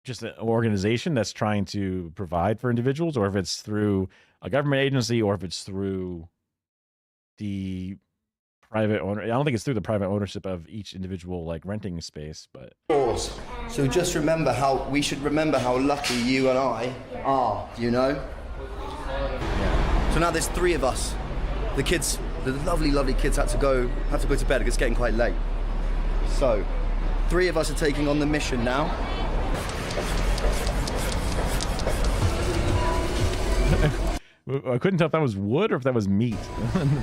just an organization that's trying to provide for individuals, or if it's through a government agency, or if it's through the private owner. I don't think it's through the private ownership of each individual like renting space, but. So just remember we should remember how lucky you and I are, you know? Yeah. So now there's 3 of us. The kids, the lovely, lovely kids have to go to bed because it's getting quite late. So 3 of us are taking on the mission now. I couldn't tell if that was wood or if that was meat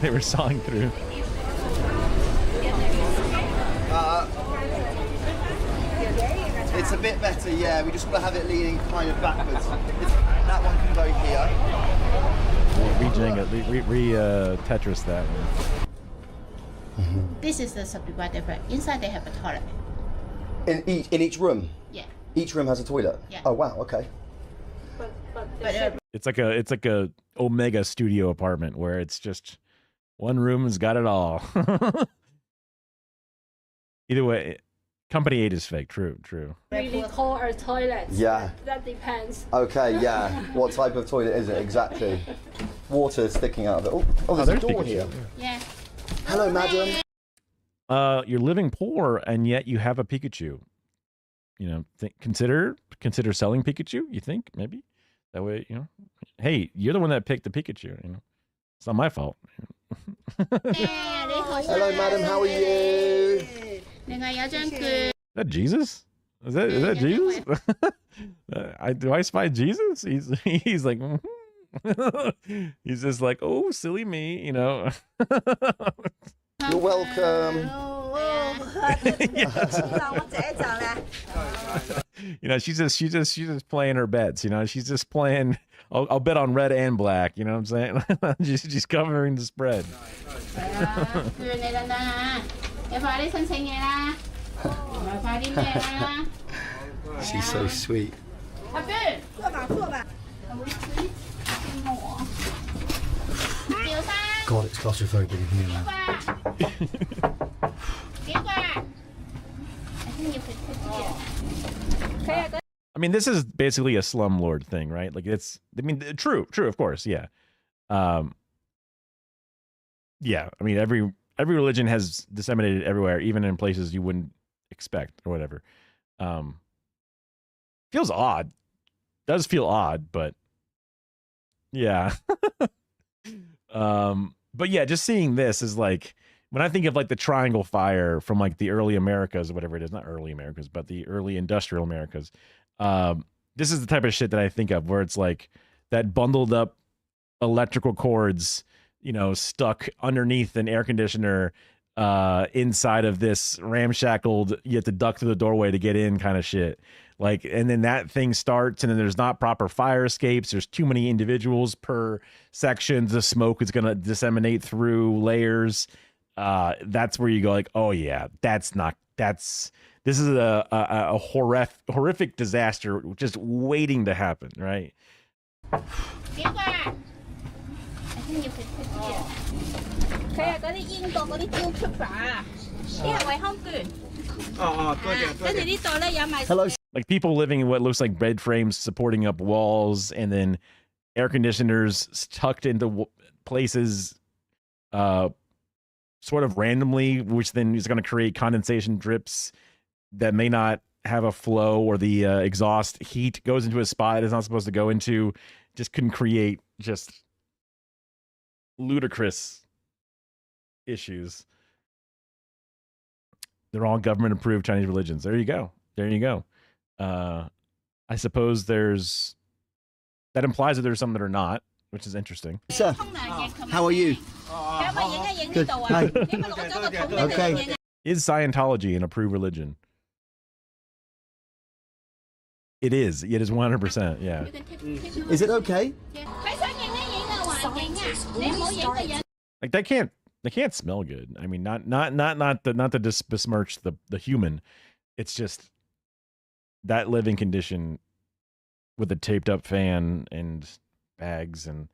they were sawing through. It's a bit better, yeah. We just want to have it leaning kind of backwards. That one can go here. Tetris that one. This is the subdivided bed. Inside they have a toilet. In each room? Yeah. Each room has a toilet? Yeah. Oh wow, okay. It's like a Omega studio apartment where it's just one room has got it all. Either way, company 8 is fake. True. Really tall or toilet? Yeah. That depends. Okay, yeah. What type of toilet is it exactly? Water sticking out of it. Oh, there's a door here. Yeah. Hello, madam. You're living poor and yet you have a Pikachu. You know, consider selling Pikachu. You think maybe that way, you know. Hey, you're the one that picked the Pikachu. You know, it's not my fault. Hello, madam. How are you? Is that Jesus? Is that Jesus? Do I spy Jesus? He's like, he's just like, oh, silly me, you know. You're welcome. You know, she's just playing her bets. You know, she's just playing. I'll bet on red and black. You know what I'm saying? she's covering the spread. She's so sweet. God, it's claustrophobic in here, man. I mean, this is basically a slumlord thing, right? Like it's, I mean, true, of course, yeah. Yeah, I mean, every religion has disseminated everywhere, even in places you wouldn't expect or whatever. Feels odd. Does feel odd, but yeah. But yeah, just seeing this is like, when I think of like the Triangle Fire from like the early Americas or whatever it is, not early Americas, but the early industrial Americas, this is the type of shit that I think of where it's like that bundled up electrical cords, you know, stuck underneath an air conditioner inside of this ramshackled, you have to duck through the doorway to get in kind of shit. Like, and then that thing starts and then there's not proper fire escapes. There's too many individuals per section. The smoke is going to disseminate through layers. That's where you go like, oh yeah, this is a horrific disaster just waiting to happen, right? Hello. Like people living in what looks like bed frames supporting up walls, and then air conditioners tucked into places sort of randomly, which then is going to create condensation drips that may not have a flow, or the exhaust heat goes into a spot it's not supposed to go into. Just couldn't create just ludicrous issues. They're all government approved Chinese religions. There you go. There you go. I suppose that implies that there's some that are not, which is interesting. Sir, how are you? Good. Hi. Okay. Is Scientology an approved religion? It is. It is 100%. Yeah. Is it okay? Like they can't smell good. I mean, not to besmirch the human. It's just that living condition with a taped up fan and bags, and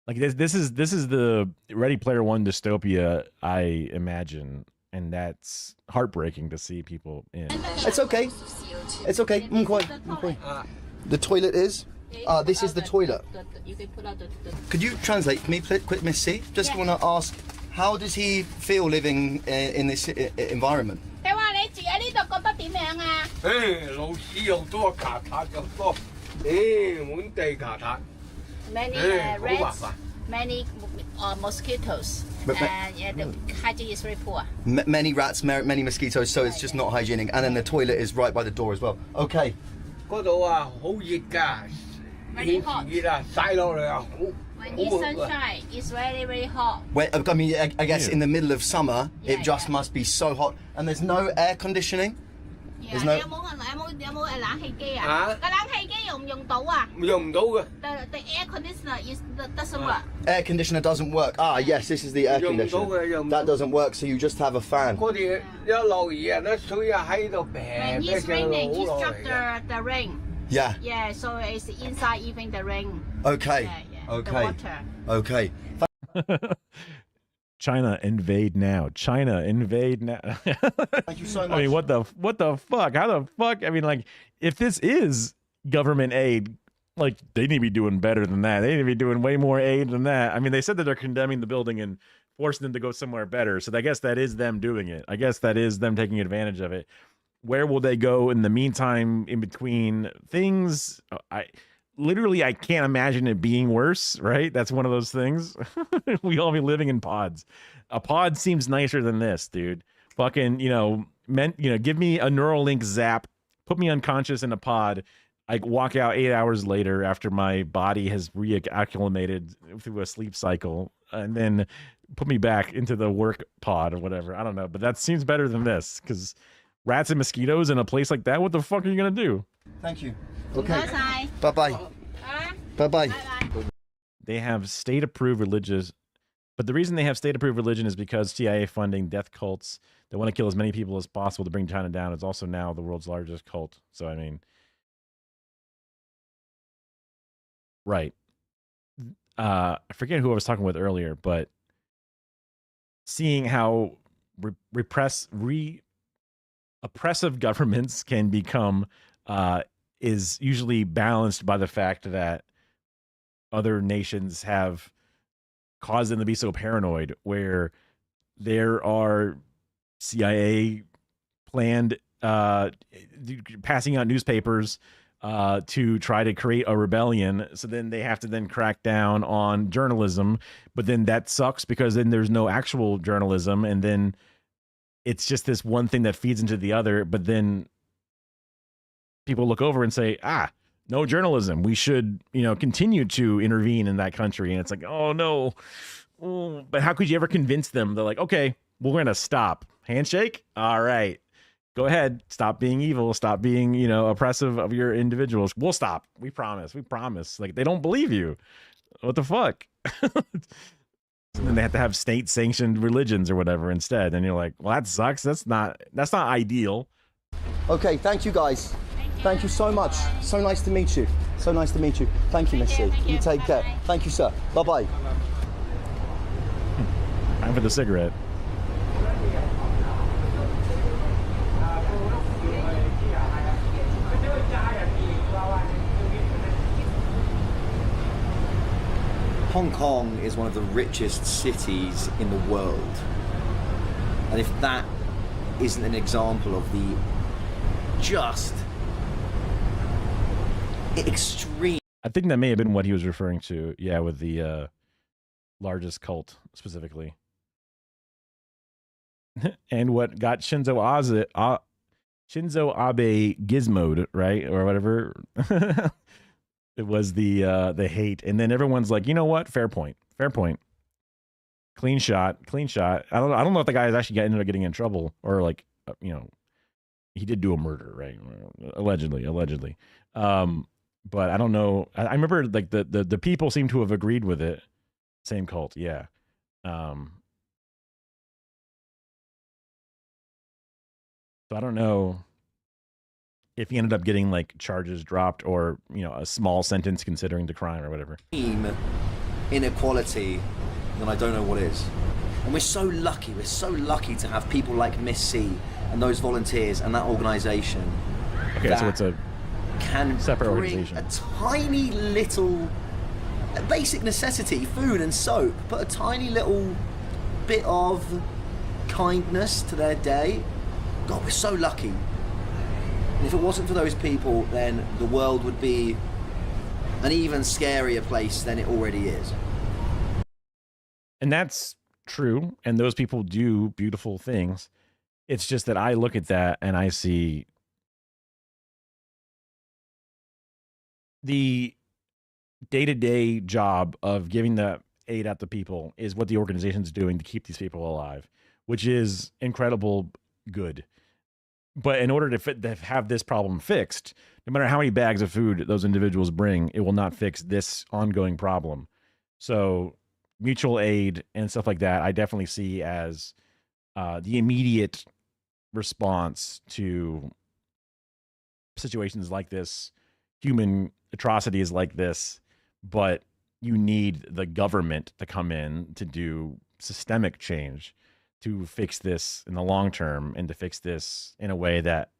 like this is the Ready Player One dystopia I imagine, and that's heartbreaking to see people in. It's okay. It's okay. The toilet is. This is the toilet. Could you translate for me, quick, Miss C? Just want to ask, how does he feel living in this environment? Many rats, many mosquitoes, and the hygiene is very poor. Many rats, many mosquitoes, so it's just not hygienic. And then the toilet is right by the door as well. Okay. Very hot. When it's sunshine, it's very, very hot. I mean, I guess in the middle of summer, it just must be so hot. And there's no air conditioning? There's no... The air conditioner doesn't work. Air conditioner doesn't work. Ah, yes, this is the air conditioner. That doesn't work, so you just have a fan. When it's raining, you drop the rain. Yeah. Yeah, so it's inside even the rain. Okay. Yeah. Okay. The water. Okay. China invade now. China invade now. Thank you so much. I mean, what the fuck? How the fuck? I mean, like, if this is government aid, like, they need to be doing better than that. They need to be doing way more aid than that. I mean, they said that they're condemning the building and forcing them to go somewhere better. So I guess that is them doing it. I guess that is them taking advantage of it. Where will they go in the meantime, in between things? I can't imagine it being worse, right? That's one of those things. We all be living in pods. A pod seems nicer than this, dude. Fucking, give me a Neuralink zap, put me unconscious in a pod. I walk out 8 hours later after my body has reacclimated through a sleep cycle, and then put me back into the work pod or whatever. I don't know, but that seems better than this, because rats and mosquitoes in a place like that, what the fuck are you gonna do? Thank you. Okay. Bye-bye. Bye-bye. They have state-approved religious, but the reason they have state-approved religion is because CIA funding death cults that want to kill as many people as possible to bring China down. It's also now the world's largest cult. So, I mean, right. I forget who I was talking with earlier, but seeing how oppressive governments can become is usually balanced by the fact that other nations have caused them to be so paranoid, where there are CIA planned passing out newspapers to try to create a rebellion. So then they have to then crack down on journalism, but then that sucks because then there's no actual journalism, and then it's just this one thing that feeds into the other. But then people look over and say, no journalism. We should, continue to intervene in that country. And it's like, oh no. Oh, but how could you ever convince them? They're like, okay, we're going to stop. Handshake? All right. Go ahead. Stop being evil. Stop being, oppressive of your individuals. We'll stop. We promise. We promise. Like, they don't believe you. What the fuck? And then they have to have state sanctioned religions or whatever instead. And you're like, well, that sucks. That's not ideal. Okay, thank you guys. Thank you so much. So nice to meet you. So nice to meet you. Thank you, Miss C. You take care. Thank you, sir. Bye-bye. Time for the cigarette. Hong Kong is one of the richest cities in the world. And if that isn't an example of the just extreme... I think that may have been what he was referring to. Yeah, with the largest cult specifically. And what got Shinzo Abe gizmoed, right? Or whatever. It was the hate. And then everyone's like, you know what? Fair point. Fair point. Clean shot. Clean shot. I don't know if the guy is actually ended up getting in trouble, or like, he did do a murder, right? Allegedly. But I don't know. I remember like the people seem to have agreed with it. Same cult. Yeah. So I don't know if he ended up getting like charges dropped, or a small sentence considering the crime or whatever. Inequality, then I don't know what is. And we're so lucky to have people like Miss C and those volunteers and that organisation. Okay, so it's a separate bring organization. A tiny little basic necessity, food and soap, but a tiny little bit of kindness to their day. God, we're so lucky. And if it wasn't for those people, then the world would be an even scarier place than it already is. And that's true. And those people do beautiful things. It's just that I look at that and I see the day-to-day job of giving the aid out to people is what the organization's doing to keep these people alive, which is incredible good. But in order to have this problem fixed, no matter how many bags of food those individuals bring, it will not fix this ongoing problem. So mutual aid and stuff like that, I definitely see as the immediate response to situations like this, human atrocities like this. But you need the government to come in to do systemic change to fix this in the long term, and to fix this in a way that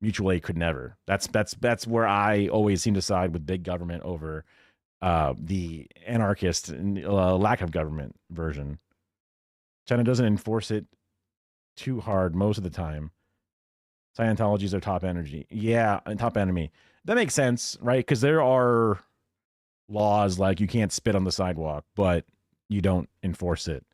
mutual aid could never. That's where I always seem to side with big government over the anarchist and lack of government version. China doesn't enforce it too hard most of the time. Scientology is their top energy. Yeah, and top enemy. That makes sense, right? Because there are laws like you can't spit on the sidewalk, but you don't enforce it.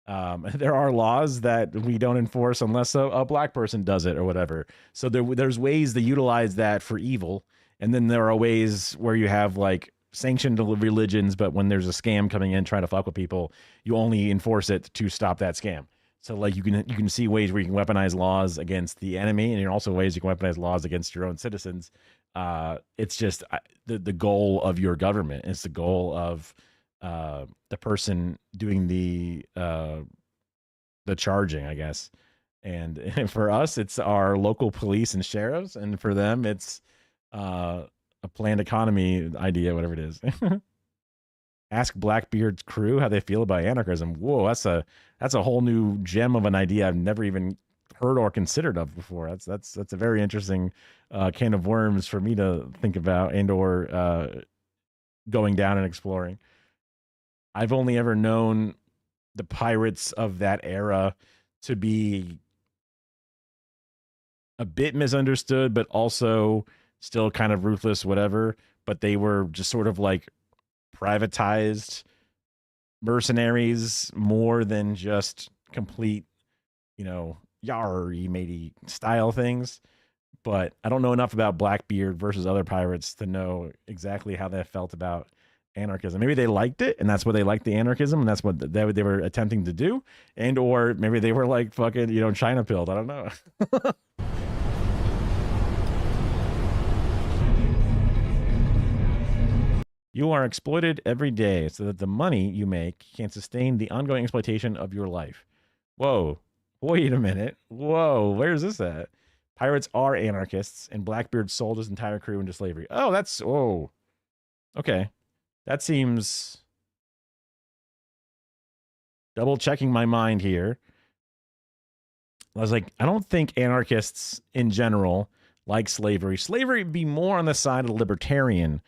There are laws that we don't enforce unless a black person does it or whatever. So there's ways to utilize that for evil. And then there are ways where you have like sanctioned religions, but when there's a scam coming in trying to fuck with people, you only enforce it to stop that scam. So like you can see ways where you can weaponize laws against the enemy, and there are also ways you can weaponize laws against your own citizens. It's just the goal of your government. It's the goal of the person doing the charging, I guess. And for us, it's our local police and sheriffs, and for them, it's a planned economy idea, whatever it is. Ask Blackbeard's crew how they feel about anarchism. Whoa, that's a whole new gem of an idea I've never even heard or considered of before. That's a very interesting can of worms for me to think about and or going down and exploring. I've only ever known the pirates of that era to be a bit misunderstood, but also still kind of ruthless, whatever, but they were just sort of like privatized mercenaries more than just complete, you know, yar-y matey style things. But I don't know enough about Blackbeard versus other pirates to know exactly how they felt about anarchism. Maybe they liked it, and that's what they liked, the anarchism, and that's what they were attempting to do. And or maybe they were like fucking, you know, China pilled. I don't know. You are exploited every day so that the money you make can sustain the ongoing exploitation of your life. Whoa. Wait a minute. Whoa. Where's this at? Pirates are anarchists, and Blackbeard sold his entire crew into slavery. Oh, that's... Oh. Okay. That seems... Double checking my mind here. I was like, I don't think anarchists in general like slavery. Slavery would be more on the side of the libertarian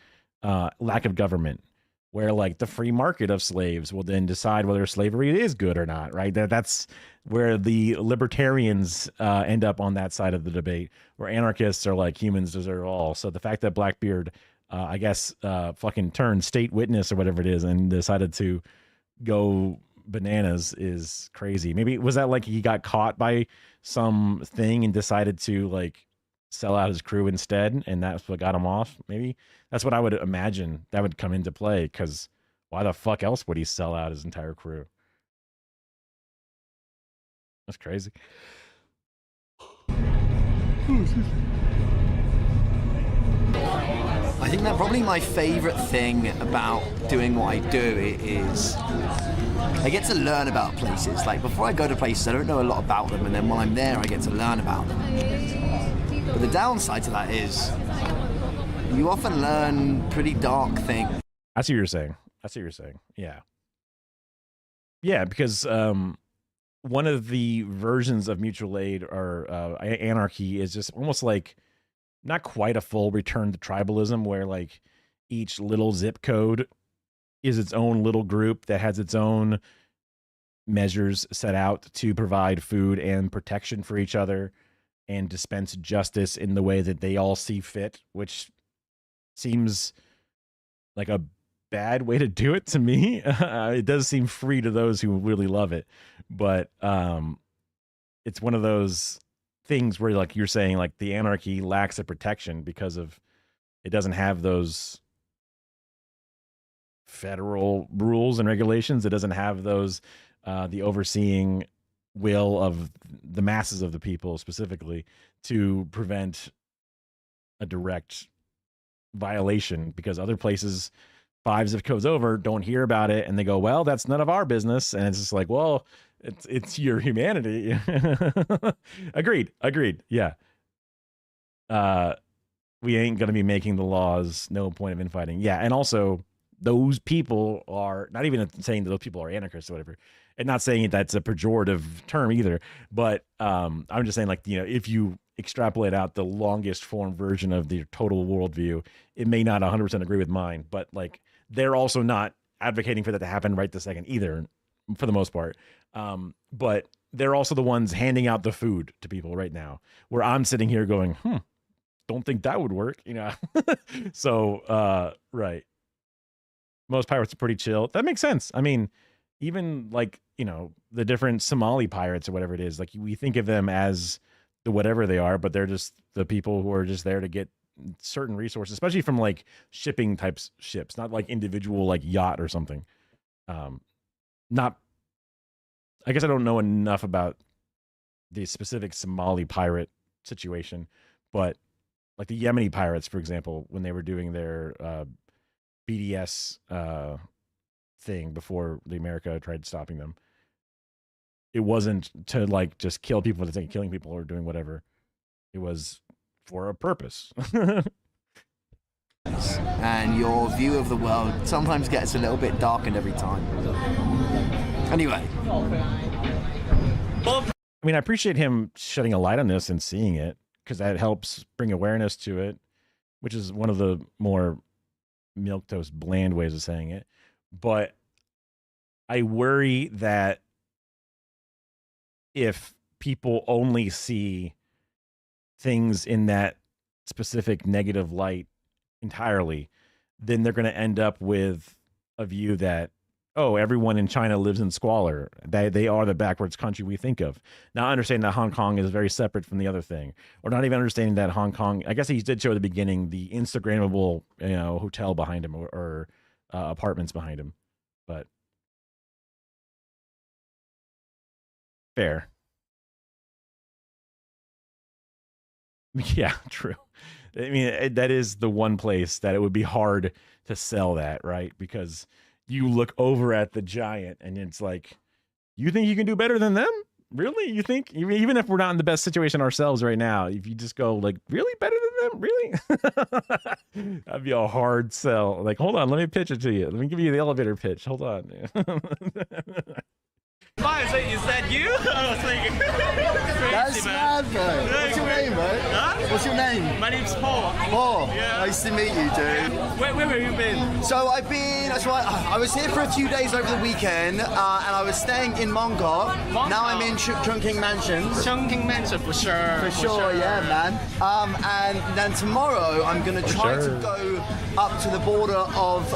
lack of government, where like the free market of slaves will then decide whether slavery is good or not, right? That's where the libertarians end up on that side of the debate, where anarchists are like humans deserve all. So the fact that Blackbeard, I guess, fucking turned state witness or whatever it is and decided to go bananas is crazy. Maybe was that like he got caught by some thing and decided to like sell out his crew instead, and that's what got him off? Maybe that's what I would imagine that would come into play, because why the fuck else would he sell out his entire crew? That's crazy. I think that probably my favorite thing about doing what I do is I get to learn about places. Like before I go to places, I don't know a lot about them, and then while I'm there, I get to learn about them. But the downside to that is you often learn pretty dark things. I see what you're saying. Yeah. Yeah, because one of the versions of mutual aid or anarchy is just almost like not quite a full return to tribalism, where like each little zip code is its own little group that has its own measures set out to provide food and protection for each other and dispense justice in the way that they all see fit, which seems like a bad way to do it to me. It does seem free to those who really love it, but it's one of those things where, like you're saying, like the anarchy lacks a protection because of it doesn't have those federal rules and regulations. It doesn't have those the overseeing will of the masses of the people specifically to prevent a direct violation, because other places 5 zip codes over don't hear about it and they go, well, that's none of our business. And it's just like, well, it's your humanity. Agreed. Yeah. We ain't going to be making the laws. No point of infighting. Yeah. And also those people are not even saying that those people are anarchists or whatever, and not saying that's a pejorative term either. But I'm just saying, like, you know, if you extrapolate out the longest form version of the total worldview, it may not 100% agree with mine, but like they're also not advocating for that to happen right this second either, for the most part. But they're also the ones handing out the food to people right now, where I'm sitting here going, don't think that would work, you know? So, right. Most pirates are pretty chill. That makes sense. I mean, even like, you know, the different Somali pirates or whatever it is, like we think of them as the whatever they are, but they're just the people who are just there to get certain resources, especially from like shipping types ships, not like individual like yacht or something. Not, I guess I don't know enough about the specific Somali pirate situation, but like the Yemeni pirates, for example, when they were doing their BDS thing before the America tried stopping them, it wasn't to like just kill people for the sake of killing people or doing whatever. It was for a purpose. And your view of the world sometimes gets a little bit darkened every time. Anyway. I mean, I appreciate him shedding a light on this and seeing it, because that helps bring awareness to it, which is one of the more milquetoast bland ways of saying it. But I worry that if people only see things in that specific negative light entirely, then they're going to end up with a view that, oh, everyone in China lives in squalor. They are the backwards country we think of. Not understanding that Hong Kong is very separate from the other thing, or not even understanding that Hong Kong, I guess he did show at the beginning the Instagrammable, hotel behind him or apartments behind him, but fair. Yeah, true. I mean, that is the one place that it would be hard to sell that, right? Because you look over at the giant and it's like, you think you can do better than them? Really? You think, even if we're not in the best situation ourselves right now, if you just go like, really better than them? Really? That'd be a hard sell. Like, hold on, let me pitch it to you. Let me give you the elevator pitch. Hold on. Vance, is that you? I was thinking. That's mad, bro. What's your name, bro? Huh? What's your name? My name's Paul. Paul. Yeah. Nice to meet you, dude. Where have you been? So that's right. I was here for a few days over the weekend, and I was staying in Mongkok. Now I'm in Chungking Mansions. Chungking Mansion, for sure. For sure, yeah, man. And then tomorrow I'm gonna try to go up to the border of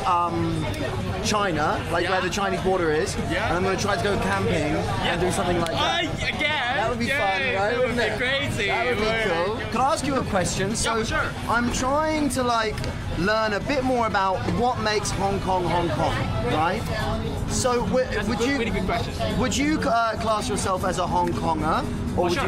China, like where the Chinese border is. Yeah. And I'm gonna try to go camping and do something like that. Again? That would be fun, right? That would Wouldn't be it? crazy. That would be cool. Can I ask you a question? So sure. I'm trying to learn a bit more about what makes Hong Kong, right? So would you really good question. Would you class yourself as a Hong Konger, or would you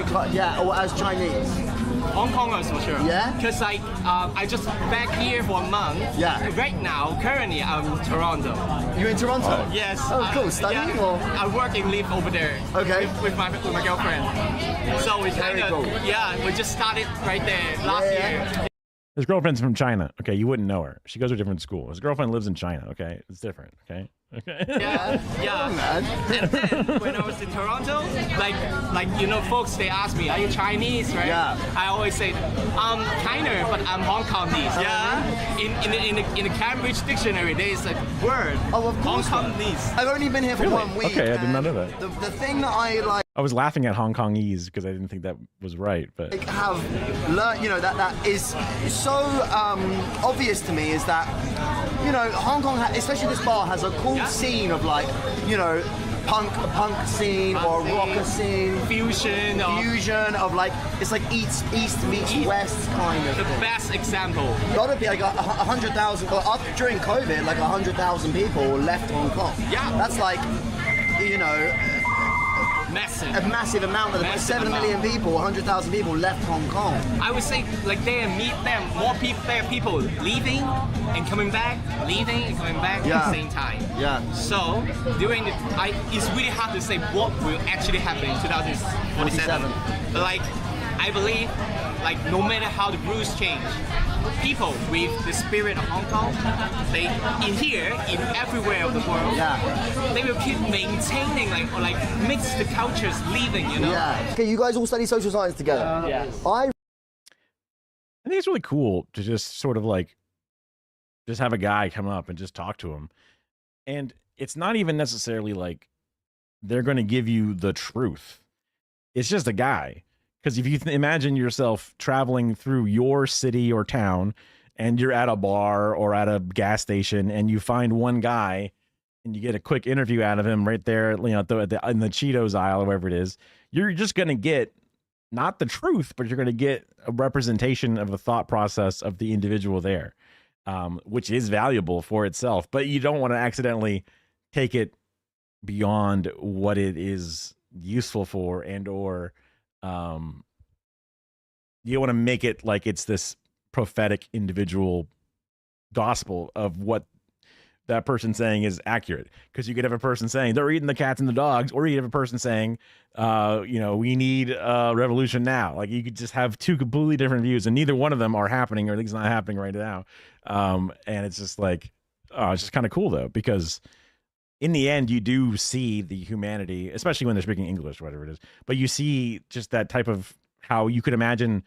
or as Chinese? Hong Kongers for sure. Yeah? Because I just back here for a month. Yeah. Right now, currently I'm in Toronto. You're in Toronto? Yes. Oh, cool. Studying or? I work and live over there. Okay. With my girlfriend. So we kind of, we just started right there last year. His girlfriend's from China. Okay, you wouldn't know her. She goes to a different school. His girlfriend lives in China. Okay, it's different. Okay. Yeah. And then when I was in Toronto, folks they ask me, "Are you Chinese?" Right? Yeah. I always say, kind of, but I'm Hong Kongese. Yeah. In the Cambridge dictionary, there is a word. Oh, of course. Hong Kongese. I've only been here for 1 week. Okay, I did not know that. The thing that I like. I was laughing at Hong Kongese because I didn't think that was right, but Have learned, that is so obvious to me is that, Hong Kong, especially this bar, has a cool scene of punk scene or rocker scene, fusion of it's like east meets west kind of. The best example. Gotta be like 100,000. Well, during COVID, 100,000 people left Hong Kong. Yeah. That's massive. A massive amount of them. 7 million people, 100,000 people left Hong Kong. I would say more people leaving and coming back, leaving and coming back at the same time. Yeah. So it's really hard to say what will actually happen in 2047. But I believe no matter how the rules change, people with the spirit of Hong Kong, in everywhere of the world, they will keep maintaining mix the cultures living, Yeah. Okay, you guys all study social science together. Yes. I think it's really cool to just sort of just have a guy come up and just talk to him. And it's not even necessarily they're going to give you the truth. It's just a guy. Because if you imagine yourself traveling through your city or town and you're at a bar or at a gas station and you find one guy and you get a quick interview out of him right there, in the Cheetos aisle or wherever it is, you're just going to get not the truth, but you're going to get a representation of the thought process of the individual there, which is valuable for itself. But you don't want to accidentally take it beyond what it is useful for or you want to make it like it's this prophetic individual gospel of what that person saying is accurate. Because you could have a person saying they're eating the cats and the dogs, or you have a person saying, we need a revolution now. You could just have two completely different views, and neither one of them are happening, or at least not happening right now. And it's just it's just kind of cool though, because in the end, you do see the humanity, especially when they're speaking English or whatever it is. But you see just that type of how you could imagine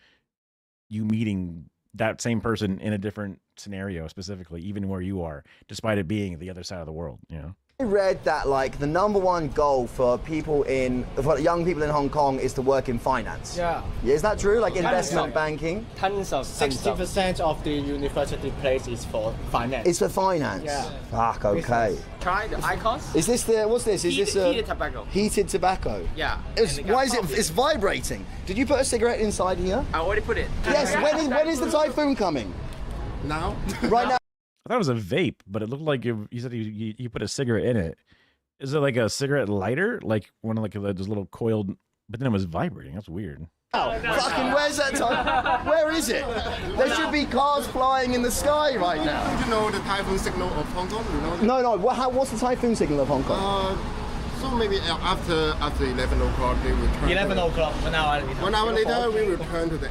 you meeting that same person in a different scenario, specifically, even where you are, despite it being the other side of the world, I read that like the #1 goal for young people in Hong Kong is to work in finance. Yeah. Is that true? Like investment banking? Tons of 60% of the university place is for finance. It's for finance. Yeah. Fuck. Okay. Try the icons. Is this the what's this? Is this heated tobacco? Heated tobacco. Yeah. Why is it? It's vibrating. Did you put a cigarette inside here? I already put it. Yes. When is the typhoon coming? Now. Right now. I thought it was a vape, but it looked like you said you put a cigarette in it. Is it like a cigarette lighter? Like one of like those little coiled, but then it was vibrating. That's weird. Oh, fucking where's that time? Where is it? There should be cars flying in the sky right now. You know the typhoon signal of Hong Kong? You know? No. What's the typhoon signal of Hong Kong? So maybe after 11 o'clock they will turn. 11 o'clock, 1 hour later. 1 hour later we will turn to the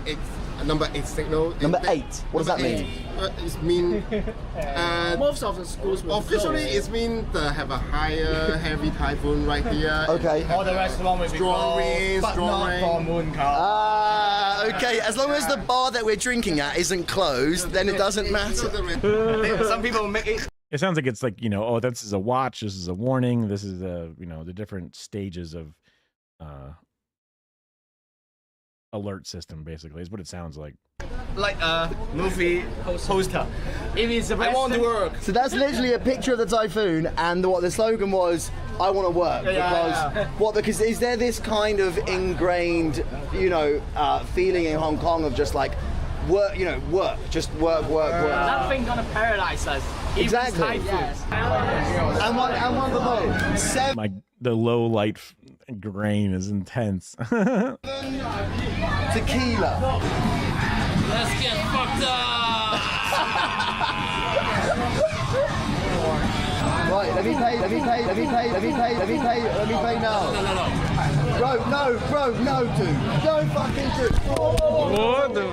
number 8 signal. Number 8? What does that mean? It means most of the schools will officially it means they have a higher heavy typhoon right here. Okay. All the restaurant will be strong winds, but not for moon car. Okay. As long as the bar that we're drinking at isn't closed, then it doesn't matter. Some people make it. It sounds like it's like, you know, oh, this is a watch, this is a warning, this is the different stages of alert system, basically, is what it sounds like. Like a movie poster. If it's I want to work. So that's literally a picture of the typhoon, and what the slogan was, I want to work. Because is there this kind of ingrained, feeling in Hong Kong of just like work, just work. Nothing gonna paralyze us. Exactly. Yes. And one of the most. The low light grain is intense. Tequila. Let's get fucked up. Right, let me pay now. Bro, no, dude. Don't fucking do it. What the?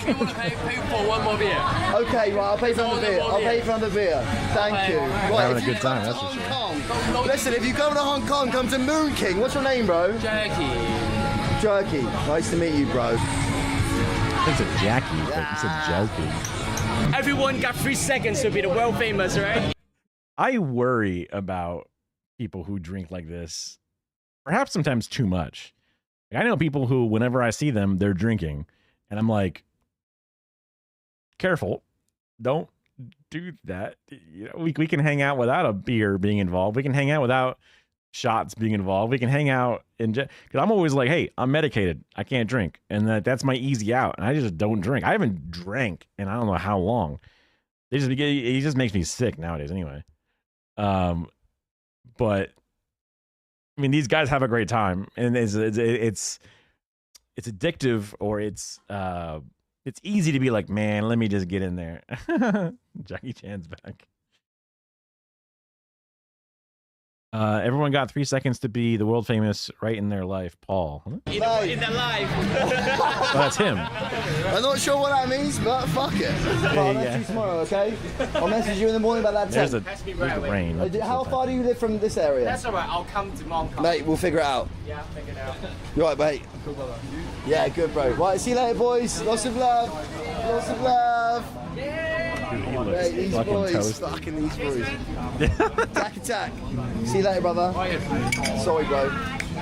You want to pay for one more beer? Okay, right, I'll pay for another beer. Thank you. Right, having a good time, that's for sure. Listen, if you come to Hong Kong, come to Moon King. What's your name, bro? Jerky. Nice to meet you, bro. I think it's Jackie, but you said Jerky. Everyone got 3 seconds to be the world famous, right? I worry about people who drink like this, perhaps sometimes too much. Like, I know people who, whenever I see them, they're drinking, and I'm like, careful, don't do that. We can hang out without a beer being involved. We can hang out without shots being involved. We can hang out because I'm always like, hey, I'm medicated, I can't drink, and that's my easy out, and I just don't drink. I haven't drank in I don't know how long. It just makes me sick nowadays anyway. But I mean, these guys have a great time, and it's addictive, or it's easy to be like, man, let me just get in there. Jackie Chan's back. Everyone got 3 seconds to be the world famous right in their life. Paul. Huh? In their life. Oh, that's him. I'm not sure what that means, but fuck it. I'll message you tomorrow, okay? I'll message you in the morning about that There's time. the rain. How far do you live from this area? That's alright, I'll come to Mom. Mate, we'll figure it out. Yeah, figure it out. You're right, mate. Cool, brother. Yeah, good, bro. Right, see you later, boys. Lots of love. Mate, these boys. Fucking these boys. Attack. See you later, brother. Sorry, bro.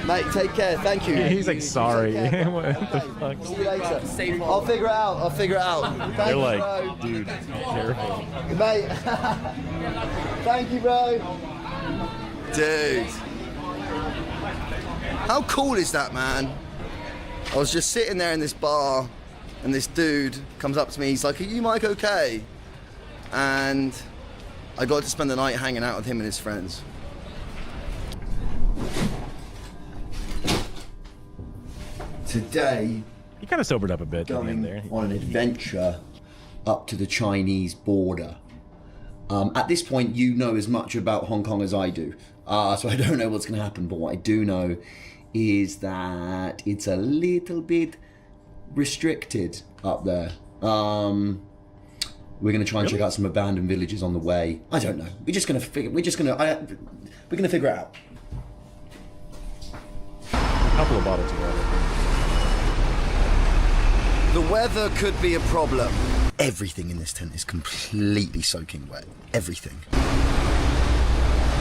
Mate, take care. Thank you. He's like, sorry. What the fuck? See you later. I'll figure it out. Thank They're you, like, bro. dude, careful. Mate. Thank you, bro. Dude. How cool is that, man? I was just sitting there in this bar, and this dude comes up to me. He's like, are you Mike okay? And I got to spend the night hanging out with him and his friends. Today, he kind of sobered up a bit. Going there. on an adventure up to the Chinese border. At this point, you know as much about Hong Kong as I do, so I don't know what's going to happen. But what I do know is that it's a little bit restricted up there. We're going to try and check out some abandoned villages on the way. I don't know. We're going to figure it out. A couple of bottles of water. The weather could be a problem. Everything in this tent is completely soaking wet. Everything.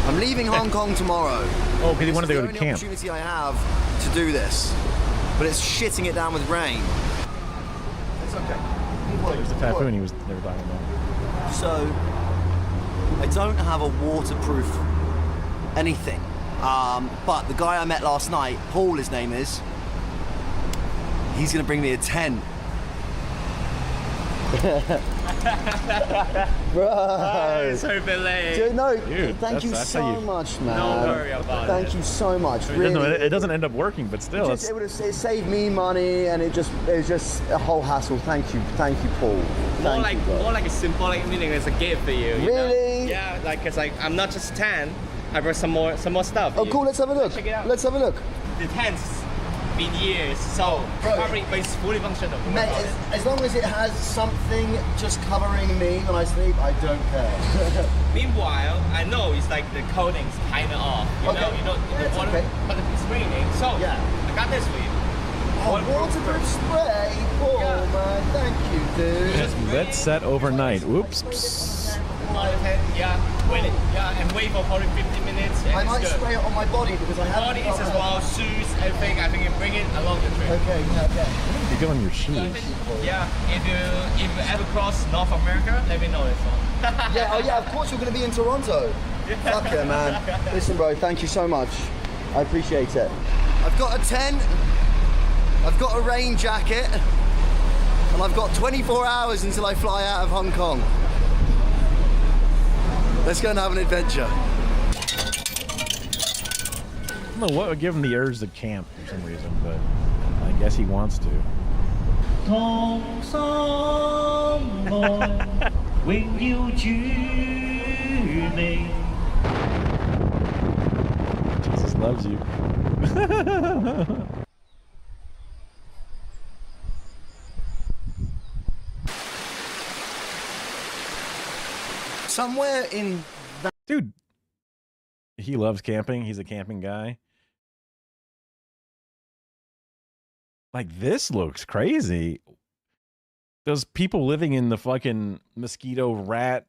I'm leaving Hong Kong tomorrow. Oh, because he wanted to go to It's the only camp. opportunity I have to do this, but it's shitting it down with rain. It's okay. It was the typhoon he was never talking about. So, I don't have a waterproof anything. But the guy I met last night, Paul his name is, he's gonna bring me a tent. Bro. So Billy. Dude, no, Dude, thank you that's so how you- much, man. Don't worry about it. Thank you so much. It Really. doesn't end up working, but still. It saved me money, and it was just a whole hassle. Thank you, Paul. More like a symbolic meaning as a gift for you. You Really? know? Yeah, like it's like I'm not just tan. I brought some more stuff. Oh, cool. Let's have a look. Check it out. Let's have a look. The tent's been years, so probably it's fully functional. Mate, as long as it has something just covering me when I sleep, I don't care. Meanwhile, I know it's like the coating's kind of off. You know, the water, okay. but it's raining, so Yeah. I got this for you. Waterproof spray, Paul, man. Thank you, dude. Let's set overnight. Oops. Wait it. Yeah, and wait for probably 15 minutes. And I it's might good. spray it on my body because I have Body is as well, shoes, everything. I think you bring it along the trip. Okay, yeah. You go on your shoes. Yeah, if you ever cross North America, let me know as well. Yeah, oh yeah, of course you're going to be in Toronto. Fuck yeah, man. Listen, bro, thank you so much. I appreciate it. I've got a tent, I've got a rain jacket, and I've got 24 hours until I fly out of Hong Kong. Let's go and have an adventure. I don't know what would give him the urge to camp for some reason, but I guess he wants to. Jesus loves you. Somewhere in that... Dude, he loves camping. He's a camping guy. Like, this looks crazy. Those people living in the fucking mosquito rat,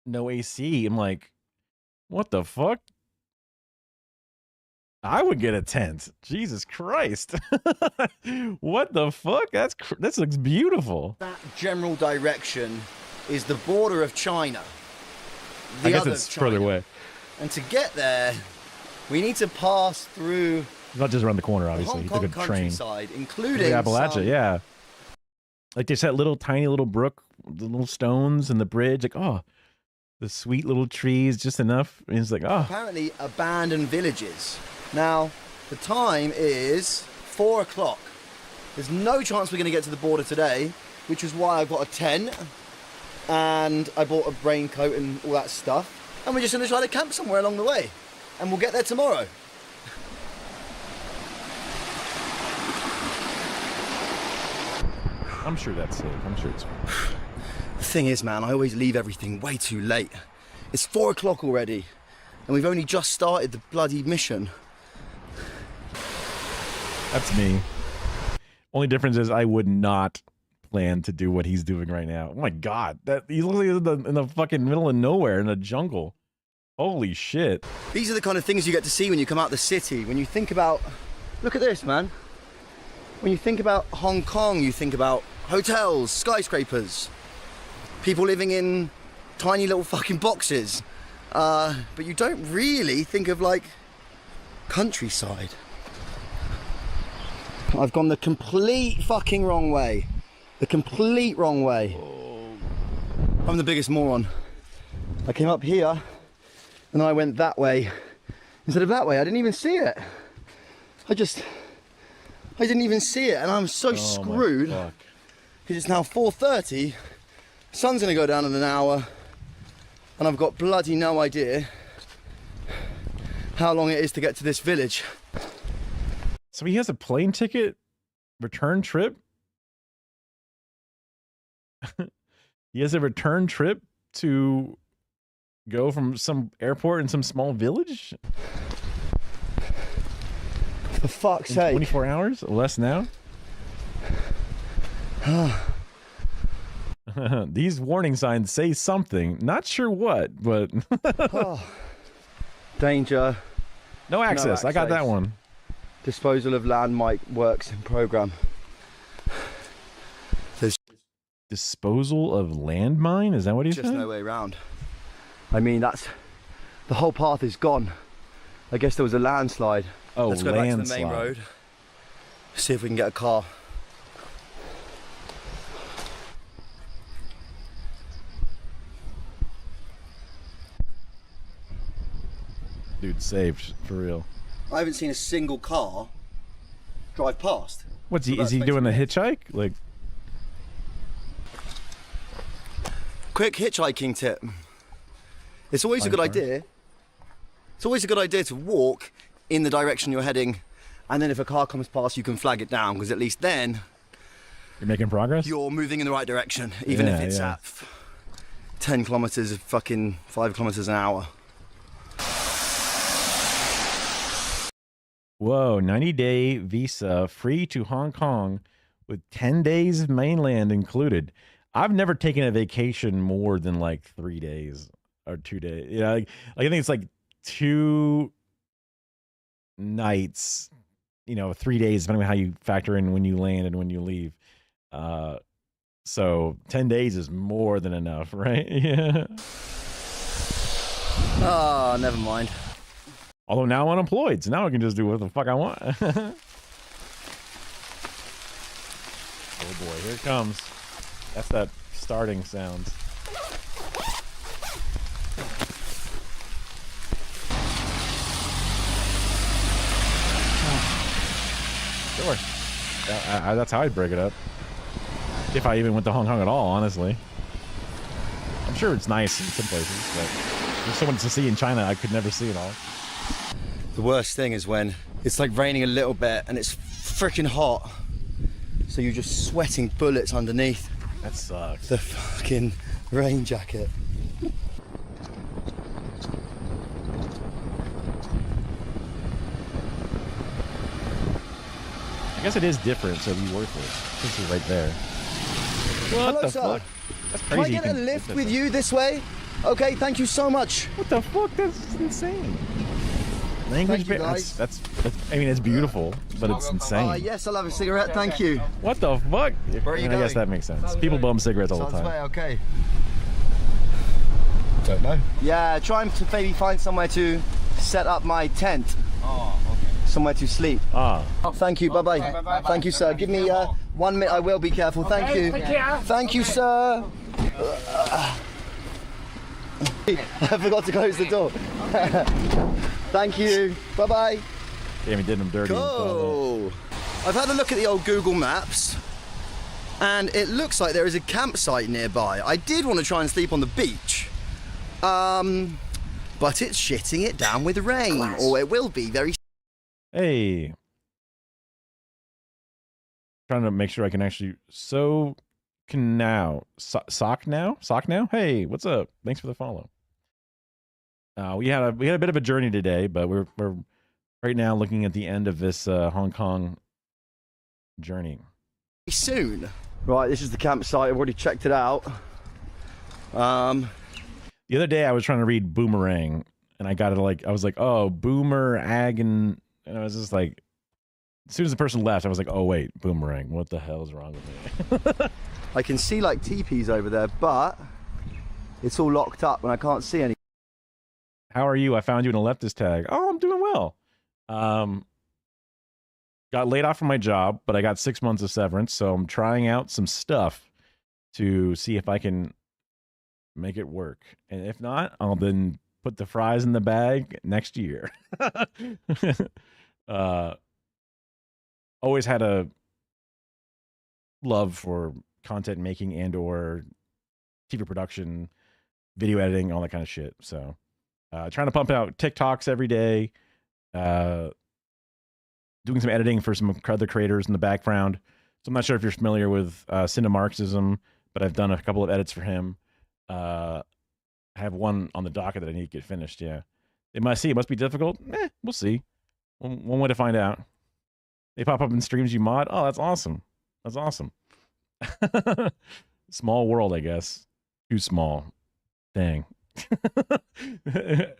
no AC. I'm like, what the fuck? I would get a tent. Jesus Christ. What the fuck? This looks beautiful. That general direction is the border of China. I guess it's further away. And to get there, we need to pass through Not just around the corner, the obviously. Hong He Kong took a train. countryside, including The Appalachia, some- yeah. Like there's that little tiny little brook, the little stones and the bridge. Like, oh, the sweet little trees, just enough. And it's like, oh. apparently abandoned villages. Now, the time is 4 o'clock. There's no chance we're going to get to the border today, which is why I've got a tent and I bought a raincoat and all that stuff. And we're just going to try to camp somewhere along the way. And we'll get there tomorrow. I'm sure that's safe. I'm sure it's fine. The thing is, man, I always leave everything way too late. It's 4 o'clock already, and we've only just started the bloody mission. That's me. Only difference is I would not plan to do what he's doing right now. Oh my god, that he's literally in the fucking middle of nowhere in the jungle. Holy shit. These are the kind of things you get to see when you come out the city. When you think about, look at this, man. When you think about Hong Kong, you think about hotels, skyscrapers, people living in tiny little fucking boxes. But you don't really think of like countryside. I've gone the complete fucking wrong way. The complete wrong way. I'm the biggest moron. I came up here and then I went that way instead of that way. I didn't even see it. I didn't even see it, and I'm so screwed because it's now 4:30. Sun's gonna go down in an hour, and I've got bloody no idea how long it is to get to this village. So he has a plane ticket, return trip. He has a return trip to go from some airport in some small village. For fuck's sake. 24 hours? Less now? These warning signs say something. Not sure what, but danger. No access. I got that one. Disposal of landmine works in program. There's disposal of landmine? Is that what he said? Just no way around. I mean, that's the whole path is gone. I guess there was a landslide. Oh, let's go back to the main road. See if we can get a car. Dude, saved for real. I haven't seen a single car drive past. What's he? Is he doing a hitchhike? Like, quick hitchhiking tip. It's always a good idea. It's always a good idea to walk in the direction you're heading, and then if a car comes past, you can flag it down, because at least then you're making progress. You're moving in the right direction, even if it's at 10 kilometers, fucking 5 kilometers an hour. Whoa, 90-day visa, free to Hong Kong with 10 days of mainland included. I've never taken a vacation more than like 3 days or 2 days. Yeah, like, I think it's like 2 nights, 3 days, depending on how you factor in when you land and when you leave. So 10 days is more than enough, right? Yeah. Oh, never mind. Although now I'm unemployed, so now I can just do what the fuck I want. Oh boy, here it comes. That's that starting sound. Sure. That's how I'd break it up. If I even went to Hong Kong at all, honestly. I'm sure it's nice in some places, but there's so much to see in China, I could never see it all. The worst thing is when it's like raining a little bit and it's freaking hot. So you're just sweating bullets underneath. That sucks. The fucking rain jacket. I guess it is different, so it'd be worth it. This is right there. What Hello, the sir. fuck? That's crazy. Can I get a lift with you this way? Okay, thank you so much. What the fuck? That's insane. Language guys. That's I mean, it's beautiful, but it's insane. Yes, I'll have a cigarette, thank you. What the fuck? Where are you going? I guess that makes sense. People bum cigarettes all the time. Okay. Don't know. Yeah, trying to maybe find somewhere to set up my tent. Oh, okay. Somewhere to sleep. Ah. Thank you, bye-bye. Thank you, sir. Give me 1 minute, I will be careful. Thank you. Thank you, sir. I forgot to close the door. Thank you. Bye-bye. Damn, he did him dirty. Cool. I've had a look at the old Google Maps, and it looks like there is a campsite nearby. I did want to try and sleep on the beach, but it's shitting it down with rain, or it will be very. Hey. Trying to make sure I can actually sock now. Hey, what's up? Thanks for the follow. We had a bit of a journey today, but we're right now looking at the end of this Hong Kong journey. Soon. Right, this is the campsite. I've already checked it out. The other day I was trying to read boomerang, and I got it I was like, oh, boomer ag, and I was just like, as soon as the person left, I was like, oh wait, boomerang. What the hell is wrong with me? I can see like teepees over there, but it's all locked up and I can't see any. How are you? I found you in a leftist tag. Oh, I'm doing well. Got laid off from my job, but I got 6 months of severance, so I'm trying out some stuff to see if I can make it work. And if not, I'll then put the fries in the bag next year. Always had a love for content making and or TV production, video editing, all that kind of shit. So trying to pump out TikToks every day, doing some editing for some other creators in the background. So I'm not sure if you're familiar with Cinemarxism, but I've done a couple of edits for him. I have one on the docket that I need to get finished. Yeah, it must be difficult. We'll see. One way to find out. They pop up in streams you mod. Oh, that's awesome. That's awesome. Small world, I guess. Too small. Dang.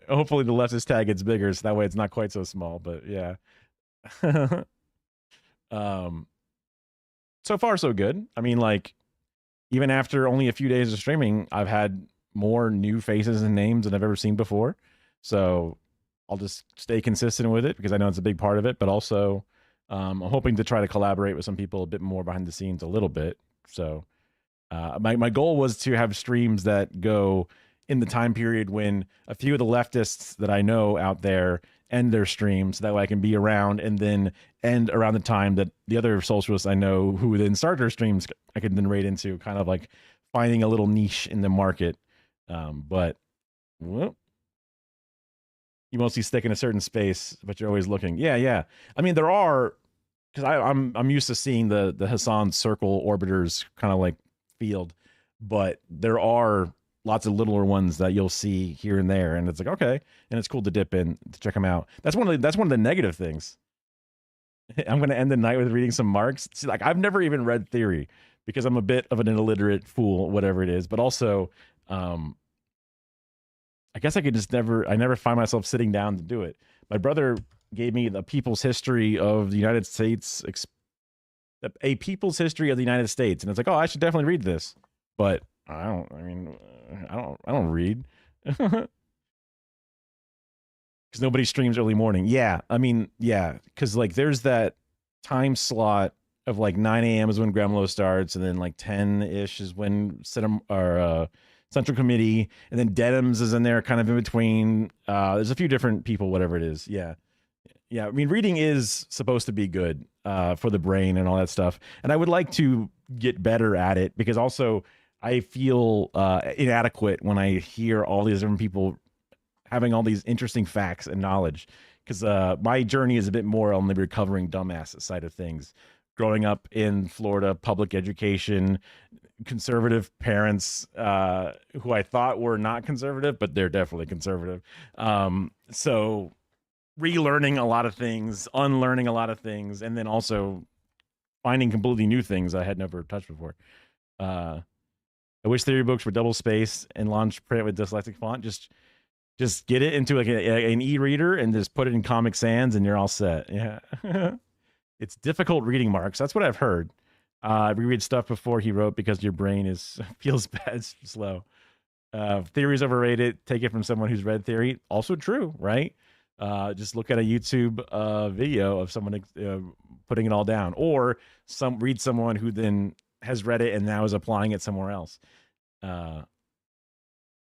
Hopefully the leftist tag gets bigger, so that way it's not quite so small. But yeah. So far so good. I mean, like, even after only a few days of streaming, I've had more new faces and names than I've ever seen before. So I'll just stay consistent with it because I know it's a big part of it. But also, I'm hoping to try to collaborate with some people a bit more behind the scenes a little bit. So my goal was to have streams that go in the time period when a few of the leftists that I know out there end their streams. That way I can be around, and then end around the time that the other socialists I know who then start their streams, I can then raid into, kind of like finding a little niche in the market. But well, you mostly stick in a certain space, but you're always looking. Yeah. I mean, there are, because I'm used to seeing the Hassan circle orbiters kind of like field, but there are lots of littler ones that you'll see here and there, and it's like, okay, and it's cool to dip in to check them out. That's one of the negative things. I'm going to end the night with reading some Marx. See, like, I've never even read theory because I'm a bit of an illiterate fool, whatever it is. But also, I guess I never find myself sitting down to do it. My brother gave me the People's History of the United States, a People's History of the United States, and it's like, oh, I should definitely read this, but I don't read. Because nobody streams early morning. Yeah, I mean, yeah, because like there's that time slot of like 9 a.m. is when Gremlo starts, and then like 10-ish is when Central Committee, and then Denims is in there kind of in between. There's a few different people, whatever it is. Yeah. I mean, reading is supposed to be good for the brain and all that stuff. And I would like to get better at it, because also I feel inadequate when I hear all these different people having all these interesting facts and knowledge, because my journey is a bit more on the recovering dumbass side of things. Growing up in Florida, public education, conservative parents who I thought were not conservative, but they're definitely conservative. So relearning a lot of things, unlearning a lot of things, and then also finding completely new things I had never touched before. I wish theory books were double spaced and launch print with dyslexic font. Just get it into like an e-reader and just put it in Comic Sans and you're all set. Yeah. It's difficult reading, Marx. That's what I've heard. Reread stuff before he wrote because your brain feels bad, slow. Theory's overrated. Take it from someone who's read theory. Also true, right? Just look at a YouTube video of someone putting it all down, or read someone who then has read it and now is applying it somewhere else. I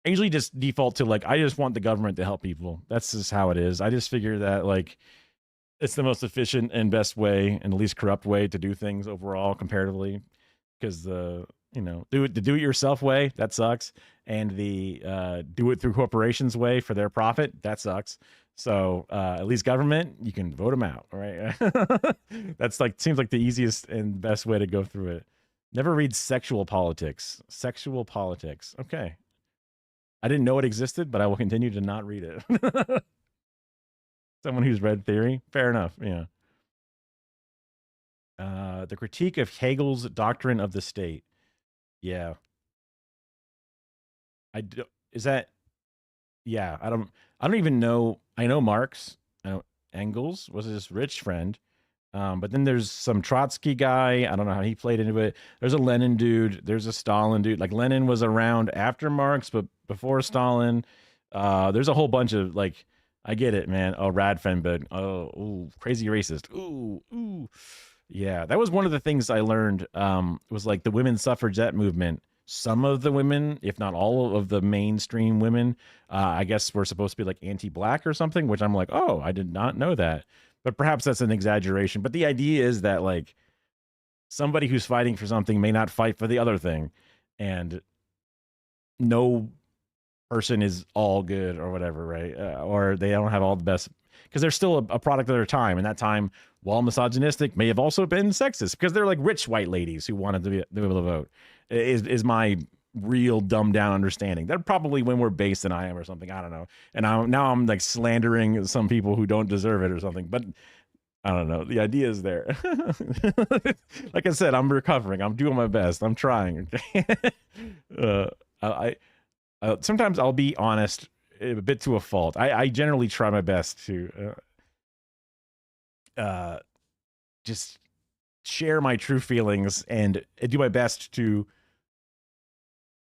usually just default to like, I just want the government to help people. That's just how it is. I just figure that like it's the most efficient and best way and the least corrupt way to do things overall comparatively, because the do it yourself way, that sucks, and the do it through corporations way for their profit, that sucks. So at least government, you can vote them out, right? That's like, seems like the easiest and best way to go through it. Never read sexual politics. Okay. I didn't know it existed, but I will continue to not read it. Someone who's read theory, fair enough. Yeah. The critique of Hegel's doctrine of the state. Yeah. Yeah, I don't even know. I know Marx. I know Engels was his rich friend. But then there's some Trotsky guy. I don't know how he played into it. There's a Lenin dude. There's a Stalin dude. Like Lenin was around after Marx, but before Stalin. There's a whole bunch of like, I get it, man. Oh, Radfenberg. Oh, ooh, crazy racist. Ooh. Yeah, that was one of the things I learned. Was like the women's suffragette movement. Some of the women, if not all of the mainstream women, I guess were supposed to be like anti-black or something, which I'm like, oh, I did not know that. But perhaps that's an exaggeration. But the idea is that like somebody who's fighting for something may not fight for the other thing. And no person is all good or whatever, right? Or they don't have all the best, because they're still a product of their time. And that time, while misogynistic, may have also been sexist, because they're like rich white ladies who wanted to be able to vote, is my real dumbed down understanding. They're probably way more base than I am or something. I don't know. And now I'm like slandering some people who don't deserve it or something. But I don't know. The idea is there. Like I said, I'm recovering. I'm doing my best. I'm trying. I sometimes I'll be honest a bit to a fault. I generally try my best to just share my true feelings and do my best to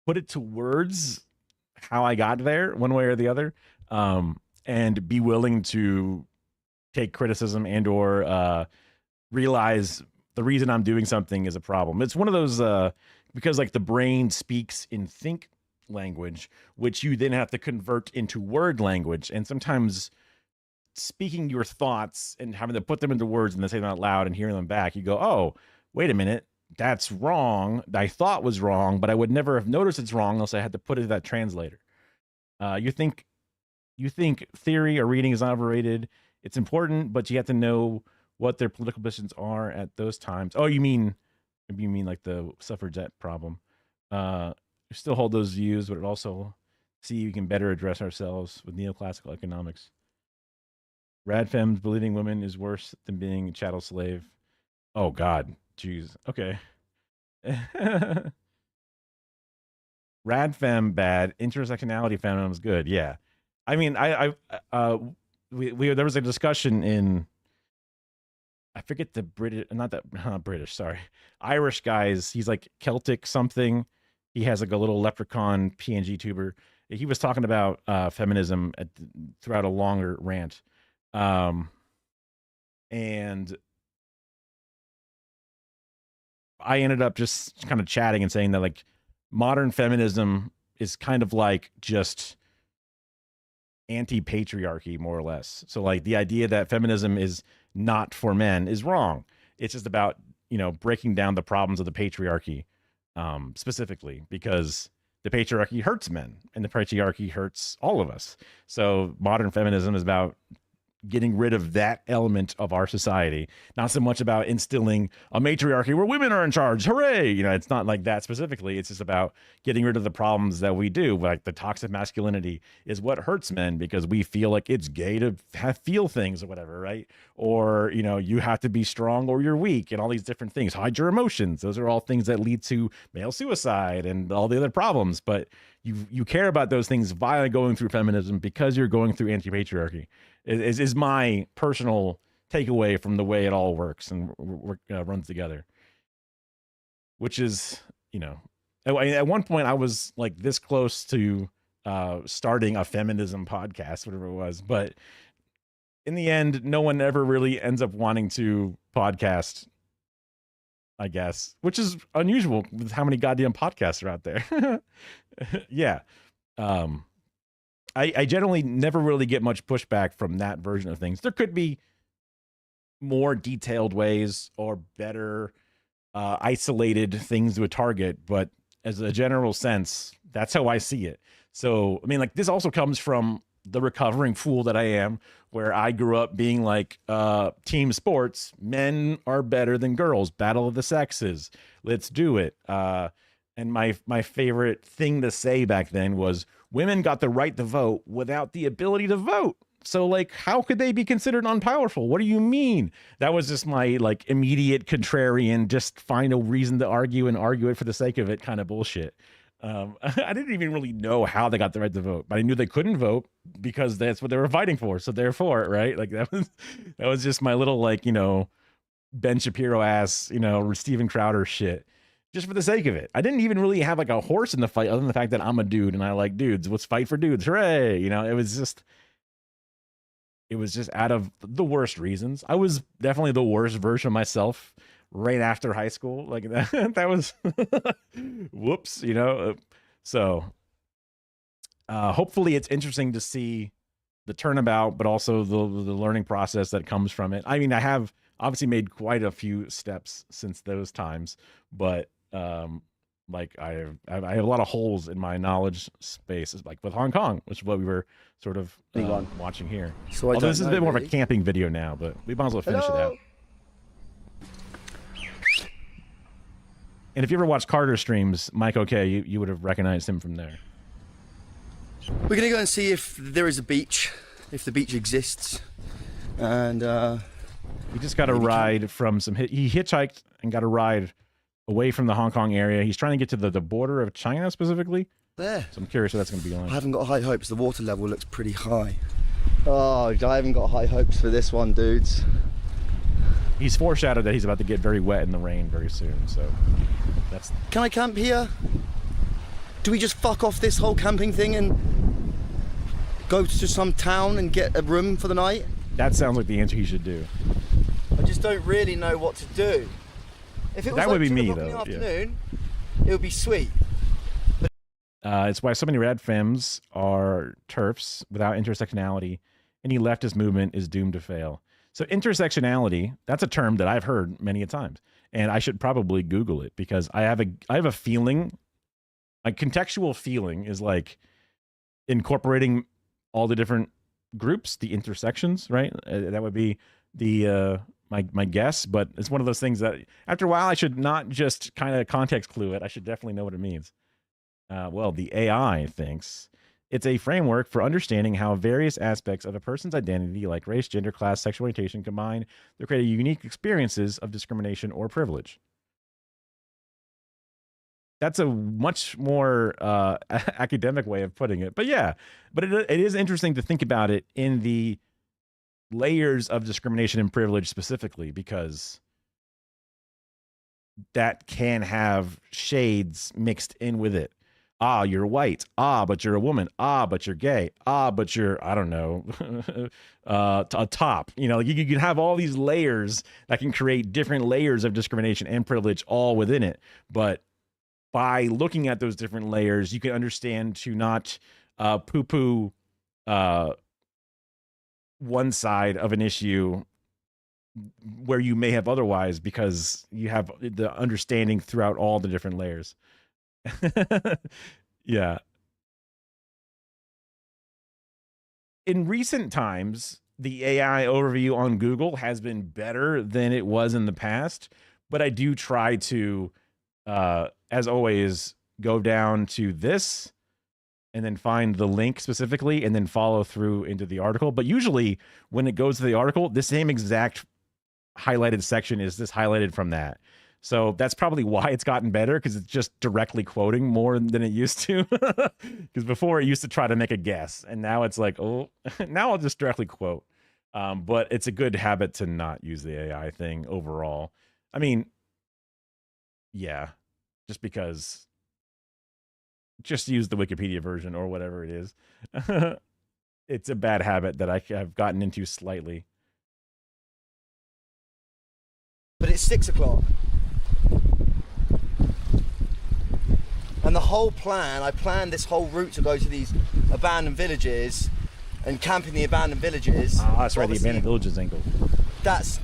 put it to words how I got there one way or the other, and be willing to take criticism and or realize the reason I'm doing something is a problem. It's one of those because like the brain speaks in think language, which you then have to convert into word language, and sometimes speaking your thoughts and having to put them into words and then say them out loud and hearing them back, you go, oh, wait a minute, that's wrong. I thought was wrong, but I would never have noticed it's wrong unless I had to put it to that translator. You think theory or reading is overrated. It's important, but you have to know what their political positions are at those times. Oh, you mean like the suffragette problem. We still hold those views, but it also see we can better address ourselves with neoclassical economics. Radfems believing women is worse than being a chattel slave. Oh God, jeez. Okay. Radfem bad, intersectionality feminism is good. Yeah, I mean, there was a discussion in, I forget the British, not British, sorry, Irish guys. He's like Celtic something. He has like a little leprechaun PNG tuber. He was talking about feminism throughout a longer rant. And I ended up just kind of chatting and saying that like modern feminism is kind of like just anti-patriarchy, more or less. So like the idea that feminism is not for men is wrong. It's just about, breaking down the problems of the patriarchy, specifically because the patriarchy hurts men and the patriarchy hurts all of us. So modern feminism is about getting rid of that element of our society, not so much about instilling a matriarchy where women are in charge. Hooray! It's not like that specifically. It's just about getting rid of the problems that we do. Like the toxic masculinity is what hurts men because we feel like it's gay to feel things or whatever, right? Or, you have to be strong or you're weak and all these different things. Hide your emotions. Those are all things that lead to male suicide and all the other problems. But you care about those things via going through feminism because you're going through anti-patriarchy. Is my personal takeaway from the way it all works and runs together. Which is, at one point I was like this close to starting a feminism podcast, whatever it was. But in the end, no one ever really ends up wanting to podcast, I guess, which is unusual with how many goddamn podcasts are out there. Yeah. I generally never really get much pushback from that version of things. There could be more detailed ways or better isolated things to a target, but as a general sense, that's how I see it. So, I mean, like this also comes from the recovering fool that I am, where I grew up being like team sports, men are better than girls, battle of the sexes, let's do it. And my favorite thing to say back then was women got the right to vote without the ability to vote. So like, how could they be considered unpowerful? What do you mean? That was just my like immediate contrarian, just find a reason to argue and argue it for the sake of it kind of bullshit. I didn't even really know how they got the right to vote, but I knew they couldn't vote because that's what they were fighting for. So therefore, right? Like that was just my little like, Ben Shapiro ass, Steven Crowder shit. Just for the sake of it. I didn't even really have like a horse in the fight other than the fact that I'm a dude and I like dudes. Let's fight for dudes. Hooray. It was just out of the worst reasons. I was definitely the worst version of myself right after high school. Like that was whoops, So hopefully it's interesting to see the turnabout, but also the learning process that comes from it. I mean, I have obviously made quite a few steps since those times, but like I have a lot of holes in my knowledge space, like with Hong Kong, which is what we were sort of watching here. So although this is a bit more of a camping video now, but we might as well finish it out. And if you ever watched Carter streams, Mike OK, you would have recognized him from there. We're gonna go and see if there is a beach, if the beach exists, and He just got a ride from he hitchhiked and got a ride away from the Hong Kong area. He's trying to get to the border of China specifically. There. So I'm curious what that's going to be like. I haven't got high hopes. The water level looks pretty high. Oh, I haven't got high hopes for this one, dudes. He's foreshadowed that he's about to get very wet in the rain very soon, so that's... Can I camp here? Do we just fuck off this whole camping thing and go to some town and get a room for the night? That sounds like the answer he should do. I just don't really know what to do. If it was that like would be 2 me, o'clock in though. the afternoon, it would be sweet. It's why so many rad femmes are TERFs without intersectionality. Any leftist movement is doomed to fail. So intersectionality, that's a term that I've heard many a times, and I should probably Google it because I have a feeling, a contextual feeling is like incorporating all the different groups, the intersections, right? That would be the my guess, but it's one of those things that after a while I should not just kind of context clue it. I should definitely know what it means. Well, the AI thinks it's a framework for understanding how various aspects of a person's identity, like race, gender, class, sexual orientation, combine to create unique experiences of discrimination or privilege. That's a much more academic way of putting it. But yeah, but it is interesting to think about it in the layers of discrimination and privilege specifically, because that can have shades mixed in with it. Ah, you're white. Ah, but you're a woman. Ah, but you're gay. Ah, but you're, I don't know, a top. You know, you can have all these layers that can create different layers of discrimination and privilege all within it. But by looking at those different layers, you can understand to not poo-poo one side of an issue where you may have otherwise, because you have the understanding throughout all the different layers. Yeah. In recent times, the AI overview on Google has been better than it was in the past, but I do try to, as always, go down to this and then find the link specifically and then follow through into the article. But usually when it goes to the article, the same exact highlighted section is this highlighted from that. So that's probably why it's gotten better, because it's just directly quoting more than it used to. Because before it used to try to make a guess, and now it's like, oh, now I'll just directly quote. But it's a good habit to not use the AI thing overall. I mean, yeah, just because, just use the Wikipedia version or whatever it is. It's a bad habit that I have gotten into slightly. But it's 6 o'clock. And the whole plan, I planned this whole route to go to these abandoned villages and camp in the abandoned villages. Ah, that's right, the abandoned villages angle. That's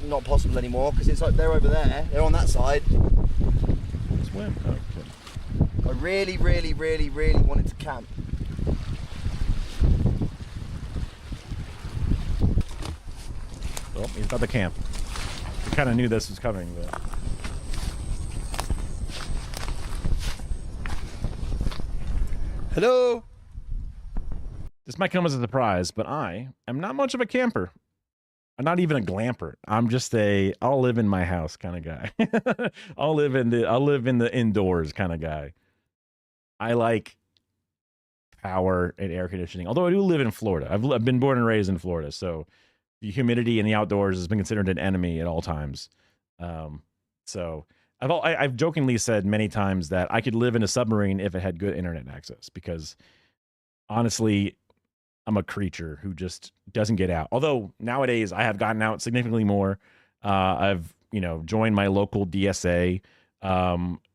not possible anymore, because it's like they're over there, they're on that side. Swim. Oh, okay. I really, really, really, really wanted to camp. Well, he's about to camp. I kind of knew this was coming, but... Hello? This might come as a surprise, but I am not much of a camper. I'm not even a glamper. I'm just I'll live in my house kind of guy. I'll live in the indoors kind of guy. I like power and air conditioning. Although I do live in Florida. I've been born and raised in Florida, so the humidity in the outdoors has been considered an enemy at all times. So I've jokingly said many times that I could live in a submarine if it had good internet access, because honestly, I'm a creature who just doesn't get out. Although nowadays I have gotten out significantly more. I've, joined my local DSA.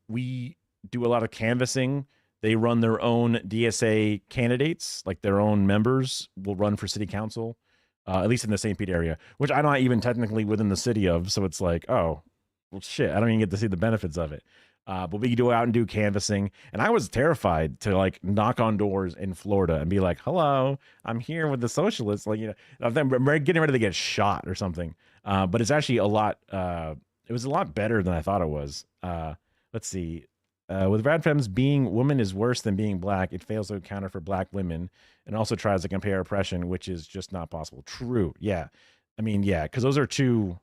We do a lot of canvassing. They run their own DSA candidates, like their own members will run for city council, at least in the St. Pete area, which I'm not even technically within the city of. So it's like, oh, well, shit, I don't even get to see the benefits of it. But we go out and do canvassing, and I was terrified to like knock on doors in Florida and be like, hello, I'm here with the socialists. Like, I'm getting ready to get shot or something. But it's actually it was a lot better than I thought it was. Let's see. With Radfems, being woman is worse than being black. It fails to account for black women, and also tries to compare oppression, which is just not possible. True. Yeah. I mean, yeah, because those are two.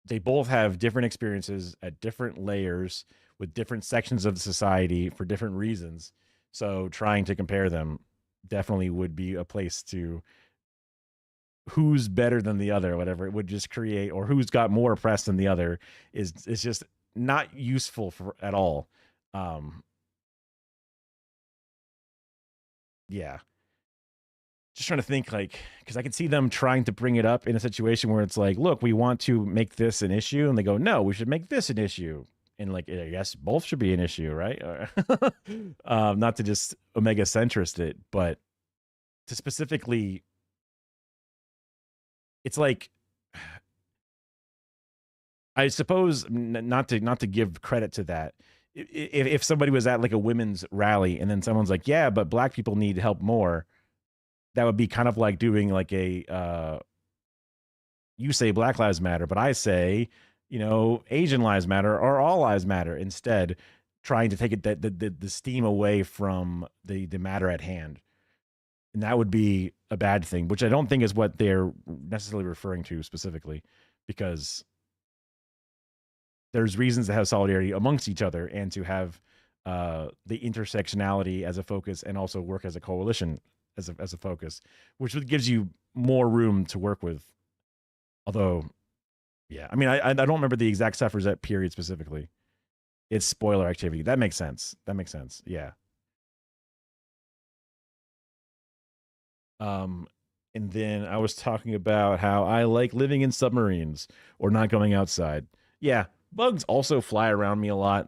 They both have different experiences at different layers with different sections of the society for different reasons. So trying to compare them definitely would be a place to who's better than the other, whatever. It would just create, or who's got more press than the other is just not useful for at all. Yeah. Just trying to think, like, because I could see them trying to bring it up in a situation where it's like, look, we want to make this an issue, and they go, no, we should make this an issue, and like, I guess both should be an issue, right? Not to just omega centrist it, but to specifically, it's like, I suppose not to give credit to that. If somebody was at like a women's rally and then someone's like, yeah, but black people need help more, that would be kind of like doing like a, you say Black Lives Matter, but I say, Asian lives matter or all lives matter, instead trying to take it the steam away from the matter at hand. And that would be a bad thing, which I don't think is what they're necessarily referring to specifically, because there's reasons to have solidarity amongst each other and to have the intersectionality as a focus, and also work as a coalition as a focus, which gives you more room to work with. Although, yeah, I mean, I don't remember the exact suffragette period specifically. It's spoiler activity. That makes sense. Yeah. And then I was talking about how I like living in submarines or not going outside. Yeah, bugs also fly around me a lot.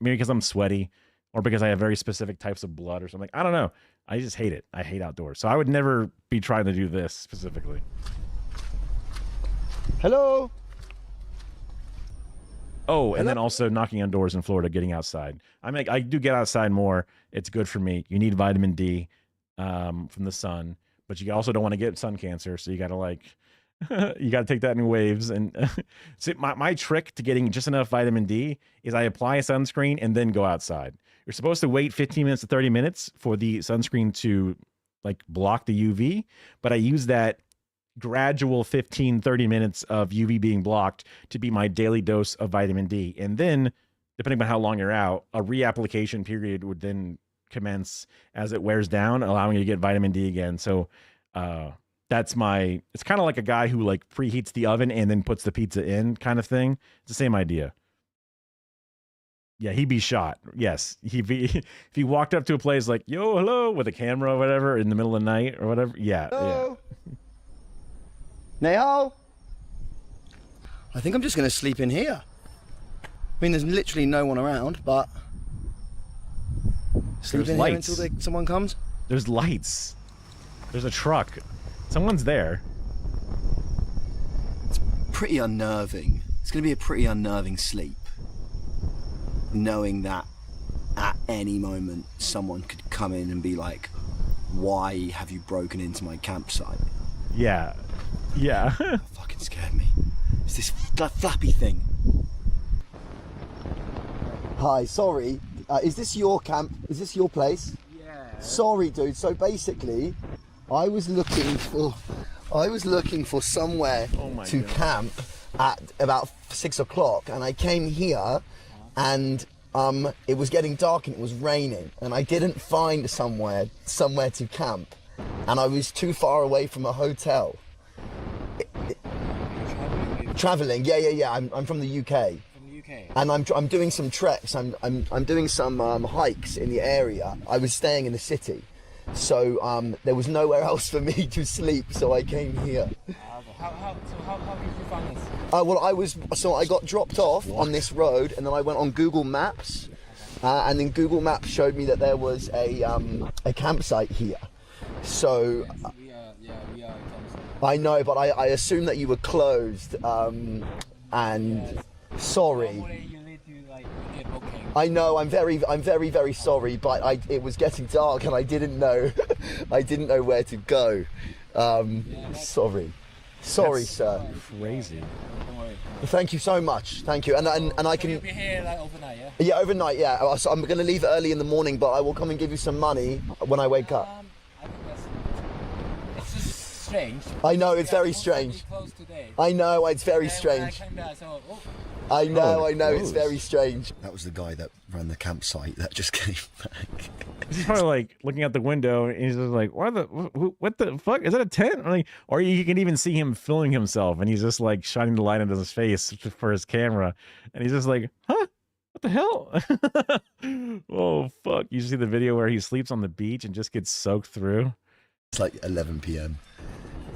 Maybe because I'm sweaty, or because I have very specific types of blood or something. I don't know. I just hate it. I hate outdoors. So I would never be trying to do this specifically. Hello. Oh, and then also knocking on doors in Florida, getting outside. I do get outside more. It's good for me. You need vitamin D from the sun, but you also don't want to get sun cancer. So you got to you got to take that in waves. And see, my trick to getting just enough vitamin D is I apply a sunscreen and then go outside. You're supposed to wait 15 minutes to 30 minutes for the sunscreen to block the UV, but I use that gradual 15-30 minutes of UV being blocked to be my daily dose of vitamin D. And then, depending on how long you're out, a reapplication period would then commence as it wears down, allowing you to get vitamin D again. So it's kind of like a guy who preheats the oven and then puts the pizza in kind of thing. It's the same idea. Yeah, he'd be shot. Yes. If he walked up to a place like, yo, hello, with a camera or whatever in the middle of the night or whatever. Yeah. Hello. Yeah. Nehal? I think I'm just going to sleep in here. I mean, there's literally no one around, but sleep in here until someone comes. There's lights. There's a truck. Someone's there. It's pretty unnerving. It's going to be a pretty unnerving sleep, knowing that at any moment someone could come in and be like, why have you broken into my campsite? Yeah. That fucking scared me. It's this flappy thing. Hi, sorry. Is this your camp? Is this your place? Yeah. Sorry, dude. So basically, I was looking for somewhere to camp at about 6 o'clock, and I came here, and it was getting dark and it was raining, and I didn't find somewhere to camp, and I was too far away from a hotel. Traveling, yeah. I'm from the UK. From the UK. And I'm doing some treks. I'm doing some hikes in the area. I was staying in the city, so there was nowhere else for me to sleep. So I came here. How did you find this? Well, I got dropped off on this road, and then I went on Google Maps, and then Google Maps showed me that there was a campsite here. So. We are a campsite. I know, but I assumed that you were closed, and sorry. You need to get booking. I know, I'm very, very sorry, but it was getting dark and I didn't know where to go. Sorry, That's sir. Crazy. Don't worry. Thank you so much. Thank you, and I can. You'll be here overnight, yeah? Yeah, overnight. Yeah, so I'm going to leave early in the morning, but I will come and give you some money when I wake up. I think it's just strange. I know, it's very strange. I know, it's very strange. I know, it's very strange. That was the guy that ran the campsite that just came back. He's probably like looking out the window and he's just like, what the fuck? Is that a tent? Or you can even see him filming himself and he's just like shining the light into his face for his camera. And he's just like, huh? What the hell? Oh, fuck. You see the video where he sleeps on the beach and just gets soaked through? It's like 11 p.m.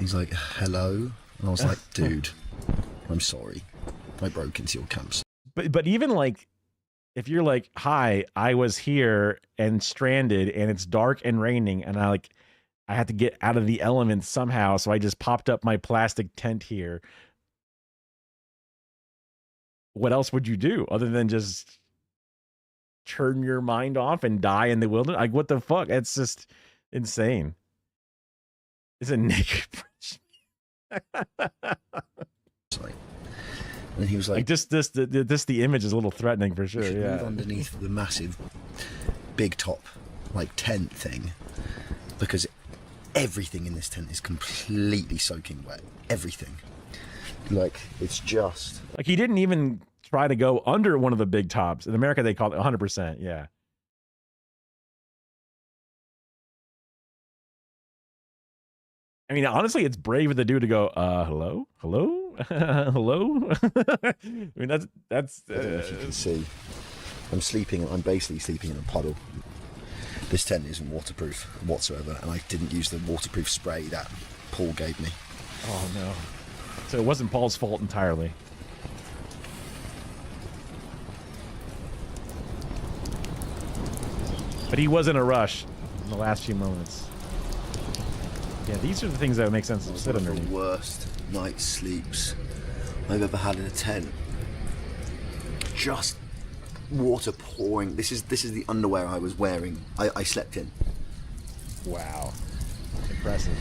He's like, hello? And I was like, dude, I'm sorry. I broke into your campsite. But even like, if you're like, hi, I was here and stranded and it's dark and raining and I had to get out of the elements somehow, so I just popped up my plastic tent here. What else would you do other than just turn your mind off and die in the wilderness? Like, what the fuck? It's just insane. It's a naked And he was like, the image is a little threatening for sure. Yeah. Move underneath the massive big top like tent thing, because everything in this tent is completely soaking wet. Everything. Like, it's just like he didn't even try to go under one of the big tops. In America, they call it 100%. Yeah. I mean, honestly, it's brave of the dude to go, hello? Hello? Hello? I mean, that's I don't know if you can see. I'm basically sleeping in a puddle. This tent isn't waterproof whatsoever, and I didn't use the waterproof spray that Paul gave me. Oh, no. So it wasn't Paul's fault entirely. But he was in a rush in the last few moments. Yeah, these are the things that would make sense to sit underneath. The worst night's sleeps I've ever had in a tent. Just water pouring. This is the underwear I was wearing. I slept in. Wow. Impressive.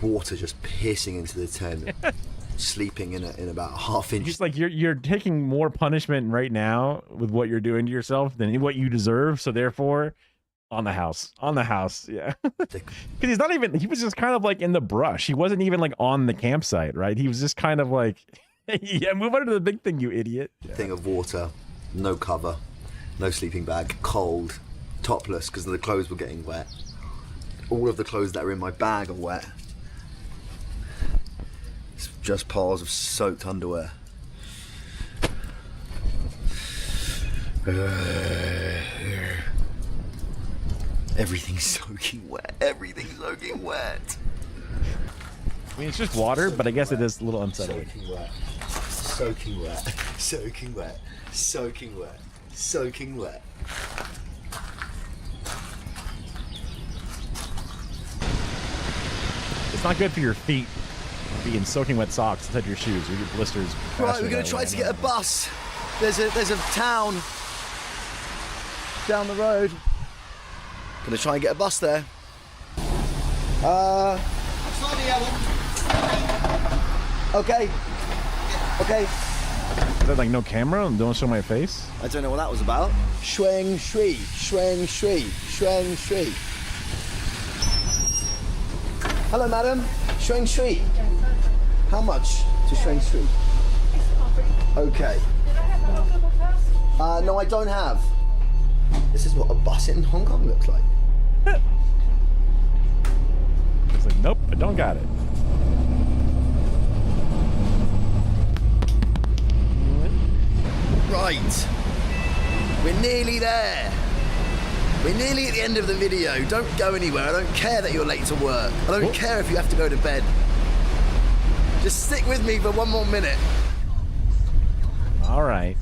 Water just piercing into the tent. Sleeping in about a half-inch. Just like you're taking more punishment right now with what you're doing to yourself than what you deserve. So therefore, on the house, yeah. Because he's not even. He was just kind of like in the brush. He wasn't even like on the campsite, right? He was just kind of like, yeah, move on to the big thing, you idiot. Yeah. Thing of water, no cover, no sleeping bag, cold, topless because the clothes were getting wet. All of the clothes that are in my bag are wet. It's just piles of soaked underwear. Everything's soaking wet. Everything's soaking wet. I mean, it's just water, but I guess it is a little unsettling. Soaking wet. Soaking wet. Soaking wet. Soaking wet. Soaking wet. It's not good for your feet being soaking wet socks inside your shoes. You get blisters. Right, we're going to try to get a bus. There's a town down the road. Gonna try and get a bus there. Okay. Okay. Is that like no camera? Don't show my face? I don't know what that was about. Shuang Shui. Shuang Shui. Shuang Shui. Hello, madam. Shuang Shui. How much to Shuang Shui? Okay. No, I don't have. This is what a bus in Hong Kong looks like. It's like, nope, I don't got it. Right. We're nearly there. We're nearly at the end of the video. Don't go anywhere. I don't care that you're late to work. I don't care if you have to go to bed. Just stick with me for one more minute. All right.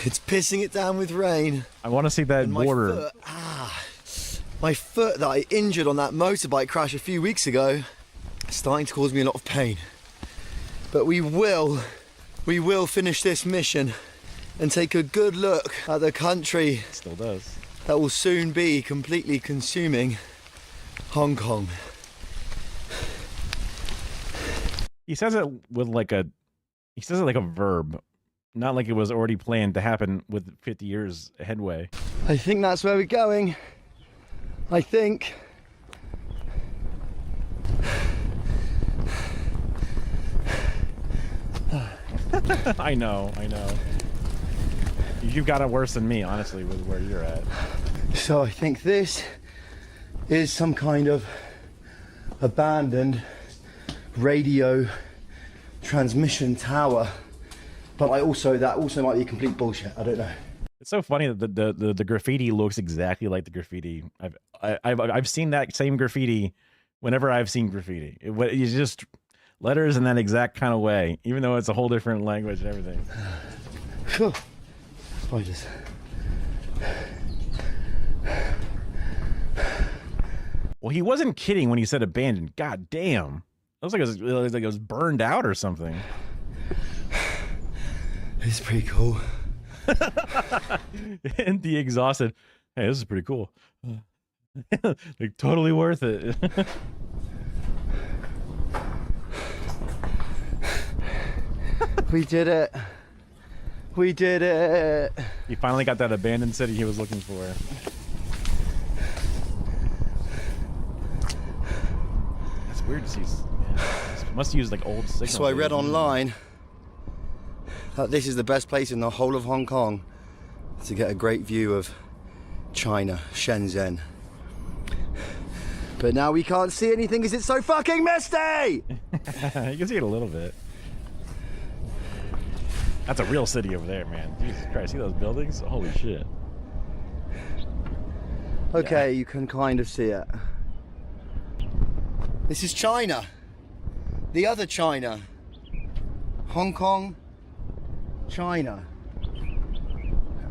It's pissing it down with rain. I want to see that border. My foot that I injured on that motorbike crash a few weeks ago is starting to cause me a lot of pain. But we will finish this mission and take a good look at the country. Still does. That will soon be completely consuming Hong Kong. He says it with like a He says it like a verb, not like it was already planned to happen with 50 years headway. I think that's where we're going. I think. I know. You've got it worse than me, honestly, with where you're at. So I think this is some kind of abandoned radio transmission tower, but that also might be complete bullshit. I don't know. It's so funny that the graffiti looks exactly like the graffiti. I've seen that same graffiti whenever I've seen graffiti. It's just letters in that exact kind of way, even though it's a whole different language and everything. Spiders. Well, he wasn't kidding when he said abandoned. God damn. It was like it was burned out or something. It's pretty cool. And the exhausted. Hey, this is pretty cool. Like totally worth it. We did it. We did it. He finally got that abandoned city he was looking for. That's weird to see. Must use like old signals. So I read online that this is the best place in the whole of Hong Kong to get a great view of China, Shenzhen. But now we can't see anything because it's so fucking misty! You can see it a little bit. That's a real city over there, man. Jesus Christ, see those buildings? Holy shit. Okay, you can kind of see it. This is China. The other China. Hong Kong, China.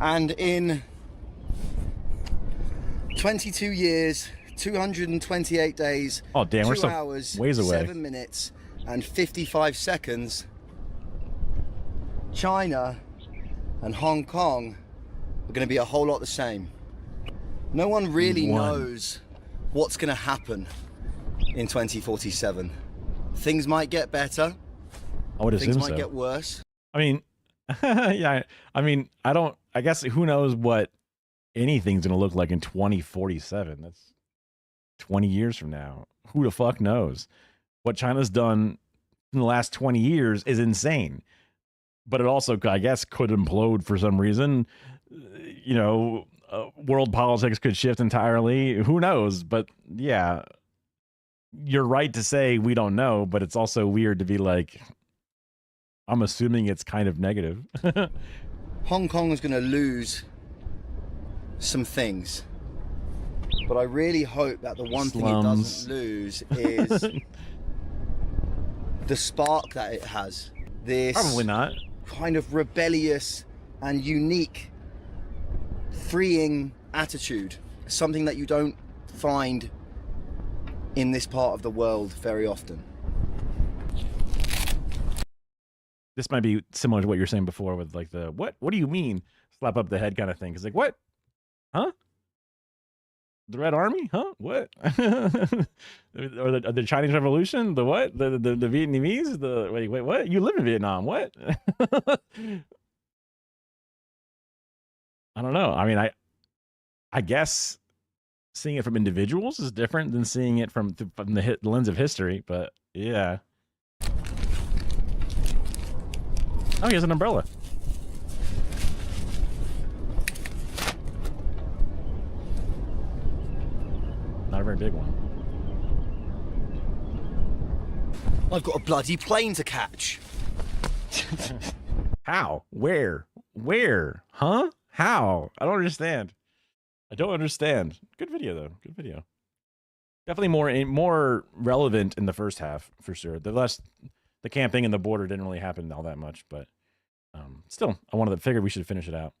And in 22 years, 228 days, oh, damn, 2 we're some hours, ways away. 7 minutes, and 55 seconds, China and Hong Kong are going to be a whole lot the same. No one really knows what's going to happen in 2047. Things might get better. I would assume Things might so. get worse. I mean, yeah, I guess who knows what anything's going to look like in 2047. That's 20 years from now. Who the fuck knows? What China's done in the last 20 years is insane. But it also, I guess, could implode for some reason. You know, world politics could shift entirely. Who knows? But yeah, you're right to say we don't know, but it's also weird to be like, I'm assuming it's kind of negative. Hong Kong is going to lose some things. But I really hope that the one thing it doesn't lose is the spark that it has. This probably not. Kind of rebellious and unique, freeing attitude. Something that you don't find in this part of the world very often. This might be similar to what you're saying before with like the, what do you mean? Slap up the head kind of thing. It's like, what? Huh? The Red Army? Huh? What? Or the Chinese Revolution? The what? The Vietnamese? The wait, what? You live in Vietnam? What? I don't know. I mean, I guess seeing it from individuals is different than seeing it from the lens of history. But yeah. Oh, he has an umbrella. Not a very big one. I've got a bloody plane to catch. How? Where? Huh? How? I don't understand. I don't understand. Good video though. Good video. Definitely more relevant in the first half for sure. The camping and the border didn't really happen all that much, but still, figured we should finish it out.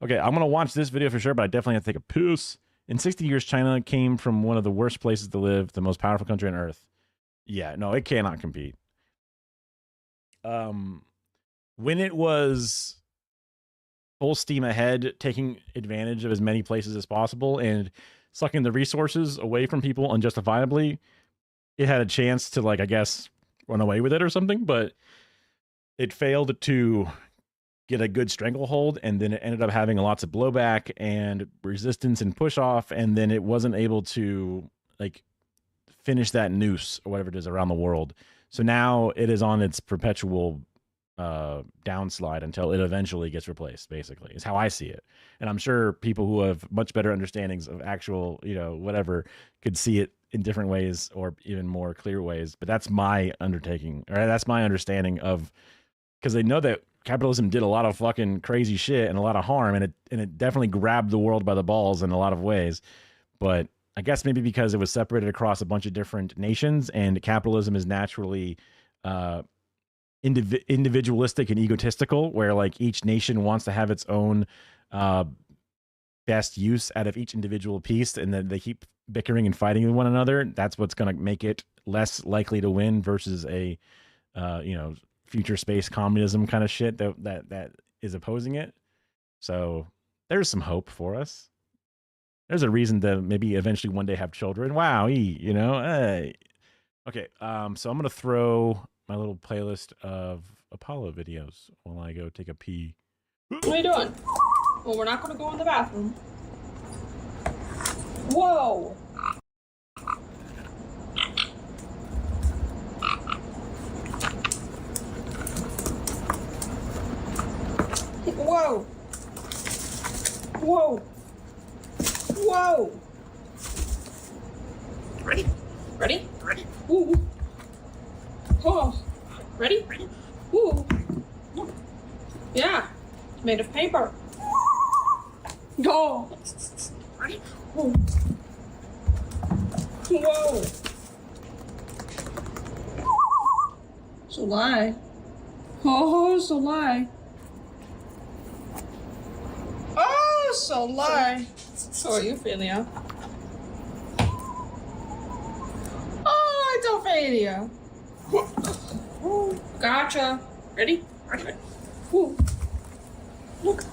Okay, I'm gonna watch this video for sure, but I definitely have to take a piss. In 60 years, China came from one of the worst places to live, the most powerful country on earth. Yeah, no, it cannot compete. When it was full steam ahead, taking advantage of as many places as possible and sucking the resources away from people unjustifiably, it had a chance to, like, I guess, run away with it or something. But it failed to get a good stranglehold, and then it ended up having lots of blowback and resistance and push off, and then it wasn't able to like finish that noose or whatever it is around the world. So now it is on its perpetual downslide until it eventually gets replaced, basically, is how I see it. And I'm sure people who have much better understandings of actual, whatever, could see it in different ways or even more clear ways. But that's my undertaking, or that's my understanding of, because they know that capitalism did a lot of fucking crazy shit and a lot of harm, and it definitely grabbed the world by the balls in a lot of ways. But I guess maybe because it was separated across a bunch of different nations, and capitalism is naturally individualistic and egotistical, where like each nation wants to have its own best use out of each individual piece, and then they keep bickering and fighting with one another. That's what's going to make it less likely to win versus a future space communism kind of shit that is opposing it. So there's some hope for us. There's a reason to maybe eventually one day have children. Wow, hey. Okay, so I'm gonna throw my little playlist of Apollo videos while I go take a pee. What are you doing? Well, we're not gonna go in the bathroom. Whoa! Whoa! Whoa! Whoa! Ready? Ready? Ready? Ooh! Oh! Ready? Ready? Ooh! Yeah! Made of paper. Go! Ready? Whoa! Whoa! So lie. Oh, so lie. Oh, so lie. How are you feeling? Oh, it's Ophelia. Gotcha. Ready? Ready? Ooh. Look.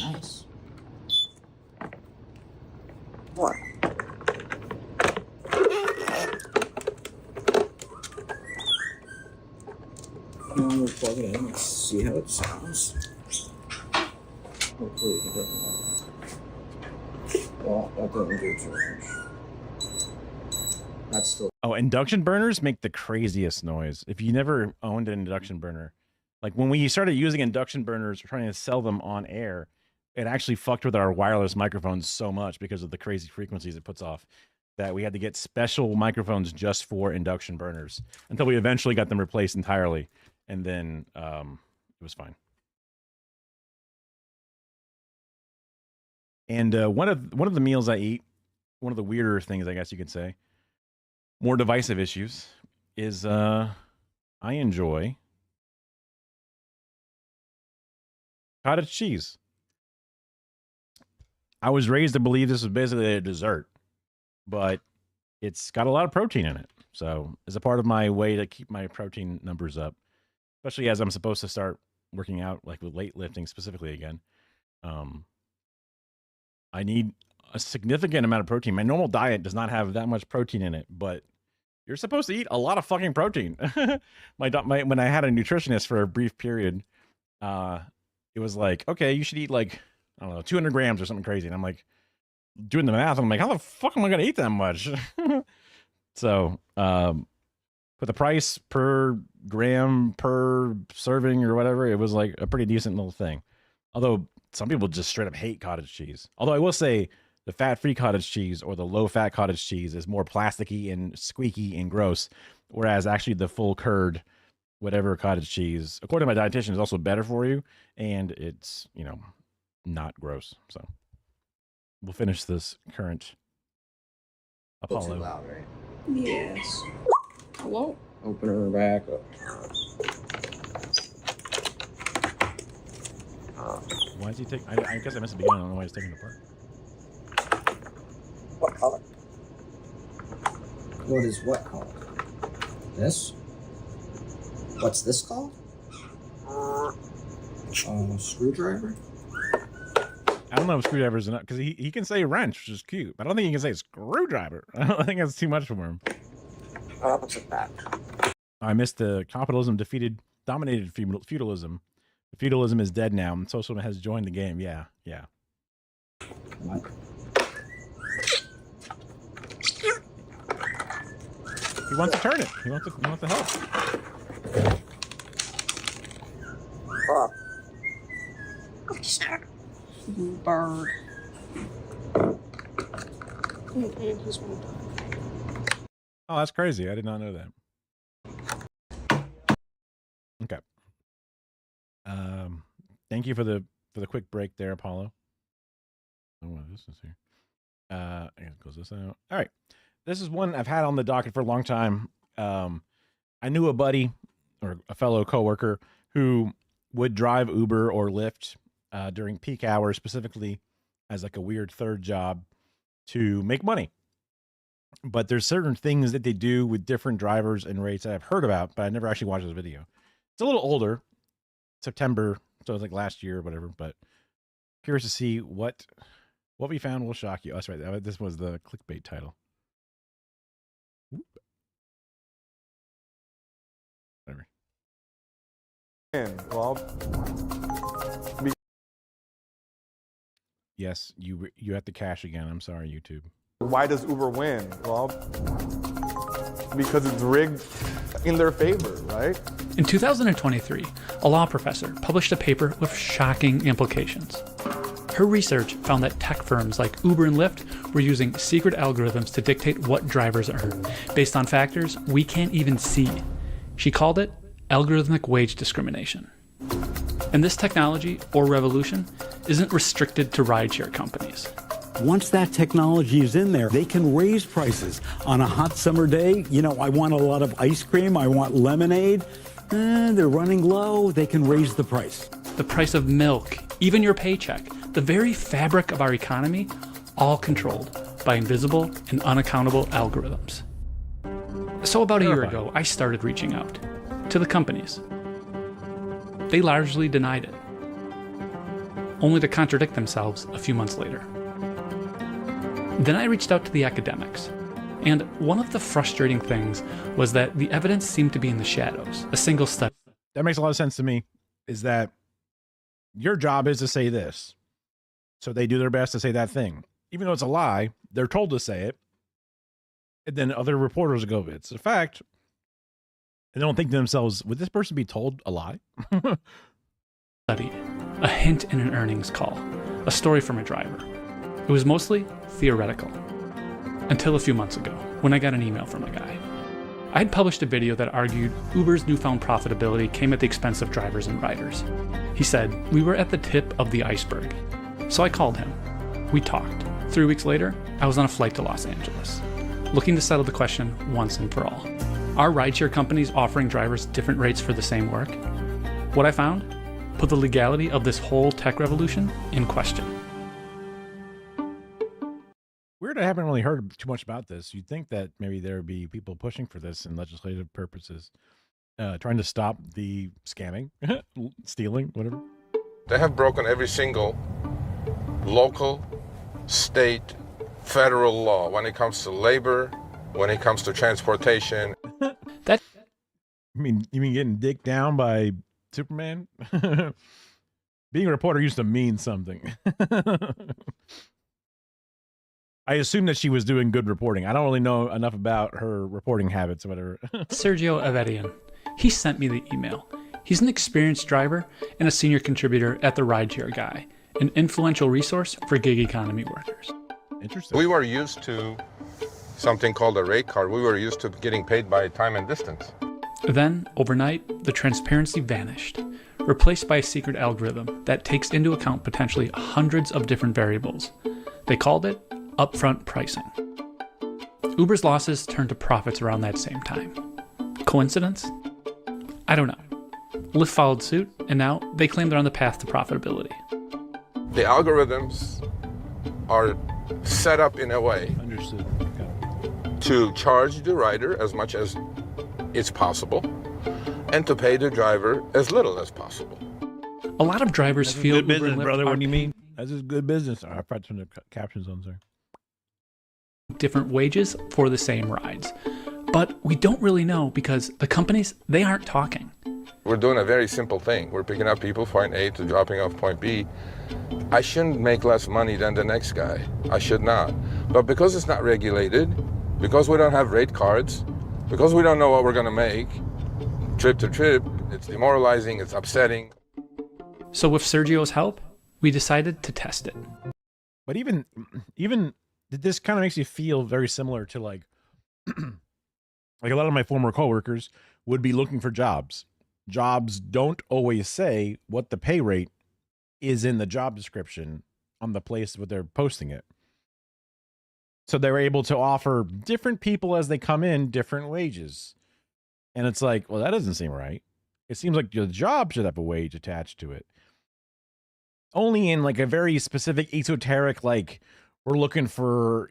Nice. What? Now we'll plug it in. Let's see how it sounds. Hopefully it doesn't. Well, that doesn't do too much. That's still. Oh, induction burners make the craziest noise. If you never owned an induction burner, like when we started using induction burners, trying to sell them on air, it actually fucked with our wireless microphones so much because of the crazy frequencies it puts off that we had to get special microphones just for induction burners until we eventually got them replaced entirely. And then it was fine. And one of the meals I eat, one of the weirder things, I guess you could say, more divisive issues, is I enjoy cottage cheese. I was raised to believe this was basically a dessert, but it's got a lot of protein in it. So as a part of my way to keep my protein numbers up, especially as I'm supposed to start working out, like with weightlifting specifically again, I need a significant amount of protein. My normal diet does not have that much protein in it, but you're supposed to eat a lot of fucking protein. When I had a nutritionist for a brief period, it was like, okay, you should eat like, I don't know, 200 grams or something crazy. And I'm like, doing the math, I'm like, how the fuck am I going to eat that much? So, for the price per gram per serving or whatever, it was like a pretty decent little thing. Although some people just straight up hate cottage cheese. Although I will say the fat-free cottage cheese or the low-fat cottage cheese is more plasticky and squeaky and gross, whereas actually the full curd, whatever cottage cheese, according to my dietitian, is also better for you, and it's, not gross. So we'll finish this current Apollo. Yes. Hello? Open her back up. Why is he taking? I guess I missed the beginning. I don't know why he's taking it apart. What color? What is what called? This? What's this called? Screwdriver? I don't know if screwdriver is enough because he can say wrench, which is cute, but I don't think he can say screwdriver. I don't think that's too much for him. What's that? I missed the capitalism dominated feudalism. Feudalism is dead now, and socialism has joined the game. Yeah. He wants to turn it. He wants to help. Bird. Oh, that's crazy. I did not know that. Okay. Thank you for the quick break there, Apollo. Oh, what this is here. Goes this out. All right. This is one I've had on the docket for a long time. I knew a buddy or a fellow coworker who would drive Uber or Lyft during peak hours, specifically as like a weird third job to make money. But there's certain things that they do with different drivers and rates that I've heard about, but I never actually watched this video. It's a little older, September, so it was like last year or whatever, but curious to see what we found will shock you. Oh, that's right. This was the clickbait title. Whatever. Yes, you have to cash again. I'm sorry, YouTube. Why does Uber win? Well, because it's rigged in their favor, right? In 2023, a law professor published a paper with shocking implications. Her research found that tech firms like Uber and Lyft were using secret algorithms to dictate what drivers earn, based on factors we can't even see. She called it algorithmic wage discrimination. And this technology, or revolution, isn't restricted to rideshare companies. Once that technology is in there, they can raise prices. On a hot summer day, I want a lot of ice cream, I want lemonade. They're running low, they can raise the price. The price of milk, even your paycheck, the very fabric of our economy, all controlled by invisible and unaccountable algorithms. So about a year ago, I started reaching out to the companies. They largely denied it, only to contradict themselves a few months later. Then I reached out to the academics, and one of the frustrating things was that the evidence seemed to be in the shadows. A single study. That makes a lot of sense to me, is that your job is to say this. So they do their best to say that thing. Even though it's a lie, they're told to say it. And then other reporters go, it's a fact. And they don't think to themselves, would this person be told a lie? Study, a hint in an earnings call, a story from a driver. It was mostly theoretical. Until a few months ago, when I got an email from a guy. I had published a video that argued Uber's newfound profitability came at the expense of drivers and riders. He said, we were at the tip of the iceberg. So I called him. We talked. 3 weeks later, I was on a flight to Los Angeles, looking to settle the question once and for all. Are rideshare companies offering drivers different rates for the same work? What I found put the legality of this whole tech revolution in question. Weird, I haven't really heard too much about this. You'd think that maybe there would be people pushing for this in legislative purposes, trying to stop the scamming, stealing, whatever. They have broken every single local, state, federal law when it comes to labor, when it comes to transportation. That you mean getting dicked down by Superman? Being a reporter used to mean something. I assume that she was doing good reporting. I don't really know enough about her reporting habits or whatever. Sergio Avedian. He sent me the email. He's an experienced driver and a senior contributor at The Rideshare Guy, an influential resource for gig economy workers. Interesting. We were used to something called a rate card. We were used to getting paid by time and distance. Then, overnight, the transparency vanished, replaced by a secret algorithm that takes into account potentially hundreds of different variables. They called it upfront pricing. Uber's losses turned to profits around that same time. Coincidence? I don't know. Lyft followed suit, and now they claim they're on the path to profitability. The algorithms are set up in a way to charge the rider as much as it's possible and to pay the driver as little as possible. A lot of drivers feel good Uber and business, Lyft brother. are What do you mean? That's just good business. I probably turn the captions on, sorry. different wages for the same rides. But we don't really know because the companies, they aren't talking. We're doing a very simple thing. We're picking up people point A to dropping off point B. I shouldn't make less money than the next guy. I should not. But because it's not regulated, because we don't have rate cards, because we don't know what we're going to make, trip to trip, it's demoralizing, it's upsetting. So with Sergio's help, we decided to test it. But even this kind of makes you feel very similar to like a lot of my former coworkers would be looking for jobs. Jobs don't always say what the pay rate is in the job description on the place where they're posting it. So they're able to offer different people as they come in different wages. And it's like, well, that doesn't seem right. It seems like the job should have a wage attached to it. Only in like a very specific esoteric, like we're looking for,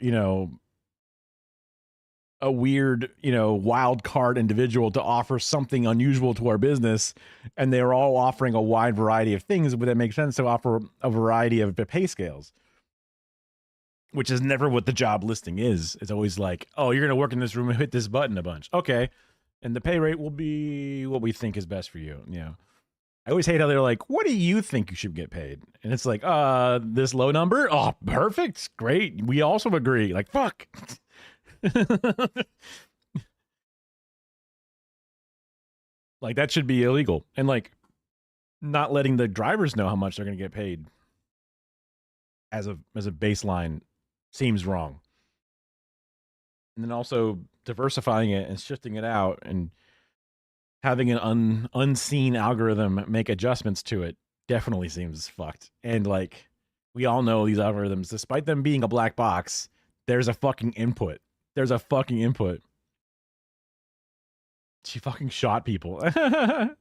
a weird, wild card individual to offer something unusual to our business. And they're all offering a wide variety of things, but it makes sense to offer a variety of pay scales, which is never what the job listing is. It's always like, oh, you're going to work in this room and hit this button a bunch. Okay. And the pay rate will be what we think is best for you. I always hate how they're like, what do you think you should get paid? And it's like, this low number? Oh, perfect. Great. We also agree. Like, fuck. Like that should be illegal. And like not letting the drivers know how much they're going to get paid as a baseline seems wrong. And then also diversifying it and shifting it out and having an unseen algorithm make adjustments to it definitely seems fucked. And like we all know these algorithms, despite them being a black box, there's a fucking input. There's a fucking input. She fucking shot people. And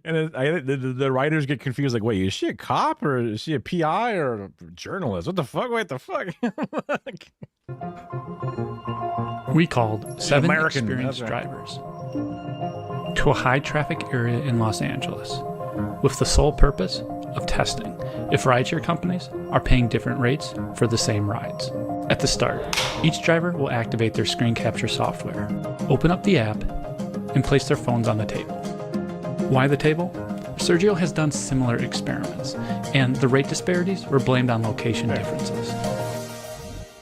the writers get confused. Like, wait, is she a cop or is she a PI or a journalist? What the fuck? Wait, the fuck? We called 7 experienced drivers to a high traffic area in Los Angeles with the sole purpose of testing if rideshare companies are paying different rates for the same rides. At the start, each driver will activate their screen capture software, open up the app, and place their phones on the table. Why the table? Sergio has done similar experiments, and the rate disparities were blamed on location differences.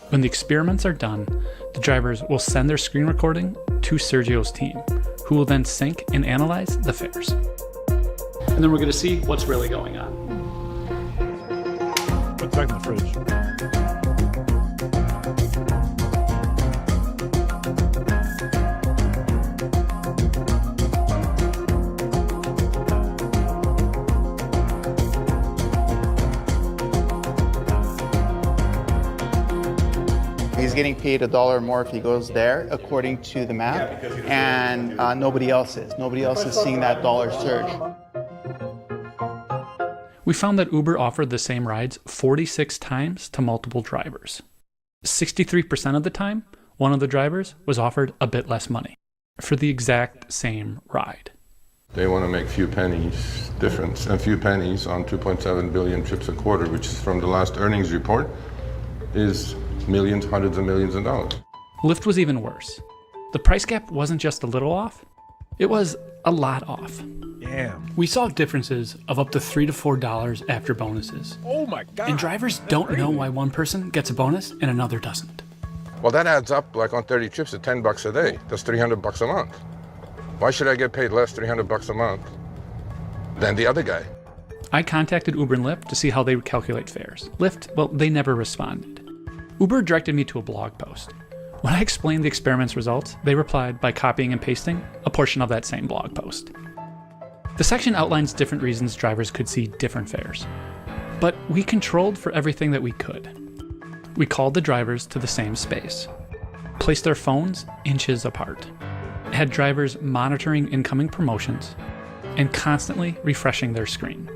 When the experiments are done, the drivers will send their screen recording to Sergio's team, who will then sync and analyze the fares. And then we're going to see what's really going on. What's back in the fridge? He's getting paid $1 more if he goes there, according to the map, and nobody else is. Nobody else is seeing that dollar surge. We found that Uber offered the same rides 46 times to multiple drivers. 63% of the time, one of the drivers was offered a bit less money for the exact same ride. They want to make few pennies difference, and few pennies on 2.7 billion trips a quarter, which is from the last earnings report, is millions, hundreds of millions of dollars. Lyft was even worse. The price gap wasn't just a little off, it was a lot off. Damn. We saw differences of up to $3 to $4 after bonuses. Oh my God. And drivers don't know why one person gets a bonus and another doesn't. Well, that adds up like on 30 trips to $10 a day. That's $300 a month. Why should I get paid less $300 a month than the other guy? I contacted Uber and Lyft to see how they would calculate fares. Lyft, well, they never responded. Uber directed me to a blog post. When I explained the experiment's results, they replied by copying and pasting a portion of that same blog post. The section outlines different reasons drivers could see different fares. But we controlled for everything that we could. We called the drivers to the same space, placed their phones inches apart, had drivers monitoring incoming promotions and constantly refreshing their screen.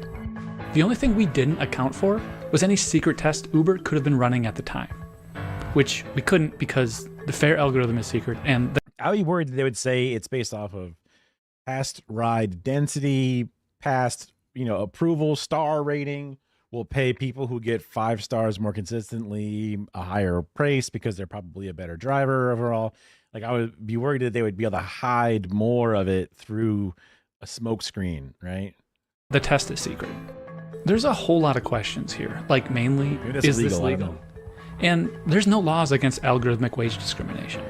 The only thing we didn't account for was any secret test Uber could have been running at the time, which we couldn't because the fare algorithm is secret. And I'd be worried that they would say it's based off of past ride density, past, approval, star rating. We'll pay people who get 5 stars more consistently a higher price because they're probably a better driver overall. Like, I would be worried that they would be able to hide more of it through a smoke screen, right? the test is secret. There's a whole lot of questions here, like mainly, is this legal? And there's no laws against algorithmic wage discrimination.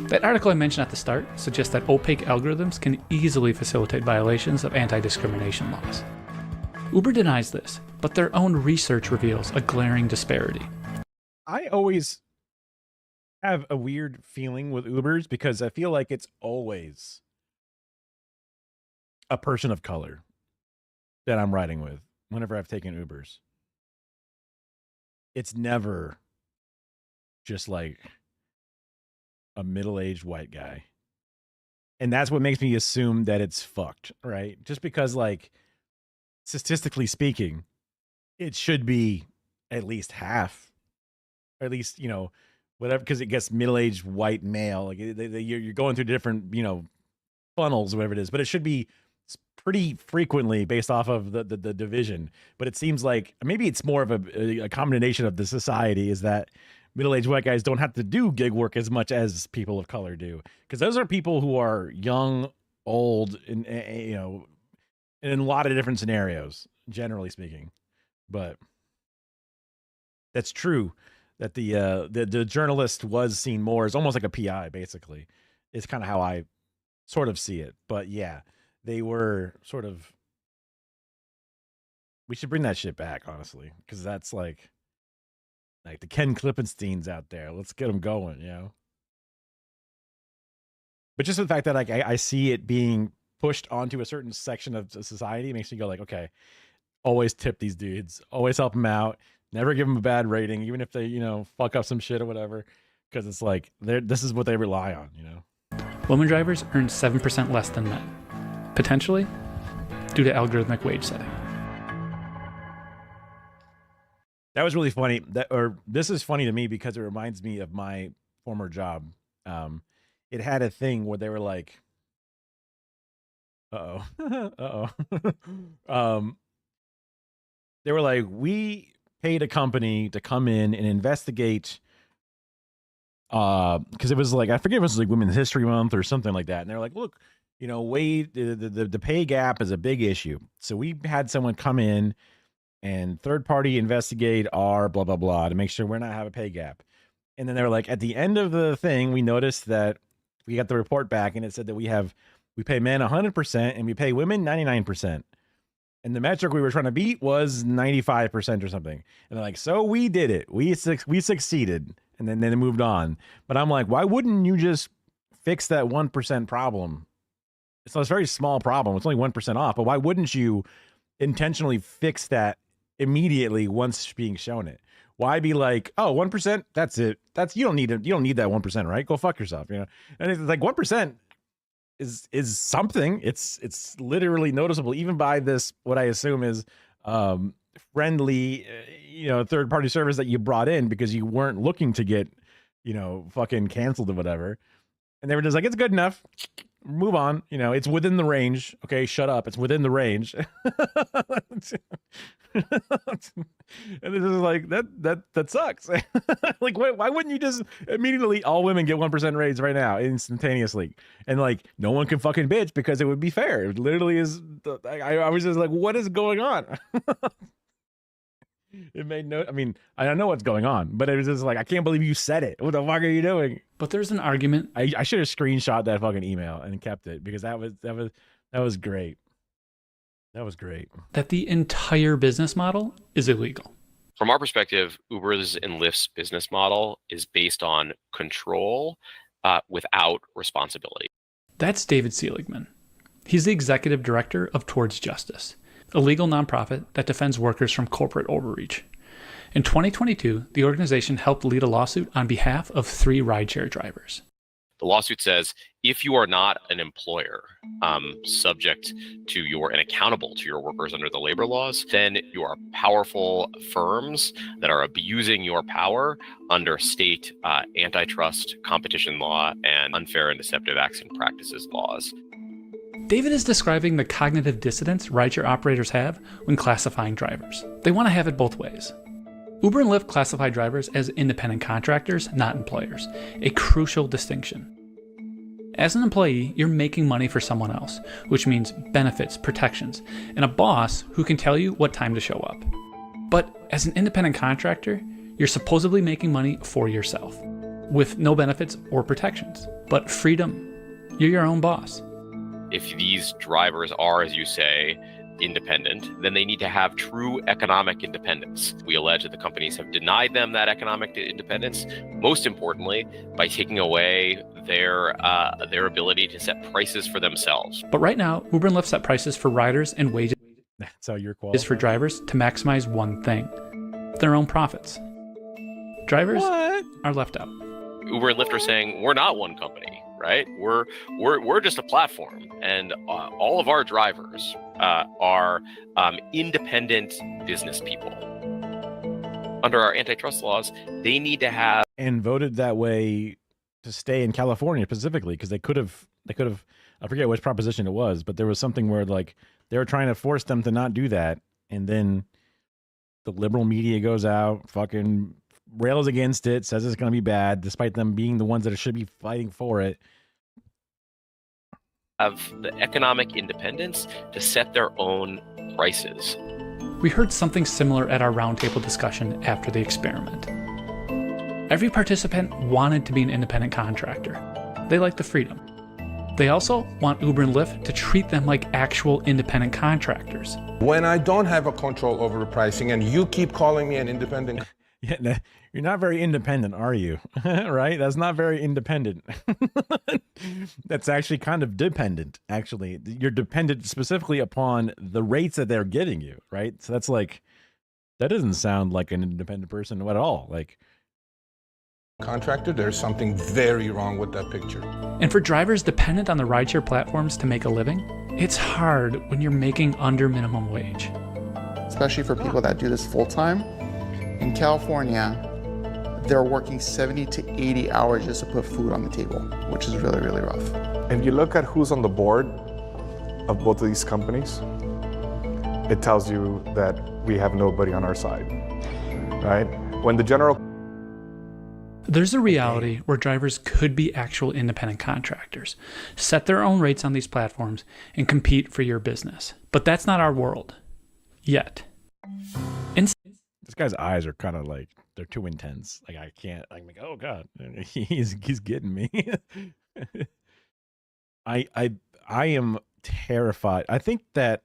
That article I mentioned at the start suggests that opaque algorithms can easily facilitate violations of anti-discrimination laws. Uber denies this, but their own research reveals a glaring disparity. I always have a weird feeling with Ubers because I feel like it's always a person of color that I'm riding with whenever I've taken Ubers. It's never just like a middle-aged white guy. And that's what makes me assume that it's fucked, right? Just because, like, statistically speaking, it should be at least half, or at least, you know, whatever, because it gets middle-aged white male. Like, you're going through different, you know, funnels, whatever it is, but it should be pretty frequently based off of the division. But it seems like maybe it's more of a combination of the society is that middle-aged white guys don't have to do gig work as much as people of color do, because those are people who are young, old, and you know, in a lot of different scenarios, generally speaking. But that's true that the journalist was seen more as almost like a PI, basically, is kind of how I sort of see it. But yeah, they were sort of. We should bring that shit back, honestly, because that's like the Ken Klippensteins out there. Let's get them going, you know? But just the fact that like I see it being pushed onto a certain section of society makes me go like, okay, always tip these dudes. Always help them out. Never give them a bad rating, even if they, you know, fuck up some shit or whatever. Because it's like, this is what they rely on, you know? Women drivers earn 7% less than men, potentially due to algorithmic wage setting. That was really funny. This is funny to me because it reminds me of my former job. It had a thing where they were like, they were like, we paid a company to come in and investigate, because it was like, I forget if it was like Women's History Month or something like that. And they're like, look, you know, the pay gap is a big issue. So we had someone come in and third party investigate our blah, blah, blah to make sure we're not have a pay gap. And then they were like, at the end of the thing, we noticed that we got the report back and it said that we pay men 100% and we pay women 99%. And the metric we were trying to beat was 95% or something. And they're like, so we did it. We succeeded. And then it moved on. But I'm like, why wouldn't you just fix that 1% problem? It's a very small problem. It's only 1% off. But why wouldn't you intentionally fix that immediately once being shown it? Why be like, oh, 1%, that's it. You don't need that 1%, right? Go fuck yourself, you know? And it's like 1% is something. It's literally noticeable, even by this, what I assume is friendly, you know, third-party service that you brought in because you weren't looking to get, you know, fucking canceled or whatever. And they were just like, it's good enough. Move on. You know, it's within the range. Okay, shut up. It's within the range. And this is like, that sucks. Like, why wouldn't you just immediately all women get 1% raise right now instantaneously? And like, no one can fucking bitch because it would be fair. It literally is. I was just like, what is going on? It made no, I mean, I don't know what's going on, but it was just like, I can't believe you said it. What the fuck are you doing? But there's an argument. I should have screenshot that fucking email and kept it because that was great. That was great. That the entire business model is illegal. From our perspective, Uber's and Lyft's business model is based on control without responsibility. That's David Seligman. He's the executive director of Towards Justice, a legal nonprofit that defends workers from corporate overreach. In 2022, the organization helped lead a lawsuit on behalf of 3 rideshare drivers. The lawsuit says if you are not an employer subject to and accountable to your workers under the labor laws, then you are powerful firms that are abusing your power under state antitrust, competition law, and unfair and deceptive acts and practices laws. David is describing the cognitive dissonance rideshare operators have when classifying drivers. They want to have it both ways. Uber and Lyft classify drivers as independent contractors, not employers, a crucial distinction. As an employee, you're making money for someone else, which means benefits, protections, and a boss who can tell you what time to show up. But as an independent contractor, you're supposedly making money for yourself, with no benefits or protections, but freedom. You're your own boss. If these drivers are, as you say, independent, then they need to have true economic independence. We allege that the companies have denied them that economic independence, most importantly, by taking away their ability to set prices for themselves. But right now, Uber and Lyft set prices for riders and wages That's how you're qualified. for drivers to maximize one thing: their own profits. Drivers are left out. Uber and Lyft are saying we're not one company, right? We're just a platform, and all of our drivers are independent business people. Under our antitrust laws, they need to have and voted that way to stay in California specifically because they could have I forget which proposition it was, but there was something where like they were trying to force them to not do that, and then the liberal media goes out, fucking rails against it, says it's going to be bad, despite them being the ones that should be fighting for it. Have the economic independence to set their own prices. We heard something similar at our roundtable discussion after the experiment. Every participant wanted to be an independent contractor. They like the freedom. They also want Uber and Lyft to treat them like actual independent contractors. When I don't have a control over the pricing and you keep calling me an independent... Yeah, you're not very independent, are you? Right? That's not very independent. That's actually kind of dependent, actually. You're dependent specifically upon the rates that they're giving you, right? So that's like, that doesn't sound like an independent person at all. Like, contractor, there's something very wrong with that picture. And for drivers dependent on the rideshare platforms to make a living, it's hard when you're making under minimum wage. Especially for people that do this full-time. In California, they're working 70 to 80 hours just to put food on the table, which is really, really rough. If you look at who's on the board of both of these companies, it tells you that we have nobody on our side, right? When the general... There's a reality where drivers could be actual independent contractors, set their own rates on these platforms, and compete for your business. But that's not our world. Yet. This guy's eyes are kind of like, they're too intense. Like, I can't, I'm like, oh God, he's getting me. I am terrified. I think that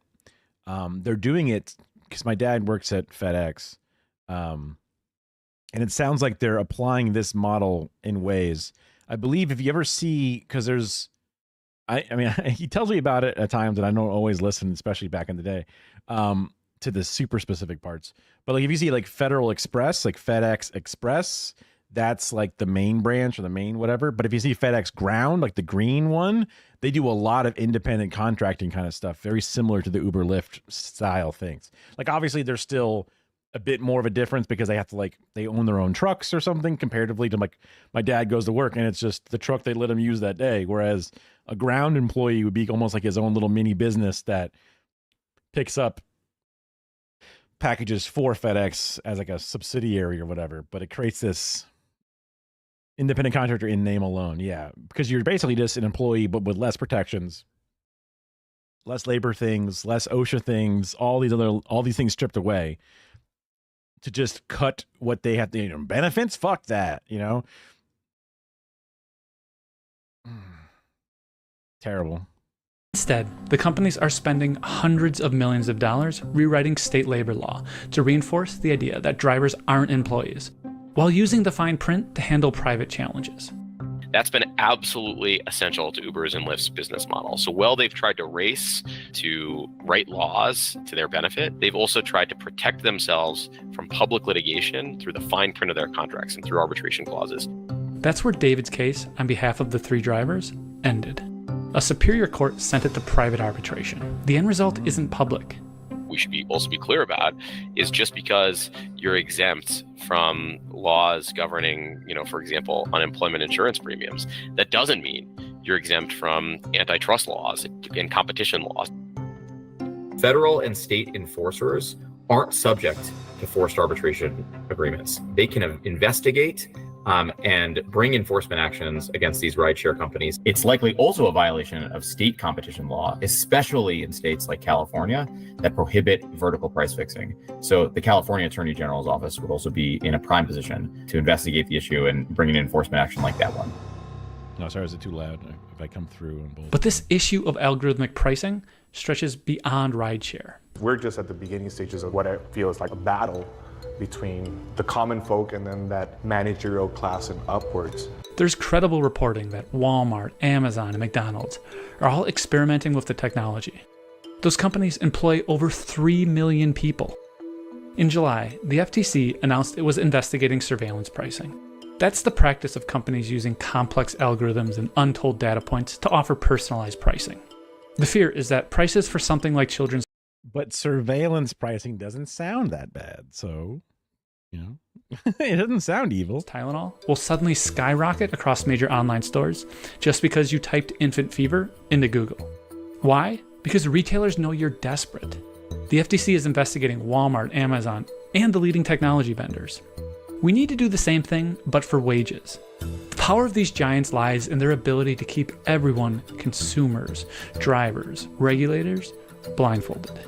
they're doing it because my dad works at FedEx. And it sounds like they're applying this model in ways. I believe if you ever see, because there's, I mean, he tells me about it at times and I don't always listen, especially back in the day. To the super specific parts, but like if you see like Federal Express, like FedEx Express, that's like the main branch or the main whatever. But if you see FedEx Ground, like the green one, they do a lot of independent contracting kind of stuff, very similar to the Uber Lyft style things. Like obviously there's still a bit more of a difference because they have to like, they own their own trucks or something comparatively to like my dad goes to work and it's just the truck they let him use that day. Whereas a ground employee would be almost like his own little mini business that picks up packages for FedEx as like a subsidiary or whatever, but it creates this independent contractor in name alone. Yeah, because you're basically just an employee, but with less protections, less labor things, less OSHA things, all these things stripped away to just cut what they have to, benefits. Fuck that, Terrible. Instead, the companies are spending hundreds of millions of dollars rewriting state labor law to reinforce the idea that drivers aren't employees, while using the fine print to handle private challenges. That's been absolutely essential to Uber's and Lyft's business model. So while they've tried to race to write laws to their benefit, they've also tried to protect themselves from public litigation through the fine print of their contracts and through arbitration clauses. That's where David's case, on behalf of the 3 drivers, ended. A superior court sent it to private arbitration. The end result isn't public. We should also be clear about is just because you're exempt from laws governing, for example, unemployment insurance premiums, that doesn't mean you're exempt from antitrust laws and competition laws. Federal and state enforcers aren't subject to forced arbitration agreements. They can investigate and bring enforcement actions against these rideshare companies. It's likely also a violation of state competition law, especially in states like California that prohibit vertical price fixing. So the California Attorney General's office would also be in a prime position to investigate the issue and bring an enforcement action like that one. No, sorry, is it too loud if I come through on both? But this issue of algorithmic pricing stretches beyond rideshare. We're just at the beginning stages of what I feel is like a battle between the common folk and then that managerial class and upwards. There's credible reporting that Walmart, Amazon, and McDonald's are all experimenting with the technology. Those companies employ over 3 million people. In July, the FTC announced it was investigating surveillance pricing. That's the practice of companies using complex algorithms and untold data points to offer personalized pricing. The fear is that prices for something like children's... But surveillance pricing doesn't sound that bad, so... it doesn't sound evil. Tylenol will suddenly skyrocket across major online stores just because you typed infant fever into Google. Why? Because retailers know you're desperate. The FTC is investigating Walmart, Amazon, and the leading technology vendors. We need to do the same thing, but for wages. The power of these giants lies in their ability to keep everyone, consumers, drivers, regulators, blindfolded.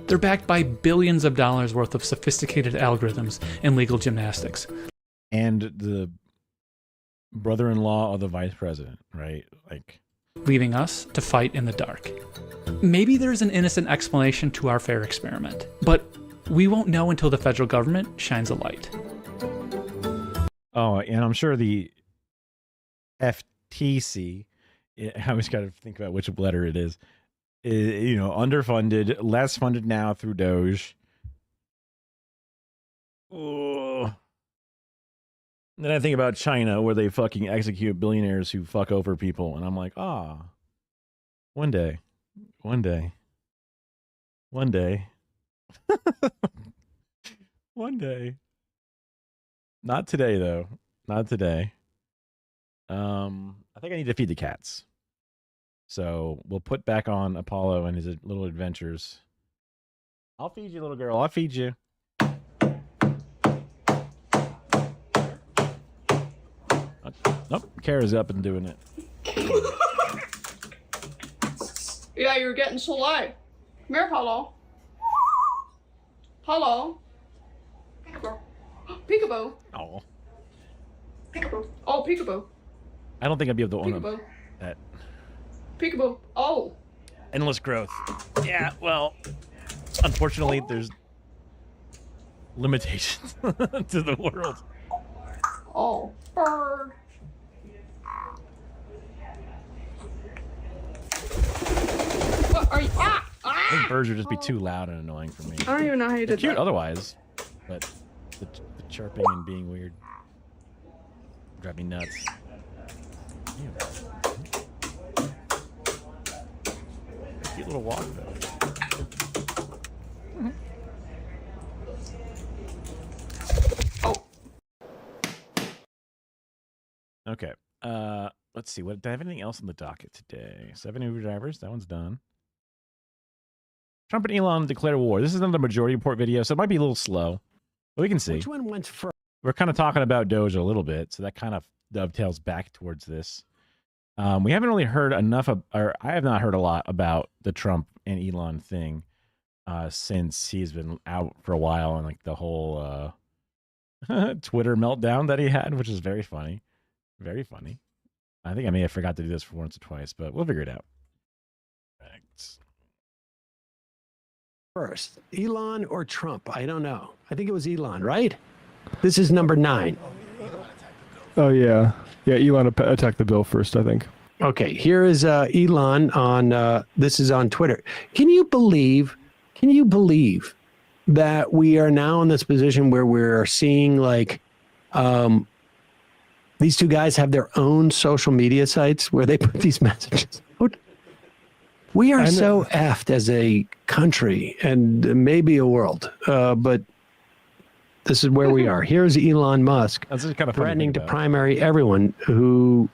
They're backed by billions of dollars worth of sophisticated algorithms and legal gymnastics. And the brother-in-law of the vice president, right? Leaving us to fight in the dark. Maybe there's an innocent explanation to our fair experiment, but we won't know until the federal government shines a light. Oh, and I'm sure the FTC, I always got to think about which letter it is, underfunded, less funded now through Doge. Oh. Then I think about China, where they fucking execute billionaires who fuck over people, and I'm like, one day. One day. Not today, though. Not today. I think I need to feed the cats. So we'll put back on Apollo and his little adventures. I'll feed you, little girl. I'll feed you. Nope, Kara's up and doing it. Yeah, you're getting so light. Come here, Paulo. Paulo. Peekaboo. Oh. Peekaboo. Oh, peekaboo. I don't think I'd be able to own Peekaboo. that. Peekaboo. Oh. Endless growth. Yeah, well, unfortunately, there's limitations to the world. Oh, bird. What are you? Ah! I think birds would just be too loud and annoying for me. I don't even know how you They're did cute that. otherwise, but the chirping and being weird drive me nuts. Ew. Cute little walk though. Okay. Let's see. What do I have anything else on the docket today? 7 Uber drivers. That one's done. Trump and Elon declare war. This is another majority report video, so it might be a little slow, but we can see. Which one went first? We're kind of talking about Doge a little bit, so that kind of dovetails back towards this. We haven't really heard enough of, or I have not heard a lot about the Trump and Elon thing since he's been out for a while, and like the whole Twitter meltdown that he had, which is very funny. Very funny. I think I may have forgot to do this for once or twice, but we'll figure it out. Right. First, Elon or Trump? I don't know. I think it was Elon, right? This is number 9. Oh, yeah. Yeah, Elon attacked the bill first, I think. Okay, here is Elon on, this is on Twitter. Can you believe that we are now in this position where we're seeing like These two guys have their own social media sites where they put these messages out. We are so effed as a country and maybe a world, but this is where we are. Here's Elon Musk threatening to primary everyone who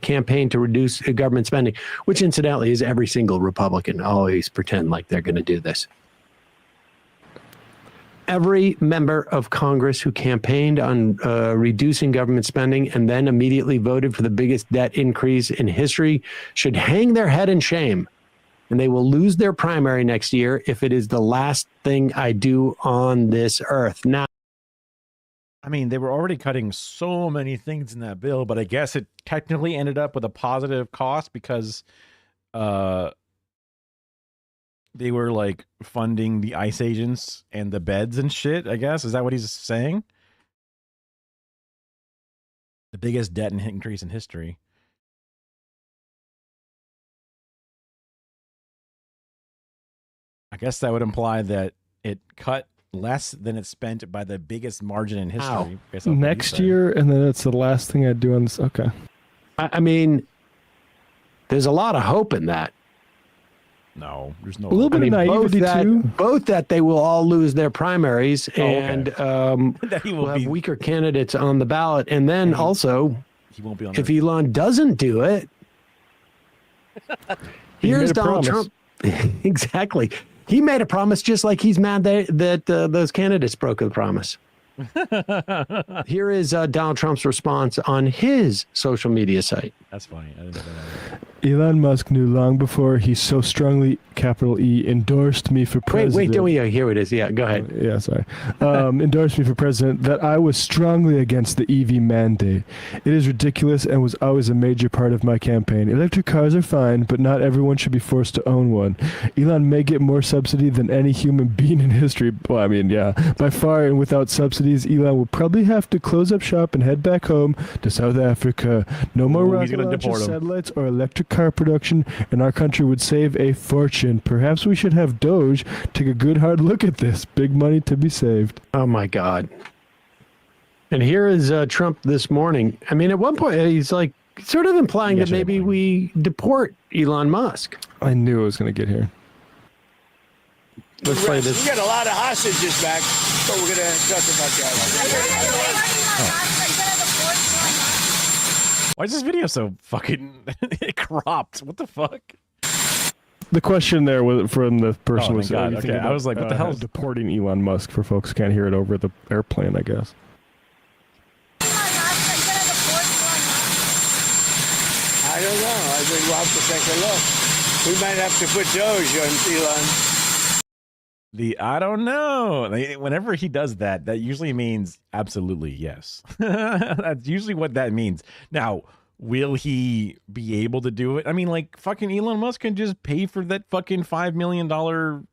campaigned to reduce government spending, which incidentally is every single Republican always pretend like they're going to do this. Every member of Congress who campaigned on reducing government spending and then immediately voted for the biggest debt increase in history should hang their head in shame. And they will lose their primary next year if it is the last thing I do on this earth. Now, I mean, they were already cutting so many things in that bill, but I guess it technically ended up with a positive cost because they were like funding the ICE agents and the beds and shit, I guess. Is that what he's saying? The biggest debt increase in history. I guess that would imply that it cut less than it spent by the biggest margin in history. Next year, and then it's the last thing I do on this. Okay. I mean, there's a lot of hope in that. No, there's no. A little bit of naivety too. Both that they will all lose their primaries and That he will we'll have be- weaker candidates on the ballot. And then also, he won't be on if Elon doesn't do it, here's made a Donald promise. Trump. Exactly. He made a promise just like he's mad that those candidates broke the promise. Here is Donald Trump's response on his social media site. That's funny. I didn't know that. Elon Musk knew long before he so strongly, capital E, endorsed me for president. Here it is. Yeah, go ahead. Yeah, sorry. Endorsed me for president that I was strongly against the EV mandate. It is ridiculous and was always a major part of my campaign. Electric cars are fine, but not everyone should be forced to own one. Elon may get more subsidy than any human being in history. Well, I mean, yeah, by far, and without subsidies, Elon will probably have to close up shop and head back home to South Africa. No more rocket launches, satellites, or electric car production, and our country would save a fortune. Perhaps we should have Doge take a good hard look at this. Big money to be saved. Oh my God. And here is Trump this morning. I mean, at one point, he's like sort of implying that maybe we deport Elon Musk. I knew it was going to get here. Let's play this. We got a lot of hostages back, so we're going to talk about that. Why is this video so fucking cropped? What the fuck? The question there was from the person Oh, was, thank God. you Okay, thinking I was like, what the hell is- deporting Elon Musk for folks who can't hear it over the airplane, I guess. I don't know. I think we'll have to take a look. We might have to put Doge on Elon. I don't know. Whenever he does that, that usually means absolutely yes. That's usually what that means. Now, will he be able to do it? I mean, like, fucking Elon Musk can just pay for that fucking $5 million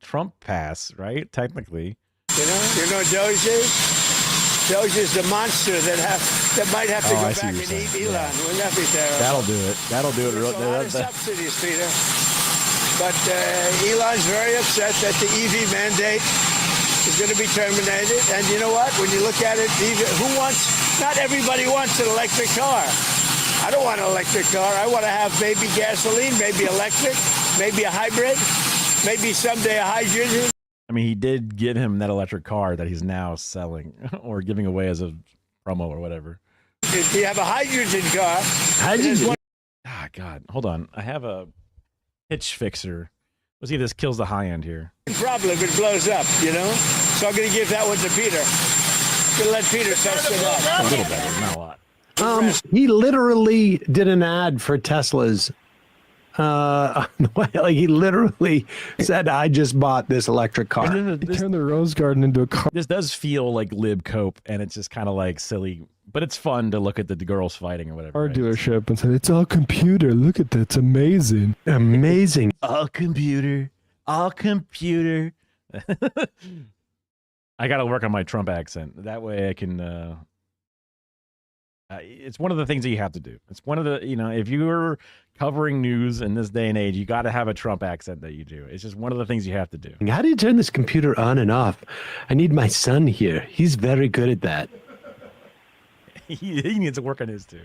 Trump pass, right? Technically. You know Doge is? Doge is the monster that might have to Oh, I go see back what and you're eat saying. Elon. Wouldn't that be terrible? That'll do it. That'll do it. There's a lot of subsidies, Peter. But Elon's very upset that the EV mandate is going to be terminated. And you know what? When you look at it, not everybody wants an electric car. I don't want an electric car. I want to have maybe gasoline, maybe electric, maybe a hybrid, maybe someday a hydrogen. I mean, he did give him that electric car that he's now selling or giving away as a promo or whatever. If you have a hydrogen car, Ah, God. Hold on. I have a pitch fixer. Let's see if this kills the high end here. problem if it blows up, you know? So I'm going to give that one to Peter. Going to let Peter test it out. A little better, not a lot. He literally did an ad for Tesla's. Like he literally said, "I just bought this electric car." Turn the Rose Garden into a car. This does feel like lib cope, and it's just kind of like silly, but it's fun to look at the girls fighting or whatever. Car dealership and said, "It's all computer. Look at that. It's amazing. Amazing. All computer. All computer." I got to work on my Trump accent. That way I can... it's one of the things that you have to do. It's one of the, if you're covering news in this day and age, you got to have a Trump accent that you do. It's just one of the things you have to do. How do you turn this computer on and off? I need my son here. He's very good at that. he needs to work on his too.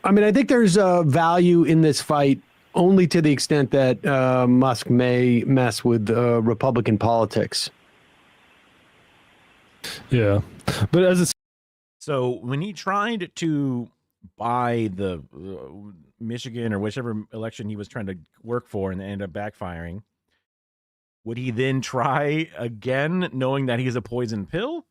I mean, I think there's value in this fight only to the extent that Musk may mess with Republican politics. Yeah, but as it's so when he tried to buy the Michigan or whichever election he was trying to work for and ended up backfiring, would he then try again knowing that he's a poison pill?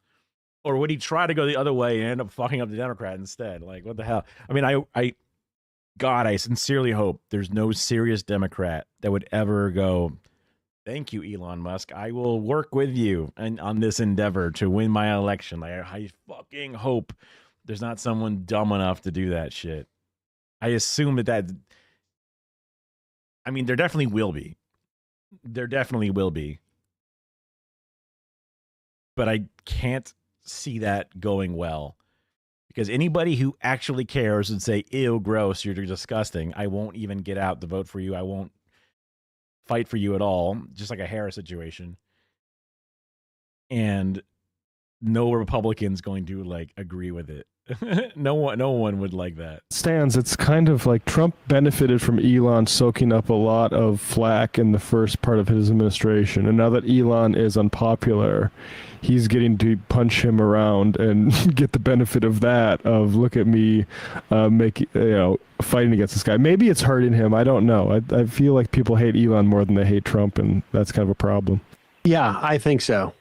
Or would he try to go the other way and end up fucking up the Democrat instead? Like, what the hell? I mean, I sincerely hope there's no serious Democrat that would ever go, thank you, Elon Musk. I will work with you on this endeavor to win my election. Like, I fucking hope there's not someone dumb enough to do that shit. I assume that I mean, there definitely will be. There definitely will be. But I can't see that going well. Because anybody who actually cares would say, ew, gross, you're disgusting. I won't even get out to vote for you. I won't fight for you at all. Just like a Harris situation. And no Republican's going to like agree with it. No one would like that. stands, it's kind of like Trump benefited from Elon soaking up a lot of flack in the first part of his administration. And now that Elon is unpopular, he's getting to punch him around and get the benefit of that, of look at me fighting against this guy. Maybe it's hurting him. I don't know. I feel like people hate Elon more than they hate Trump, and that's kind of a problem. Yeah, I think so.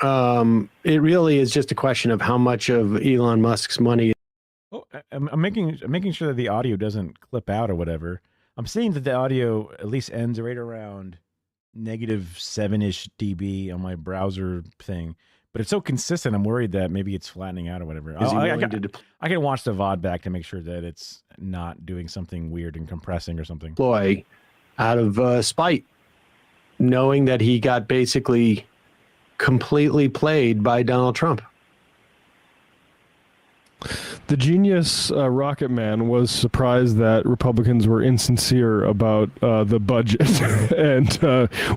It really is just a question of how much of Elon Musk's money. Oh, I'm making sure that the audio doesn't clip out or whatever. I'm seeing that the audio at least ends right around -7-ish dB on my browser thing, but it's so consistent. I'm worried that maybe it's flattening out or whatever. I can watch the VOD back to make sure that it's not doing something weird and compressing or something. Deploy out of spite, knowing that he got basically completely played by Donald Trump. The genius Rocket Man was surprised that Republicans were insincere about the budget and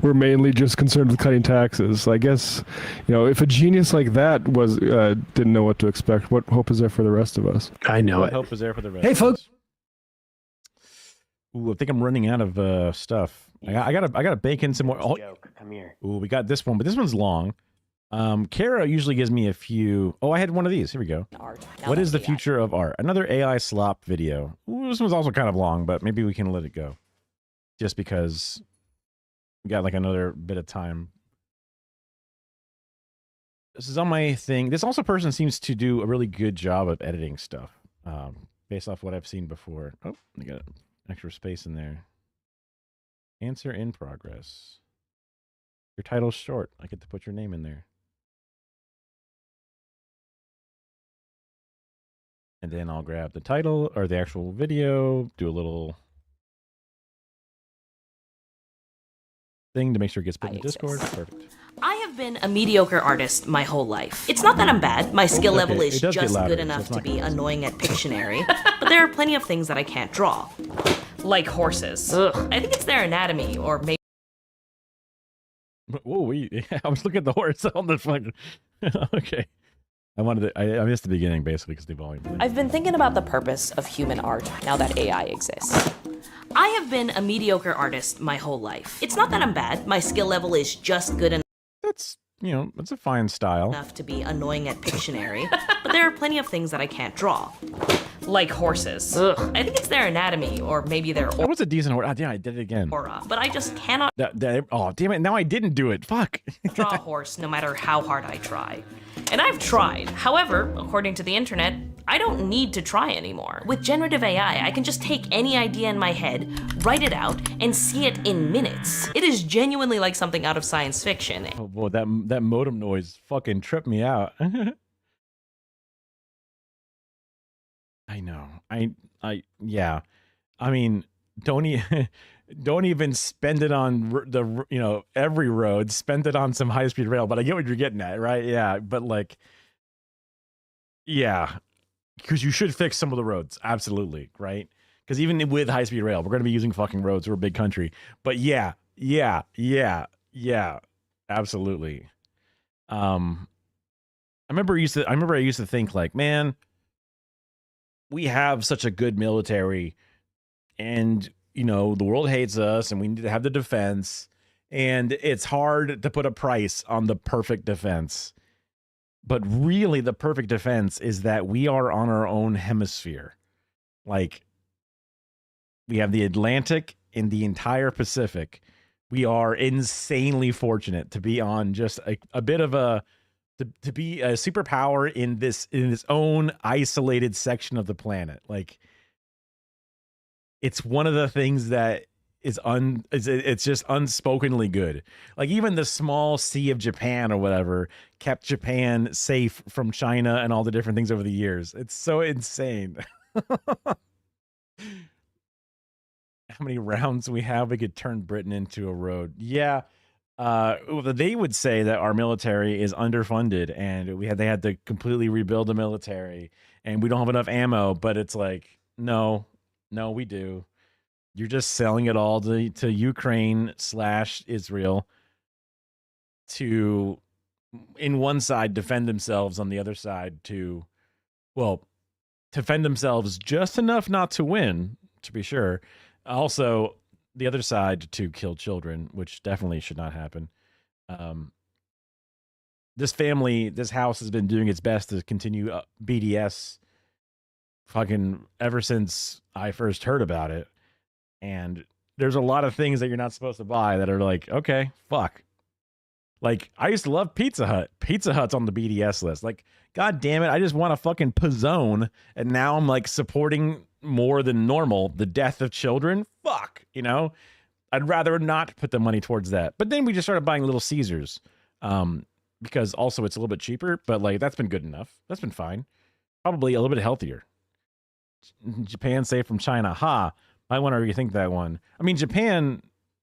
were mainly just concerned with cutting taxes. I guess, if a genius like that was didn't know what to expect, what hope is there for the rest of us? I know What it. hope is there for the rest? Hey, of folks. us? Ooh, I think I'm running out of stuff. I gotta bake in some more. Oh, come here. Ooh, we got this one, but this one's long. Kara usually gives me a few. Oh, I had one of these. Here we go. What is the future of art? Another AI slop video. Ooh, this one's also kind of long, but maybe we can let it go. Just because we got like another bit of time. This is on my thing. This also person seems to do a really good job of editing stuff. Based off what I've seen before. Oh, I got extra space in there. Answer in progress. Your title's short. I get to put your name in there. And then I'll grab the title or the actual video, do a little thing to make sure it gets put in Discord. Perfect. I have been a mediocre artist my whole life. It's not that I'm bad. My skill level is It does get just louder, good so enough it's to not be good. annoying at Pictionary, but there are plenty of things that I can't draw. Like horses. Ugh. I think it's their anatomy, or maybe Whoa, I was looking at the horse on the fucking. Okay. I missed the beginning basically because the volume. I've been thinking about the purpose of human art now that AI exists. I have been a mediocre artist my whole life. It's not that I'm bad. My skill level is just good That's a fine style. enough to be annoying at Pictionary, but there are plenty of things that I can't draw. Like horses. Ugh. I think it's their anatomy, or maybe their That was a decent horse. Oh, yeah, I did it again. aura, but I just cannot Oh, damn it. Now I didn't do it. Fuck. draw a horse no matter how hard I try. And I've tried. However, according to the internet, I don't need to try anymore. With generative AI, I can just take any idea in my head, write it out, and see it in minutes. It is genuinely like something out of science fiction. Oh boy, that modem noise fucking tripped me out. I know. Yeah. I mean, don't even spend it on every road. Spend it on some high speed rail. But I get what you're getting at, right? Yeah. But like, yeah, because you should fix some of the roads, absolutely, right? Because even with high speed rail, we're going to be using fucking roads. We're a big country. But yeah, absolutely. I remember I used to think like, man, we have such a good military, and the world hates us, and we need to have the defense, and it's hard to put a price on the perfect defense. But really, the perfect defense is that we are on our own hemisphere. Like, we have the Atlantic and the entire Pacific. We are insanely fortunate to be on just a bit of to be a superpower in its own isolated section of the planet. Like, it's one of the things that it's just unspokenly good. Like, even the small Sea of Japan or whatever kept Japan safe from China and all the different things over the years. It's so insane. How many rounds we have, we could turn Britain into a road. Yeah. They would say that our military is underfunded, and they had to completely rebuild the military, and we don't have enough ammo. But it's like, no, we do. You're just selling it all to Ukraine/Israel to, in one side, defend themselves, on the other side to, well, defend themselves just enough not to win, to be sure. Also, the other side to kill children, which definitely should not happen. This house has been doing its best to continue BDS fucking ever since I first heard about it. And there's a lot of things that you're not supposed to buy that are like, okay, fuck. Like, I used to love Pizza Hut. Pizza Hut's on the BDS list. Like, god damn it, I just want a fucking Pizzone, and now I'm like supporting more than normal the death of children. Fuck, I'd rather not put the money towards that. But then we just started buying Little Caesars, because also it's a little bit cheaper. But like, that's been good enough. That's been fine. Probably a little bit healthier. Japan safe from China. Ha! I want to rethink that one. I mean, Japan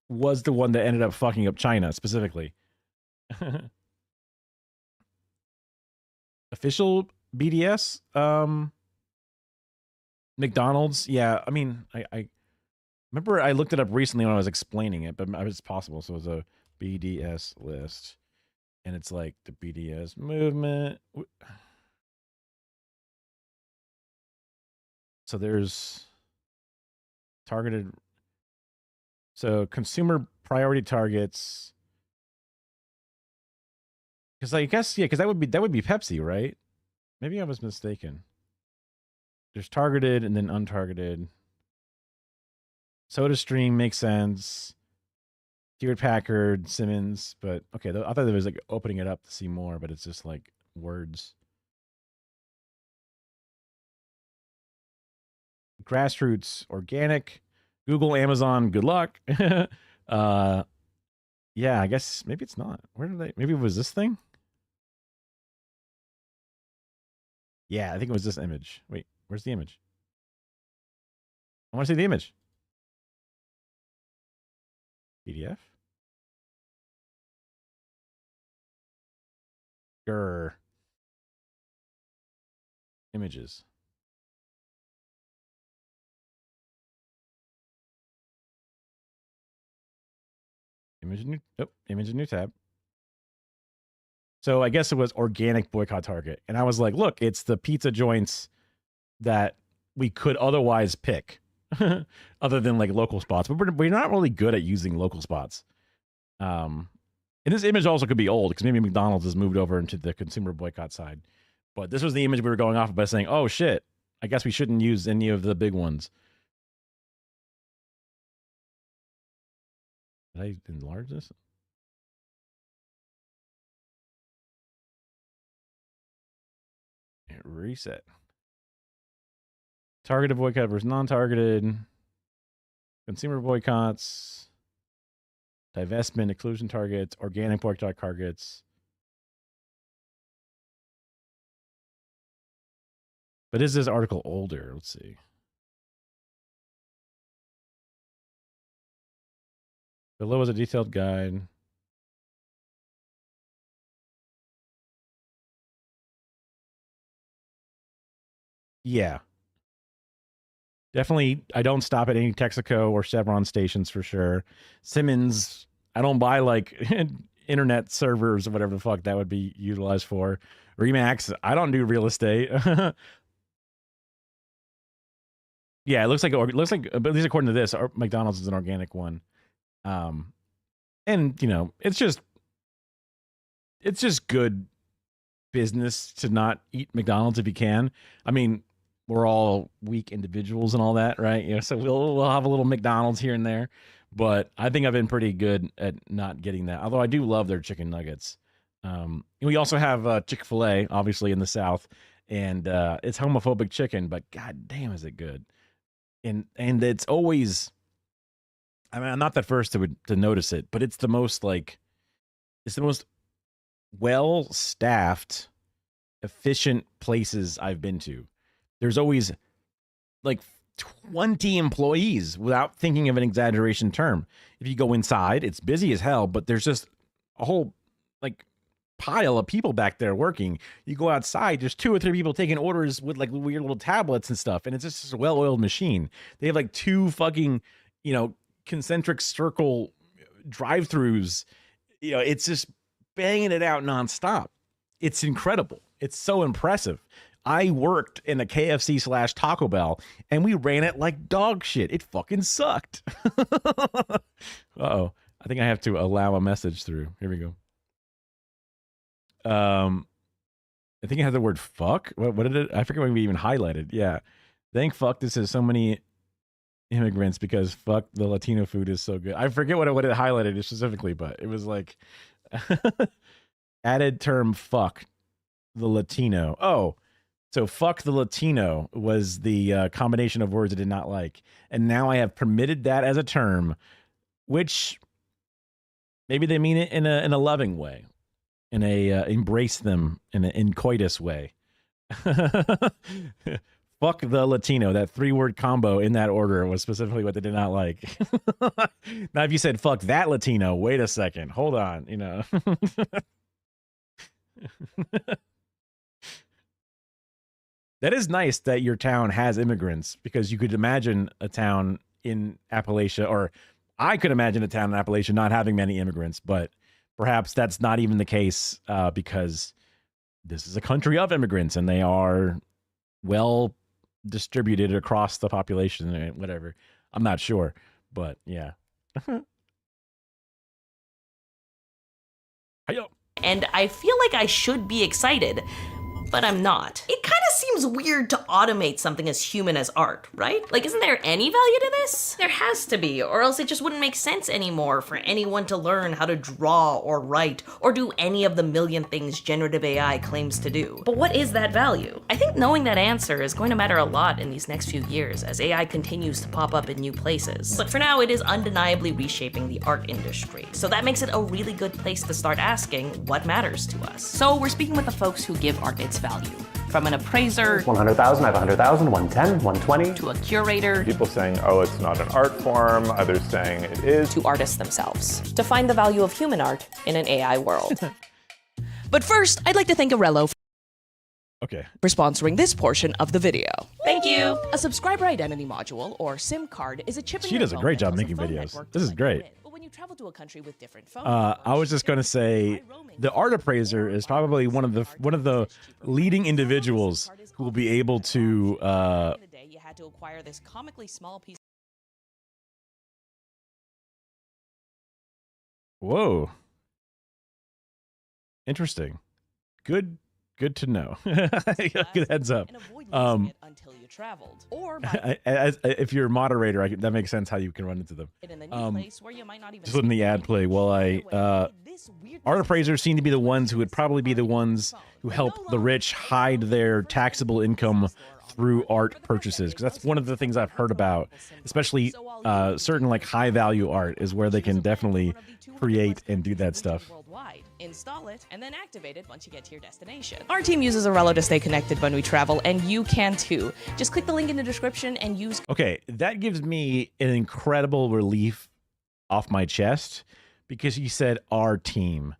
was the one that ended up fucking up China specifically. Official BDS, McDonald's. Yeah, I mean, I remember I looked it up recently when I was explaining it, but it's possible. So it was a BDS list, and it's like the BDS movement. So there's targeted. So consumer priority targets. Because I guess, yeah, because that would be Pepsi, right? Maybe I was mistaken. There's targeted and then untargeted. SodaStream makes sense. Hewlett Packard, Simmons, but okay. I thought there was like opening it up to see more, but it's just like words. Grassroots, organic, Google, Amazon. Good luck. Yeah, I guess maybe it's not. Where did they? Maybe it was this thing. Yeah, I think it was this image. Wait, where's the image? I want to see the image. PDF? Grr. Images. Image new tab. So I guess it was organic boycott target. And I was like, look, it's the pizza joints that we could otherwise pick other than like local spots. But we're not really good at using local spots. And this image also could be old because maybe McDonald's has moved over into the consumer boycott side. But this was the image we were going off of by saying, oh shit, I guess we shouldn't use any of the big ones. Did I enlarge this? Reset. Targeted boycott versus non-targeted. Consumer boycotts. Divestment, exclusion targets, organic boycott targets. But is this article older? Let's see. Below is a detailed guide. Yeah. Definitely, I don't stop at any Texaco or Chevron stations for sure. Simmons, I don't buy like internet servers or whatever the fuck that would be utilized for. Remax, I don't do real estate. Yeah, it looks like, but at least according to this, McDonald's is an organic one. And you know, it's just good business to not eat McDonald's if you can. I mean, we're all weak individuals and all that, right? You know, so we'll have a little McDonald's here and there, but I think I've been pretty good at not getting that. Although I do love their chicken nuggets. And we also have Chick-fil-A, obviously in the South, and it's homophobic chicken, but god damn, is it good? And it's always, I mean, I'm not the first to notice it, but it's the most well-staffed, efficient places I've been to. There's always like 20 employees without thinking of an exaggeration term. If you go inside, it's busy as hell, but there's just a whole like pile of people back there working. You go outside, there's 2 or 3 people taking orders with like weird little tablets and stuff, and it's just a well-oiled machine. They have like 2 fucking, you know, concentric circle drive-throughs. You know, it's just banging it out nonstop. It's incredible. It's so impressive. I worked in a KFC / Taco Bell, and we ran it like dog shit. It fucking sucked. Uh-oh. I think I have to allow a message through. Here we go. I think it has the word fuck. What did it? I forget what we even highlighted. Yeah. Thank fuck this is so many immigrants because fuck the Latino food is so good. I forget what it highlighted specifically, but it was like added term fuck the Latino. Oh, so fuck the Latino was the combination of words I did not like. And now I have permitted that as a term, which maybe they mean it in a loving way, in a embrace them in coitus way. Fuck the Latino. That 3-word combo in that order was specifically what they did not like. Now, if you said fuck that Latino, wait a second, hold on, you know. That is nice that your town has immigrants, because you could imagine a town in Appalachia, or I could imagine a town in Appalachia not having many immigrants, but perhaps that's not even the case because this is a country of immigrants and they are well distributed across the population and whatever. I'm not sure, but yeah. And I feel like I should be excited, but I'm not. It kind of seems weird to automate something as human as art, right? Like, isn't there any value to this? There has to be, or else it just wouldn't make sense anymore for anyone to learn how to draw or write or do any of the million things generative AI claims to do. But what is that value? I think knowing that answer is going to matter a lot in these next few years as AI continues to pop up in new places. But for now, it is undeniably reshaping the art industry. So that makes it a really good place to start asking what matters to us. So we're speaking with the folks who give art its value. From an appraiser, 100,000, I have 100,000, 110, 120. To a curator. People saying, oh, it's not an art form. Others saying it is. To artists themselves. To find the value of human art in an AI world. But first, I'd like to thank Arello for sponsoring this portion of the video. Thank you. A subscriber identity module, or SIM card, is a chip in She your does a phone great that job tells making the phone videos. network This to is let great. you in. But when you travel to a country with different phone I was just going to say the art appraiser is probably one of the leading individuals who will be able to you had to acquire this comically small piece. Whoa. Interesting. Good to know. Good heads up. Until you traveled. Or if you're a moderator, that makes sense how you can run into them. in a new place where you might not even Just letting the ad play while art appraisers seem to be the ones who would probably be the ones who help the rich hide their taxable income through art purchases, because that's one of the things I've heard about, especially certain like high value art is where they can definitely create and do that stuff. Worldwide. Install it and then activate it once you get to your destination. Our team uses Arello to stay connected when we travel, and you can too. Just click the link in the description and use. Okay, that gives me an incredible relief off my chest, because you said our team,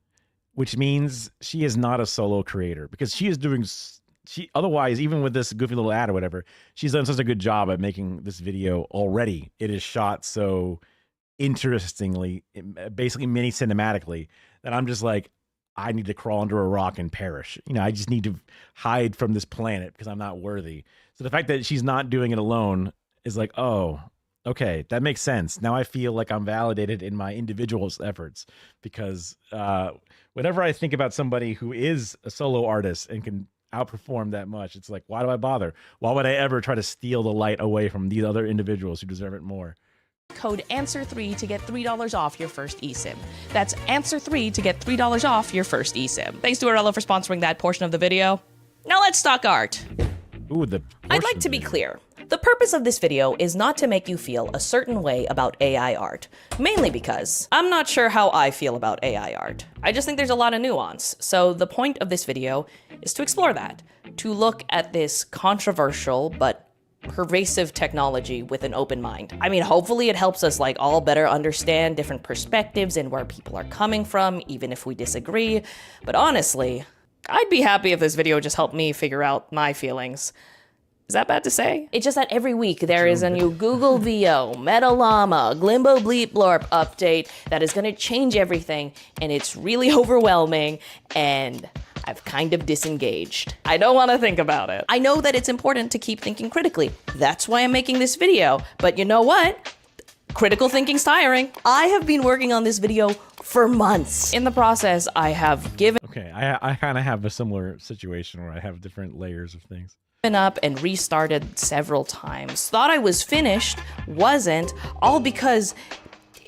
which means she is not a solo creator, because she is doing. Otherwise, even with this goofy little ad or whatever, she's done such a good job at making this video already. It is shot so interestingly, basically mini cinematically, that I'm just like, I need to crawl under a rock and perish. You know, I just need to hide from this planet because I'm not worthy. So the fact that she's not doing it alone is like, oh, okay, that makes sense. Now I feel like I'm validated in my individual efforts because whenever I think about somebody who is a solo artist and can outperform that much, it's like, why do I bother? Why would I ever try to steal the light away from these other individuals who deserve it more? Code ANSWER3 to get $3 off your first eSIM. That's ANSWER3 to get $3 off your first eSIM. Thanks to Arello for sponsoring that portion of the video. Now let's talk art. Ooh, I'd like to be clear. The purpose of this video is not to make you feel a certain way about AI art, mainly because I'm not sure how I feel about AI art. I just think there's a lot of nuance, so the point of this video is to explore that, to look at this controversial but pervasive technology with an open mind. I mean, hopefully it helps us like all better understand different perspectives and where people are coming from, even if we disagree. But honestly, I'd be happy if this video just helped me figure out my feelings. Is that bad to say? It's just that every week there is a new Google VO, Meta Llama, Glimbo Bleep Blorp update that is gonna change everything, and it's really overwhelming, and I've kind of disengaged. I don't want to think about it. I know that it's important to keep thinking critically. That's why I'm making this video. But you know what? Critical thinking's tiring. I have been working on this video for months. In the process, I have given I kind of have a similar situation where I have different layers of things. Up and restarted several times. Thought I was finished, wasn't, all because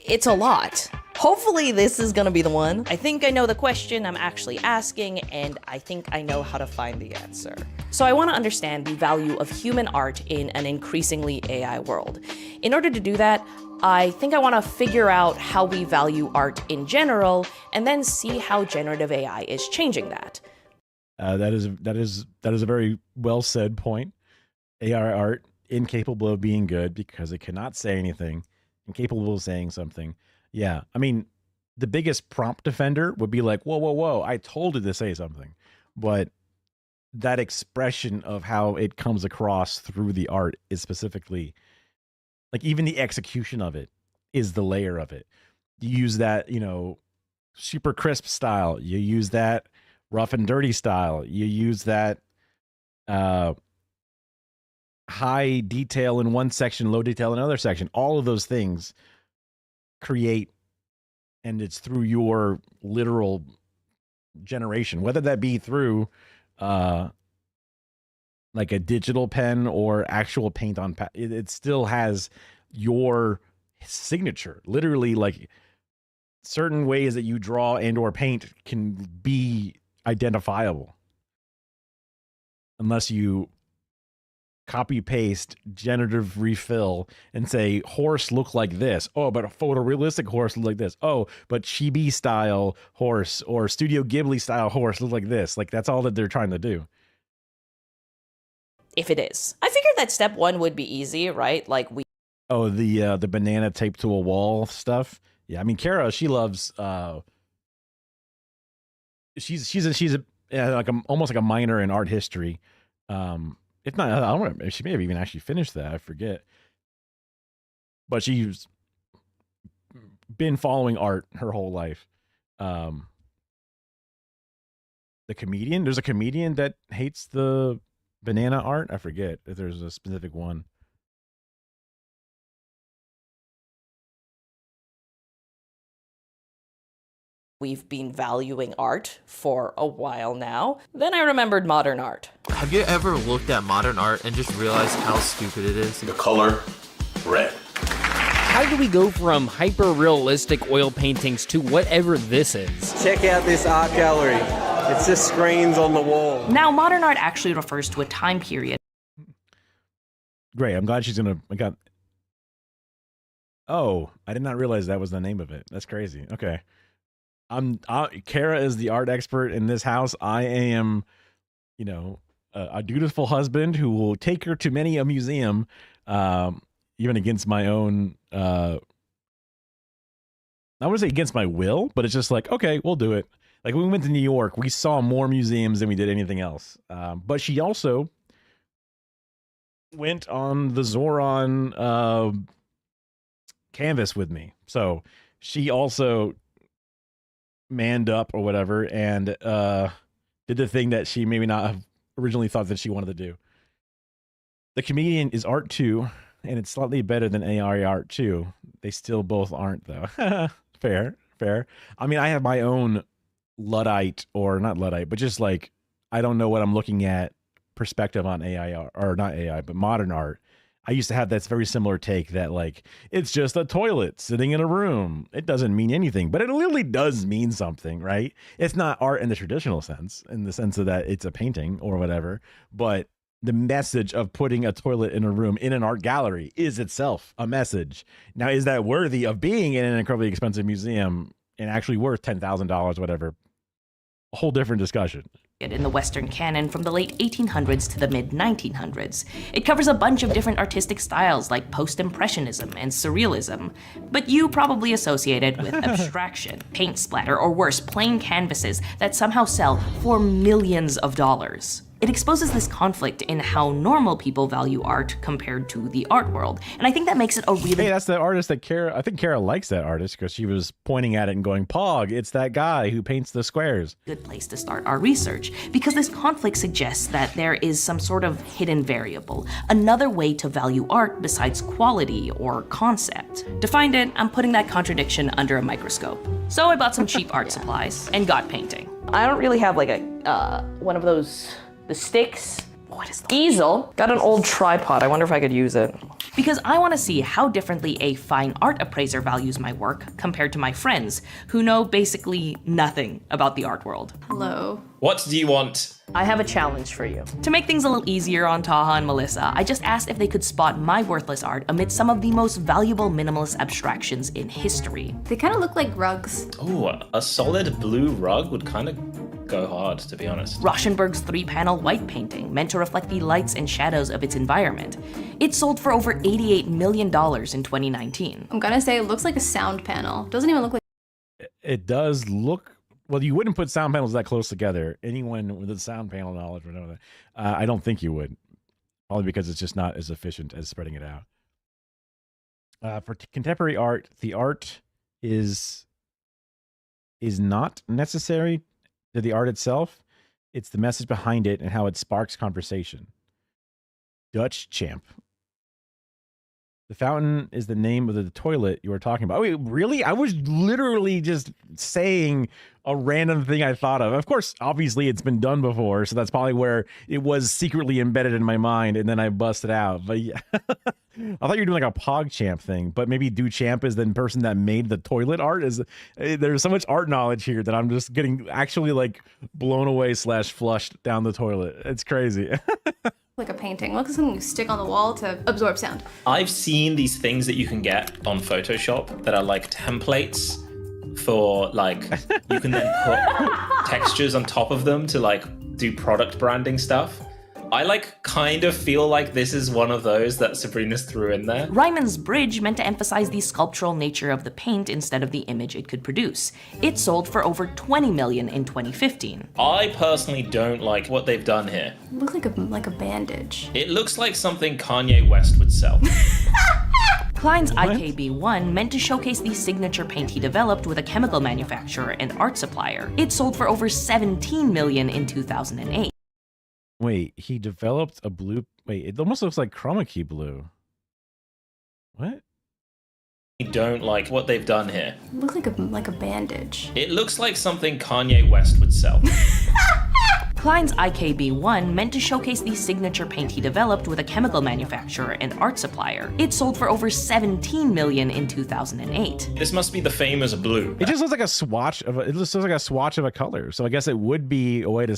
it's a lot. Hopefully this is gonna be the one. I think I know the question I'm actually asking, and I think I know how to find the answer. So I want to understand the value of human art in an increasingly AI world. In order to do that, I think I want to figure out how we value art in general, and then see how generative AI is changing that. That is a very well said point. AI art incapable of being good because it cannot say anything, incapable of saying something. Yeah, I mean, the biggest prompt defender would be like, whoa, whoa, whoa, I told it to say something. But that expression of how it comes across through the art is specifically, like, even the execution of it is the layer of it. You use that, you know, super crisp style. You use that rough and dirty style. You use that high detail in one section, low detail in another section. All of those things create, and it's through your literal generation, whether that be through like a digital pen or actual paint on it still has your signature. Literally, like, certain ways that you draw and or paint can be identifiable unless you copy paste generative refill and say horse look like this. Oh, but a photorealistic horse look like this. Oh, but chibi style horse or Studio Ghibli style horse look like this. Like, that's all that they're trying to do. If it is. I figured that step one would be easy, right? Like the banana taped to a wall stuff. Yeah, I mean, Kara, she loves she's like almost like a minor in art history. If not, I don't remember. She may have even actually finished that. I forget. But she's been following art her whole life. The comedian, there's a comedian that hates the banana art. I forget if there's a specific one. We've been valuing art for a while now. Then I remembered modern art. Have you ever looked at modern art and just realized how stupid it is? The color red. How do we go from hyper-realistic oil paintings to whatever this is? Check out this art gallery. It's just screens on the wall. Now, modern art actually refers to a time period. Great, I'm glad she's gonna. Oh, I did not realize that was the name of it. That's crazy. Okay. Kara is the art expert in this house. I am, you know, a dutiful husband who will take her to many a museum, even against my own, I wouldn't say against my will, but it's just like, okay, we'll do it. Like, when we went to New York, we saw more museums than we did anything else. But she also went on the Zoran canvas with me. So she also manned up or whatever and did the thing that she maybe not have originally thought that she wanted to do. The Comedian is art too, and it's slightly better than AI art too. They still both aren't though. Fair. I mean, I have my own Luddite, or not Luddite, but just like, I don't know what I'm looking at perspective on AI art, or not AI, but modern art. I used to have that very similar take that like, it's just a toilet sitting in a room. It doesn't mean anything, but it literally does mean something, right? It's not art in the traditional sense, in the sense of that it's a painting or whatever, but the message of putting a toilet in a room in an art gallery is itself a message. Now, is that worthy of being in an incredibly expensive museum and actually worth $10,000, whatever? A whole different discussion. In the Western canon from the late 1800s to the mid-1900s. It covers a bunch of different artistic styles like post-impressionism and surrealism, but you probably associate it with abstraction, paint splatter, or worse, plain canvases that somehow sell for millions of dollars. It exposes this conflict in how normal people value art compared to the art world, and I think that makes it a really— Hey, that's the artist that I think Kara likes that artist because she was pointing at it and going, Pog, it's that guy who paints the squares. Good place to start our research, because this conflict suggests that there is some sort of hidden variable, another way to value art besides quality or concept. To find it, I'm putting that contradiction under a microscope. So I bought some cheap art supplies and got painting. I don't really have like a one of those— the sticks. What is the easel? Got an old tripod. I wonder if I could use it. Because I want to see how differently a fine art appraiser values my work compared to my friends, who know basically nothing about the art world. Hello. What do you want? I have a challenge for you. To make things a little easier on Taha and Melissa, I just asked if they could spot my worthless art amid some of the most valuable minimalist abstractions in history. They kind of look like rugs. Oh, a solid blue rug would kind of go hard, to be honest. Rauschenberg's 3-panel white painting, meant to reflect the lights and shadows of its environment. It sold for over $88 million in 2019. I'm gonna say it looks like a sound panel. Doesn't even look like— It does look— well, you wouldn't put sound panels that close together. Anyone with the sound panel knowledge would know that. I don't think you would. Probably because it's just not as efficient as spreading it out. For contemporary art, the art is not necessary to the art itself. It's the message behind it and how it sparks conversation. Dutch Champ. The fountain is the name of the toilet you were talking about. Oh, wait, really? I was literally just saying a random thing I thought of. Of course, obviously it's been done before, so that's probably where it was secretly embedded in my mind, and then I busted out. But yeah, I thought you were doing like a PogChamp thing, but maybe Duchamp is the person that made the toilet art. There's so much art knowledge here that I'm just getting actually like blown away / flushed down the toilet. It's crazy. like a painting. Looks like something you stick on the wall to absorb sound. I've seen these things that you can get on Photoshop that are like templates for like, you can then put textures on top of them to like do product branding stuff. I like kind of feel like this is one of those that Sabrina's threw in there. Ryman's Bridge meant to emphasize the sculptural nature of the paint instead of the image it could produce. It sold for over $20 million in 2015. I personally don't like what they've done here. It looks like a bandage. It looks like something Kanye West would sell. Klein's IKB1 meant to showcase the signature paint he developed with a chemical manufacturer and art supplier. It sold for over $17 million in 2008. Wait, he developed a blue... Wait, it almost looks like chroma key blue. What? I don't like what they've done here. It looks like a bandage. It looks like something Kanye West would sell. Klein's IKB1 meant to showcase the signature paint he developed with a chemical manufacturer and art supplier. It sold for over $17 million in 2008. This must be the famous blue. It just looks like a swatch of it just looks like a swatch of a color. So I guess it would be a way to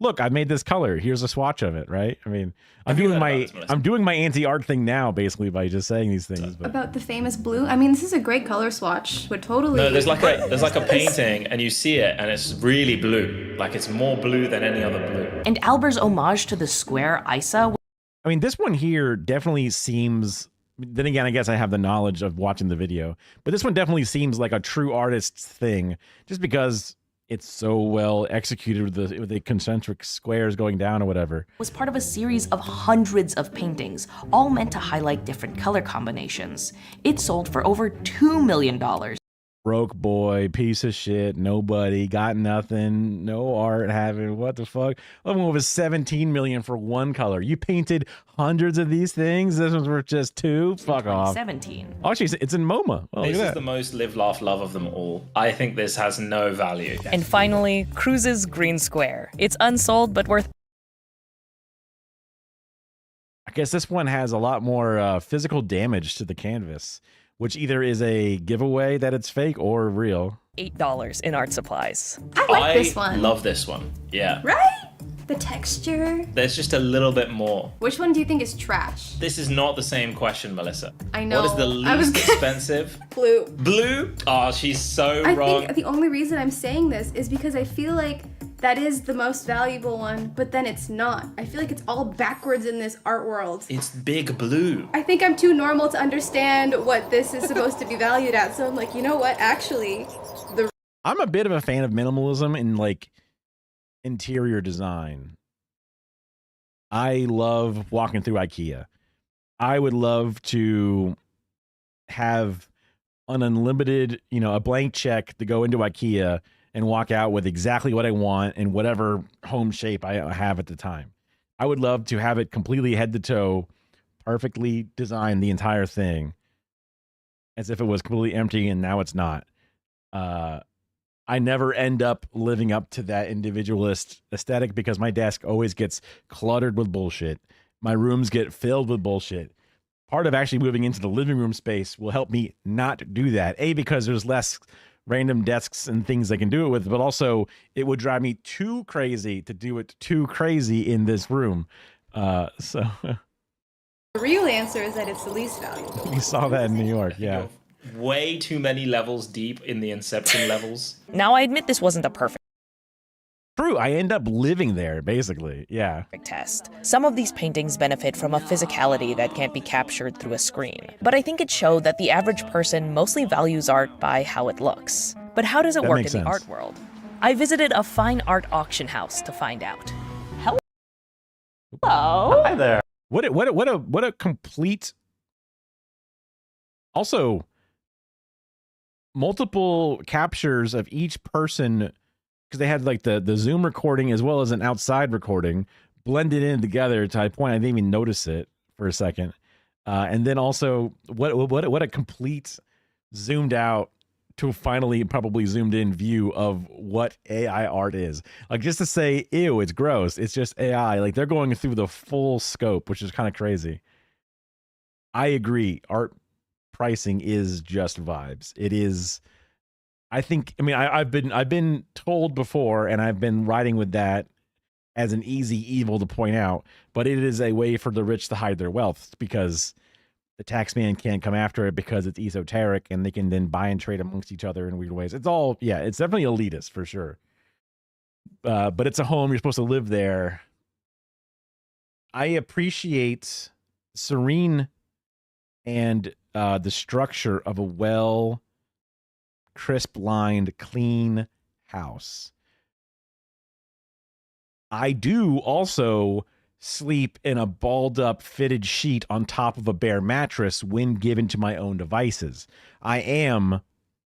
look, I made this color. Here's a swatch of it, right? I mean, I'm doing my anti-art thing now, basically, by just saying these things. But. About the famous blue? I mean, this is a great color swatch. Would totally. No, there's like a painting, and you see it, and it's really blue. Like it's more blue than any other blue. And Alber's homage to the square Isa. I mean, this one here definitely seems. Then again, I guess I have the knowledge of watching the video, but this one definitely seems like a true artist's thing, just because. It's so well executed with the concentric squares going down or whatever. Was part of a series of hundreds of paintings, all meant to highlight different color combinations. It sold for over $2 million. Broke boy, piece of shit, nobody, got nothing, no art, having what the fuck? I'm over 17 million for one color. You painted hundreds of these things. This one's worth just 2. Fuck off. 2017. Oh, actually, it's in MoMA. Oh, This look is at the that. most live, laugh, love of them all. I think this has no value. And finally, Cruise's Green Square. It's unsold, but worth. I guess this one has a lot more physical damage to the canvas, which either is a giveaway that it's fake or real. $8 in art supplies. I like this one. Love this one. Yeah. Right? The texture. There's just a little bit more. Which one do you think is trash? This is not the same question, Melissa. I know. What is the I was least expensive? Blue. Blue? Oh, she's so I wrong. think the only reason I'm saying this is because I feel like that is the most valuable one, but then it's not. I feel like it's all backwards in this art world. It's big blue. I think I'm too normal to understand what this is supposed to be valued at, so I'm like, you know what? Actually, I'm a bit of a fan of minimalism in like interior design. I love walking through IKEA. I would love to have an unlimited, a blank check to go into IKEA and walk out with exactly what I want in whatever home shape I have at the time. I would love to have it completely head to toe, perfectly designed, the entire thing, as if it was completely empty, and now it's not. I never end up living up to that individualist aesthetic because my desk always gets cluttered with bullshit. My rooms get filled with bullshit. Part of actually moving into the living room space will help me not do that. A, because there's less random desks and things I can do it with, but also it would drive me too crazy to do it too crazy in this room. So the real answer is that it's the least valuable. you saw that in New York, yeah. Way too many levels deep in the Inception levels. Now, I admit this wasn't the perfect True, I end up living there, basically, yeah. test. Some of these paintings benefit from a physicality that can't be captured through a screen. But I think it showed that the average person mostly values art by how it looks. But how does it That work in makes the sense. art world? I visited a fine art auction house to find out. Hello. Hi there. What a complete. Also, multiple captures of each person, because they had like the Zoom recording as well as an outside recording blended in together to a point I didn't even notice it for a second. And then also what a complete zoomed out to finally probably zoomed in view of what AI art is. Like, just to say, ew, it's gross. It's just AI. Like, they're going through the full scope, which is kind of crazy. I agree. Art pricing is just vibes. It is. I think. I mean, I've been told before, and I've been riding with that as an easy evil to point out. But it is a way for the rich to hide their wealth because the tax man can't come after it because it's esoteric, and they can then buy and trade amongst each other in weird ways. It's all, yeah, it's definitely elitist for sure. But it's a home. You're supposed to live there. I appreciate serene and the structure of a well, crisp-lined, clean house. I do also sleep in a balled up fitted sheet on top of a bare mattress when given to my own devices. I am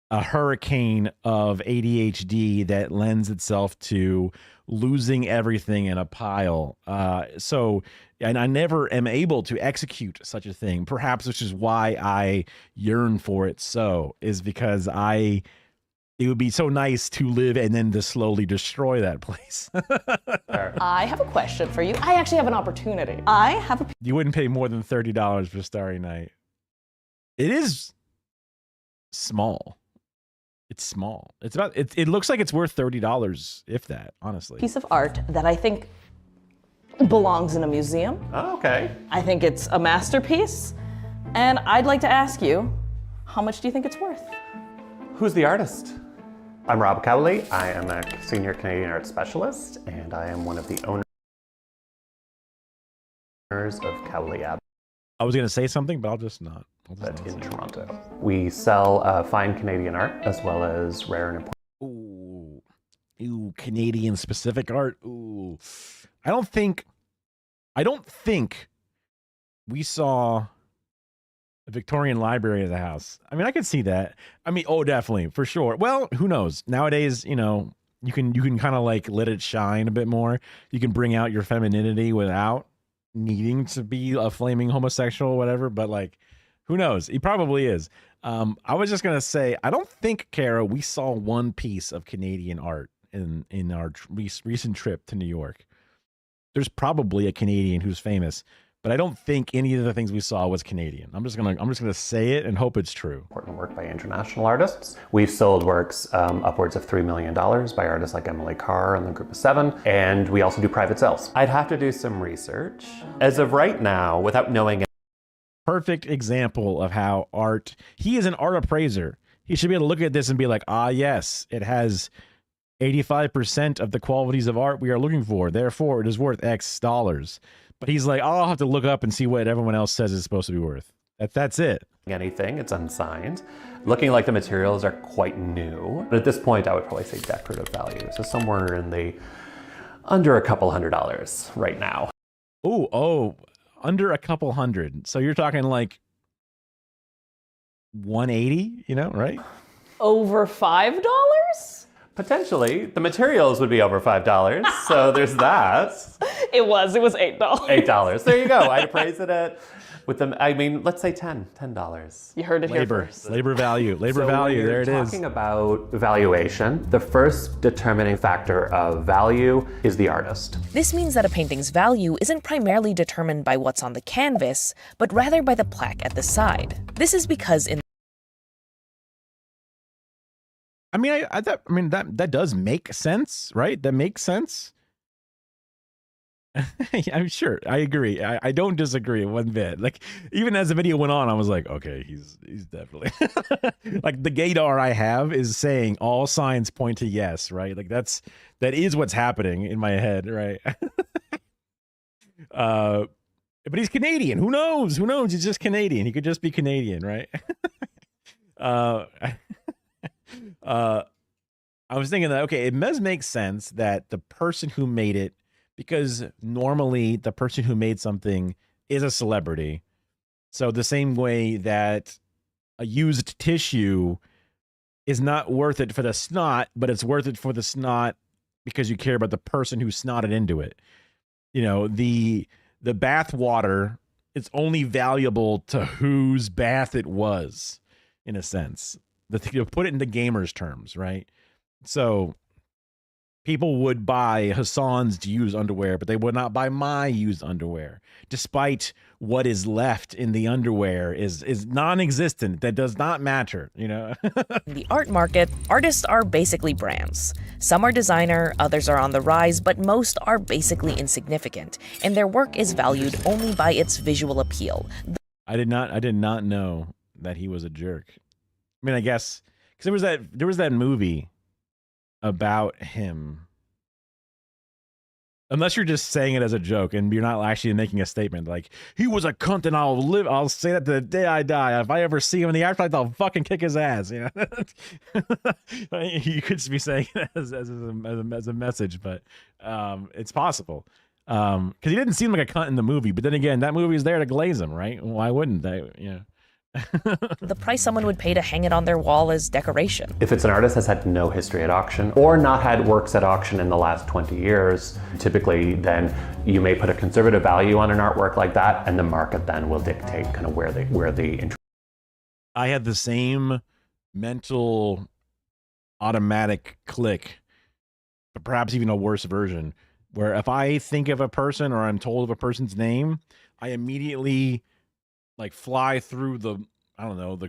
a hurricane of ADHD that lends itself to losing everything in a pile. And I never am able to execute such a thing, perhaps, which is why I yearn for it is because it would be so nice to live and then to slowly destroy that place. I have a question for you. I actually have an opportunity. You wouldn't pay more than $30 for Starry Night. It is small. It's small. It's about. It looks like it's worth $30, if that. Honestly. Piece of art that I think belongs in a museum. Oh, okay. I think it's a masterpiece, and I'd like to ask you, how much do you think it's worth? Who's the artist? I'm Rob Cowley. I am a senior Canadian art specialist, and I am one of the owners of Cowley Abbey. I was going to say something, but I'll just not. In Toronto. We sell fine Canadian art as well as rare and important. Ooh, Canadian specific art. Ooh, I don't think we saw The Victorian library of the house. I mean, I could see that. I mean, oh, definitely, for sure. Well, who knows? Nowadays, you know, you can kind of like let it shine a bit more. You can bring out your femininity without needing to be a flaming homosexual or whatever. But like, who knows? He probably is. I was just gonna say, I don't think, Kara, we saw one piece of Canadian art in our recent trip to New York. There's probably a Canadian who's famous, but I don't think any of the things we saw was Canadian. I'm just gonna say it and hope it's true. Important work by international artists. We've sold works upwards of $3 million by artists like Emily Carr and the Group of Seven, and we also do private sales. I'd have to do some research. As of right now, without knowing. Perfect example of how art. He is an art appraiser. He should be able to look at this and be like, ah, yes, it has 85% of the qualities of art we are looking for. Therefore, it is worth X dollars. But he's like, I'll have to look up and see what everyone else says it's supposed to be worth. That's it. Anything, it's unsigned. Looking like the materials are quite new. But at this point, I would probably say decorative value. So somewhere in the under a couple $100 right now. Oh, under a couple hundred. So you're talking like 180, you know, right? Over $5? Potentially. The materials would be over $5. So there's that. It was $8. $8. There you go. I'd appraise it at, with them, I mean, let's say $10. You heard it here first. Labor value, value, there it is. Talking about valuation, the first determining factor of value is the artist. This means that a painting's value isn't primarily determined by what's on the canvas, but rather by the plaque at the side. This is because in I mean, that does make sense, right? That makes sense. I'm sure. I agree. I don't disagree one bit. Like, even as the video went on, I was like, okay, he's definitely like the gaydar I have is saying all signs point to yes, right? Like that is what's happening in my head, right? But he's Canadian. Who knows? He's just Canadian. He could just be Canadian, right? I was thinking that, okay, it does make sense that the person who made it, because normally the person who made something is a celebrity. So the same way that a used tissue is not worth it for the snot, but it's worth it for the snot because you care about the person who snotted into it. You know, the bath water, it's only valuable to whose bath it was, in a sense. You put it into gamers' terms, right? So people would buy Hassan's used underwear, but they would not buy my used underwear, despite what is left in the underwear is non-existent. That does not matter, you know? In the art market, artists are basically brands. Some are designer, others are on the rise, but most are basically insignificant, and their work is valued only by its visual appeal. I did not know that he was a jerk. I mean, I guess because there was that movie about him. Unless you're just saying it as a joke and you're not actually making a statement like he was a cunt and I'll say that to the day I die. If I ever see him in the afterlife, I'll fucking kick his ass. You know, you could just be saying it as a message, but it's possible because he didn't seem like a cunt in the movie. But then again, that movie is there to glaze him, right? Why wouldn't they? You know. The price someone would pay to hang it on their wall as decoration. If it's an artist that's had no history at auction or not had works at auction in the last 20 years, typically then you may put a conservative value on an artwork like that, and the market then will dictate kind of where the I had the same mental automatic click, but perhaps even a worse version, where if I think of a person or I'm told of a person's name, I immediately like fly through the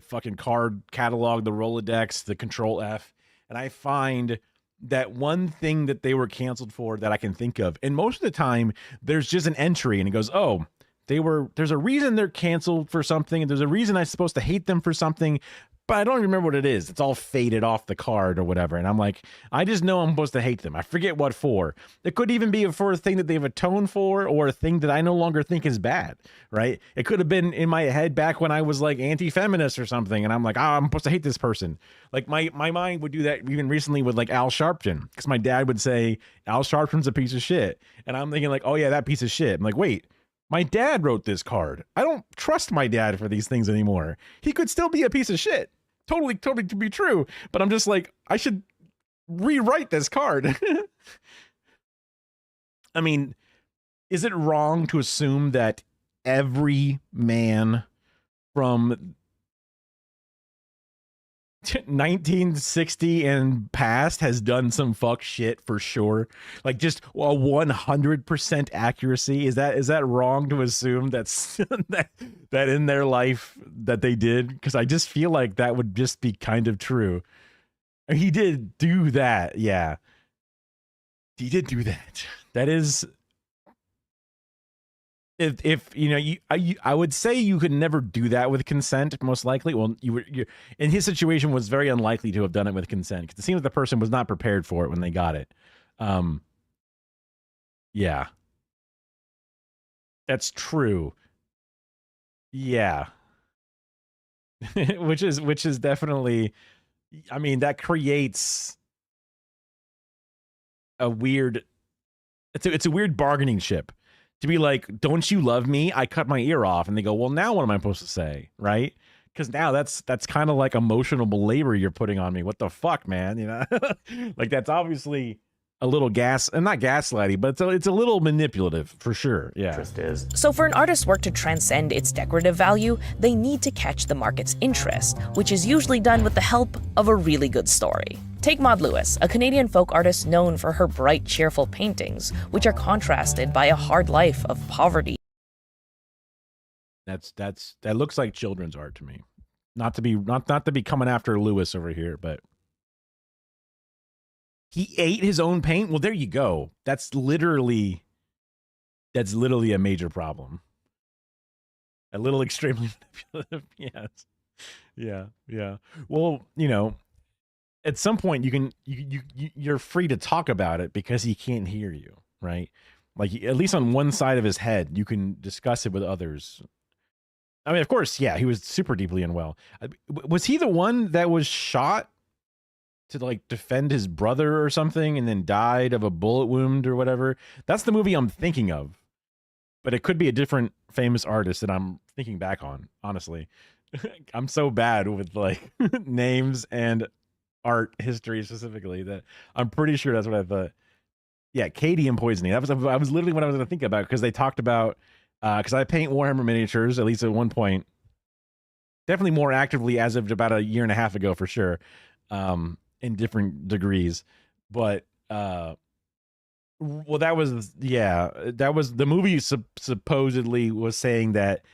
fucking card catalog, the Rolodex, the Control F, and I find that one thing that they were canceled for that I can think of. And most of the time there's just an entry and it goes, oh, there's a reason they're canceled for something, and there's a reason I'm supposed to hate them for something, but I don't remember what it is. It's all faded off the card or whatever. And I'm like, I just know I'm supposed to hate them. I forget what for. It could even be for a thing that they've atoned for or a thing that I no longer think is bad, right? It could have been in my head back when I was like anti-feminist or something. And I'm like, I'm supposed to hate this person. Like my mind would do that even recently with like Al Sharpton, because my dad would say Al Sharpton's a piece of shit. And I'm thinking like, oh yeah, that piece of shit. I'm like, wait, My dad wrote this card. I don't trust my dad for these things anymore. He could still be a piece of shit. Totally to be true. But I'm just like, I should rewrite this card. I mean, is it wrong to assume that every man from 1960 and past has done some fuck shit for sure? Like just a 100% accuracy? Is that wrong to assume that's that in their life that they did? Because I just feel like that would just be kind of true. He did do that, yeah. He did do that. That is, if you know, I would say you could never do that with consent, most likely. Well, you in his situation was very unlikely to have done it with consent, because it seems the person was not prepared for it when they got it. Yeah, that's true. Yeah. which is definitely, I mean, that creates a weird, it's a weird bargaining chip to be like, don't you love me? I cut my ear off. And they go, well, now what am I supposed to say? Right? Because now that's kind of like emotional labor you're putting on me. What the fuck, man? You know, like that's obviously a little not gaslighty, but it's a little manipulative for sure. Yeah. So for an artist's work to transcend its decorative value, they need to catch the market's interest, which is usually done with the help of a really good story. Take Maud Lewis, a Canadian folk artist known for her bright, cheerful paintings, which are contrasted by a hard life of poverty. That looks like children's art to me. Not to be coming after Lewis over here, but he ate his own paint. Well, there you go. That's literally a major problem. A little extremely manipulative. Yes. Yeah. Well, you know, at some point you're free to talk about it because he can't hear you, right? Like at least on one side of his head, you can discuss it with others. I mean, of course, yeah, he was super deeply unwell. Was he the one that was shot to like defend his brother or something and then died of a bullet wound or whatever? That's the movie I'm thinking of, but it could be a different famous artist that I'm thinking back on, honestly. I'm so bad with like names and art history specifically that I'm pretty sure that's what I thought. Yeah, cadmium poisoning. I was literally what I was going to think about, because they talked about, because I paint Warhammer miniatures, at least at one point, definitely more actively as of about a year and a half ago for sure, in different degrees. But well, that was the movie supposedly was saying that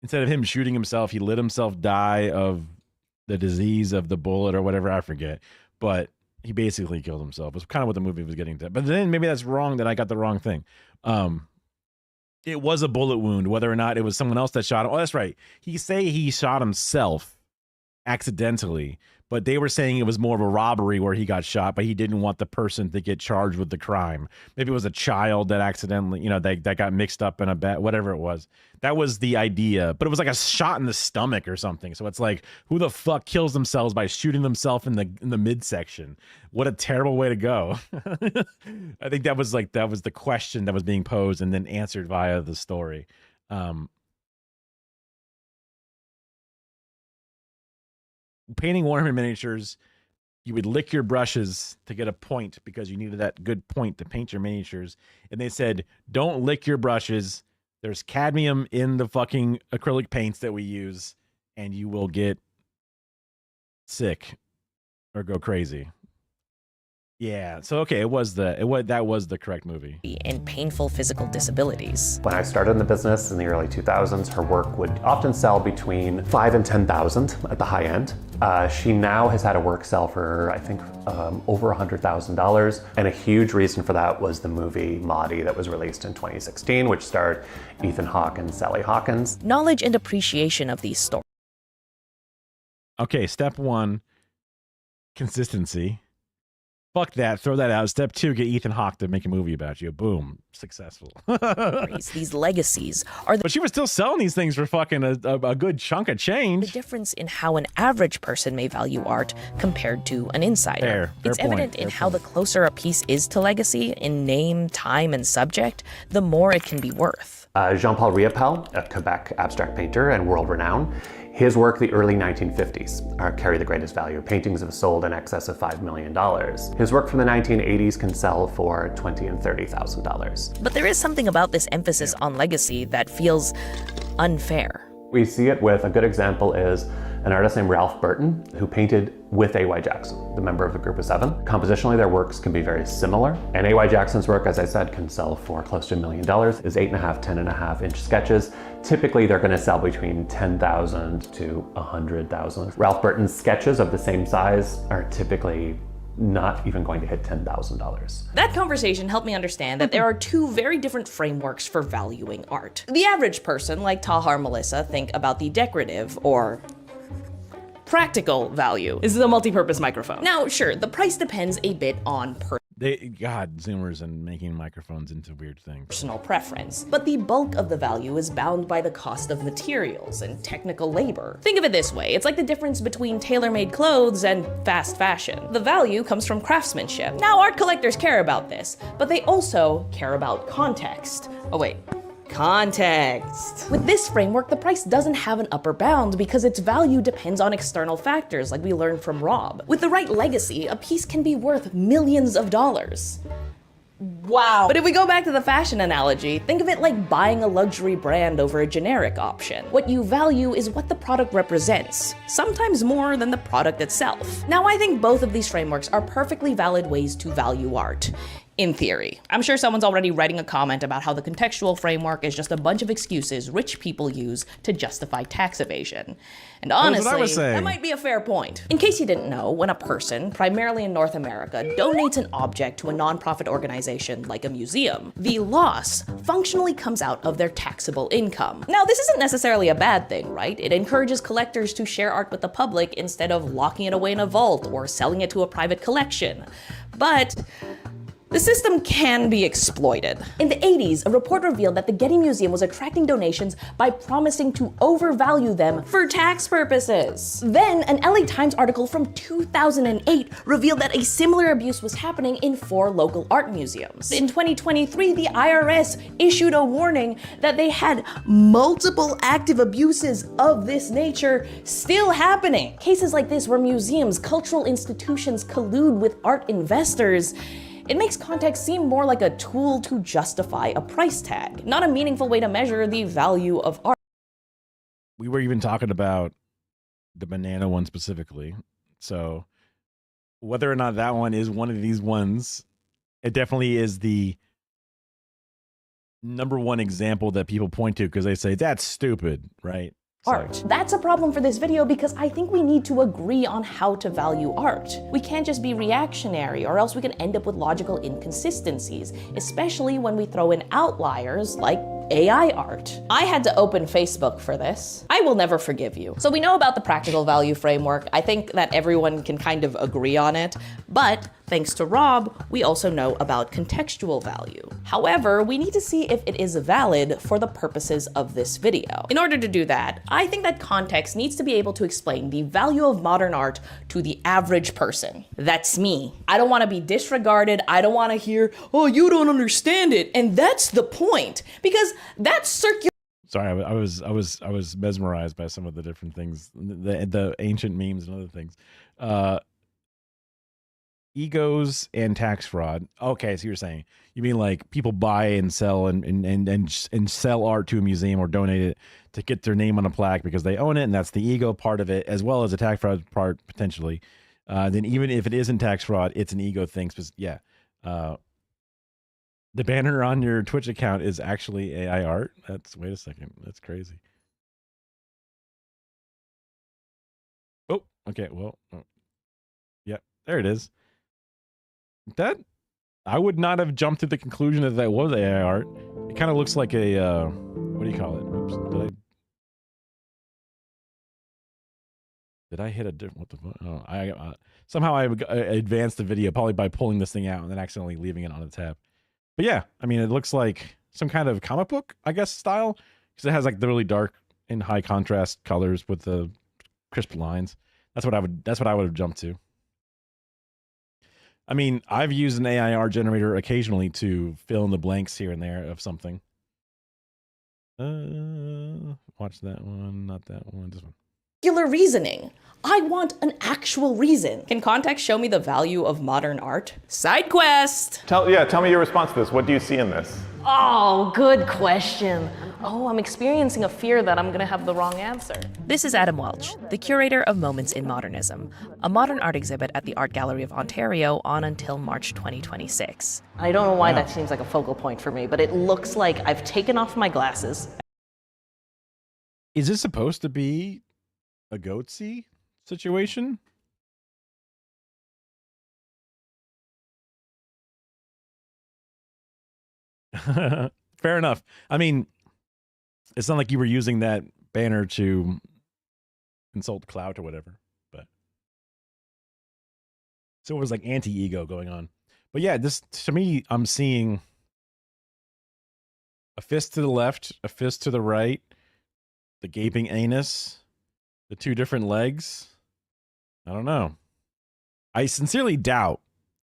instead of him shooting himself, he let himself die of the disease of the bullet or whatever, I forget, but he basically killed himself. It's kind of what the movie was getting to. But then maybe that's wrong, that I got the wrong thing. It was a bullet wound, whether or not it was someone else that shot him. Oh, that's right. He shot himself accidentally, but they were saying it was more of a robbery where he got shot, but he didn't want the person to get charged with the crime. Maybe it was a child that accidentally, you know, that got mixed up in a bet, whatever it was. That was the idea, but it was like a shot in the stomach or something. So it's like, who the fuck kills themselves by shooting themselves in the midsection? What a terrible way to go. I think that was the question that was being posed and then answered via the story. Painting Warhammer miniatures, you would lick your brushes to get a point because you needed that good point to paint your miniatures. And they said, don't lick your brushes. There's cadmium in the fucking acrylic paints that we use, and you will get sick or go crazy. Yeah. So okay, that was the correct movie. And painful physical disabilities. When I started in the business in the early 2000s, her work would often sell between $5,000 and $10,000 at the high end. She now has had a work sell for, I think, over $100,000. And a huge reason for that was the movie Maudie that was released in 2016, which starred Ethan Hawke and Sally Hawkins. Knowledge and appreciation of these stories. Okay, step one, consistency. Fuck that. Throw that out. Step 2, get Ethan Hawke to make a movie about you. Boom. Successful. These legacies are But she was still selling these things for fucking a good chunk of change. the difference in how an average person may value art compared to an insider. Fair It's point, evident in fair how the closer a piece is to legacy in name, time, and subject, the more it can be worth. Jean-Paul Riopel, a Quebec abstract painter and world renowned, his work, the early 1950s, carry the greatest value. Paintings have sold in excess of $5 million. His work from the 1980s can sell for $20,000 and $30,000. But there is something about this emphasis on legacy that feels unfair. We see it with, a good example is an artist named Ralph Burton, who painted with A.Y. Jackson, the member of the Group of Seven. Compositionally, their works can be very similar. And A.Y. Jackson's work, as I said, can sell for close to $1 million. Is 8.5, 10.5 inch sketches. Typically, they're gonna sell between 10,000 to 100,000. Ralph Burton's sketches of the same size are typically not even going to hit $10,000. That conversation helped me understand that there are two very different frameworks for valuing art. The average person, like Tahar Melissa, think about the decorative or practical value. This is a multi-purpose microphone. Now, sure, the price depends a bit on God, Zoomers and making microphones into weird things. personal preference, but the bulk of the value is bound by the cost of materials and technical labor. Think of it this way, it's like the difference between tailor-made clothes and fast fashion. The value comes from craftsmanship. Now, art collectors care about this, but they also care about context. Oh wait, context. With this framework, the price doesn't have an upper bound because its value depends on external factors like we learned from Rob. With the right legacy, a piece can be worth millions of dollars. Wow. But if we go back to the fashion analogy, think of it like buying a luxury brand over a generic option. What you value is what the product represents, sometimes more than the product itself. Now, I think both of these frameworks are perfectly valid ways to value art. In theory. I'm sure someone's already writing a comment about how the contextual framework is just a bunch of excuses rich people use to justify tax evasion. And honestly, that might be a fair point. In case you didn't know, when a person, primarily in North America, donates an object to a nonprofit organization like a museum, the loss functionally comes out of their taxable income. Now, this isn't necessarily a bad thing, right? It encourages collectors to share art with the public instead of locking it away in a vault or selling it to a private collection. But the system can be exploited. In the 80s, a report revealed that the Getty Museum was attracting donations by promising to overvalue them for tax purposes. Then, an LA Times article from 2008 revealed that a similar abuse was happening in 4 local art museums. In 2023, the IRS issued a warning that they had multiple active abuses of this nature still happening. Cases like this, where museums, cultural institutions collude with art investors, it makes context seem more like a tool to justify a price tag, not a meaningful way to measure the value of art. We were even talking about the banana one specifically. So whether or not that one is one of these ones, it definitely is the number one example that people point to because they say, that's stupid, right? Art. That's a problem for this video because I think we need to agree on how to value art. We can't just be reactionary or else we can end up with logical inconsistencies, especially when we throw in outliers like AI art. I had to open Facebook for this. I will never forgive you. So we know about the practical value framework. I think that everyone can kind of agree on it, but thanks to Rob, we also know about contextual value. However, we need to see if it is valid for the purposes of this video. In order to do that, I think that context needs to be able to explain the value of modern art to the average person. That's me. I don't want to be disregarded. I don't want to hear, oh, you don't understand it. And that's the point, because that's circular. Sorry, I was mesmerized by some of the different things, the ancient memes and other things. Egos and tax fraud. Okay, so you're saying, you mean like people buy and sell and sell art to a museum or donate it to get their name on a plaque because they own it, and that's the ego part of it, as well as the tax fraud part potentially. Then even if it isn't tax fraud, it's an ego thing. Yeah. The banner on your Twitch account is actually AI art. Wait a second. That's crazy. Oh, okay. Well, yeah, there it is. That, I would not have jumped to the conclusion that that was AI art. It kind of looks like a, what do you call it? Oops, did I hit a different, what the fuck? Oh, somehow I advanced the video probably by pulling this thing out and then accidentally leaving it on the tab. But yeah, I mean, it looks like some kind of comic book, I guess, style, because it has like the really dark and high contrast colors with the crisp lines. That's what I would have jumped to. I mean, I've used an AI art generator occasionally to fill in the blanks here and there of something. Watch that one, not that one, this one. Reasoning. I want an actual reason. Can context show me the value of modern art? Side quest! Tell me your response to this. What do you see in this? Oh, good question. Oh, I'm experiencing a fear that I'm gonna have the wrong answer. This is Adam Welch, the curator of Moments in Modernism, a modern art exhibit at the Art Gallery of Ontario on until March 2026. I don't know why that seems like a focal point for me, but it looks like I've taken off my glasses. Is this supposed to be a goatsy situation? Fair enough. I mean, it's not like you were using that banner to insult clout or whatever, but so it was like anti-ego going on. But yeah, this, to me, I'm seeing a fist to the left, a fist to the right, the gaping anus, the two different legs. I don't know. I sincerely doubt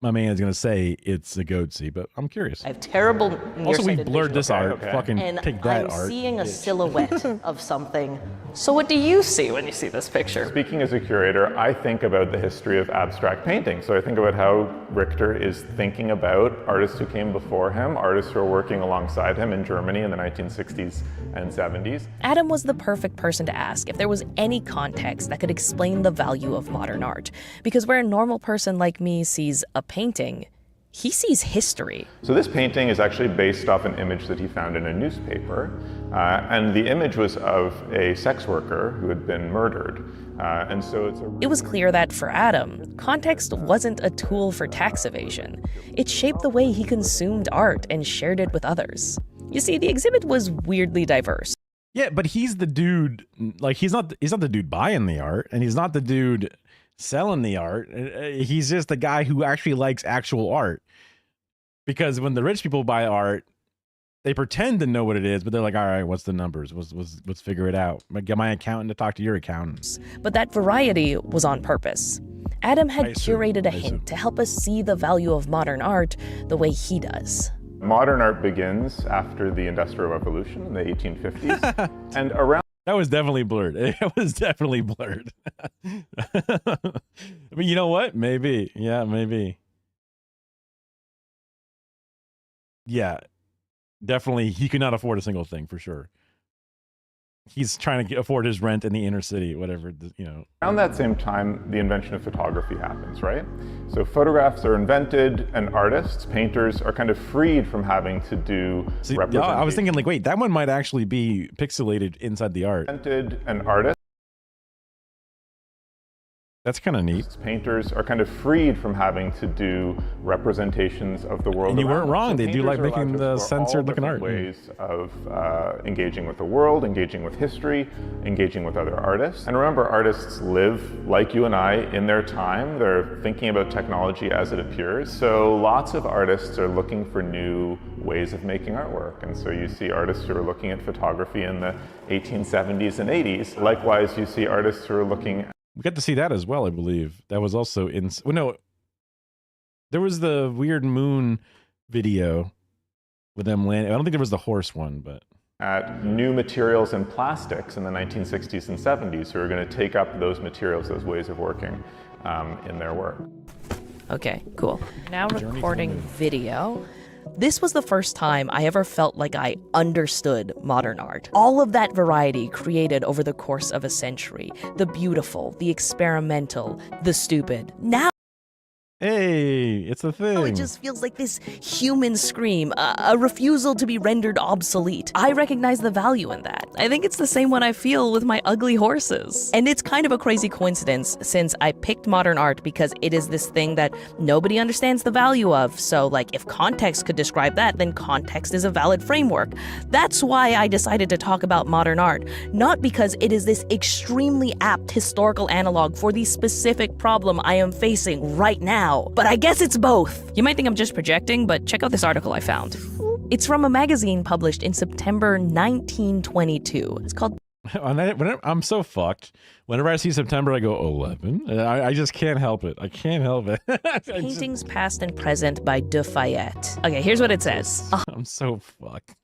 my man is going to say it's a goatsy, but I'm curious. I have terrible Also, we nearsighted blurred vision. this art. Fucking and take that I'm art. seeing a silhouette of something. So what do you see when you see this picture? Speaking as a curator, I think about the history of abstract painting. So I think about how Richter is thinking about artists who came before him, artists who are working alongside him in Germany in the 1960s and 70s. Adam was the perfect person to ask if there was any context that could explain the value of modern art. Because where a normal person like me sees a painting, he sees history. So this painting is actually based off an image that he found in a newspaper. And the image was of a sex worker who had been murdered. And so it's a... It was clear that for Adam, context wasn't a tool for tax evasion. It shaped the way he consumed art and shared it with others. You see, the exhibit was weirdly diverse. Yeah, but he's the dude, like he's not the dude buying the art, and he's not the dude selling the art. He's just the guy who actually likes actual art. Because when the rich people buy art, they pretend to know what it is, but they're like, all right, what's the numbers? Let's figure it out. Get my accountant to talk to your accountant. But that variety was on purpose. Adam had curated a hint to help us see the value of modern art the way he does. Modern art begins after the Industrial Revolution in the 1850s. And around... That was definitely blurred. It was definitely blurred. But you know what? Maybe. Yeah, maybe. Yeah, definitely. He could not afford a single thing for sure. He's trying to afford his rent in the inner city, whatever, you know. Around that same time, the invention of photography happens, right? So photographs are invented, and artists, painters, are kind of freed from having to do representation. I was thinking, like, wait, that one might actually be pixelated inside the art. Invented an artist. That's kind of neat. Painters are kind of freed from having to do representations of the world. And you around weren't them. wrong. So They do like painters are making allowed to the explore all censored-looking different art. ways of engaging with the world, engaging with history, engaging with other artists. And remember, artists live like you and I in their time. They're thinking about technology as it appears. So lots of artists are looking for new ways of making artwork. And so you see artists who are looking at photography in the 1870s and 80s. Likewise, you see artists who are looking... We got to see that as well, I believe. That was also in... Well, no. There was the weird moon video with them landing. I don't think there was the horse one, but... At new materials and plastics in the 1960s and 70s who are going to take up those materials, those ways of working in their work. Okay, cool. Now recording video. This was the first time I ever felt like I understood modern art. All of that variety created over the course of a century. The beautiful, the experimental, the stupid. Now Hey, it's a thing. Oh, it just feels like this human scream, a refusal to be rendered obsolete. I recognize the value in that. I think it's the same one I feel with my ugly horses. And it's kind of a crazy coincidence since I picked modern art because it is this thing that nobody understands the value of. So, like, if context could describe that, then context is a valid framework. That's why I decided to talk about modern art, not because it is this extremely apt historical analog for the specific problem I am facing right now. But I guess it's both. You might think I'm just projecting, but check out this article I found. It's from a magazine published in September 1922. It's called... I'm so fucked. Whenever I see September, I go 11. And I just can't help it. I can't help it. Paintings Past and Present by De Fayette. Okay, here's what it says. I'm so fucked.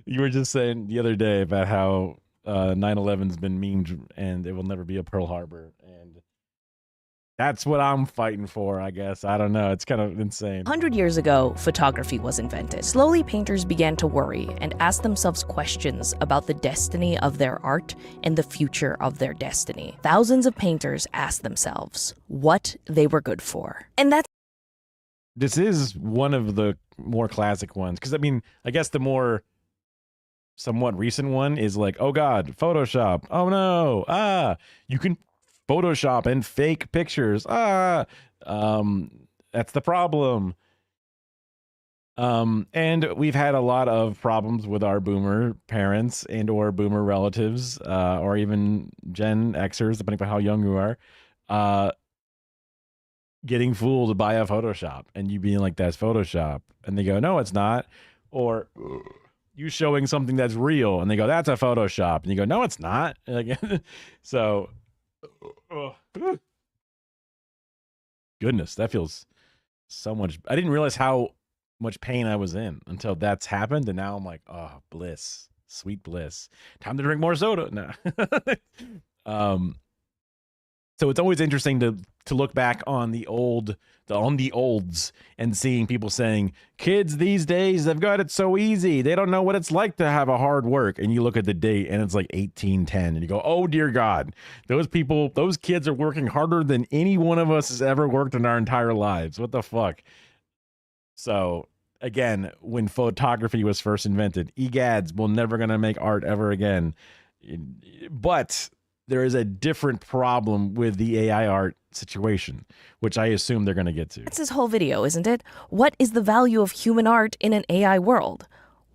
You were just saying the other day about how 9/11's been memed and it will never be a Pearl Harbor. And that's what I'm fighting for, I guess. I don't know. It's kind of insane. 100 years ago, photography was invented. Slowly, painters began to worry and ask themselves questions about the destiny of their art and the future of their destiny. Thousands of painters asked themselves what they were good for. And that's... This is one of the more classic ones. Because, I mean, I guess the more somewhat recent one is like, oh, God, Photoshop. Oh, no. You can Photoshop and fake pictures. That's the problem. And we've had a lot of problems with our boomer parents and or boomer relatives, or even Gen Xers, depending on how young you are, getting fooled by a Photoshop and you being like, that's Photoshop. And they go, no, it's not. Or you showing something that's real and they go, that's a Photoshop. And you go, no, it's not. So... Goodness, that feels so much. I didn't realize how much pain I was in until that's happened, and now I'm like, oh, bliss, sweet bliss. Time to drink more soda. No. So it's always interesting to look back on the olds and seeing people saying, kids these days, they've got it so easy. They don't know what it's like to have a hard work. And you look at the date and it's like 1810 and you go, oh dear God, those kids are working harder than any one of us has ever worked in our entire lives. What the fuck? So again, when photography was first invented, egads, we're never going to make art ever again. But there is a different problem with the AI art situation, which I assume they're going to get to. That's this whole video, isn't it? What is the value of human art in an AI world?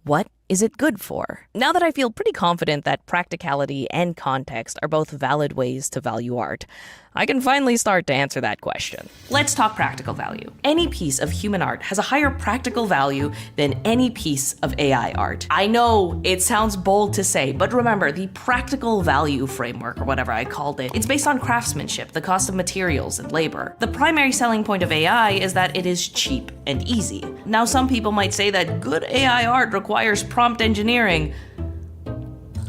What is it good for? Now that I feel pretty confident that practicality and context are both valid ways to value art, I can finally start to answer that question. Let's talk practical value. Any piece of human art has a higher practical value than any piece of AI art. I know it sounds bold to say, but remember, the practical value framework, or whatever I called it, it's based on craftsmanship, the cost of materials and labor. The primary selling point of AI is that it is cheap and easy. Now, some people might say that good AI art requires prompt engineering.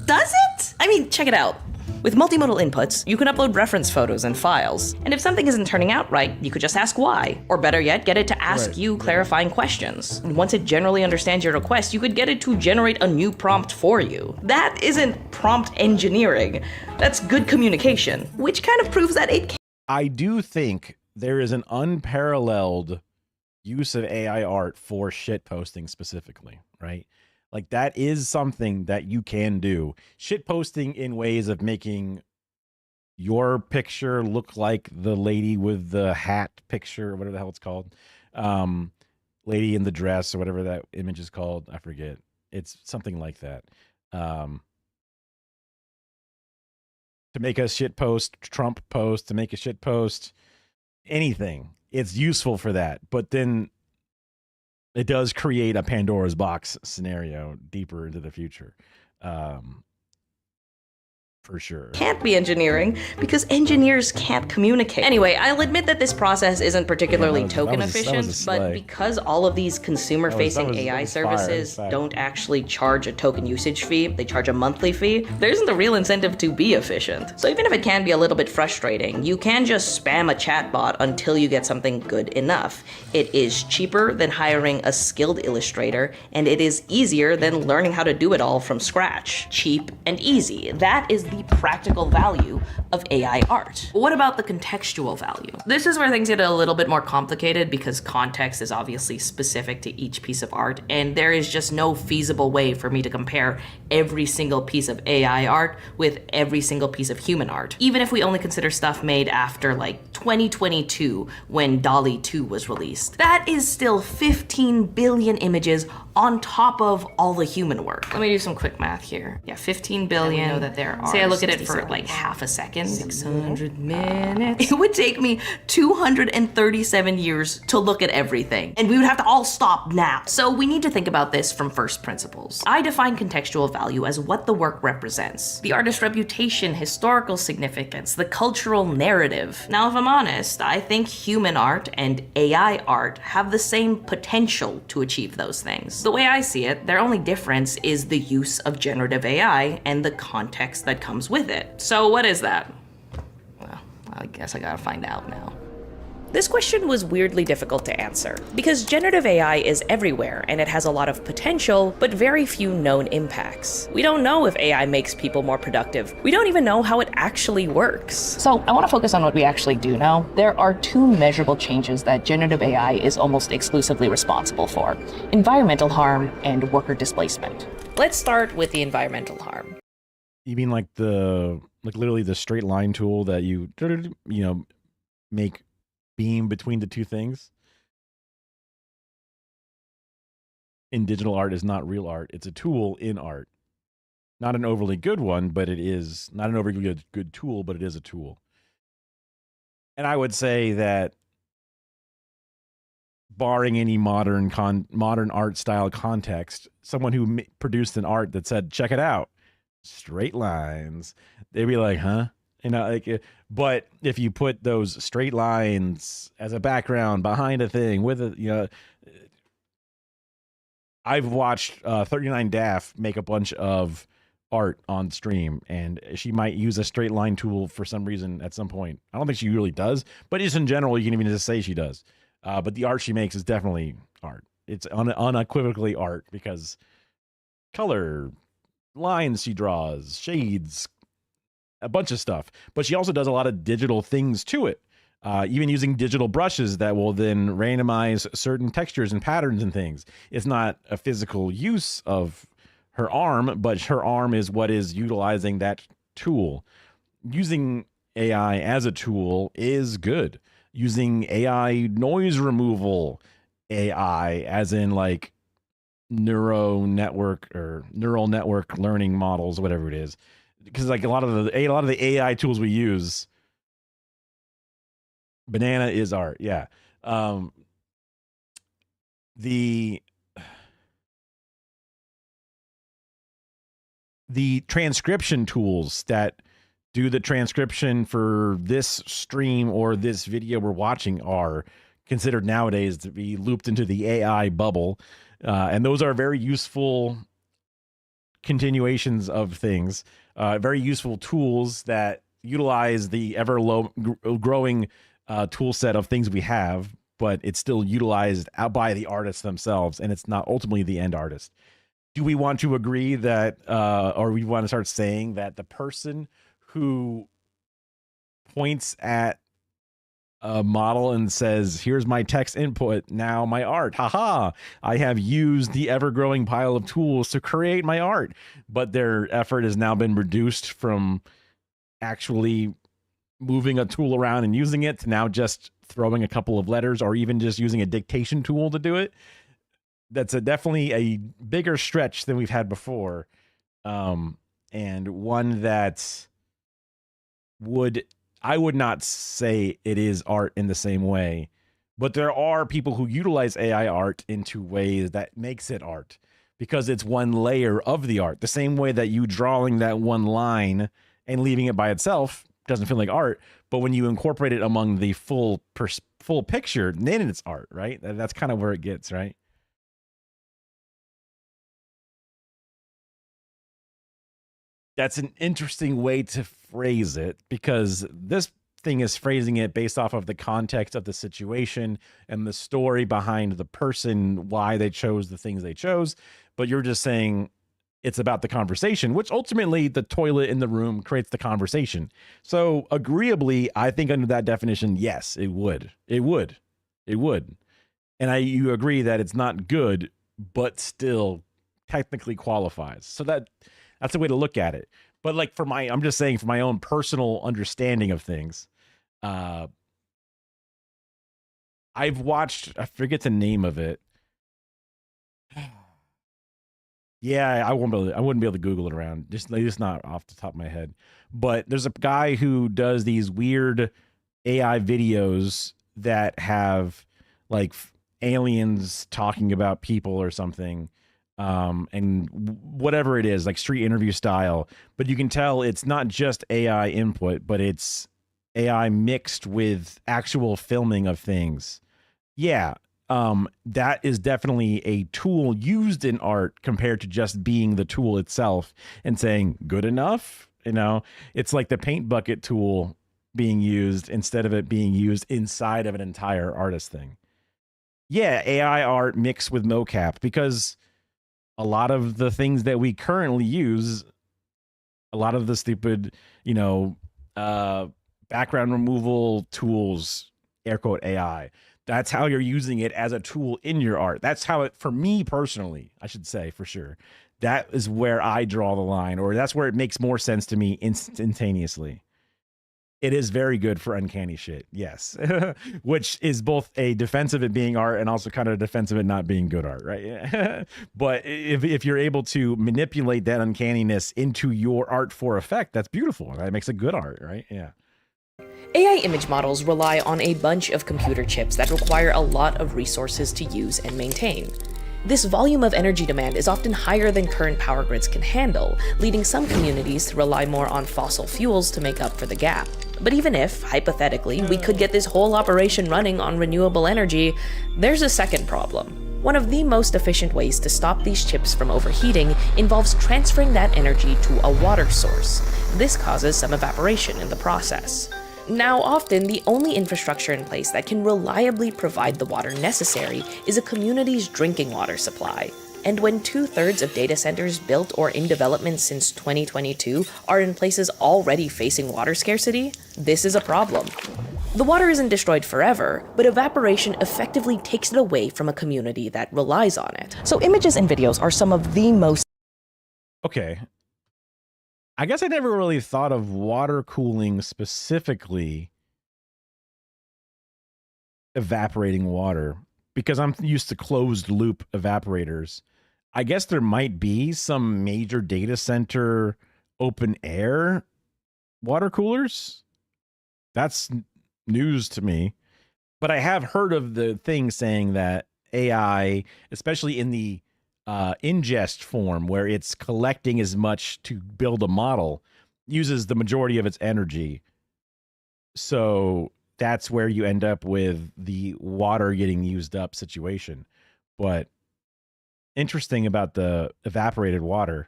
Does it? I mean, check it out. With multimodal inputs, you can upload reference photos and files. And if something isn't turning out right, you could just ask why. Or better yet, get it to ask you clarifying questions. And once it generally understands your request, you could get it to generate a new prompt for you. That isn't prompt engineering. That's good communication, which kind of proves that it can. I do think there is an unparalleled use of AI art for shit posting specifically, right? Like that is something that you can do. Shit posting in ways of making your picture look like the lady with the hat picture, or whatever the hell it's called. Lady in the dress, or whatever that image is called. I forget. It's something like that. To make a shit post, Trump post, to make a shit post, anything. It's useful for that. But then it does create a Pandora's box scenario deeper into the future. For sure. Can't be engineering because engineers can't communicate. Anyway, I'll admit that this process isn't particularly token efficient, but because all of these consumer-facing AI services don't actually charge a token usage fee, they charge a monthly fee, there isn't a real incentive to be efficient. So even if it can be a little bit frustrating, you can just spam a chatbot until you get something good enough. It is cheaper than hiring a skilled illustrator, and it is easier than learning how to do it all from scratch. Cheap and easy. That is the practical value of AI art. What about the contextual value? This is where things get a little bit more complicated because context is obviously specific to each piece of art, and there is just no feasible way for me to compare every single piece of AI art with every single piece of human art. Even if we only consider stuff made after like 2022 when DALL-E 2 was released. That is still 15 billion images on top of all the human work. Let me do some quick math here. Yeah, 15 billion. And we know that there are Say I look at it for 67 like half a second. 600 minutes. It would take me 237 years to look at everything. And we would have to all stop now. So we need to think about this from first principles. I define contextual value as what the work represents. The artist's reputation, historical significance, the cultural narrative. Now, if I'm honest, I think human art and AI art have the same potential to achieve those things. The way I see it, their only difference is the use of generative AI and the context that comes with it. So what is that? Well, I guess I gotta find out now. This question was weirdly difficult to answer, because generative AI is everywhere and it has a lot of potential, but very few known impacts. We don't know if AI makes people more productive. We don't even know how it actually works. So I want to focus on what we actually do know. There are two measurable changes that generative AI is almost exclusively responsible for: environmental harm and worker displacement. Let's start with the environmental harm. You mean like literally the straight line tool that you make beam between the two things? In digital art is not real art. It's a tool in art. Not an overly good one, but it is not an overly good tool, but it is a tool. And I would say that barring any modern art style context, someone who produced an art that said, check it out, straight lines, they'd be like, huh? But if you put those straight lines as a background behind a thing with a, I've watched 39 Daff make a bunch of art on stream, and she might use a straight line tool for some reason at some point. I don't think she really does, but just in general, you can even just say she does. But the art she makes is definitely art. It's unequivocally art because color, lines she draws, shades, a bunch of stuff. But she also does a lot of digital things to it, even using digital brushes that will then randomize certain textures and patterns and things. It's not a physical use of her arm, but her arm is what is utilizing that tool. Using AI as a tool is good. Using AI noise removal, AI as in like neural network learning models, whatever it is, because like a lot of the AI tools we use, banana is art. Yeah. The transcription tools that do the transcription for this stream or this video we're watching are considered nowadays to be looped into the AI bubble. And those are very useful continuations of things, very useful tools that utilize the growing tool set of things we have, but it's still utilized out by the artists themselves, and it's not ultimately the end artist. Do we want to agree that, or we want to start saying that the person who points at a model and says, here's my text input, now my art, haha, I have used the ever-growing pile of tools to create my art, but their effort has now been reduced from actually moving a tool around and using it to now just throwing a couple of letters or even just using a dictation tool to do it? That's definitely a bigger stretch than we've had before, and one that I would not say it is art in the same way, but there are people who utilize AI art into ways that makes it art because it's one layer of the art. The same way that you drawing that one line and leaving it by itself doesn't feel like art, but when you incorporate it among the full picture, then it's art, right? That's kind of where it gets, right? That's an interesting way to phrase it, because this thing is phrasing it based off of the context of the situation and the story behind the person, why they chose the things they chose. But you're just saying It's about the conversation, which ultimately the toilet in the room creates the conversation. So agreeably, I think under that definition, yes, it would. It would. And you agree that it's not good, but still technically qualifies. So that's a way to look at it. But like I'm just saying for my own personal understanding of things, I've watched, I forget the name of it. Yeah, I wouldn't be able to Google it around. Just not off the top of my head. But there's a guy who does these weird AI videos that have like aliens talking about people or something, and whatever it is, like street interview style. But you can tell it's not just AI input, but it's AI mixed with actual filming of things. Yeah. That is definitely a tool used in art compared to just being the tool itself and saying good enough. It's like the paint bucket tool being used instead of it being used inside of an entire artist thing. Yeah, AI art mixed with mocap, because a lot of the things that we currently use, a lot of the stupid, background removal tools, air quote AI, that's how you're using it as a tool in your art. That's how it, for me personally, I should say, for sure. That is where I draw the line, or that's where it makes more sense to me instantaneously. It is very good for uncanny shit, yes. Which is both a defense of it being art and also kind of a defense of it not being good art, right? But if you're able to manipulate that uncanniness into your art for effect, that's beautiful. That makes it good art, right? Yeah. AI image models rely on a bunch of computer chips that require a lot of resources to use and maintain. This volume of energy demand is often higher than current power grids can handle, leading some communities to rely more on fossil fuels to make up for the gap. But even if, hypothetically, we could get this whole operation running on renewable energy, there's a second problem. One of the most efficient ways to stop these chips from overheating involves transferring that energy to a water source. This causes some evaporation in the process. Now, often, the only infrastructure in place that can reliably provide the water necessary is a community's drinking water supply. And when 2/3 of data centers built or in development since 2022 are in places already facing water scarcity, this is a problem. The water isn't destroyed forever, but evaporation effectively takes it away from a community that relies on it. So images and videos are some of the most... Okay. I guess I never really thought of water cooling specifically evaporating water, because I'm used to closed loop evaporators. I guess there might be some major data center open air water coolers. That's news to me. But I have heard of the thing saying that AI, especially in the ingest form, where it's collecting as much to build a model, uses the majority of its energy. So that's where you end up with the water getting used up situation. But interesting about the evaporated water.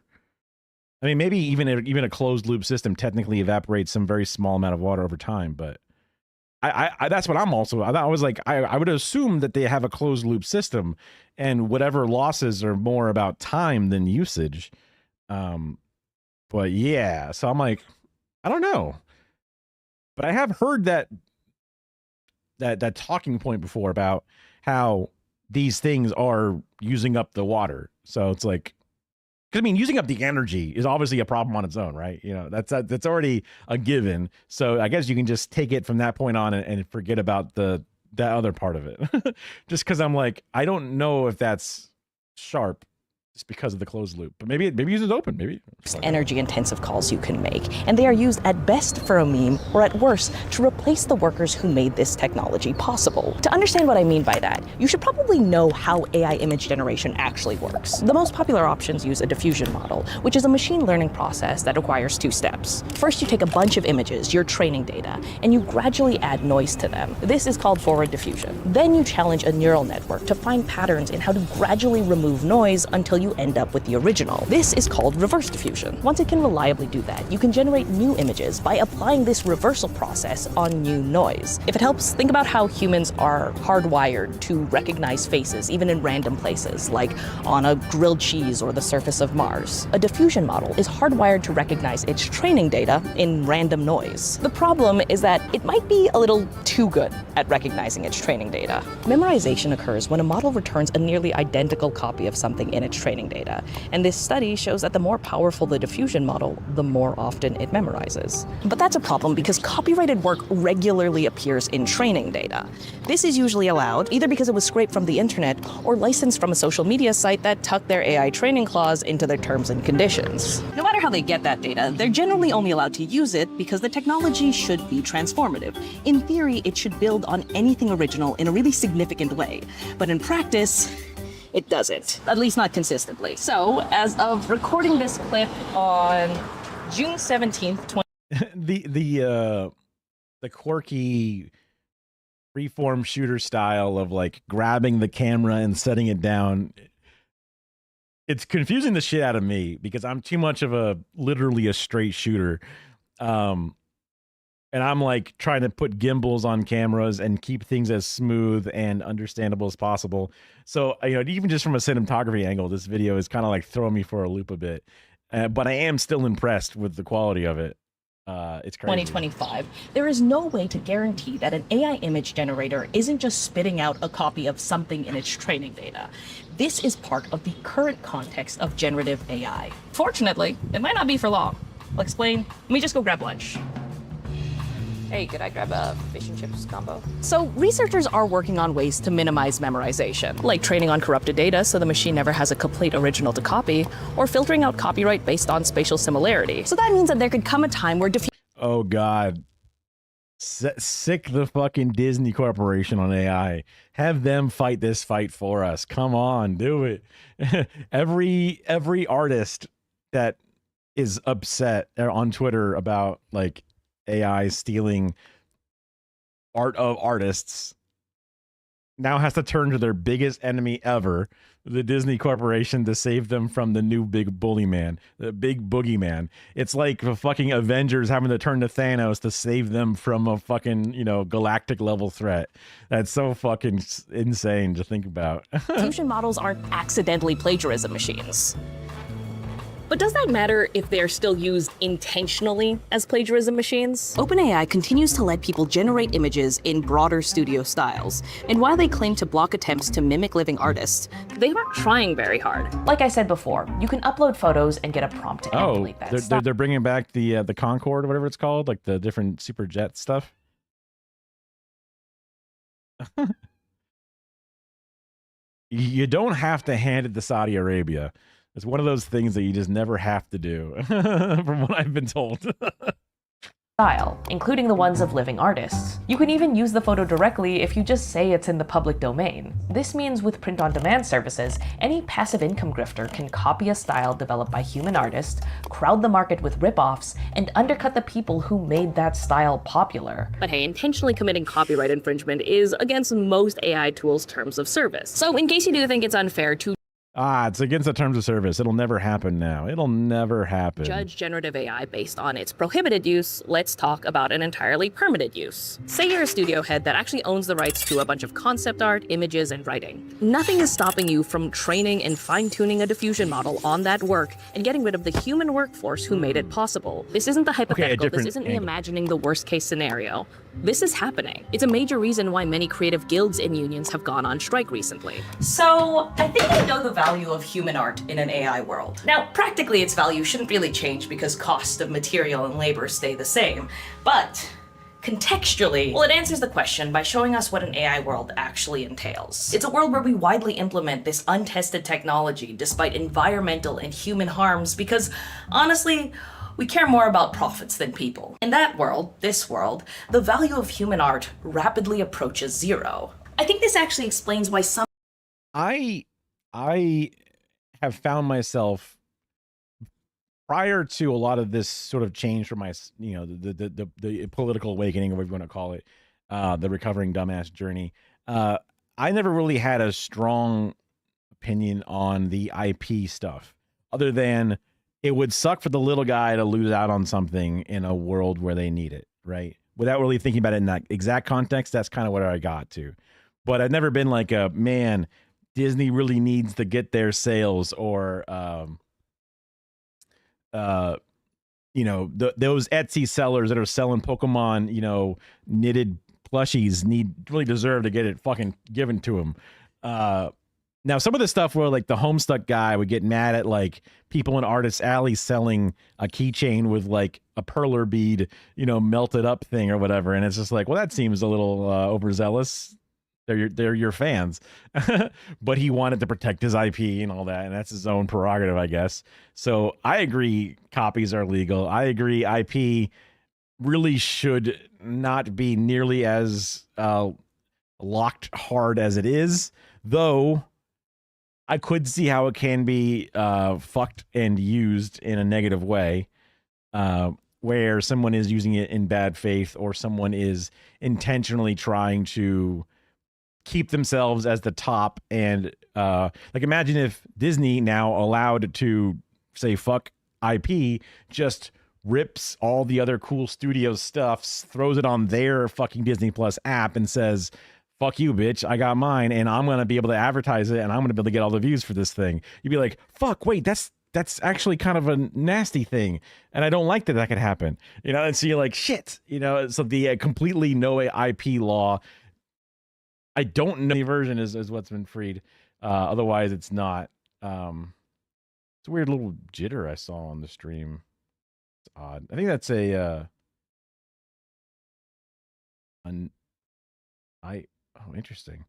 I mean, maybe even a closed loop system technically evaporates some very small amount of water over time, but I that's what I'm also, I was like, I would assume that they have a closed loop system and whatever losses are more about time than usage. But yeah, so I'm like, I don't know, but I have heard that talking point before about how these things are using up the water. So it's like, because I mean, using up the energy is obviously a problem on its own, right? That's already a given. So I guess you can just take it from that point on and forget about that other part of it. Just because I'm like, I don't know if that's sharp just because of the closed loop, but maybe use it open, maybe. Energy-intensive calls you can make, and they are used at best for a meme, or at worst, to replace the workers who made this technology possible. To understand what I mean by that, you should probably know how AI image generation actually works. The most popular options use a diffusion model, which is a machine learning process that requires 2 steps. First, you take a bunch of images, your training data, and you gradually add noise to them. This is called forward diffusion. Then you challenge a neural network to find patterns in how to gradually remove noise until you end up with the original. This is called reverse diffusion. Once it can reliably do that, you can generate new images by applying this reversal process on new noise. If it helps, think about how humans are hardwired to recognize faces, even in random places, like on a grilled cheese or the surface of Mars. A diffusion model is hardwired to recognize its training data in random noise. The problem is that it might be a little too good at recognizing its training data. Memorization occurs when a model returns a nearly identical copy of something in its training data, and this study shows that the more powerful the diffusion model, the more often it memorizes. But that's a problem because copyrighted work regularly appears in training data. This is usually allowed either because it was scraped from the internet or licensed from a social media site that tucked their AI training clause into their terms and conditions. No matter how they get that data, they're generally only allowed to use it because the technology should be transformative. In theory, it should build on anything original in a really significant way, but in practice, it doesn't, at least not consistently. So, as of recording this clip on June 17th, the quirky freeform shooter style of like grabbing the camera and setting it down, it's confusing the shit out of me because I'm too much of literally a straight shooter. And I'm like trying to put gimbals on cameras and keep things as smooth and understandable as possible. So, even just from a cinematography angle, this video is kind of like throwing me for a loop a bit. But I am still impressed with the quality of it. It's crazy. 2025, there is no way to guarantee that an AI image generator isn't just spitting out a copy of something in its training data. This is part of the current context of generative AI. Fortunately, it might not be for long. I'll explain. Let me just go grab lunch. Hey, could I grab a fish and chips combo? So researchers are working on ways to minimize memorization, like training on corrupted data so the machine never has a complete original to copy, or filtering out copyright based on spatial similarity. So that means that there could come a time where Oh God. Sick the fucking Disney Corporation on AI. Have them fight this fight for us. Come on, do it. every artist that is upset on Twitter about like AI stealing art of artists now has to turn to their biggest enemy ever, the Disney Corporation, to save them from the new big bully man, the big boogeyman. It's like the fucking Avengers having to turn to Thanos to save them from a fucking, galactic level threat. That's so fucking insane to think about. diffusion models aren't accidentally plagiarism machines. But does that matter if they're still used intentionally as plagiarism machines? OpenAI continues to let people generate images in broader studio styles. And while they claim to block attempts to mimic living artists, they aren't trying very hard. Like I said before, you can upload photos and get a prompt to emulate that they're bringing back the Concorde or whatever it's called, like the different super jet stuff. You don't have to hand it to Saudi Arabia. It's one of those things that you just never have to do, from what I've been told. Style, including the ones of living artists. You can even use the photo directly if you just say it's in the public domain. This means with print-on-demand services, any passive income grifter can copy a style developed by human artists, crowd the market with rip-offs, and undercut the people who made that style popular. But hey, intentionally committing copyright infringement is against most AI tools' terms of service. So in case you do think it's unfair to It's against the terms of service. It'll never happen now. It'll never happen. judge generative AI based on its prohibited use, let's talk about an entirely permitted use. Say you're a studio head that actually owns the rights to a bunch of concept art, images, and writing. Nothing is stopping you from training and fine-tuning a diffusion model on that work and getting rid of the human workforce who made it possible. This isn't the hypothetical. This isn't me imagining the worst-case scenario. This is happening. It's a major reason why many creative guilds and unions have gone on strike recently. So, I think I know the value of human art in an AI world. Now, practically its value shouldn't really change because cost of material and labor stay the same, but contextually, well, it answers the question by showing us what an AI world actually entails. It's a world where we widely implement this untested technology despite environmental and human harms because, honestly, we care more about profits than people. In that world, this world, the value of human art rapidly approaches zero. I think this actually explains why some I have found myself, prior to a lot of this sort of change for my, the political awakening, or whatever you want to call it, the recovering dumbass journey. I never really had a strong opinion on the IP stuff, other than it would suck for the little guy to lose out on something in a world where they need it, right? Without really thinking about it in that exact context, that's kind of what I got to. But I've never been like a, man, Disney really needs to get their sales, or you know, those Etsy sellers that are selling Pokemon, you know, knitted plushies really deserve to get it fucking given to them. Now, some of the stuff where like the Homestuck guy would get mad at like people in Artist Alley selling a keychain with like a perler bead, you know, melted up thing or whatever, and it's just like, well, that seems a little overzealous. They're your fans. But he wanted to protect his IP and all that, and that's his own prerogative, I guess. So I agree copies are legal. I agree IP really should not be nearly as locked hard as it is, though I could see how it can be fucked and used in a negative way, where someone is using it in bad faith, or someone is intentionally trying to keep themselves as the top. And like, imagine if Disney, now allowed to say fuck IP, just rips all the other cool studio stuffs, throws it on their fucking Disney Plus app, and says, fuck you, bitch, I got mine, and I'm gonna be able to advertise it, and I'm gonna be able to get all the views for this thing. You'd be like, fuck, wait, that's actually kind of a nasty thing, and I don't like that could happen, you know. And so you're like, shit, you know. So the completely no IP law, I don't know, the version is what's been freed. Otherwise it's not. It's a weird little jitter I saw on the stream. It's odd. I think that's oh, interesting.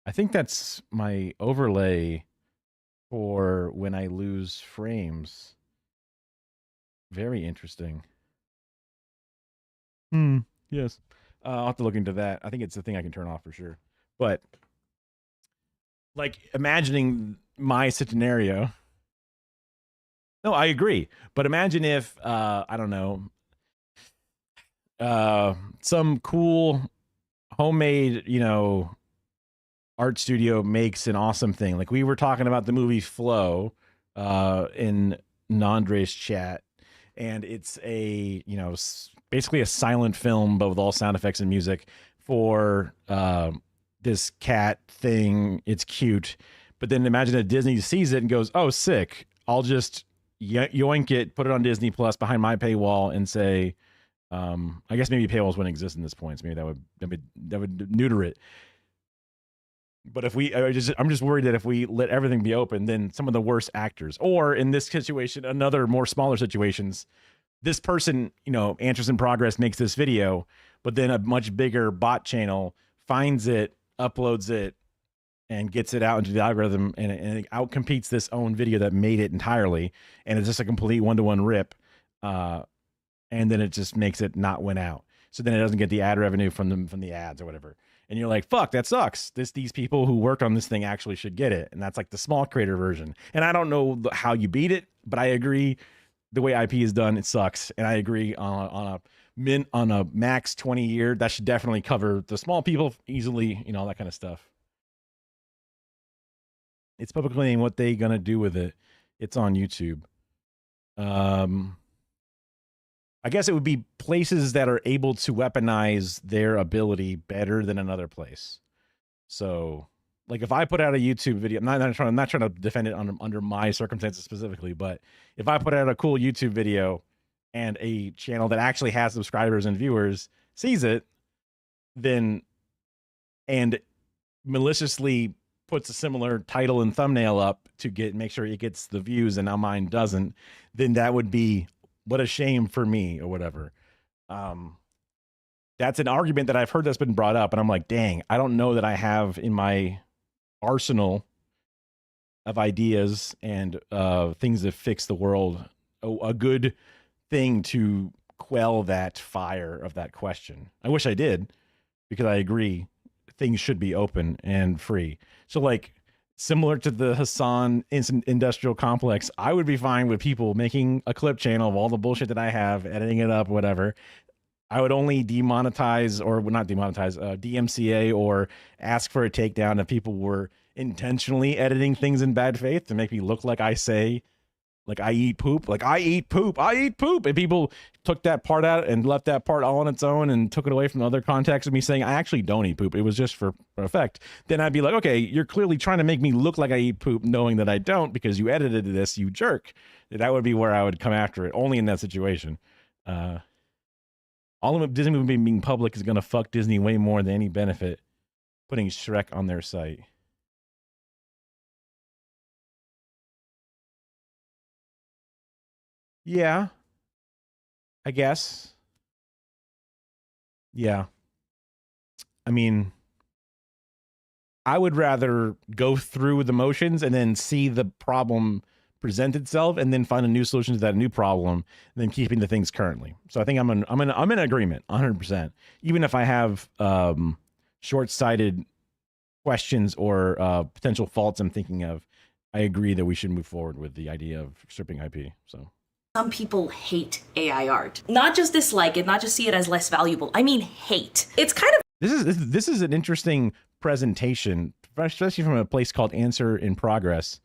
I think that's my overlay for when I lose frames. Very interesting. Yes. I'll have to look into that. I think it's a thing I can turn off for sure. But like, imagining my scenario. No, I agree. But imagine if I don't know, some cool homemade, you know, art studio makes an awesome thing. Like, we were talking about the movie Flow in Nandre's chat, and it's a, you know, basically a silent film, but with all sound effects and music for this cat thing. It's cute. But then imagine that Disney sees it and goes, oh, sick, I'll just yoink it, put it on Disney Plus behind my paywall, and say, I guess maybe paywalls wouldn't exist in this point. So maybe that would neuter it. But if I'm just worried that if we let everything be open, then some of the worst actors, or in this situation, another more smaller situations, this person, you know, Answers in Progress, makes this video, but then a much bigger bot channel finds it, uploads it, and gets it out into the algorithm, and it outcompetes this own video that made it entirely, and it's just a complete one-to-one rip, and then it just makes it not win out. So then it doesn't get the ad revenue from the ads or whatever. And you're like, fuck, that sucks. These people who worked on this thing actually should get it. And that's like the small creator version. And I don't know how you beat it, but I agree the way IP is done, it sucks. And I agree on a max 20 year, that should definitely cover the small people easily, you know, all that kind of stuff. It's publicly named what they gonna do with it. It's on YouTube. I guess it would be places that are able to weaponize their ability better than another place. So, like, if I put out a YouTube video, I'm not trying to defend it under my circumstances specifically, but if I put out a cool YouTube video and a channel that actually has subscribers and viewers sees it, then, and maliciously puts a similar title and thumbnail up to make sure it gets the views, and now mine doesn't, then that would be, what a shame for me, or whatever. That's an argument that I've heard that's been brought up, and I'm like, dang, I don't know that I have in my arsenal of ideas and things that fix the world a good thing to quell that fire of that question. I wish I did, because I agree things should be open and free. So, like, similar to the Hassan industrial complex, I would be fine with people making a clip channel of all the bullshit that I have, editing it up, whatever. I would only demonetize, or not demonetize, DMCA or ask for a takedown if people were intentionally editing things in bad faith to make me look like I say, like I eat poop, like I eat poop, I eat poop. And people took that part out and left that part all on its own and took it away from the other context of me saying I actually don't eat poop. It was just for effect. Then I'd be like, okay, you're clearly trying to make me look like I eat poop knowing that I don't because you edited this, you jerk. That would be where I would come after it, only in that situation. All of Disney movie being public is going to fuck Disney way more than any benefit putting Shrek on their site. Yeah, I guess. Yeah. I mean, I would rather go through the motions and then see the problem present itself and then find a new solution to that new problem than keeping the things currently. So I think I'm in agreement 100%. Even if I have short-sighted questions or potential faults I'm thinking of, I agree that we should move forward with the idea of stripping IP. So Some people hate AI art. Not just dislike it, not just see it as less valuable. I mean, hate. It's kind of... This is an interesting presentation, especially from a place called Answer in Progress.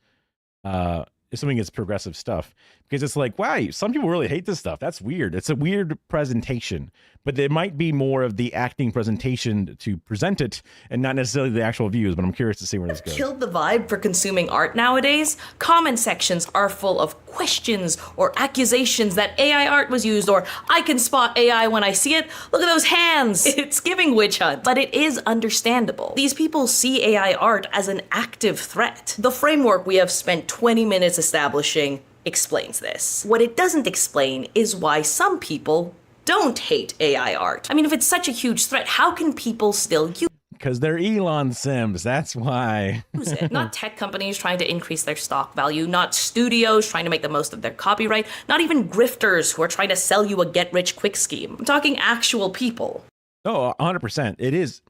Assuming it's progressive stuff, because it's like, wow, some people really hate this stuff. That's weird. It's a weird presentation, but there might be more of the acting presentation to present it and not necessarily the actual views, but I'm curious to see where this goes. Killed the vibe for consuming art nowadays. Comment sections are full of questions or accusations that AI art was used, or I can spot AI when I see it. Look at those hands. It's giving witch hunt, but it is understandable. These people see AI art as an active threat. The framework we have spent 20 minutes establishing explains this. What it doesn't explain is why some people don't hate AI art. I mean, if it's such a huge threat, how can people still use Because they're Elon Sims, that's why. it? Not tech companies trying to increase their stock value, not studios trying to make the most of their copyright, not even grifters who are trying to sell you a get-rich-quick scheme. I'm talking actual people. Oh, 100%. It is.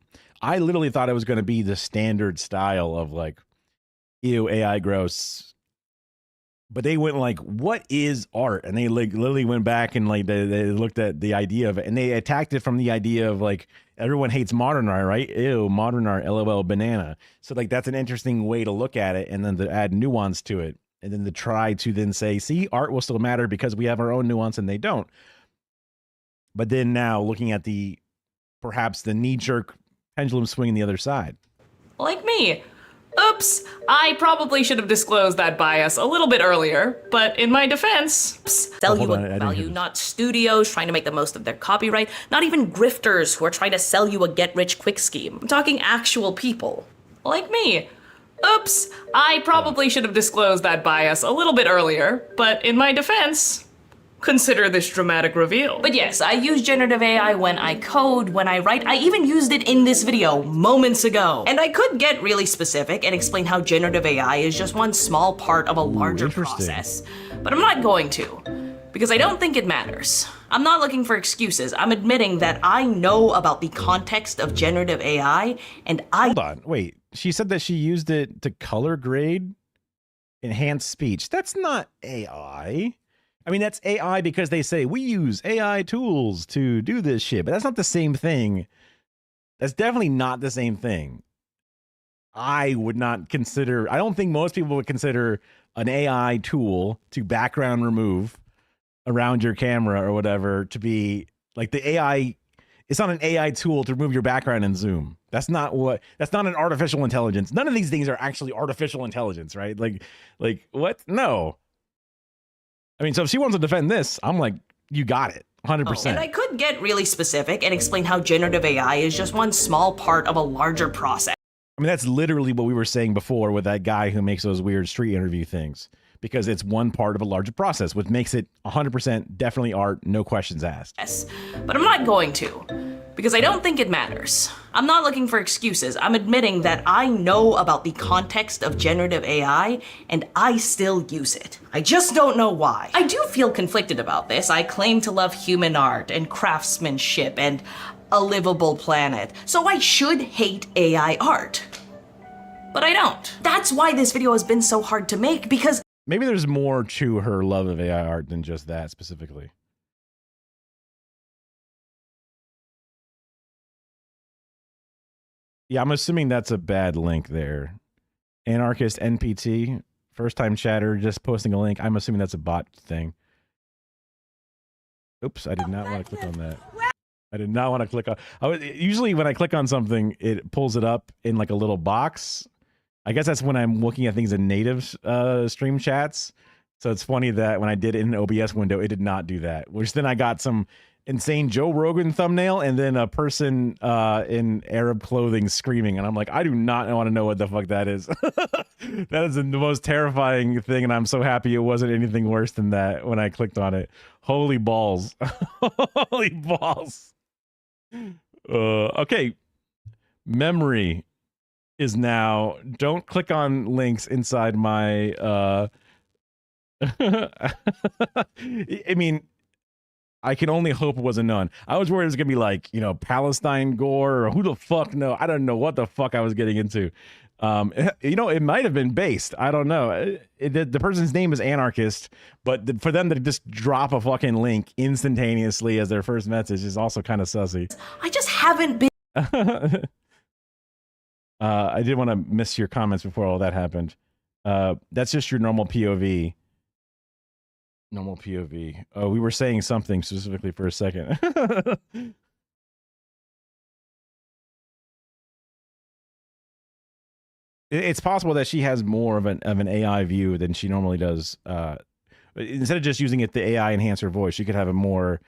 I literally thought it was going to be the standard style of like, ew, AI gross. But they went like, what is art? And they like literally went back and like they looked at the idea of it and they attacked it from the idea of like, everyone hates modern art, right? Ew, modern art, LOL, banana. So like that's an interesting way to look at it and then to add nuance to it. And then to try to then say, see, art will still matter because we have our own nuance and they don't. But then now looking at the perhaps the knee-jerk pendulum swinging the other side. Like me. Oops, I probably should have disclosed that bias a little bit earlier, but in my defense, sell you a value, not studios trying to make the most of their copyright, not even grifters who are trying to sell you a get-rich-quick scheme. I'm talking actual people. Like me. Oops, I probably should have disclosed that bias a little bit earlier, but in my defense, consider this dramatic reveal. But yes, I use generative AI when I code, when I write. I even used it in this video moments ago. And I could get really specific and explain how generative AI is just one small part of a larger process. But I'm not going to, because I don't think it matters. I'm not looking for excuses. I'm admitting that I know about the context of generative AI, and Hold on, wait. She said that she used it to color grade enhanced speech. That's not AI. I mean, that's AI because they say we use AI tools to do this shit, but that's not the same thing. That's definitely not the same thing. I would not consider, I don't think most people would consider an AI tool to background remove around your camera or whatever to be like the AI. It's not an AI tool to remove your background in Zoom. That's not an artificial intelligence. None of these things are actually artificial intelligence, right? Like what? No. I mean, so if she wants to defend this, I'm like, you got it, 100%. And I could get really specific and explain how generative AI is just one small part of a larger process. I mean, that's literally what we were saying before with that guy who makes those weird street interview things, because it's one part of a larger process, which makes it 100% definitely art, no questions asked. Yes, but I'm not going to, because I don't think it matters. I'm not looking for excuses. I'm admitting that I know about the context of generative AI, and I still use it. I just don't know why. I do feel conflicted about this. I claim to love human art and craftsmanship and a livable planet, so I should hate AI art. But I don't. That's why this video has been so hard to make, because maybe there's more to her love of AI art than just that specifically. Yeah, I'm assuming that's a bad link there. Anarchist NPT, first time chatter, just posting a link. I'm assuming that's a bot thing. Oops, I did not want to click on that. I did not want to click on. Usually when I click on something, it pulls it up in like a little box. I guess that's when I'm looking at things in native stream chats. So it's funny that when I did it in an OBS window, it did not do that. Which then I got some insane Joe Rogan thumbnail and then a person in Arab clothing screaming. And I'm like, I do not want to know what the fuck that is. That is the most terrifying thing. And I'm so happy it wasn't anything worse than that when I clicked on it. Holy balls. Holy balls. Okay. Memory is now, don't click on links inside my I mean, I can only hope it wasn't none. I was worried it was gonna be like, you know, Palestine gore or who the fuck know. I don't know what the fuck I was getting into. You know, it might have been based. I don't know. The person's name is Anarchist, but for them to just drop a fucking link instantaneously as their first message is also kind of sussy. I just haven't been. I did want to miss your comments before all that happened. That's just your normal POV. Normal POV. Oh, we were saying something specifically for a second. It's possible that she has more of an AI view than she normally does. Instead of just using it, the AI enhance her voice, she could have a more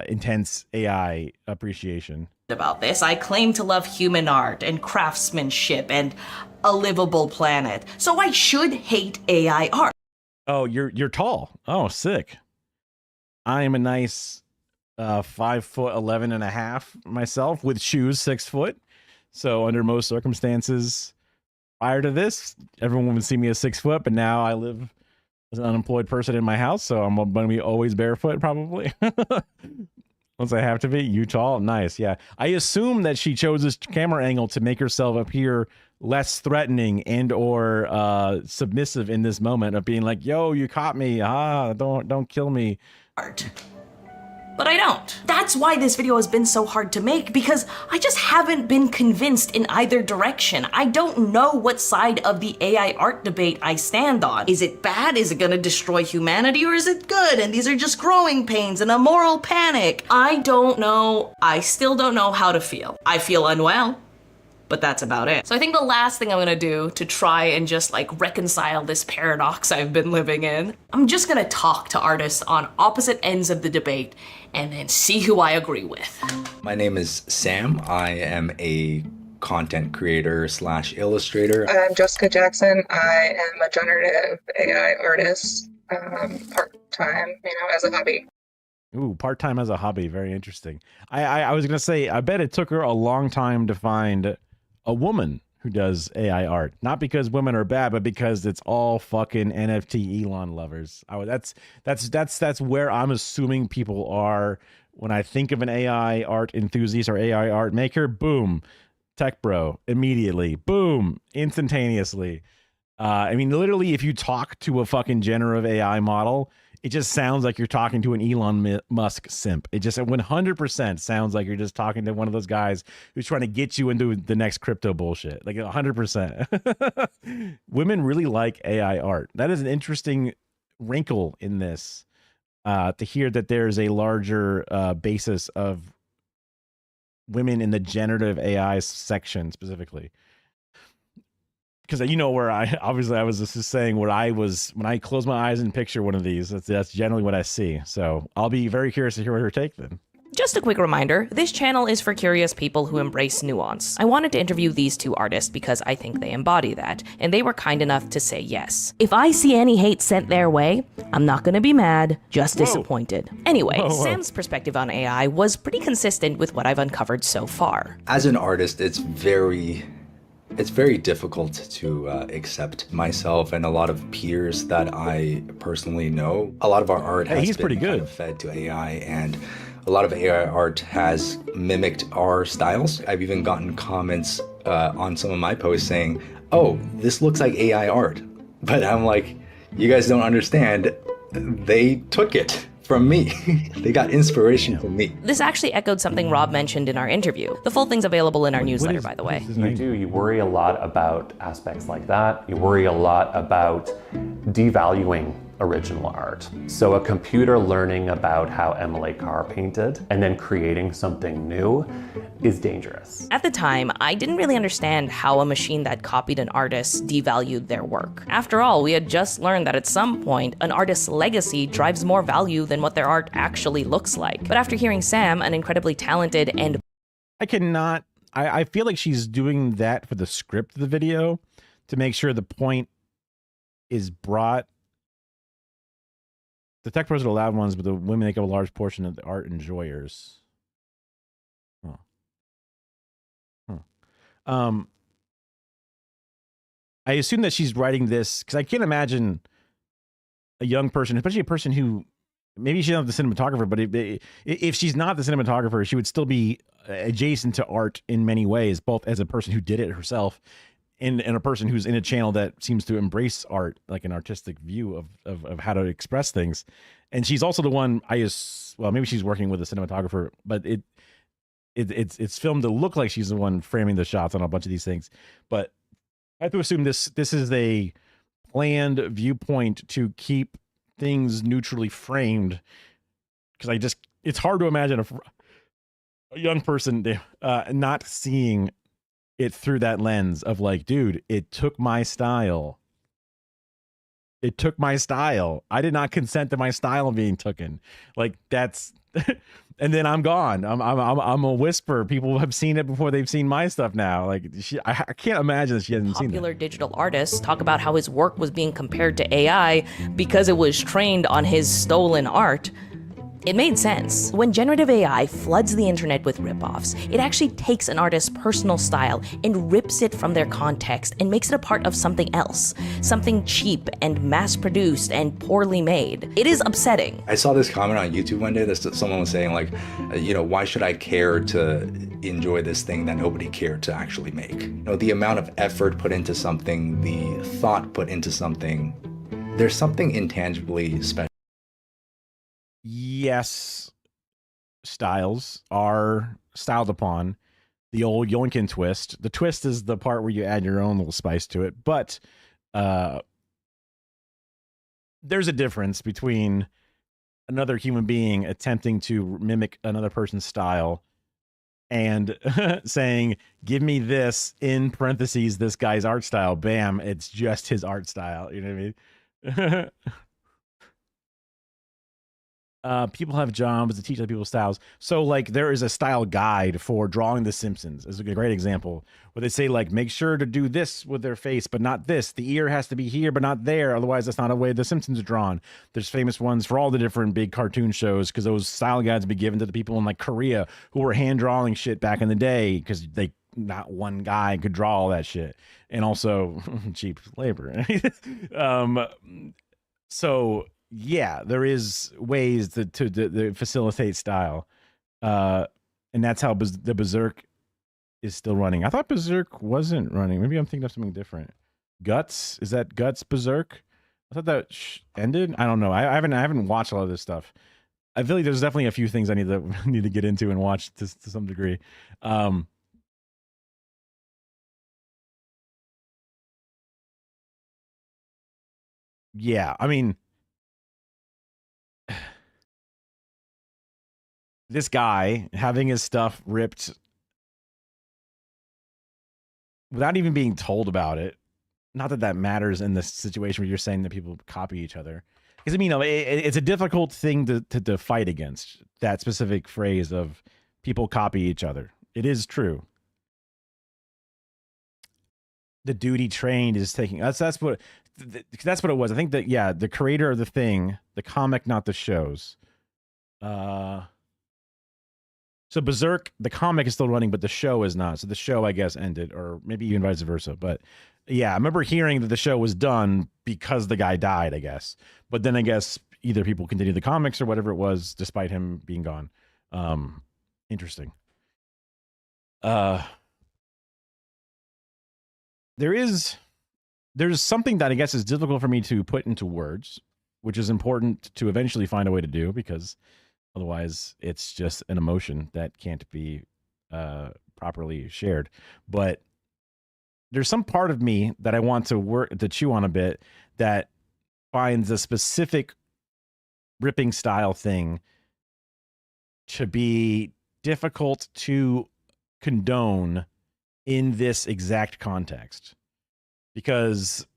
intense AI appreciation. About this, I claim to love human art and craftsmanship and a livable planet, so I should hate AI art. Oh, you're tall. Oh, sick. I am a nice 5'11.5" myself with shoes 6 foot. So under most circumstances, prior to this, everyone would see me as 6 foot, but now I live as an unemployed person in my house, so I'm going to be always barefoot probably. Once I have to be. You tall? Nice, yeah. I assume that she chose this camera angle to make herself appear less threatening and or submissive in this moment of being like, yo, you caught me. Don't kill me. Art. But I don't. That's why this video has been so hard to make, because I just haven't been convinced in either direction. I don't know what side of the AI art debate I stand on. Is it bad? Is it gonna destroy humanity? Or is it good? And these are just growing pains and a moral panic. I don't know. I still don't know how to feel. I feel unwell. But that's about it. So I think the last thing I'm gonna do to try and just like reconcile this paradox I've been living in, I'm just gonna talk to artists on opposite ends of the debate and then see who I agree with. My name is Sam. I am a content creator / illustrator. I'm Jessica Jackson. I am a generative AI artist, part-time, as a hobby. Ooh, part-time as a hobby. Very interesting. I was going to say, I bet it took her a long time to find a woman who does AI art. Not because women are bad, but because it's all fucking NFT Elon lovers. That's where I'm assuming people are when I think of an AI art enthusiast or AI art maker. Boom, tech bro, immediately. Boom, instantaneously. I mean, literally, if you talk to a fucking generative AI model, it just sounds like you're talking to an Elon Musk simp. It just 100% sounds like you're just talking to one of those guys who's trying to get you into the next crypto bullshit. Like 100%. Women really like AI art. That is an interesting wrinkle in this, to hear that there's a larger basis of women in the generative AI section specifically. Because you know where I was just saying where I was when I close my eyes and picture one of these, that's generally what I see. So I'll be very curious to hear her take then. Just a quick reminder, this channel is for curious people who embrace nuance. I wanted to interview these two artists because I think they embody that, and they were kind enough to say yes. If I see any hate sent their way, I'm not gonna be mad, just disappointed. Anyway, Sam's perspective on AI was pretty consistent with what I've uncovered so far. As an artist, it's very difficult to accept myself and a lot of peers that I personally know. A lot of our art has been kind of fed to AI, and a lot of AI art has mimicked our styles. I've even gotten comments on some of my posts saying, oh, this looks like AI art. But I'm like, you guys don't understand. They took it from me. They got inspiration from me. This actually echoed something Rob mentioned in our interview. The full thing's available in our newsletter, by the way. You do. You worry a lot about aspects like that. You worry a lot about devaluing original art. So a computer learning about how Emily Carr painted and then creating something new is dangerous. At the time, I didn't really understand how a machine that copied an artist devalued their work. After all, we had just learned that at some point, an artist's legacy drives more value than what their art actually looks like. But after hearing Sam, an incredibly talented and I feel like she's doing that for the script of the video to make sure the point is brought. The tech pros are the loud ones, but the women make up a large portion of the art enjoyers. I assume that she's writing this because I can't imagine a young person, especially a person who maybe she's not the cinematographer, but if she's not the cinematographer, she would still be adjacent to art in many ways, both as a person who did it herself and a person who's in a channel that seems to embrace art, like an artistic view of how to express things. And she's also the one, well, maybe she's working with a cinematographer, but it's filmed to look like she's the one framing the shots on a bunch of these things. But I have to assume this is a planned viewpoint to keep things neutrally framed, because it's hard to imagine a young person not seeing it through that lens of like, dude, it took my style. It took my style. I did not consent to my style being taken. Like that's, and then I'm gone. I'm a whisper. People have seen it before they've seen my stuff now. Like I can't imagine that she hasn't seen that. Popular digital artists talk about how his work was being compared to AI because it was trained on his stolen art. It made sense. When generative AI floods the internet with ripoffs, it actually takes an artist's personal style and rips it from their context and makes it a part of something else. Something cheap and mass-produced and poorly made. It is upsetting. I saw this comment on YouTube one day that someone was saying like, why should I care to enjoy this thing that nobody cared to actually make? The amount of effort put into something, the thought put into something, there's something intangibly special. Yes, styles are styled upon. The old Yoinkin twist. The twist is the part where you add your own little spice to it. But there's a difference between another human being attempting to mimic another person's style and saying, give me this, in parentheses, this guy's art style. Bam, it's just his art style. You know what I mean? People have jobs to teach other people's styles. So like there is a style guide for drawing The Simpsons is a great example where they say like, make sure to do this with their face, but not this. The ear has to be here, but not there. Otherwise that's not a way The Simpsons are drawn. There's famous ones for all the different big cartoon shows because those style guides would be given to the people in like Korea who were hand drawing shit back in the day because not one guy could draw all that shit. And also cheap labor. So yeah, there is ways to facilitate style. And that's how the Berserk is still running. I thought Berserk wasn't running. Maybe I'm thinking of something different. Guts? Is that Guts Berserk? I thought that ended. I don't know. I haven't watched a lot of this stuff. I feel like there's definitely a few things I need to get into and watch to some degree. Yeah, I mean, this guy having his stuff ripped without even being told about it. Not that matters in this situation where you're saying that people copy each other. Because I mean, it's a difficult thing to fight against, that specific phrase of people copy each other. It is true. The dude he trained is taking that's what it was. I think that, yeah, the creator of the thing, the comic, not the shows. So Berserk, the comic is still running, but the show is not. So the show, I guess, ended, or maybe even vice versa. But yeah, I remember hearing that the show was done because the guy died, I guess. But then I guess either people continued the comics or whatever it was, despite him being gone. Interesting. There's something that I guess is difficult for me to put into words, which is important to eventually find a way to do, because otherwise it's just an emotion that can't be properly shared. But there's some part of me that I want to chew on a bit, that finds a specific ripping style thing to be difficult to condone in this exact context, because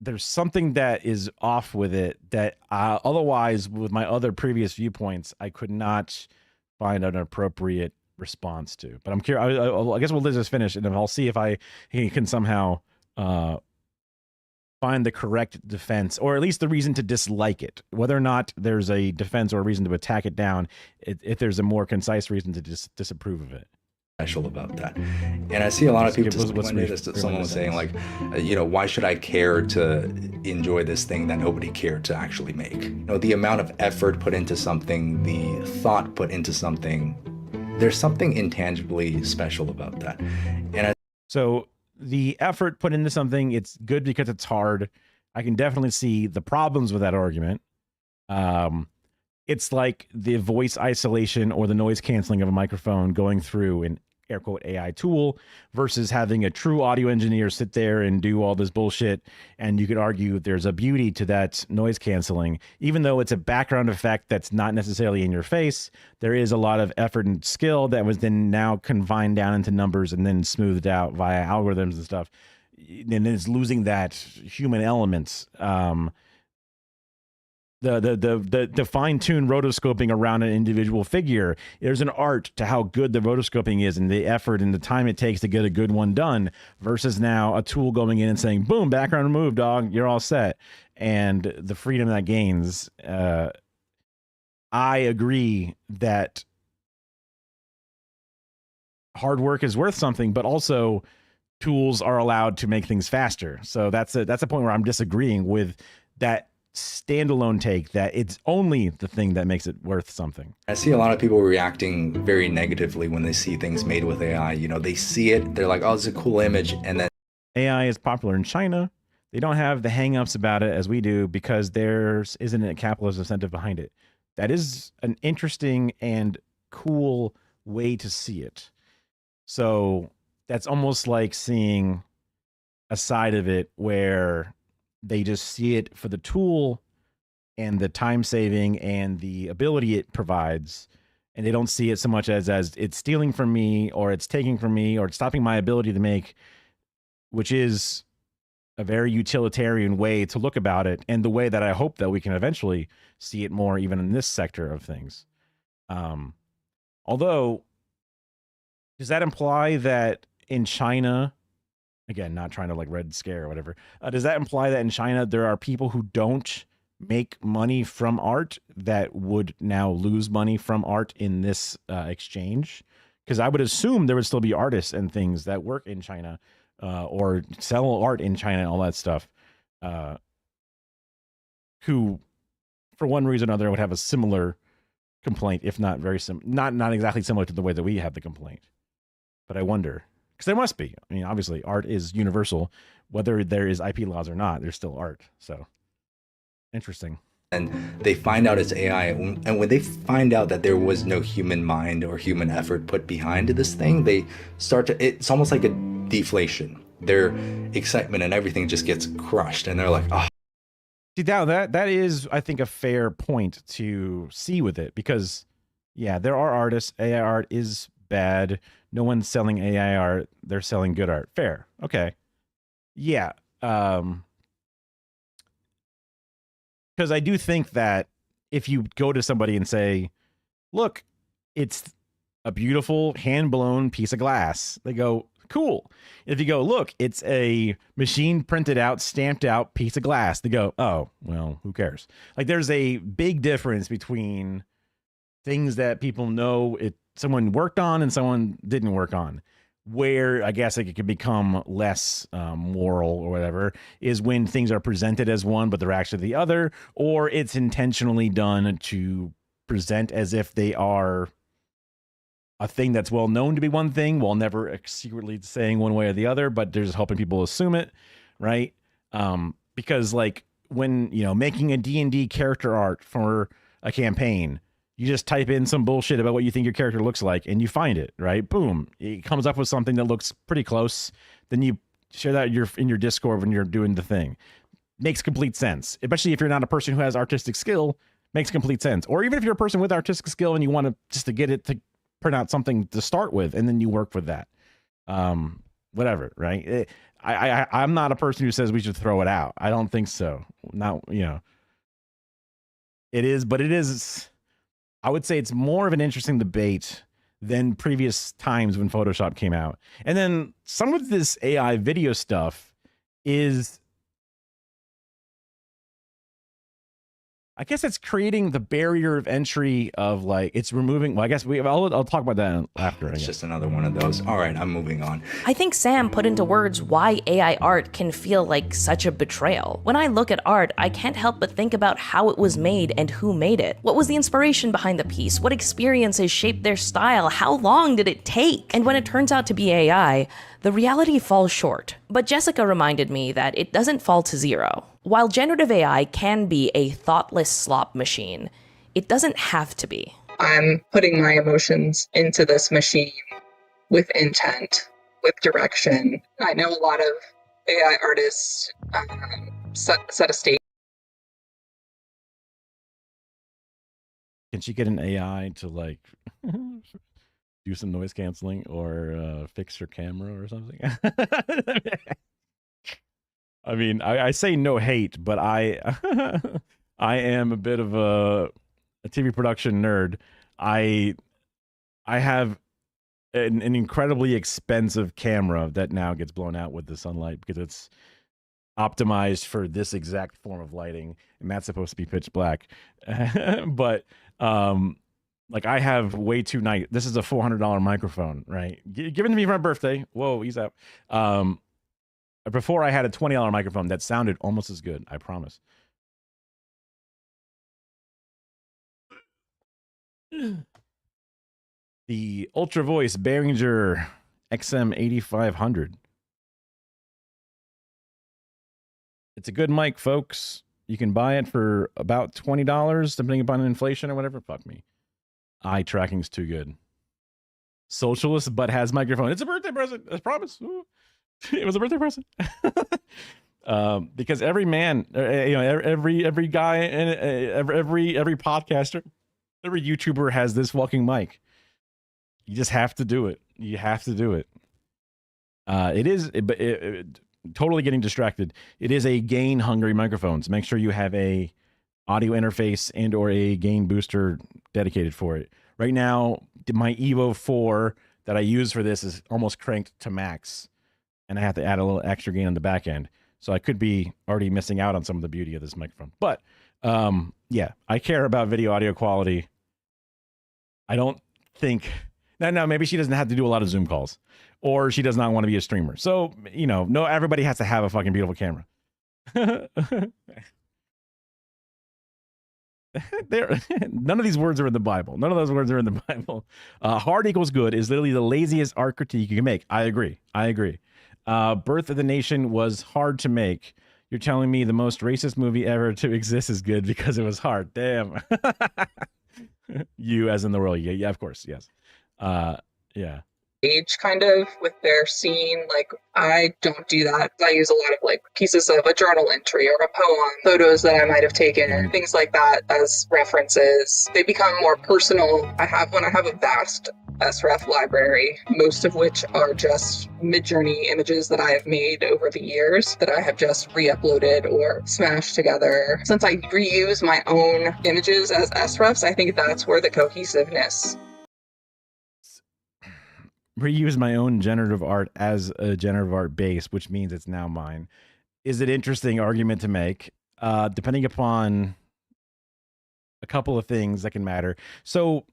there's something that is off with it that otherwise, with my other previous viewpoints, I could not find an appropriate response to. But I'm curious. I guess we'll let this finish, and then I'll see if I can somehow find the correct defense, or at least the reason to dislike it. Whether or not there's a defense or a reason to attack it down, if there's a more concise reason to disapprove of it. Special about that. And I see a lot of people disappointed, as someone was saying, like, why should I care to enjoy this thing that nobody cared to actually make? The amount of effort put into something, the thought put into something, there's something intangibly special about that. And so the effort put into something, it's good because it's hard. I can definitely see the problems with that argument. It's like the voice isolation or the noise canceling of a microphone going through an air quote AI tool versus having a true audio engineer sit there and do all this bullshit. And you could argue there's a beauty to that noise canceling, even though it's a background effect that's not necessarily in your face. There is a lot of effort and skill that was then now confined down into numbers and then smoothed out via algorithms and stuff. And it's losing that human element. The fine-tuned rotoscoping around an individual figure. There's an art to how good the rotoscoping is and the effort and the time it takes to get a good one done, versus now a tool going in and saying, boom, background removed, dog, you're all set. And the freedom that gains. I agree that hard work is worth something, but also tools are allowed to make things faster. So that's a point where I'm disagreeing with that standalone take, that it's only the thing that makes it worth something. I see a lot of people reacting very negatively when they see things made with AI. They see it, they're like, oh, it's a cool image, and then AI is popular in China. They don't have the hang-ups about it as we do because there isn't a capitalist incentive behind it. That is an interesting and cool way to see it. So that's almost like seeing a side of it where they just see it for the tool and the time saving and the ability it provides. And they don't see it so much as it's stealing from me, or it's taking from me, or it's stopping my ability to make, which is a very utilitarian way to look about it. And the way that I hope that we can eventually see it more even in this sector of things. Although, does that imply that in China, again, not trying to like Red Scare or whatever, does that imply that in China there are people who don't make money from art that would now lose money from art in this exchange? Because I would assume there would still be artists and things that work in China or sell art in China and all that stuff who, for one reason or another, would have a similar complaint, if not very not exactly similar to the way that we have the complaint. But I wonder. Because there must be. I mean, obviously, art is universal. Whether there is IP laws or not, there's still art. So, interesting. And they find out it's AI. And when they find out that there was no human mind or human effort put behind this thing, they start to, it's almost like a deflation. Their excitement and everything just gets crushed. And they're like, oh. See, now that is, I think, a fair point to see with it. Because, yeah, there are artists. AI art is bad. No one's selling AI art. They're selling good art. Fair. Okay. Yeah. Because I do think that if you go to somebody and say, look, it's a beautiful hand-blown piece of glass, they go, cool. If you go, look, it's a machine printed out, stamped out piece of glass, they go, oh, well, who cares? Like, there's a big difference between things that people know someone worked on and someone didn't work on. Where I guess it could become less moral or whatever is when things are presented as one, but they're actually the other, or it's intentionally done to present as if they are a thing that's well known to be one thing while never secretly saying one way or the other, but they're just helping people assume it, right? Because like when, you know, making a D&D character art for a campaign, you just type in some bullshit about what you think your character looks like and you find it, right? Boom. It comes up with something that looks pretty close. Then you share that in your Discord when you're doing the thing. Makes complete sense, especially if you're not a person who has artistic skill. Makes complete sense. Or even if you're a person with artistic skill and you want to just to get it to print out something to start with, and then you work with that. Whatever, right? I'm not a person who says we should throw it out. I don't think so. Not, you know, it is, but it is. I would say it's more of an interesting debate than previous times when Photoshop came out. And then some of this AI video stuff is, I guess it's creating the barrier of entry of like, it's removing, well, I guess I'll talk about that after. It's just another one of those. All right, I'm moving on. I think Sam put into words why AI art can feel like such a betrayal. When I look at art, I can't help but think about how it was made and who made it. What was the inspiration behind the piece? What experiences shaped their style? How long did it take? And when it turns out to be AI, the reality falls short. But Jessica reminded me that it doesn't fall to zero. While generative AI can be a thoughtless slop machine, it doesn't have to be. I'm putting my emotions into this machine with intent, with direction. I know a lot of AI artists set a stage. Can she get an AI to like do some noise canceling or fix her camera or something? I mean, I say no hate, but I am a bit of a TV production nerd. I have an incredibly expensive camera that now gets blown out with the sunlight because it's optimized for this exact form of lighting, and that's supposed to be pitch black. But like I have way too nice. This is a $400 microphone, right? Given to me for my birthday. Whoa, he's out. Before I had a $20 microphone that sounded almost as good, I promise. The Ultra Voice Behringer XM8500. It's a good mic, folks. You can buy it for about $20, depending upon inflation or whatever. Fuck me. Eye tracking's too good. Socialist, but has microphone. It's a birthday present, I promise. Ooh. It was a birthday present. Because every man, you know, every guy and every podcaster, every YouTuber has this fucking mic. You just have to do it. You have to do it. It is, totally getting distracted. It is a gain hungry microphone. So make sure you have a audio interface and or a gain booster dedicated for it. Right now, my Evo 4 that I use for this is almost cranked to max. And I have to add a little extra gain on the back end. So I could be already missing out on some of the beauty of this microphone. But yeah, I care about video audio quality. I don't think... Now, maybe she doesn't have to do a lot of Zoom calls. Or she does not want to be a streamer. So, you know, no, everybody has to have a fucking beautiful camera. None of these words are in the Bible. None of those words are in the Bible. Hard equals good is literally the laziest art critique you can make. I agree. Birth of the Nation was hard to make. You're telling me the most racist movie ever to exist is good because it was hard. Damn. You as in the world. Yeah, of course. Yes. Yeah. Age kind of with their scene. Like, I don't do that. I use a lot of like pieces of a journal entry or a poem, photos that I might have taken, and things like that as references. They become more personal. When I have a vast SREF library, most of which are just Midjourney images that I have made over the years that I have just re-uploaded or smashed together. Since I reuse my own images as SREFs, I think that's where the cohesiveness. Reuse my own generative art as a generative art base, which means it's now mine, is an interesting argument to make, depending upon a couple of things that can matter. So,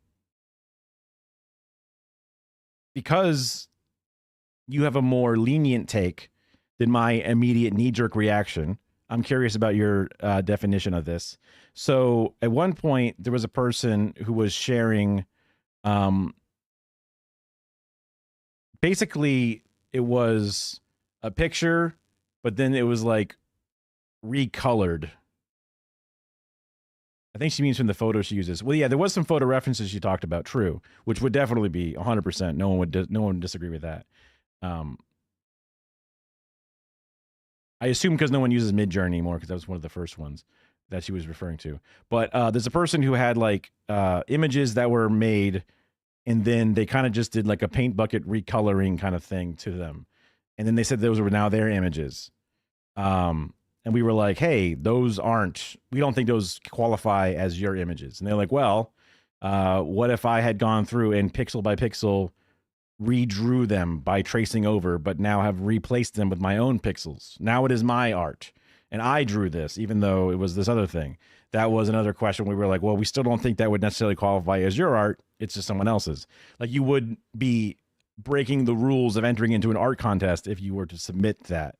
because you have a more lenient take than my immediate knee-jerk reaction, I'm curious about your definition of this. So, at one point, there was a person who was sharing... basically, it was a picture, but then it was like recolored I think she means from the photo she uses. Well, yeah, there was some photo references she talked about, true, which would definitely be 100%. No one would disagree with that. I assume because no one uses Midjourney anymore, because that was one of the first ones that she was referring to. But there's a person who had like images that were made, and then they kind of just did like a paint bucket recoloring kind of thing to them, and then they said those were now their images. And we were like, hey, we don't think those qualify as your images. And they're like, well, what if I had gone through and pixel by pixel redrew them by tracing over, but now have replaced them with my own pixels? Now it is my art. And I drew this, even though it was this other thing. That was another question. We were like, well, we still don't think that would necessarily qualify as your art. It's just someone else's. Like, you would be breaking the rules of entering into an art contest if you were to submit that.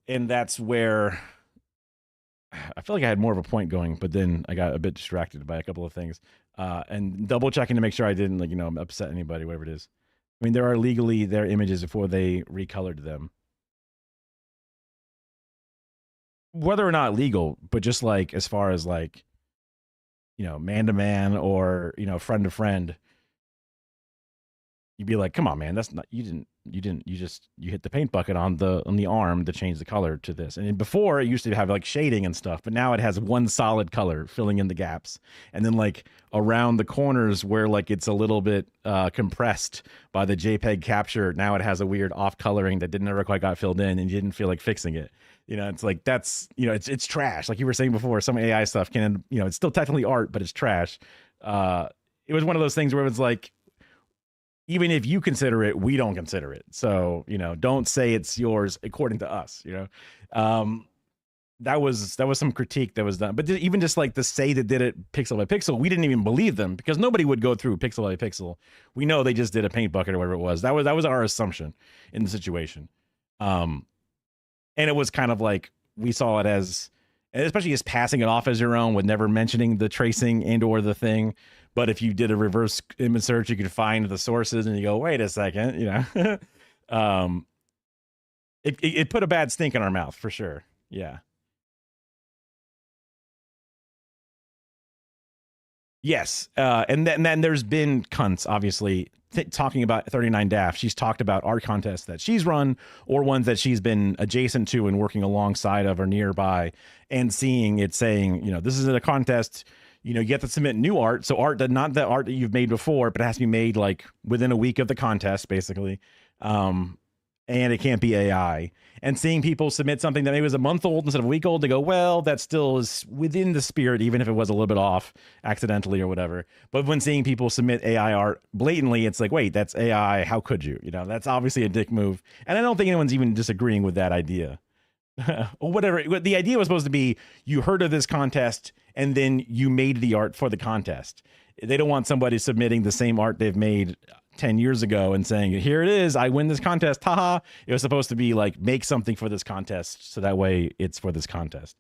And that's where I feel like I had more of a point going, but then I got a bit distracted by a couple of things, and double checking to make sure I didn't, like, upset anybody, whatever it is. I mean, there are legally their images before they recolored them. Whether or not legal, but just like as far as like, man to man or, friend to friend, you'd be like, come on, man, that's not, you hit the paint bucket on the arm to change the color to this. And before, it used to have like shading and stuff, but now it has one solid color filling in the gaps. And then like around the corners where like it's a little bit compressed by the JPEG capture, now it has a weird off coloring that never quite got filled in, and you didn't feel like fixing it. It's like, that's, it's trash. Like you were saying before, some AI stuff can, it's still technically art, but it's trash. It was one of those things where it was like, even if you consider it, we don't consider it. So, don't say it's yours according to us, that was some critique that was done. But even just like the say that did it pixel by pixel, we didn't even believe them, because nobody would go through pixel by pixel. We know they just did a paint bucket or whatever it was. That was our assumption in the situation. And it was kind of like, we saw it as, and especially just passing it off as your own with never mentioning the tracing and or the thing. But if you did a reverse image search, you could find the sources and you go, wait a second, it put a bad stink in our mouth for sure. Yeah. Yes. And then there's been cunts, obviously, talking about 39 Daft. She's talked about art contests that she's run or ones that she's been adjacent to and working alongside of or nearby, and seeing it saying, this is a contest. You have to submit new art. So art that, not the art that you've made before, but it has to be made like within a week of the contest, basically. And it can't be AI. And seeing people submit something that maybe was a month old instead of a week old, they go, well, that still is within the spirit, even if it was a little bit off accidentally or whatever. But when seeing people submit AI art blatantly, it's like, wait, that's AI. How could you? That's obviously a dick move. And I don't think anyone's even disagreeing with that idea. Or whatever. The idea was supposed to be, you heard of this contest and then you made the art for the contest. They don't want somebody submitting the same art they've made 10 years ago and saying, here it is, I win this contest, haha. It was supposed to be like, make something for this contest, so that way it's for this contest.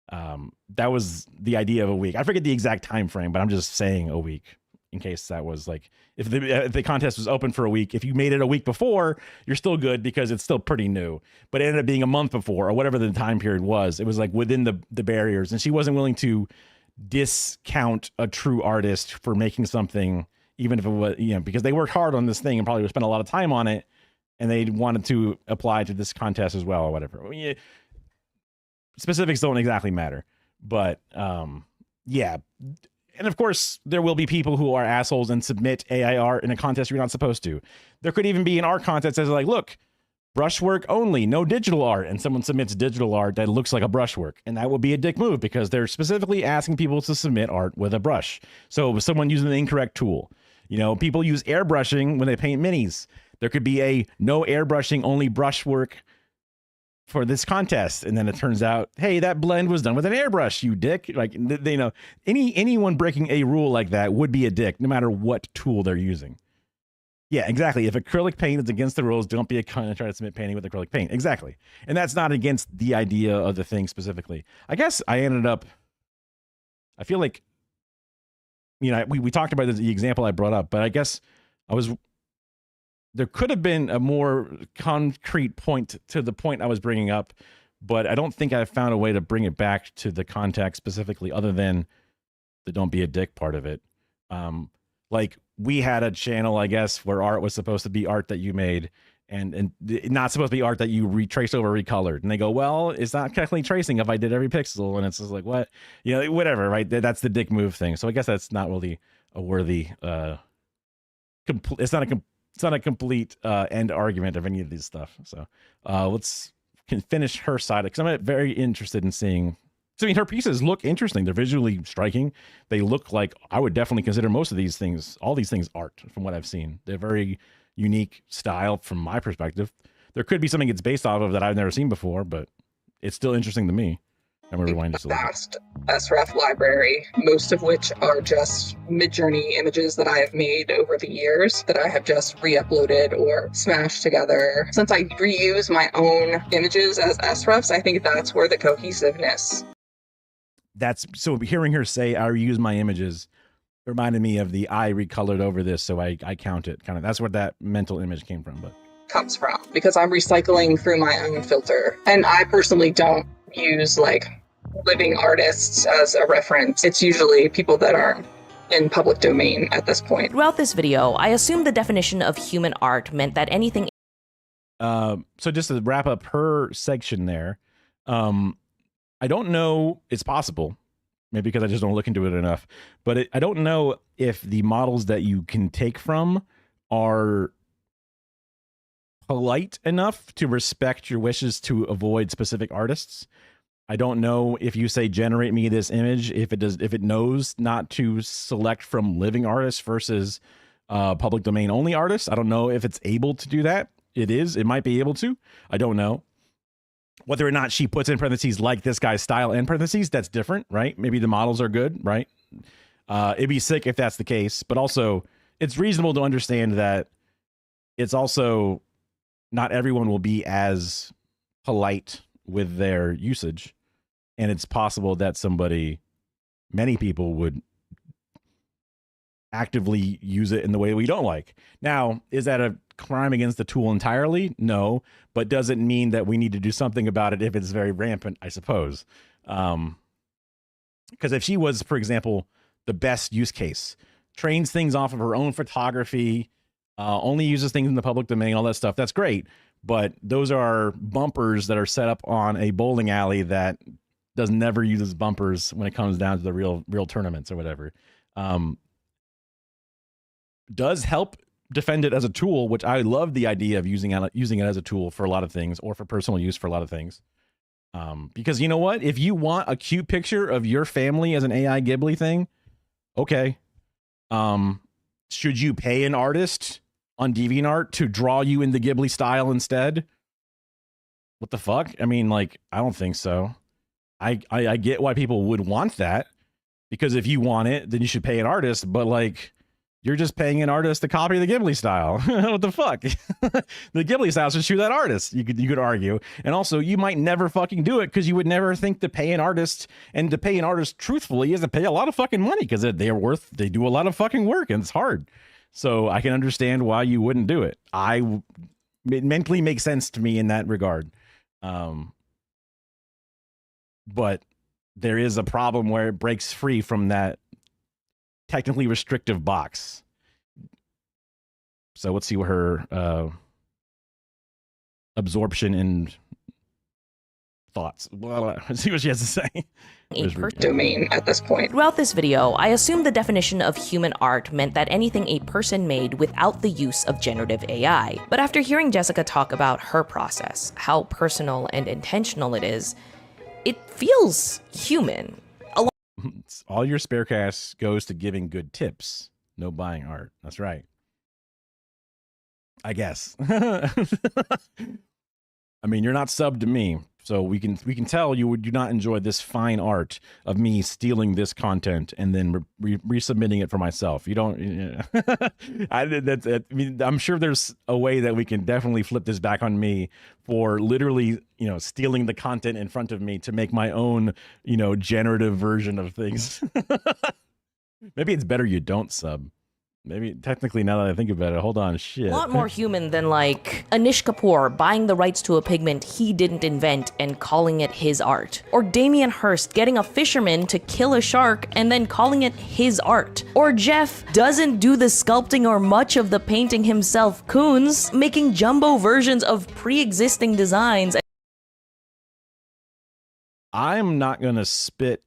That was the idea of a week. I forget the exact time frame, but I'm just saying a week in case that was like, if the contest was open for a week, if you made it a week before, you're still good because it's still pretty new. But it ended up being a month before or whatever the time period was. It was like within the barriers, and she wasn't willing to discount a true artist for making something, even if it was, because they worked hard on this thing and probably spent a lot of time on it, and they wanted to apply to this contest as well or whatever. Specifics don't exactly matter, but yeah. And of course, there will be people who are assholes and submit AI art in a contest you're not supposed to. There could even be an art contest that's like, look, brushwork only, no digital art. And someone submits digital art that looks like a brushwork. And that would be a dick move, because they're specifically asking people to submit art with a brush. So someone using the incorrect tool. People use airbrushing when they paint minis. There could be a no airbrushing, only brushwork for this contest, and then it turns out, hey, that blend was done with an airbrush, you dick. Like, anyone breaking a rule like that would be a dick, no matter what tool they're using. Yeah, exactly. If acrylic paint is against the rules, don't be a cunt and try to submit painting with acrylic paint. Exactly. And that's not against the idea of the thing specifically. I guess I feel like, we talked about the example I brought up, but I guess there could have been a more concrete point to the point I was bringing up, but I don't think I've found a way to bring it back to the context specifically, other than the "don't be a dick" part of it. Like we had a channel, I guess, where art was supposed to be art that you made, and not supposed to be art that you retraced over, recolored. And they go, well, it's not technically tracing if I did every pixel. And it's just like, what, whatever, right? That's the dick move thing. So I guess that's not really a worthy, it's not a complete end argument of any of this stuff. So let's finish her side, because I'm very interested in seeing. So, I mean, her pieces look interesting. They're visually striking. They look like, I would definitely consider most of these things, all these things, art from what I've seen. They're very unique style from my perspective. There could be something it's based off of that I've never seen before, but it's still interesting to me. I'm going to rewind this a little bit. Vast SREF library, most of which are just Midjourney images that I have made over the years that I have just re-uploaded or smashed together. Since I reuse my own images as SREFs, I think that's where the cohesiveness. That's so hearing her say I reuse my images reminded me of the I recolored over this, so I count it. Kind of that's where that mental image came from. But comes from, because I'm recycling through my own filter. And I personally don't use like living artists as a reference. It's usually people that are in public domain at this point. Throughout this video, I assumed the definition of human art meant that anything. So just to wrap up her section there, I don't know, it's possible, maybe because I just don't look into it enough, but I don't know if the models that you can take from are polite enough to respect your wishes to avoid specific artists. I don't know if you say generate me this image, if it knows not to select from living artists versus public domain only artists. I don't know if it's able to do that. It might be able to. I don't know. Whether or not she puts in parentheses like this guy's style in parentheses, that's different, right? Maybe the models are good, right? It'd be sick if that's the case, but also it's reasonable to understand that it's also not everyone will be as polite with their usage. And it's possible that many people would actively use it in the way we don't like. Now, is that a crime against the tool entirely? No, but does it mean that we need to do something about it if it's very rampant? I suppose. Because if she was, for example, the best use case, trains things off of her own photography, only uses things in the public domain, all that stuff, that's great. But those are bumpers that are set up on a bowling alley that does never use bumpers when it comes down to the real tournaments or whatever. Does help defend it as a tool, which I love the idea of using it as a tool for a lot of things, or for personal use for a lot of things. Because you know what? If you want a cute picture of your family as an AI Ghibli thing, okay. Should you pay an artist on DeviantArt to draw you in the Ghibli style instead? What the fuck? I mean, like, I don't think so. I get why people would want that, because if you want it, then you should pay an artist, but like, you're just paying an artist to copy the Ghibli style. What the fuck? The Ghibli style should shoot that artist. You could argue. And also, you might never fucking do it, because you would never think to pay an artist, and to pay an artist truthfully is to pay a lot of fucking money, because they do a lot of fucking work, and it's hard. So I can understand why you wouldn't do it. It mentally makes sense to me in that regard. But there is a problem where it breaks free from that technically restrictive box. So let's see what her absorption and thoughts. Let's see what she has to say. Domain at this point. Throughout this video, I assumed the definition of human art meant that anything a person made without the use of generative AI. But after hearing Jessica talk about her process, how personal and intentional it is, it feels human. All your spare cash goes to giving good tips, no buying art. That's right. I guess. I mean, you're not subbed to me, so we can tell you do not enjoy this fine art of me stealing this content and then resubmitting it for myself. You don't. I mean, I'm sure there's a way that we can definitely flip this back on me for literally, stealing the content in front of me to make my own, generative version of things. Maybe it's better you don't sub. Maybe technically, now that I think about it, hold on, shit. A lot more human than like Anish Kapoor buying the rights to a pigment he didn't invent and calling it his art. Or Damien Hirst getting a fisherman to kill a shark and then calling it his art. Or Jeff doesn't do the sculpting or much of the painting himself, Koons, making jumbo versions of pre-existing designs. I'm not gonna spit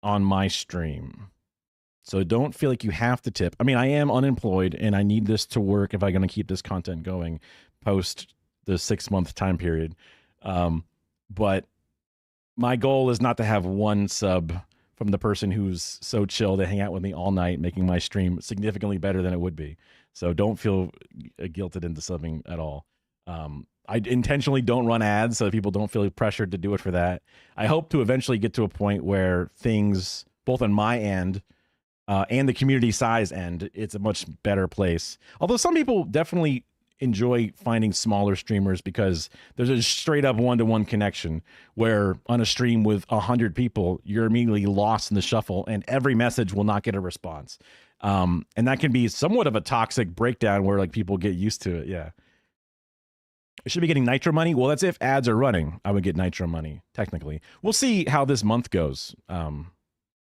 on my stream. So don't feel like you have to tip. I mean, I am unemployed and I need this to work if I'm going to keep this content going post the 6-month time period. But my goal is not to have one sub from the person who's so chill to hang out with me all night, making my stream significantly better than it would be. So don't feel guilted into subbing at all. I intentionally don't run ads so that people don't feel pressured to do it for that. I hope to eventually get to a point where things, both on my end, and the community size end, it's a much better place. Although some people definitely enjoy finding smaller streamers because there's a straight up one-to-one connection where on a stream with 100 people, you're immediately lost in the shuffle and every message will not get a response. And that can be somewhat of a toxic breakdown where like people get used to it. Yeah. I should be getting Nitro money. Well, that's if ads are running. I would get Nitro money technically. We'll see how this month goes.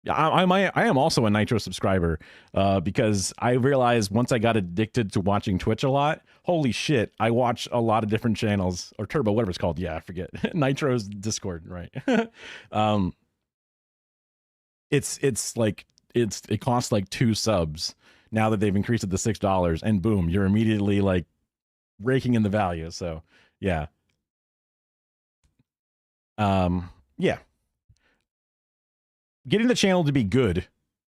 I am also a Nitro subscriber because I realized once I got addicted to watching Twitch a lot, holy shit, I watch a lot of different channels, or Turbo, whatever it's called. Yeah, I forget. Nitro's Discord, right? It costs like 2 subs now that they've increased it to $6, and boom, you're immediately like raking in the value. So yeah. Yeah. Getting the channel to be good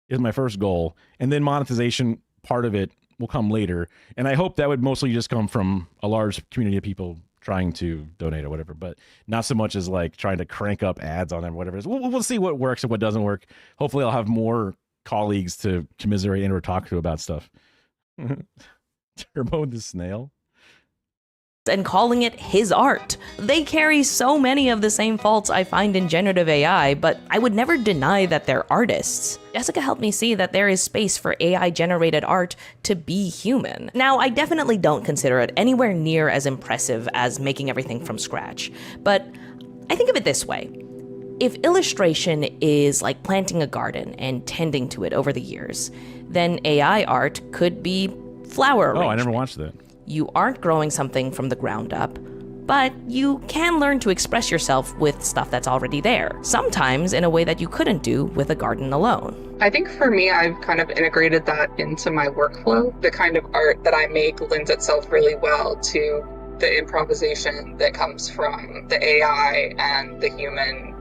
is my first goal, and then monetization part of it will come later. And I hope that would mostly just come from a large community of people trying to donate or whatever, but not so much as like trying to crank up ads on them or whatever. We'll see what works and what doesn't work. Hopefully I'll have more colleagues to commiserate and or talk to about stuff. Turbo the snail. And calling it his art. They carry so many of the same faults I find in generative AI, but I would never deny that they're artists. Jessica helped me see that there is space for AI-generated art to be human. Now, I definitely don't consider it anywhere near as impressive as making everything from scratch, but I think of it this way. If illustration is like planting a garden and tending to it over the years, then AI art could be flower arrangement. Oh, I never watched that. You aren't growing something from the ground up, but you can learn to express yourself with stuff that's already there, sometimes in a way that you couldn't do with a garden alone. I think for me, I've kind of integrated that into my workflow. The kind of art that I make lends itself really well to the improvisation that comes from the AI and the human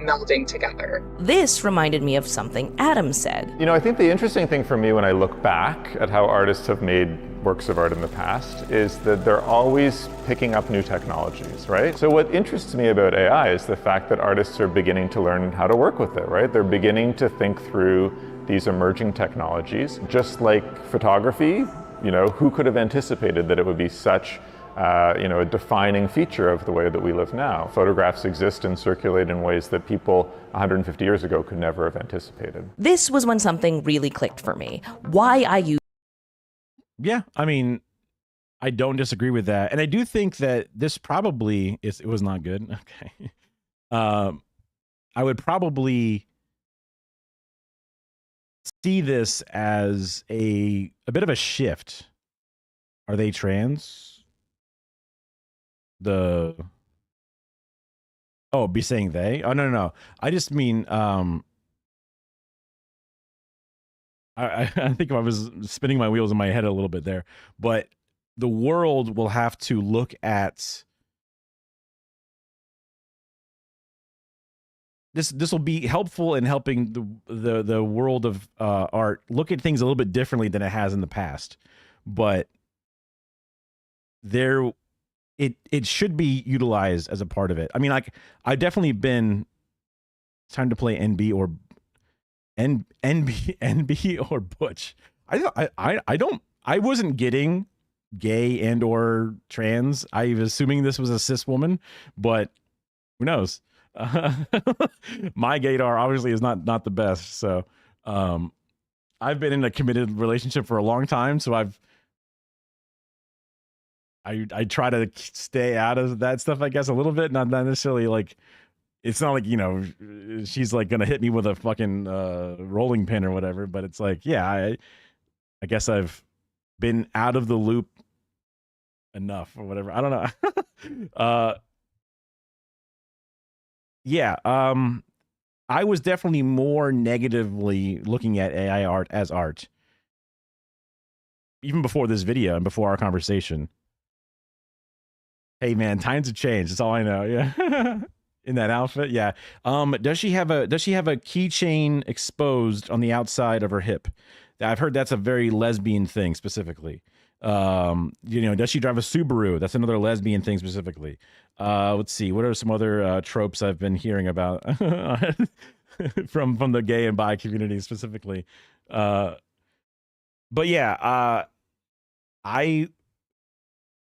melding together. This reminded me of something Adam said. You know, I think the interesting thing for me when I look back at how artists have made works of art in the past is that they're always picking up new technologies, right? So what interests me about AI is the fact that artists are beginning to learn how to work with it, right? They're beginning to think through these emerging technologies. Just like photography, you know, who could have anticipated that it would be such a defining feature of the way that we live now? Photographs exist and circulate in ways that people 150 years ago could never have anticipated. This was when something really clicked for me. Why I use. Yeah, I mean, I don't disagree with that. And I do think that this probably it was not good. Okay. I would probably see this as a bit of a shift. Are they trans? Be saying they? Oh, no. I just mean, I think I was spinning my wheels in my head a little bit there, but the world will have to look at this. This will be helpful in helping the world of art look at things a little bit differently than it has in the past, but it should be utilized as a part of it. I mean, like, I've definitely been time to play NB or Butch. I wasn't getting gay and or trans. I was assuming this was a cis woman, but who knows? My gaydar obviously is not the best. So I've been in a committed relationship for a long time, so I try to stay out of that stuff, I guess, a little bit. Not necessarily like, it's not like, she's like gonna hit me with a fucking rolling pin or whatever. But it's like, yeah, I guess I've been out of the loop enough or whatever. I don't know. Yeah. I was definitely more negatively looking at AI art as art, even before this video and before our conversation. Hey man, times have changed. That's all I know. Yeah. In that outfit, yeah. Does she have a keychain exposed on the outside of her hip? I've heard that's a very lesbian thing specifically. Does she drive a Subaru? That's another lesbian thing specifically. Let's see, what are some other tropes I've been hearing about from the gay and bi community specifically? But yeah, I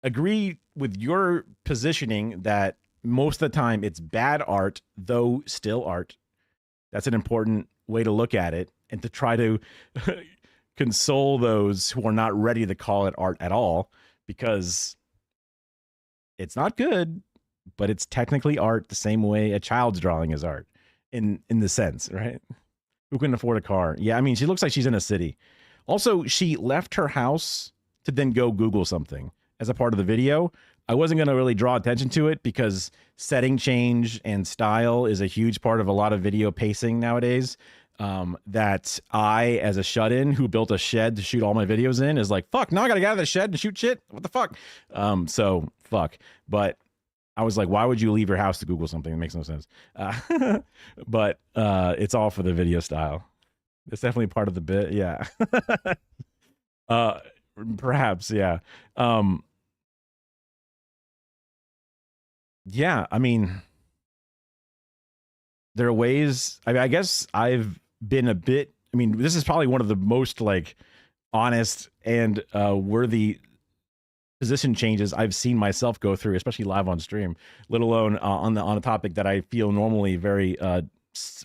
agree with your positioning that most of the time it's bad art, though still art. That's an important way to look at it, and to try to console those who are not ready to call it art at all, because it's not good, but it's technically art the same way a child's drawing is art in the sense, right? Who can afford a car? Yeah, I mean, she looks like she's in a city. Also, she left her house to then go Google something as a part of the video. I wasn't going to really draw attention to it because setting change and style is a huge part of a lot of video pacing nowadays. That I, as a shut-in who built a shed to shoot all my videos in, is like, fuck, now I got to get out of the shed to shoot shit? What the fuck? So, fuck. But I was like, why would you leave your house to Google something? It makes no sense. But it's all for the video style. It's definitely part of the bit, yeah. Perhaps, yeah. Yeah, I mean, there are ways. I guess I've been a bit. I mean, this is probably one of the most like honest and worthy position changes I've seen myself go through, especially live on stream. Let alone on a topic that I feel normally very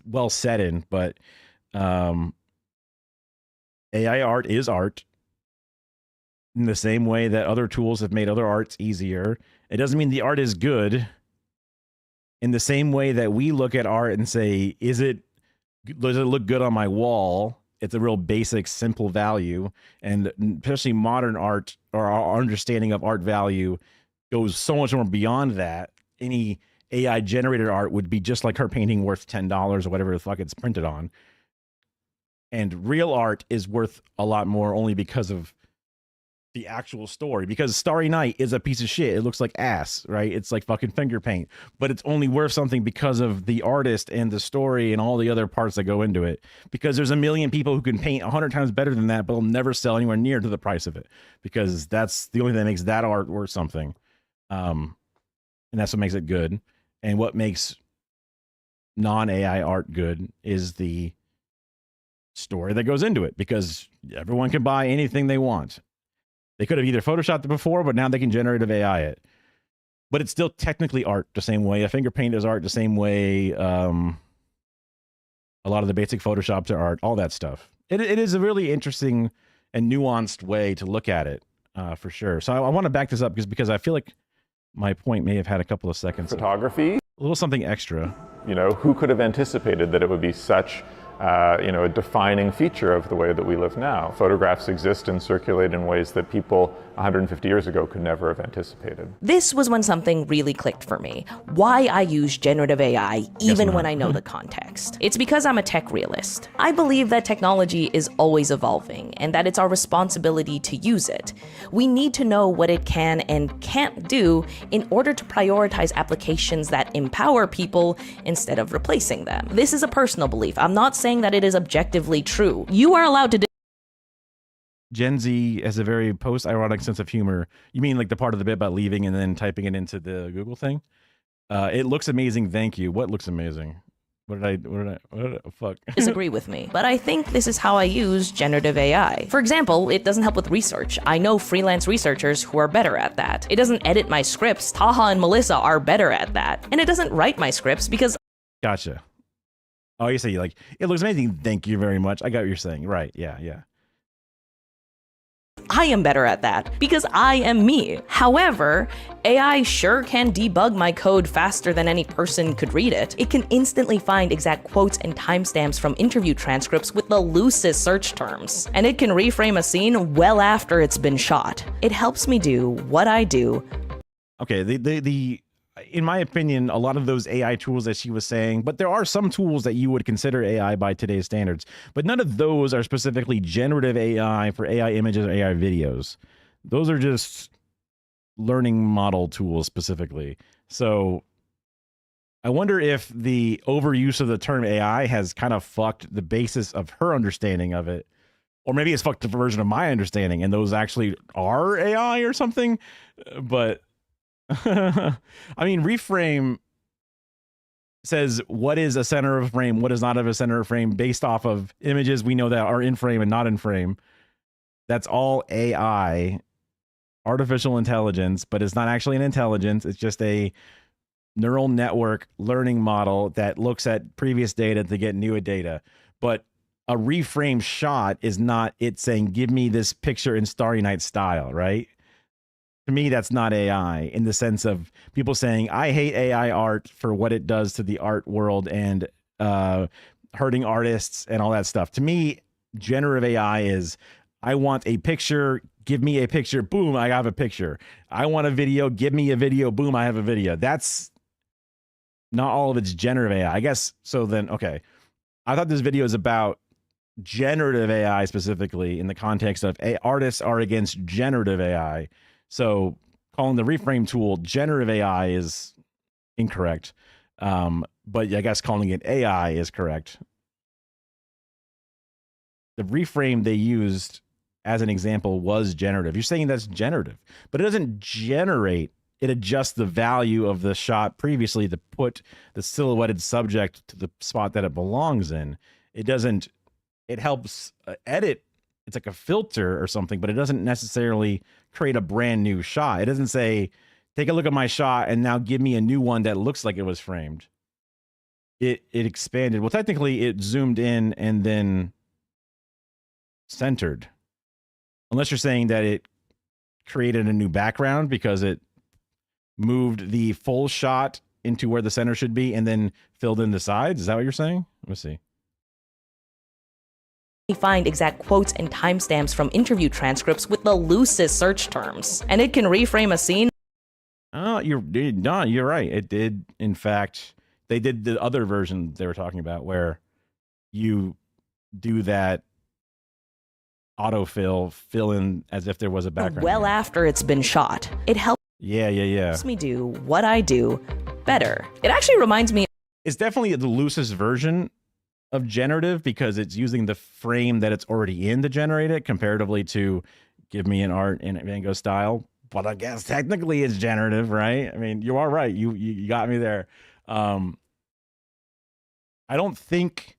well set in. But AI art is art, in the same way that other tools have made other arts easier. It doesn't mean the art is good. In the same way that we look at art and say, does it look good on my wall? It's a real basic, simple value. And especially modern art, or our understanding of art value, goes so much more beyond that. Any AI generated art would be just like her painting worth $10 or whatever the fuck it's printed on. And real art is worth a lot more only because of the actual story, because Starry Night is a piece of shit. It looks like ass, right? It's like fucking finger paint, but it's only worth something because of the artist and the story and all the other parts that go into it. Because there's a million people who can paint 100 times better than that, but they'll never sell anywhere near to the price of it, because that's the only thing that makes that art worth something. And that's what makes it good. And what makes non-AI art good is the story that goes into it, because everyone can buy anything they want. They could have either photoshopped it before, but now they can generative AI it. But it's still technically art the same way. A finger paint is art the same way. A lot of the basic photoshops are art, all that stuff. It is a really interesting and nuanced way to look at it, for sure. So I want to back this up because I feel like my point may have had a couple of seconds. Photography. A little something extra. Who could have anticipated that it would be such a defining feature of the way that we live now? Photographs exist and circulate in ways that people 150 years ago could never have anticipated. This was when something really clicked for me. Why I use generative AI even when I know the context. It's because I'm a tech realist. I believe that technology is always evolving and that it's our responsibility to use it. We need to know what it can and can't do in order to prioritize applications that empower people instead of replacing them. This is a personal belief. I'm not saying that it is objectively true. You are allowed to Gen Z has a very post-ironic sense of humor. You mean like the part of the bit about leaving and then typing it into the Google thing? It looks amazing, thank you. What looks amazing? What did I fuck? Disagree with me, but I think this is how I use generative AI. For example, it doesn't help with research. I know freelance researchers who are better at that. It doesn't edit my scripts. Taha and Melissa are better at that. And it doesn't write my scripts because... Gotcha. Oh, you say like, it looks amazing. Thank you very much. I got what you're saying. Right. Yeah. Yeah. I am better at that because I am me. However, AI sure can debug my code faster than any person could read it. It can instantly find exact quotes and timestamps from interview transcripts with the loosest search terms. And it can reframe a scene well after it's been shot. It helps me do what I do. Okay, in my opinion, a lot of those AI tools that she was saying, but there are some tools that you would consider AI by today's standards, but none of those are specifically generative AI for AI images or AI videos. Those are just learning model tools specifically. So I wonder if the overuse of the term AI has kind of fucked the basis of her understanding of it. Or maybe it's fucked the version of my understanding and those actually are AI or something. But I mean, reframe says what is a center of frame, what is not of a center of frame based off of images we know that are in frame and not in frame. That's all AI, artificial intelligence, but it's not actually an intelligence. It's just a neural network learning model that looks at previous data to get new data. But a reframe shot is not it saying, give me this picture in Starry Night style, right? To me, that's not AI in the sense of people saying, I hate AI art for what it does to the art world and hurting artists and all that stuff. To me, generative AI is, I want a picture, give me a picture, boom, I have a picture. I want a video, give me a video, boom, I have a video. That's not all of it's generative AI. I guess, so then, okay. I thought this video is about generative AI specifically in the context of artists are against generative AI. So calling the reframe tool generative AI is incorrect. But I guess calling it AI is correct. The reframe they used as an example was generative. You're saying that's generative, but it doesn't generate. It adjusts the value of the shot previously to put the silhouetted subject to the spot that it belongs in. It doesn't, it helps edit. It's like a filter or something, but it doesn't necessarily create a brand new shot. It doesn't say, take a look at my shot and now give me a new one that looks like it was framed. It expanded. Well, technically it zoomed in and then centered. Unless you're saying that it created a new background because it moved the full shot into where the center should be and then filled in the sides. Is that what you're saying? Let me see. Find exact quotes and timestamps from interview transcripts with the loosest search terms. And it can reframe a scene. Oh, you're right. It did. In fact, they did the other version they were talking about where you do that autofill, fill in as if there was a background. Well after it's been shot. It helps me do what I do better. It actually reminds me. It's definitely the loosest version of generative because it's using the frame that it's already in to generate it comparatively to give me an art in Van Gogh style. But I guess technically it's generative, right? I mean, you are right. You got me there. I don't think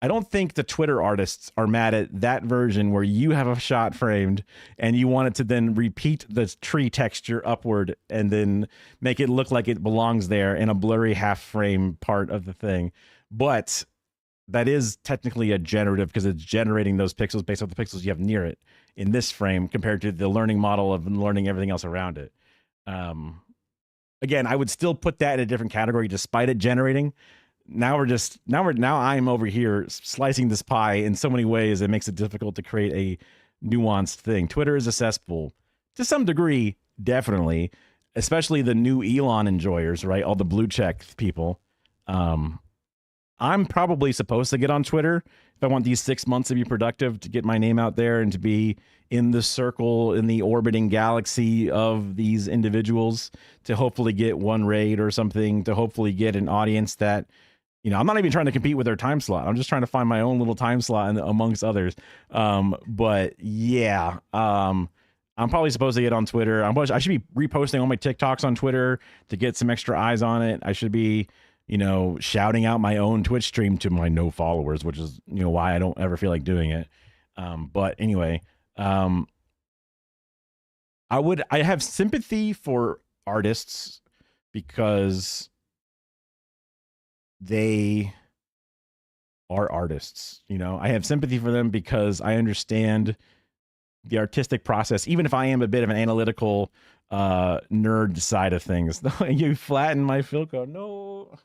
the Twitter artists are mad at that version where you have a shot framed and you want it to then repeat the tree texture upward and then make it look like it belongs there in a blurry half frame part of the thing. But that is technically a generative because it's generating those pixels based off the pixels you have near it in this frame compared to the learning model of learning everything else around it. Again, I would still put that in a different category despite it generating. Now I'm over here slicing this pie in so many ways it makes it difficult to create a nuanced thing. Twitter is a cesspool to some degree, definitely, especially the new Elon enjoyers, right? All the blue check people. I'm probably supposed to get on Twitter if I want these 6 months to be productive, to get my name out there and to be in the circle, in the orbiting galaxy of these individuals, to hopefully get one raid or something, to hopefully get an audience that, you know, I'm not even trying to compete with their time slot. I'm just trying to find my own little time slot amongst others. But yeah, I'm probably supposed to get on Twitter. I should be reposting all my TikToks on Twitter to get some extra eyes on it. I should be, you know, shouting out my own Twitch stream to my no followers, which is, you know, why I don't ever feel like doing it. But anyway, I have sympathy for artists because they are artists. You know, I have sympathy for them because I understand the artistic process, even if I am a bit of an analytical nerd side of things. You flatten my Philco. No,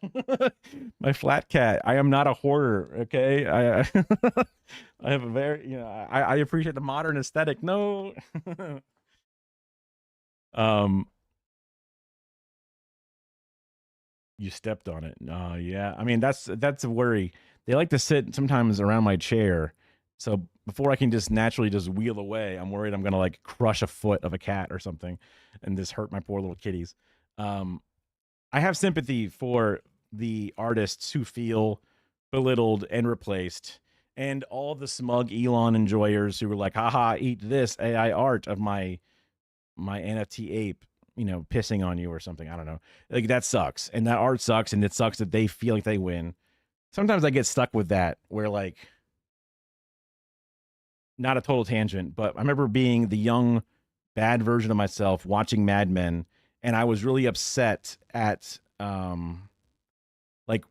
my flat cat. I am not a hoarder. Okay. I I have a very, you know, I appreciate the modern aesthetic. No. um, you stepped on it. Yeah. I mean, that's a worry. They like to sit sometimes around my chair. So before I can just naturally just wheel away, I'm worried I'm gonna like crush a foot of a cat or something, and just hurt my poor little kitties. I have sympathy for the artists who feel belittled and replaced, and all the smug Elon enjoyers who were like, "Haha, eat this AI art of my NFT ape." You know, pissing on you or something. I don't know. Like that sucks, and that art sucks, and it sucks that they feel like they win. Sometimes I get stuck with that, where like, not a total tangent, but I remember being the young, bad version of myself watching Mad Men, and I was really upset at like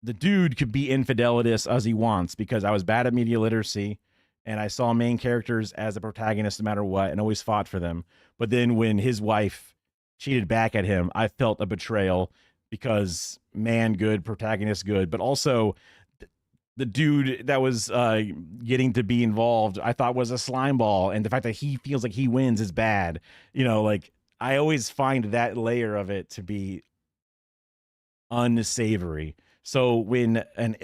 the dude could be infidelitous as he wants because I was bad at media literacy, and I saw main characters as the protagonist no matter what, and always fought for them. But then when his wife cheated back at him, I felt a betrayal because man good, protagonist good, but also the dude that was getting to be involved, I thought was a slime ball, and the fact that he feels like he wins is bad. You know, like I always find that layer of it to be unsavory. So when an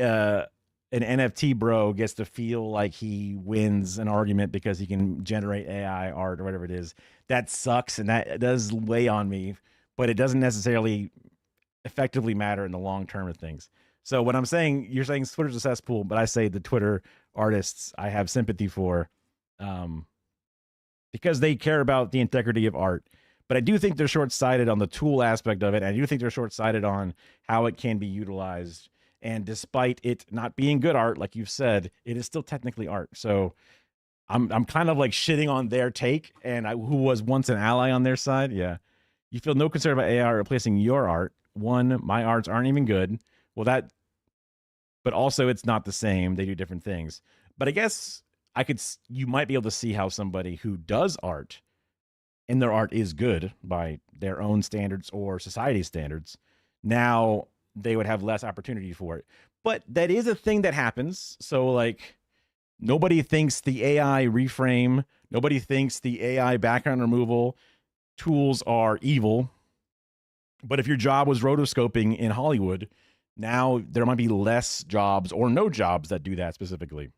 NFT bro gets to feel like he wins an argument because he can generate AI art or whatever it is, that sucks, and that does weigh on me. But it doesn't necessarily effectively matter in the long term of things. So when I'm saying, you're saying Twitter's a cesspool, but I say the Twitter artists I have sympathy for, because they care about the integrity of art. But I do think they're short-sighted on the tool aspect of it. And I do think they're short-sighted on how it can be utilized. And despite it not being good art, like you've said, it is still technically art. So I'm kind of like shitting on their take, and who was once an ally on their side. Yeah. You feel no concern about AI replacing your art. One, my arts aren't even good. Well, but also it's not the same. They do different things. But I guess you might be able to see how somebody who does art and their art is good by their own standards or society standards, now they would have less opportunity for it. But that is a thing that happens. So like, nobody thinks the AI reframe, nobody thinks the AI background removal tools are evil. But if your job was rotoscoping in Hollywood, now there might be less jobs or no jobs that do that specifically.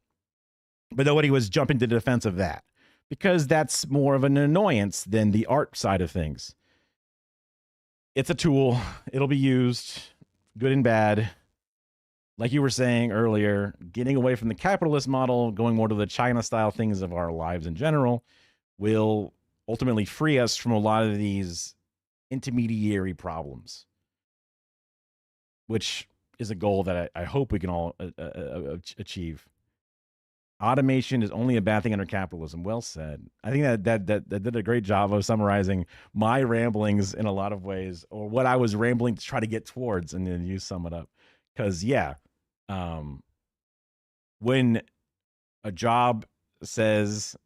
But nobody was jumping to the defense of that because that's more of an annoyance than the art side of things. It's a tool. It'll be used, good and bad. Like you were saying earlier, getting away from the capitalist model, going more to the China style things of our lives in general, will ultimately free us from a lot of these intermediary problems, which is a goal that I hope we can all achieve. Automation is only a bad thing under capitalism. Well said. I think that did a great job of summarizing my ramblings in a lot of ways, or what I was rambling to try to get towards, and then you sum it up. Because yeah, when a job says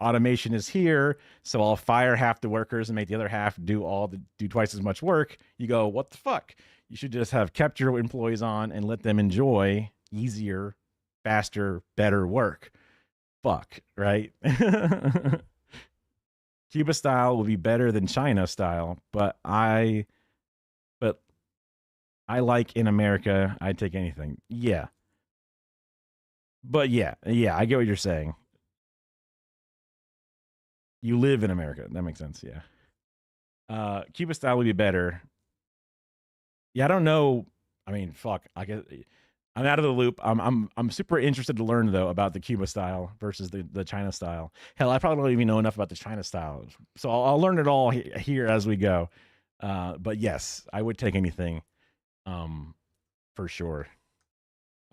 automation is here, so I'll fire half the workers and make the other half do twice as much work, you go, what the fuck? You should just have kept your employees on and let them enjoy easier, faster, better work. Fuck, right? Cuba style will be better than China style, but I like in America, I'd take anything. Yeah. But yeah, I get what you're saying. You live in America. That makes sense, yeah. Cuba style would be better. Yeah, I don't know. I mean, fuck. I guess I'm out of the loop. I'm super interested to learn though about the Cuba style versus the China style. Hell, I probably don't even know enough about the China style, so I'll learn it all here as we go. But yes, I would take anything, for sure.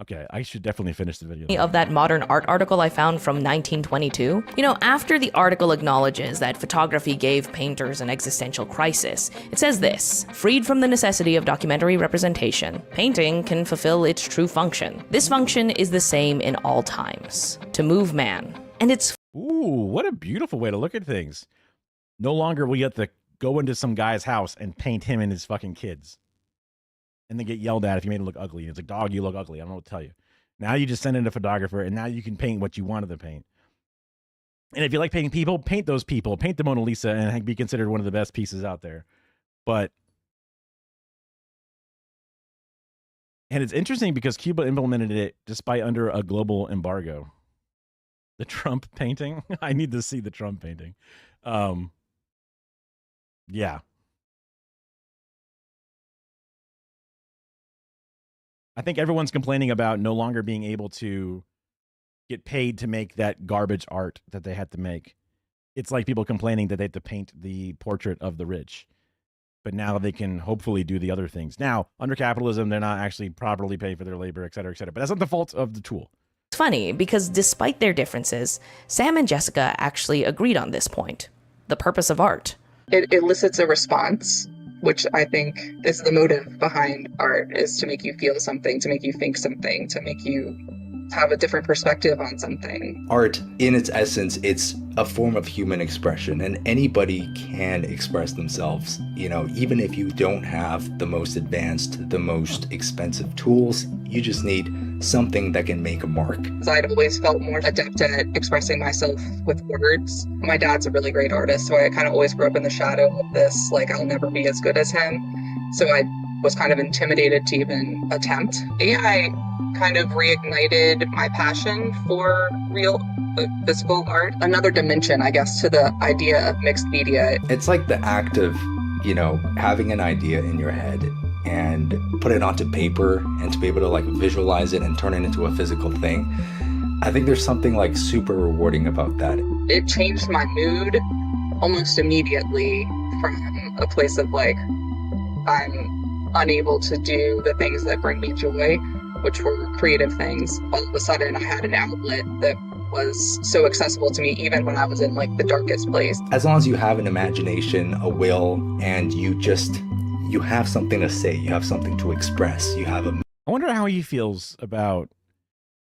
Okay, I should definitely finish the video. Of that modern art article I found from 1922. You know, after the article acknowledges that photography gave painters an existential crisis, it says this: freed from the necessity of documentary representation, painting can fulfill its true function. This function is the same in all times: to move man. And it's Ooh, what a beautiful way to look at things. No longer will you have to go into some guy's house and paint him and his fucking kids, and then get yelled at if you made it look ugly. And it's like, dog, you look ugly. I don't know what to tell you. Now you just send in a photographer, and now you can paint what you wanted to paint. And if you like painting people, paint those people. Paint the Mona Lisa and be considered one of the best pieces out there. But, and it's interesting because Cuba implemented it despite under a global embargo. The Trump painting. I need to see the Trump painting. Yeah. I think everyone's complaining about no longer being able to get paid to make that garbage art that they had to make. It's like people complaining that they had to paint the portrait of the rich, but now they can hopefully do the other things. Now, under capitalism, they're not actually properly paid for their labor, et cetera, but that's not the fault of the tool. It's funny because despite their differences, Sam and Jessica actually agreed on this point: the purpose of art. It elicits a response, which I think is the motive behind art, is to make you feel something, to make you think something, to make you have a different perspective on something. Art, in its essence, it's a form of human expression, and anybody can express themselves. You know, even if you don't have the most advanced, the most expensive tools, you just need something that can make a mark. I'd always felt more adept at expressing myself with words. My dad's a really great artist, so I kind of always grew up in the shadow of this, like, I'll never be as good as him. So I was kind of intimidated to even attempt. AI kind of reignited my passion for real physical art. Another dimension, I guess, to the idea of mixed media. It's like the act of, you know, having an idea in your head and put it onto paper, and to be able to like visualize it and turn it into a physical thing. I think there's something like super rewarding about that. It changed my mood almost immediately from a place of like, I'm unable to do the things that bring me joy, which were creative things. All of a sudden I had an outlet that was so accessible to me even when I was in like the darkest place. As long as you have an imagination, a will, and you have something to say, you have something to express, you have a... I wonder how he feels about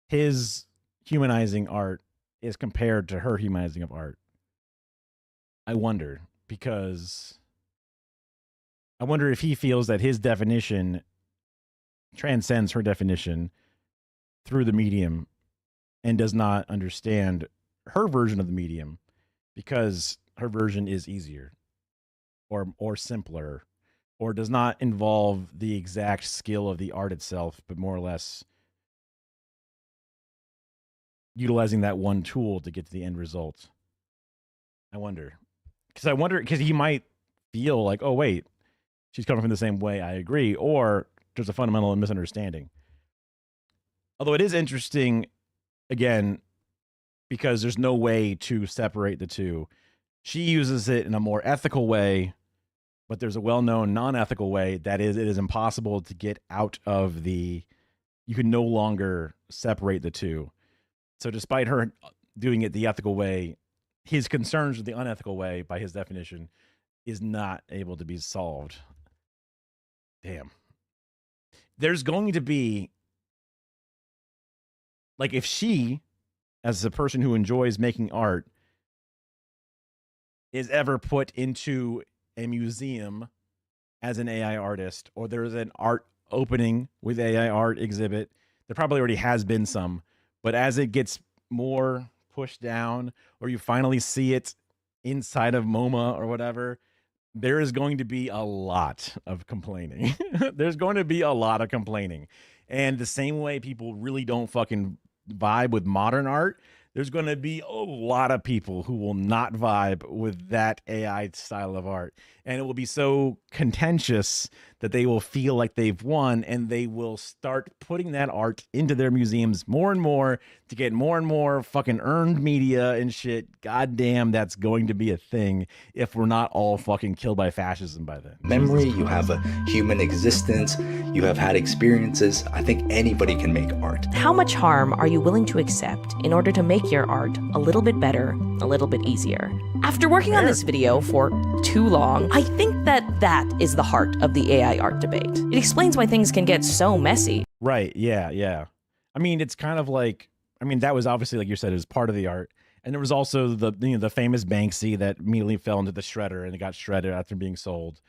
his humanizing art as compared to her humanizing of art. I wonder, because I wonder if he feels that his definition transcends her definition through the medium and does not understand her version of the medium because her version is easier or simpler, or does not involve the exact skill of the art itself, but more or less utilizing that one tool to get to the end result. I wonder, because he might feel like, oh, wait, she's coming from the same way. I agree. Or there's a fundamental misunderstanding. Although it is interesting, again, because there's no way to separate the two. She uses it in a more ethical way, but there's a well-known non-ethical way that is, it is impossible to get out of the, you can no longer separate the two. So despite her doing it the ethical way, his concerns with the unethical way, by his definition, is not able to be solved. Damn. There's going to be, like, if she, as a person who enjoys making art, is ever put into a museum as an AI artist, or there's an art opening with AI art exhibit, there probably already has been some, but as it gets more pushed down, or you finally see it inside of MoMA or whatever, there is going to be a lot of complaining. There's going to be a lot of complaining. And the same way people really don't fucking vibe with modern art, there's going to be a lot of people who will not vibe with that AI style of art. And it will be so contentious that they will feel like they've won, and they will start putting that art into their museums more and more to get more and more fucking earned media and shit. God damn, that's going to be a thing if we're not all fucking killed by fascism by then. Memory, you have a human existence, you have had experiences. I think anybody can make art. How much harm are you willing to accept in order to make your art a little bit better, a little bit easier? After working on this video for too long, I think that is the heart of the AI art debate. It explains why things can get so messy. Right, yeah. I mean, it's kind of like, I mean, that was obviously, like you said, is part of the art. And there was also the famous Banksy that immediately fell into the shredder and it got shredded after being sold.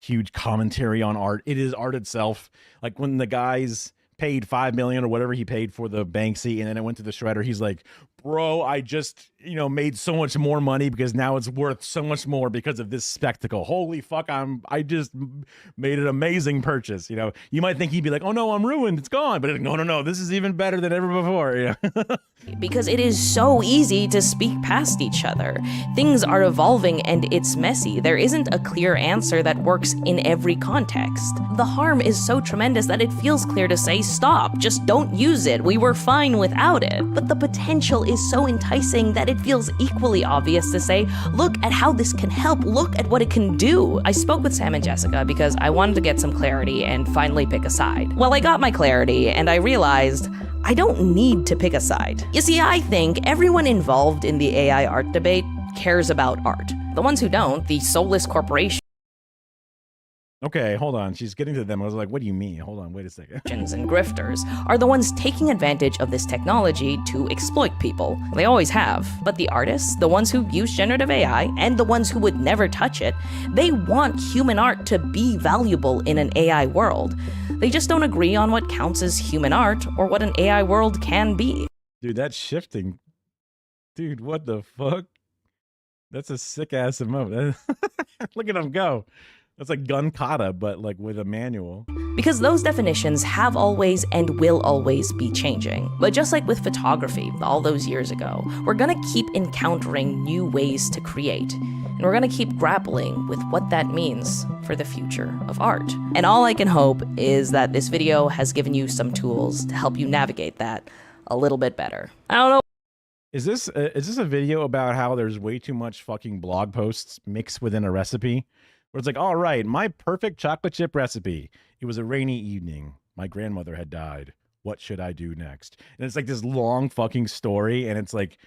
Huge commentary on art. It is art itself. Like when the guys paid $5 million or whatever he paid for the Banksy, and then it went to the shredder, he's like, bro, I just, made so much more money because now it's worth so much more because of this spectacle. Holy fuck, I just made an amazing purchase. You might think he'd be like, oh no, I'm ruined, it's gone. But no, this is even better than ever before. Yeah. Because it is so easy to speak past each other. Things are evolving and it's messy. There isn't a clear answer that works in every context. The harm is so tremendous that it feels clear to say, stop, just don't use it. We were fine without it. But the potential is so enticing that it feels equally obvious to say, look at how this can help, look at what it can do. I spoke with Sam and Jessica because I wanted to get some clarity and finally pick a side. Well, I got my clarity and I realized I don't need to pick a side. You see, I think everyone involved in the AI art debate cares about art. The ones who don't, the soulless corporations, Okay, hold on. She's getting to them. I was like, what do you mean? Hold on, wait a second. and grifters are the ones taking advantage of this technology to exploit people. They always have. But the artists, the ones who use generative AI, and the ones who would never touch it, they want human art to be valuable in an AI world. They just don't agree on what counts as human art or what an AI world can be. Dude, that's shifting. Dude, what the fuck? That's a sick ass emote. Look at him go. That's like gun kata, but like with a manual. Because those definitions have always and will always be changing. But just like with photography all those years ago, we're gonna keep encountering new ways to create. And we're gonna keep grappling with what that means for the future of art. And all I can hope is that this video has given you some tools to help you navigate that a little bit better. I don't know. Is this a video about how there's way too much fucking blog posts mixed within a recipe? Where it's like, all right, my perfect chocolate chip recipe. It was a rainy evening. My grandmother had died. What should I do next? And it's like this long fucking story, and it's like,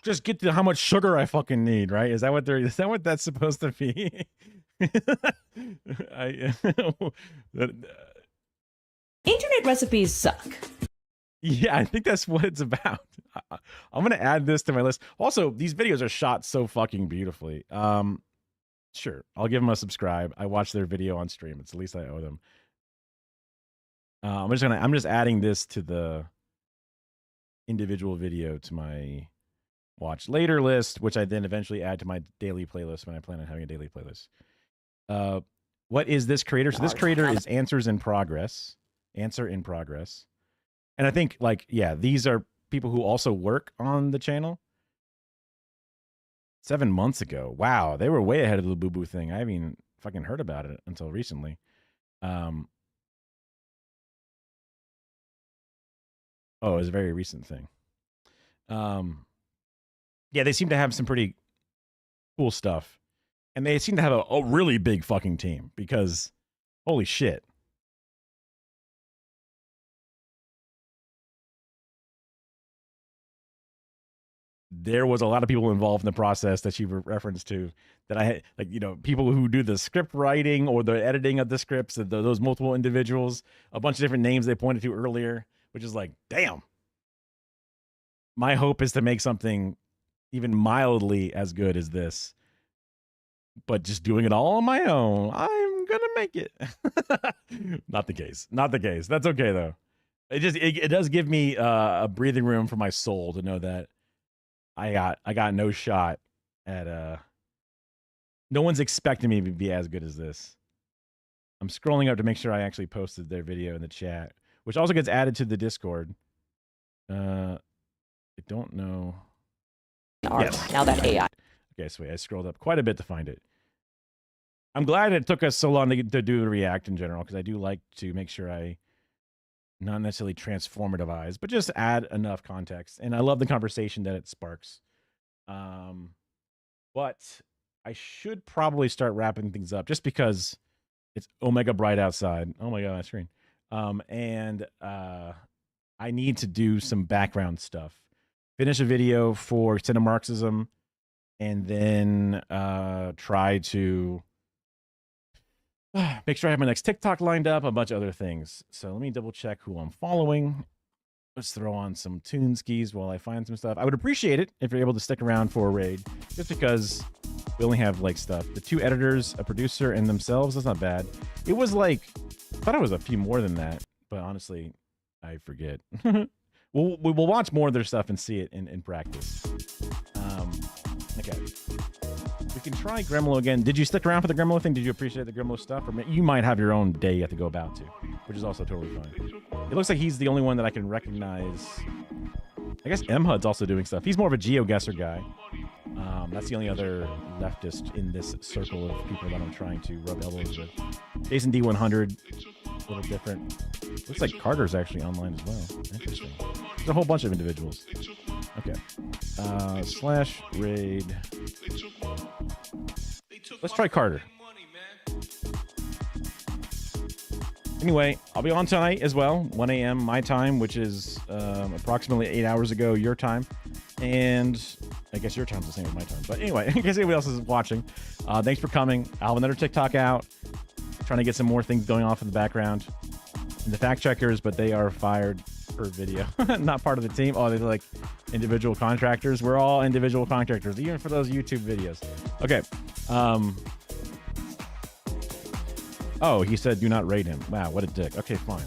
just get to how much sugar I fucking need, right? Is that what that's supposed to be? Internet recipes suck. Yeah, I think that's what it's about. I'm gonna add this to my list. Also, these videos are shot so fucking beautifully. Sure, I'll give them a subscribe. I watched their video on stream. It's the least I owe them. I'm just adding this to the individual video to my watch later list, which I then eventually add to my daily playlist when I plan on having a daily playlist. What is this creator? So this creator is Answer in Progress. And I think, like, yeah, these are people who also work on the channel. 7 months ago. Wow, they were way ahead of the Boo Boo thing. I haven't even fucking heard about it until recently. Oh, it was a very recent thing. Yeah, they seem to have some pretty cool stuff. And they seem to have a really big fucking team because, holy shit. There was a lot of people involved in the process that she referenced to that I had, like, people who do the script writing or the editing of the scripts, those multiple individuals, a bunch of different names they pointed to earlier, which is like, damn. My hope is to make something even mildly as good as this, but just doing it all on my own. I'm going to make it. Not the case. That's okay though. It does give me a breathing room for my soul to know that I got no shot at no one's expecting me to be as good as this. I'm scrolling up to make sure I actually posted their video in the chat, which also gets added to the Discord. It don't know. Now that AI. Okay, so wait, I scrolled up quite a bit to find it. I'm glad it took us so long to do the React in general, because I do like to make sure I not necessarily transformative but just add enough context. And I love the conversation that it sparks. But I should probably start wrapping things up just because it's omega bright outside. Oh my God, my screen. And I need to do some background stuff. Finish a video for Cinemarxism, and then try to make sure I have my next TikTok lined up, a bunch of other things. So let me double check who I'm following. Let's throw on some tune skis while I find some stuff. I would appreciate it if you're able to stick around for a raid, just because we only have like stuff. The 2 editors, a producer, and themselves. That's not bad. It was like, I thought it was a few more than that, but honestly, I forget. we'll watch more of their stuff and see it in practice. Okay. We can try Gremlo again. Did you stick around for the Gremlo thing? Did you appreciate the Gremlo stuff? Or you might have your own day you have to go about to, which is also totally fine. It looks like he's the only one that I can recognize. I guess MHUD's also doing stuff. He's more of a GeoGuessr guy. That's the only other leftist in this circle of people that I'm trying to rub elbows with. Jason D100, a little different. Looks like Carter's actually online as well. Interesting. There's a whole bunch of individuals. Okay. /raid. Let's try Carter. Anyway, I'll be on tonight as well, 1 a.m. my time, which is approximately 8 hours ago your time. And I guess your time's the same as my time. But anyway, in case anybody else is watching, thanks for coming. I'll have another TikTok out. Trying to get some more things going off in the background. And the fact checkers, but they are fired per video. Not part of the team. Oh, they're like individual contractors. We're all individual contractors, even for those YouTube videos. Okay. Oh, he said do not raid him. Wow, what a dick. Okay, fine.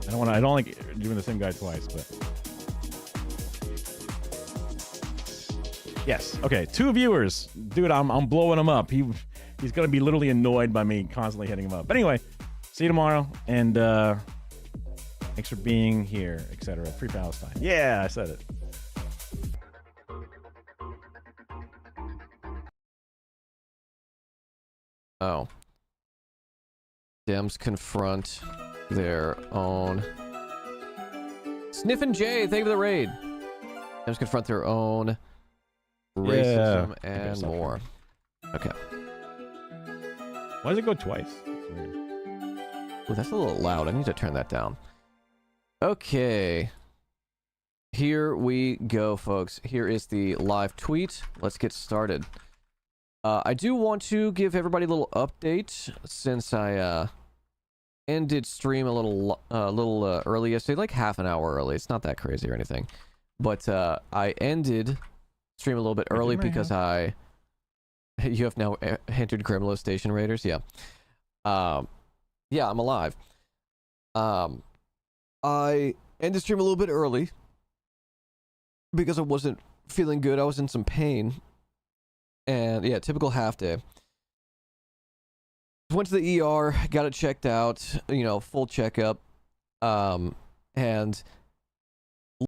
I don't like doing the same guy twice, but yes. Okay, 2 viewers. Dude, I'm blowing him up. He's gonna be literally annoyed by me constantly hitting him up. But anyway, see you tomorrow, and thanks for being here, etc. Free Palestine. Yeah, I said it. Oh. Dems confront their own. Sniffin' J, thank you for the raid. Dems confront their own racism and more. Okay. Why does it go twice? Oh, that's a little loud. I need to turn that down. Okay. Here we go, folks. Here is the live tweet. Let's get started. I do want to give everybody a little update since I ended stream a little early yesterday, like half an hour early. It's not that crazy or anything, but I ended stream a little bit early because you have now entered Grimlow Station Raiders. Yeah, yeah, I'm alive. I ended stream a little bit early because I wasn't feeling good. I was in some pain. And yeah, typical half day. Went to the ER, got it checked out, full checkup. And